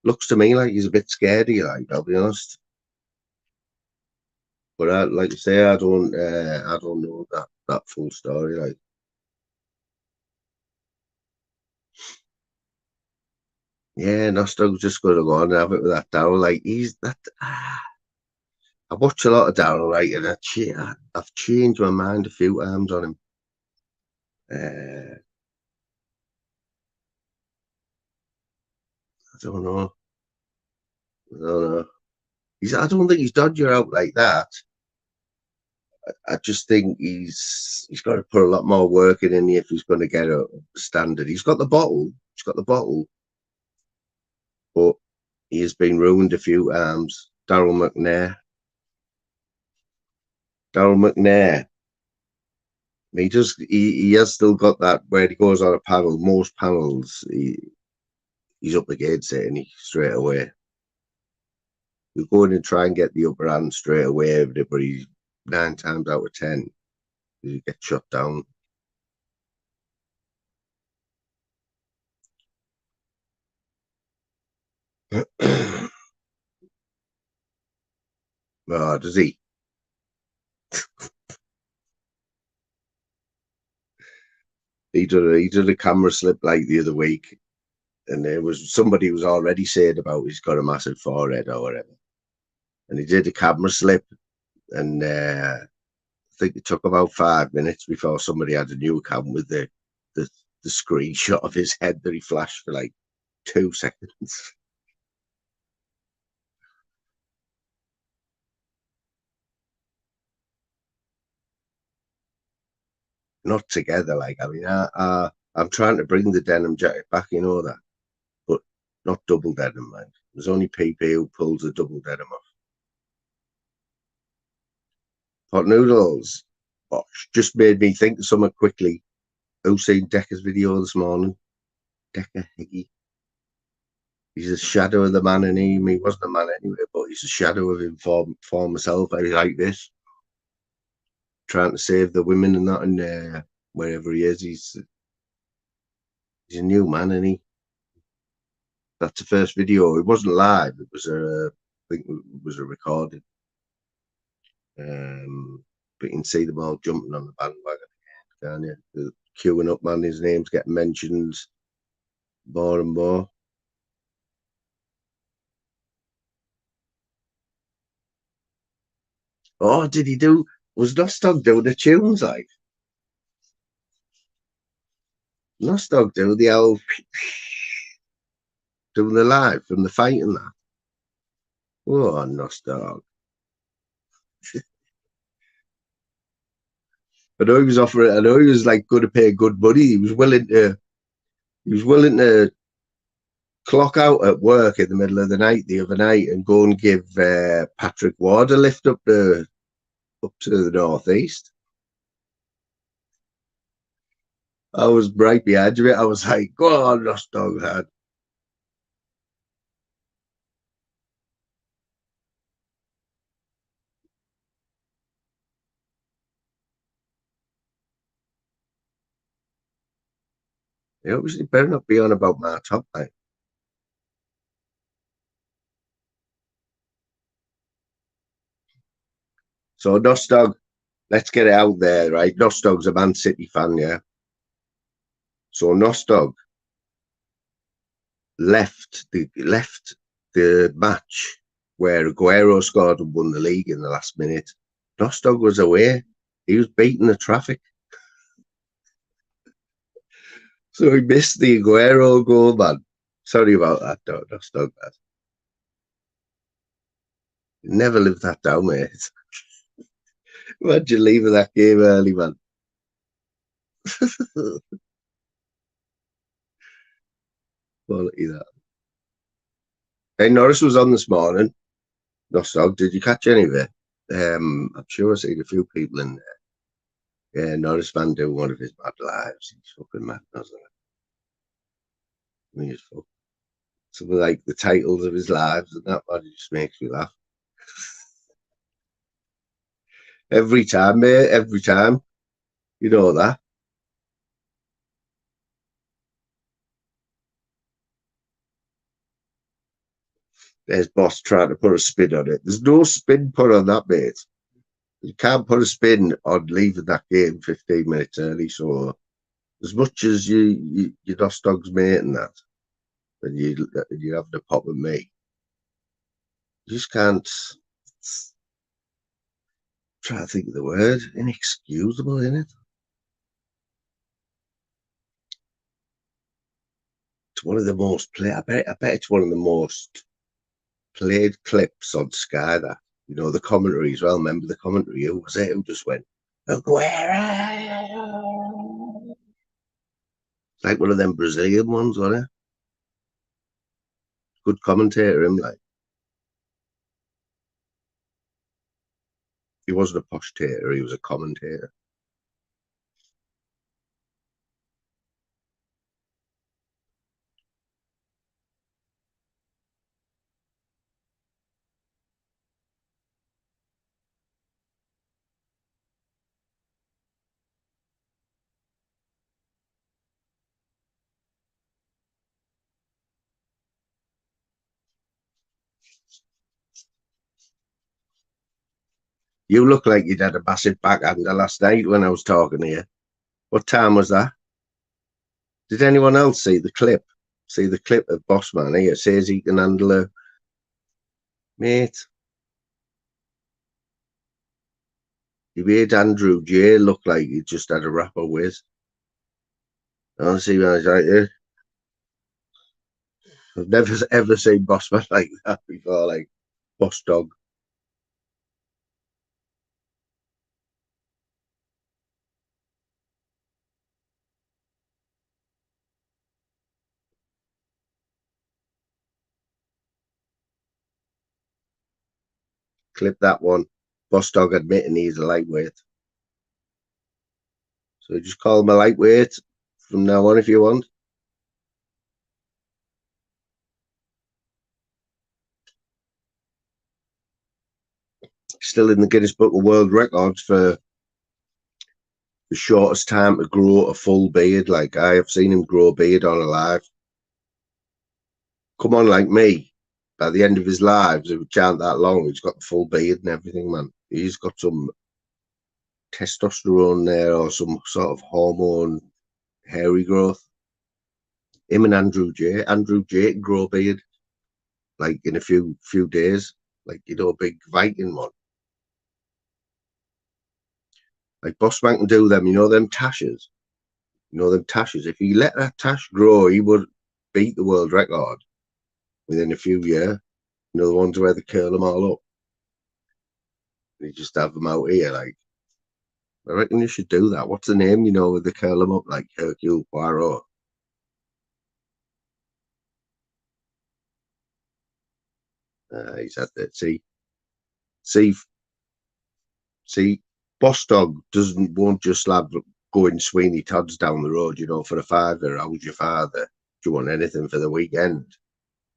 A: looks to me like he's a bit scared of you, like, I'll be honest. But like I say, I don't know that full story, like. Yeah, Nostog's just going to go on and have it with that Daryl. Like, he's that. I watch a lot of Daryl, right, and I've changed my mind a few times on him. don't know. I don't know. I don't think he's dodger out like that. I just think he's got to put a lot more work in if he's going to get a standard. He's got the bottle. He's got the bottle. But he has been ruined a few times. Daryl McNair. He has still got that where he goes on a panel. Most panels, he's up against it and he straight away. You go in and try and get the upper hand straight away, but he's 9 times out of 10, you get shut down. Oh, does he? He did a camera slip like the other week, and there was somebody who was already saying about he's got a massive forehead or whatever, and he did a camera slip, and I think it took about 5 minutes before somebody had a new account with the screenshot of his head that he flashed for like 2 seconds. Not together, like, I mean, I'm trying to bring the denim jacket back, you know that, but not double denim, man. There's only PP who pulls the double denim off. Hot noodles. Oh, just made me think of something quickly. Who's seen Decker's video this morning? Decker Higgy. He's a shadow of the man in him. He wasn't a man anyway, but he's a shadow of him for myself. I like this. Trying to save the women and that, and wherever he is, he's a new man, and that's the first video. It wasn't live. It was I think it was a recording. But you can see them all jumping on the bandwagon, can't you? The queuing up, man. His name's getting mentioned more and more. Oh, did he do? Was Nostog doing the tunes like? Nostog do the old doing the live from the fight and that. Oh, Nostog. I know he was offering. I know he was like going to pay good money. He was willing to clock out at work in the middle of the night the other night and go and give Patrick Ward a lift up to the northeast. I was right behind it. I was like, "Go on, Nostog, lad." You obviously better not be on about my top line. So Nostog, let's get it out there, right? Nostog's a Man City fan, yeah. So Nostog left the match where Aguero scored and won the league in the last minute. Nostog was away. He was beating the traffic. So he missed the Aguero goal, man. Sorry about that, Nostog. Never lived that down, mate. Imagine leaving that game early, man. Quality that. Hey, Norris was on this morning. Nostog, did you catch any of it? I'm sure I've seen a few people in there. Yeah, Norris Van doing one of his mad lives. He's fucking mad, doesn't it? I mean, some of like the titles of his lives and that, man, it just makes me laugh. Every time, mate, every time. You know that. There's Boss trying to put a spin on it. There's no spin put on that, mate. You can't put a spin on leaving that game 15 minutes early. So as much as you Nostog's mate and that, and you have the pop with me, you just can't. Try to think of the word. Inexcusable, isn't it? It's one of the most played. I bet it's one of the most played clips on Sky. That, you know, the commentary as well. Remember the commentary? Who was it? Who just went Aguero? Like one of them Brazilian ones, wasn't it? Good commentator, him. Like, he wasn't a posh tater. He was a commentator. You look like you'd had a massive backhander last night when I was talking to you. What time was that? Did anyone else see the clip? See the clip of Bossman here? Says he can handle a mate. He made Andrew J look like he just had a rapper whiz. Honestly, when I was like, yeah. I've never ever seen Bossman like that before, like Boss Dog. Clip that one. Boss Dog admitting he's a lightweight. So just call him a lightweight from now on if you want. Still in the Guinness Book of World Records for the shortest time to grow a full beard. Like, I have seen him grow a beard on alive. Come on, like me. By the end of his lives, if it can't that long, he's got the full beard and everything, man. He's got some testosterone there or some sort of hormone hairy growth. Him and Andrew J. Andrew J can grow a beard like in a few days. Like, you know, a big Viking one. Like Bossman can do them, you know, them tashes. You know, them tashes. If he let that tash grow, he would beat the world record within a few years. You know, the ones where they curl them all up. They just have them out here. Like, I reckon you should do that. What's the name, you know, where they curl them up like Hercule Poirot? He's had that. See, Boss Dog won't just have going Sweeney Todd's down the road, you know, for a father. How's your father? Do you want anything for the weekend?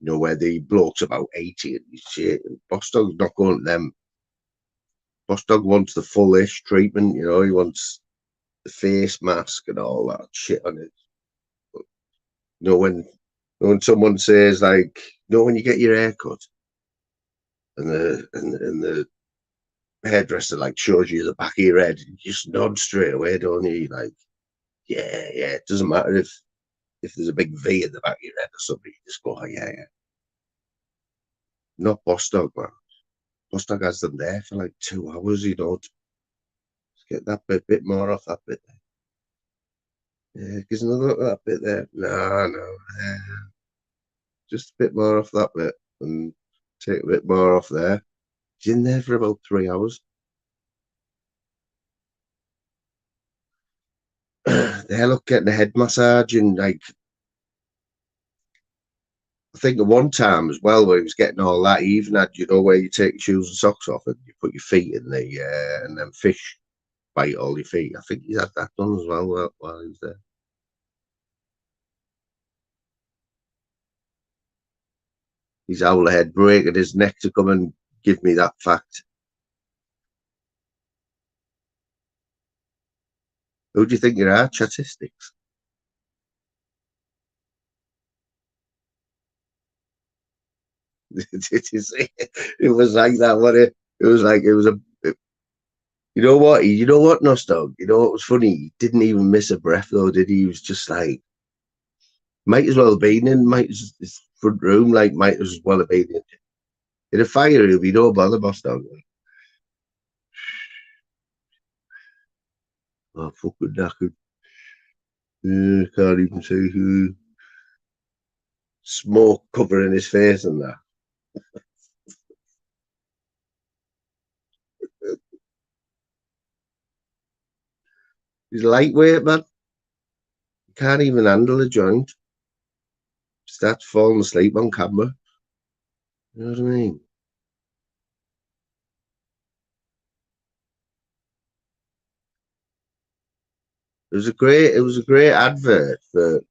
A: You know, where the bloke's about 80 and shit. And Boss Dog's not going to them. Boss Dog wants the full-ish treatment, you know, he wants the face mask and all that shit on it. But, you know, when someone says, like, you know, when you get your hair cut and the hairdresser like shows you the back of your head, you just nod straight away, don't you? Like, yeah, it doesn't matter if there's a big V in the back of your head or something, you just go, oh, yeah. Not Boss Dog, man. Boss Dog has them there for like 2 hours, you know, to get that bit more off that bit there. Yeah, gives another look at that bit there. No. Just a bit more off that bit and take a bit more off there. He's in there for about 3 hours. They look getting a head massage and like, I think at one time as well where he was getting all that, he even had, you know, where you take your shoes and socks off and you put your feet in the and then fish bite all your feet. I think he's had that done as well while he was there. He's owl head breaking his neck to come and give me that fact. Who do you think you are? Statistics. It was like that, wasn't it? It was like you know what? You know what, Nostog? You know what was funny? He didn't even miss a breath though, did he? He was just like, might as well have been in his front room, like might as well have been in a fire. He'll be no bother, boss dog. Oh, fucking knackered. Can't even see who. smoke covering his face and that. He's lightweight, man. He can't even handle a joint. Starts falling asleep on camera. You know what I mean? It was a great advert for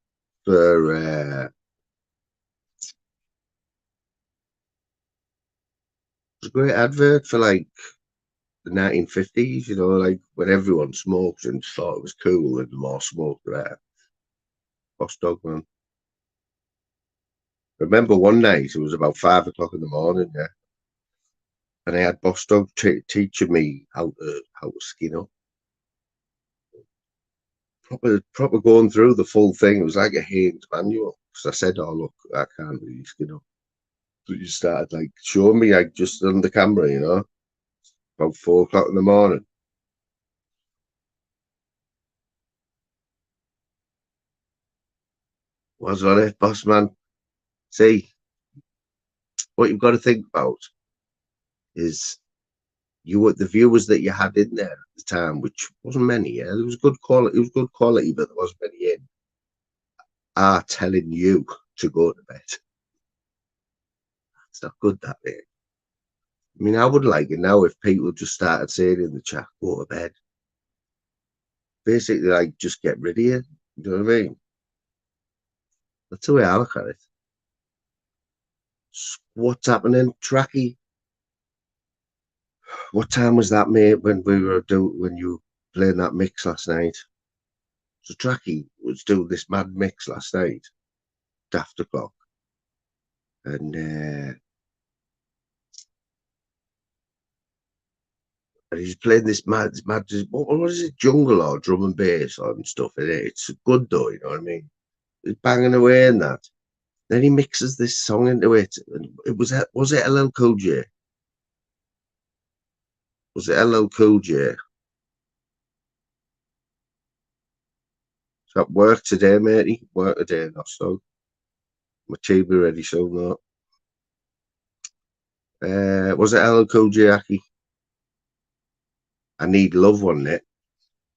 A: it was a great advert for like the 1950s, you know, like when everyone smoked and thought it was cool and the more smoke the better. Boss Dog, man. I remember one night, it was about 5 o'clock in the morning, yeah, and I had Boss Dog teaching me how to skin up. Proper going through the full thing. It was like a Haynes manual. Because I said, "Oh look, I can't really skin up." So you started like showing me like just on the camera, you know, about 4 o'clock in the morning. Was on it, boss man. See, what you've got to think about is the viewers that you had in there at the time, which wasn't many. Yeah, there was good quality. It was good quality, but there wasn't many in. Are telling you to go to bed. It's not good that way. I mean, I would like it now if people just started saying in the chat, "Go to bed." Basically, like just get rid of you. You know what I mean? That's the way I look at it. What's happening, Tracky? What time was that, mate? When you were playing that mix last night? So Tracky was doing this mad mix last night, daft o'clock, and he's playing this mad. What is it? Jungle or drum and bass and stuff in it. It's good though, you know what I mean? He's banging away in that. Then he mixes this song into it, and was it LL Cool J? Was it LL Cool J? So at work today, matey. Work today, not so. My tea be ready soon, though. Was it LL Cool J, Aki? I Need Love, wasn't it?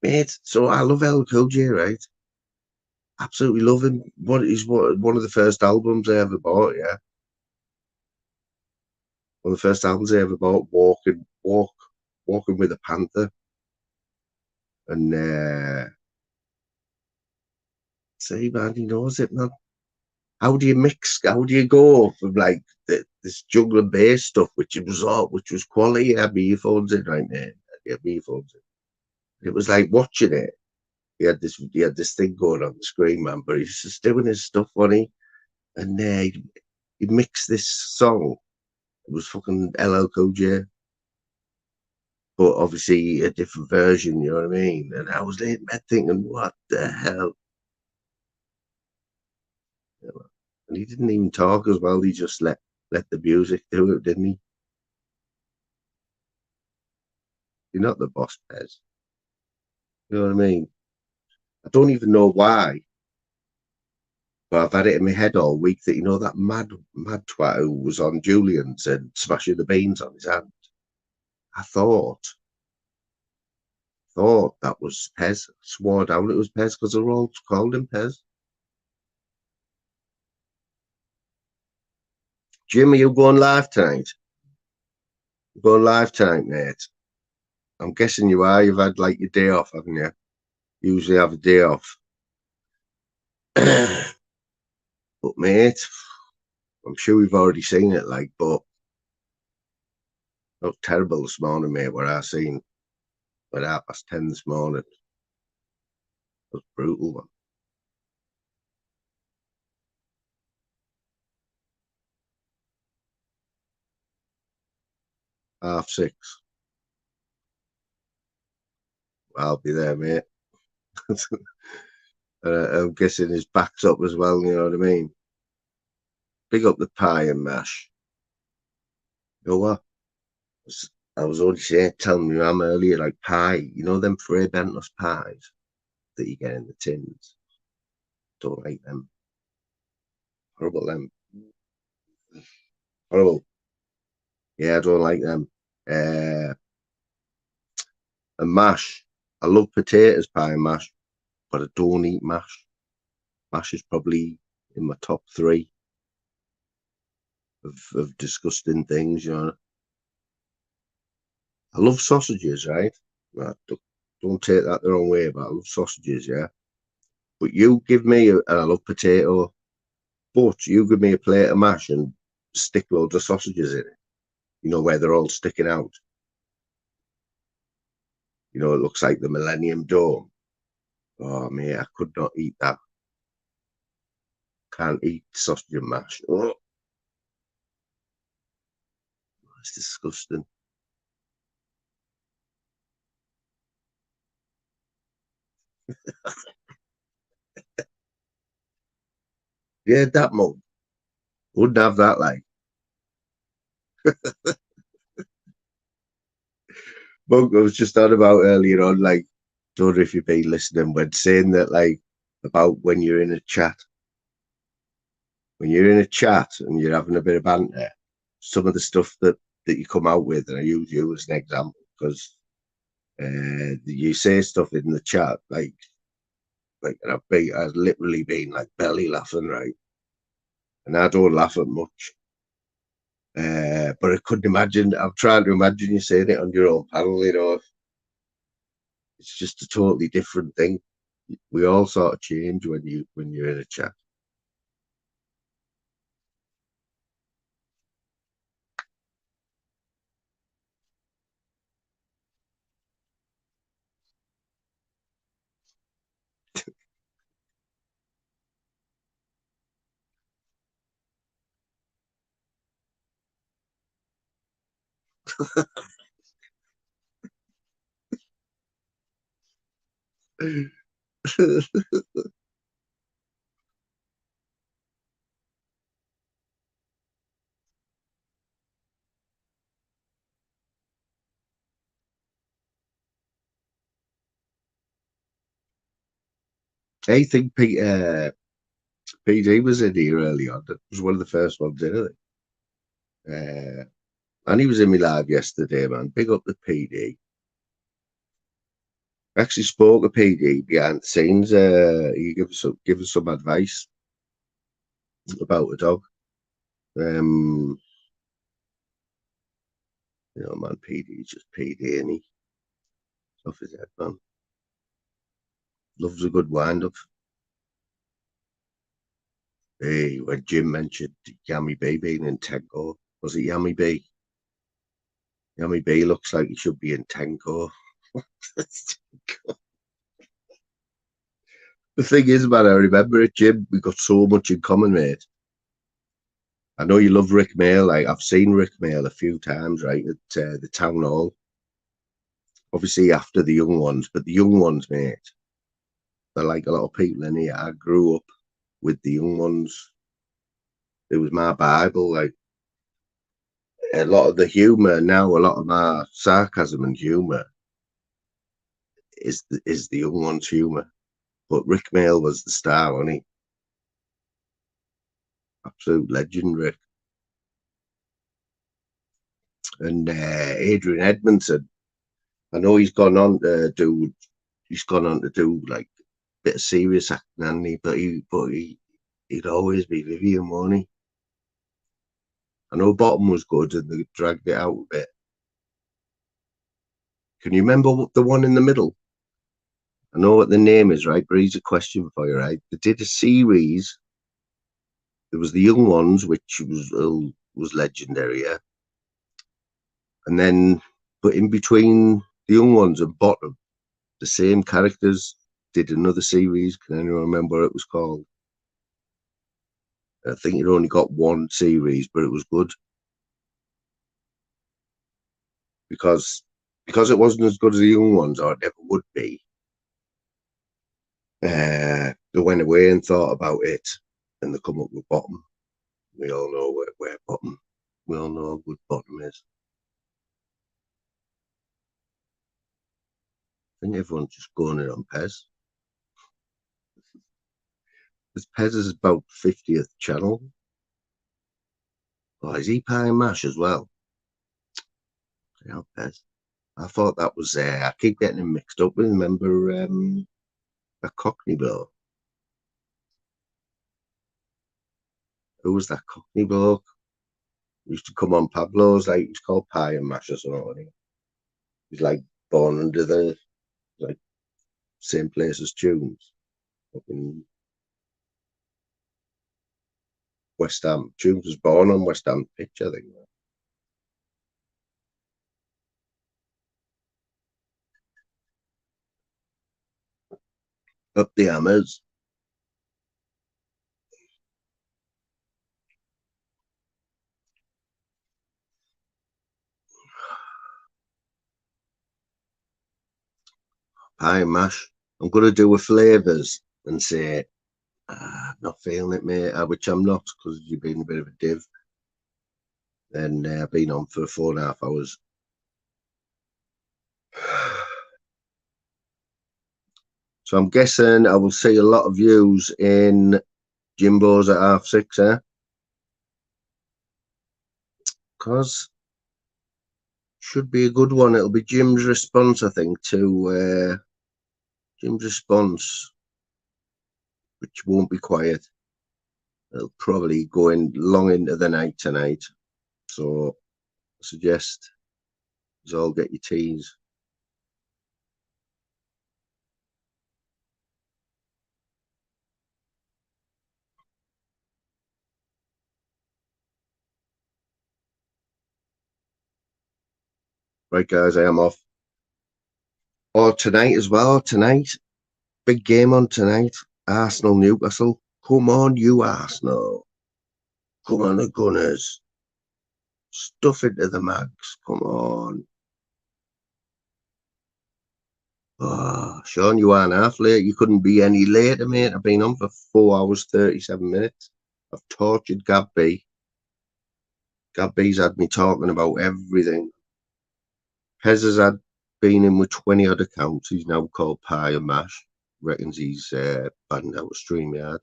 A: Mate, so I love LL Cool J, right? Absolutely love him. One of the first albums I ever bought, yeah. One of the first albums I ever bought, Walking with a Panther. And see, man, he knows it, man. How do you go from like this jungle and bass stuff, which was quality? I had my earphones in right there. I had my earphones in. It was like watching it. He had this thing going on the screen, man, but he's just doing his stuff, funny. And he mixed this song. It was fucking LL Cool J, but obviously a different version. You know what I mean? And I was laying in bed thinking, what the hell? And he didn't even talk as well. He just let the music do it, didn't he? You're not the boss, Pez. You know what I mean? I don't even know why, but I've had it in my head all week that that mad twat who was on Julian's and smashing the beans on his hand. I thought that was Pez. I swore down it was Pez because they're all called him Pez. Jimmy, you going live tonight? You're going live tonight, mate? I'm guessing you are. You've had like your day off, haven't you? Usually have a day off. But mate, I'm sure we've already seen it, like, but it was terrible this morning, mate, what I seen at 10:30 this morning. It was brutal, man. Half 6. I'll be there, mate. I'm guessing his back's up as well, you know what I mean? Big up the pie and mash. You know what? I was only telling my mum earlier, like pie, them Fray Bentos pies that you get in the tins. Don't like them. Horrible them. Horrible. Yeah, I don't like them. And mash. I love potatoes pie and mash, but I don't eat mash. Mash is probably in my top 3 of disgusting things, you know. I love sausages, right? Don't take that the wrong way, but I love sausages, yeah. But you give me, and I love potato, but you give me a plate of mash and stick loads of sausages in it, you know, where they're all sticking out. You know, it looks like the Millennium Dome. Oh, mate, I could not eat that. Can't eat sausage and mash. Oh, it's disgusting. Yeah, that mug. Wouldn't have that, like. Mug I was just on about earlier on, like, don't know if you've been listening, when saying that, like, about when you're in a chat. When you're in a chat and you're having a bit of banter, some of the stuff that you come out with, and I use you as an example, because you say stuff in the chat, and I've literally been like belly laughing, right? And I don't laugh at much. But I couldn't imagine. I'm trying to imagine you saying it on your own panel. You know, it's just a totally different thing. We all sort of change when you're in a chat. I think PD was in here early on. That was one of the first ones in, I think. And he was in my live yesterday, man. Big up the PD. Actually spoke to PD behind the scenes. He give us some advice about the dog. You know, man, PD's just PD, and he off his head, man. Loves a good wind up. Hey, when Jim mentioned Yummy B being in Tenko, was it Yummy B? Yummy B looks like he should be in Tenko. The thing is, man, I remember it, Jim. We got so much in common, mate. I know you love Rick Mail. Like, I've seen Rick Mail a few times, right, at the town hall. Obviously, after the young ones, but the young ones, mate, they're like a lot of people in here. I grew up with the young ones. It was my Bible. Like, a lot of the humor now, a lot of my sarcasm and humor is the young ones' humor. But Rick Mail was the star, wasn't he? Absolute legend, Rick. And Adrian Edmondson, I know he's gone on to do like a bit of serious acting, hasn't he? But he'd always be Vivian, won't he? I know Bottom was good and they dragged it out a bit. Can you remember the one in the middle? I know what the name is, right? But here's a question for you, right? They did a series. There was the young ones, which was legendary, yeah. And then, but in between the young ones and Bottom, the same characters did another series. Can anyone remember what it was called? I think it only got one series, but it was good because it wasn't as good as the young ones, or it never would be. They went away and thought about it, and they come up with Bottom. We all know where Bottom. We all know how good Bottom is. I think everyone's just going in on Pez. This Pez is about 50th channel. Oh, is he Pie and Mash as well? Yeah, Pez. I thought that was I keep getting him mixed up with, remember, a Cockney bloke. Who was that Cockney bloke? Used to come on Pablo's, like, he's called Pie and Mash or something. He's like born under the, like, same place as Tunes. Up in West Ham. Tunes was born on West Ham pitch, I think. Up the Hammers. Pie and Mash. I'm going to do with flavours and say, not feeling it, mate, which I'm not, because you've been a bit of a div. And I've been on for 4.5 hours. So I'm guessing I will see a lot of views in Jimbo's at 6:30, eh? Because should be a good one. It'll be Jim's response, I think, to Jim's response, which won't be quiet. It'll probably go in long into the night tonight. So I suggest you all get your teas. Right, guys, I am off. Oh, tonight as well. Tonight, big game on tonight. Arsenal, Newcastle. Come on, you Arsenal. Come on, the Gunners. Stuff into the mags. Come on. Oh, Sean, you aren't half late. You couldn't be any later, mate. I've been on for 4 hours, 37 minutes. I've tortured Gab B. Gab B's had me talking about everything. Pez has been in with 20 odd accounts. He's now called Pie and Mash. Reckons he's banned out of StreamYard.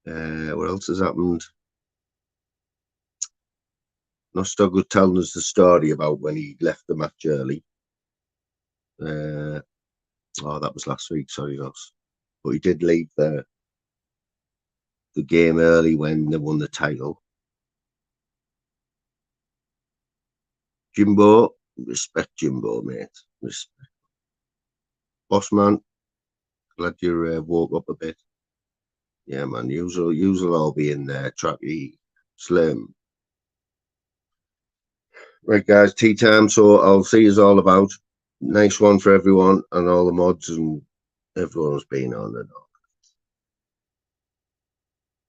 A: What else has happened? Nostog was telling us the story about when he left the match early. Oh, that was last week, sorry, Ross. But he did leave the game early when they won the title. Jimbo, respect Jimbo, mate. Respect. Bossman, glad you woke up a bit. Yeah, man, you'll all be in there. Tracky, Slim. Right, guys, tea time. So I'll see you all about. Nice one for everyone and all the mods and everyone who's been on and all.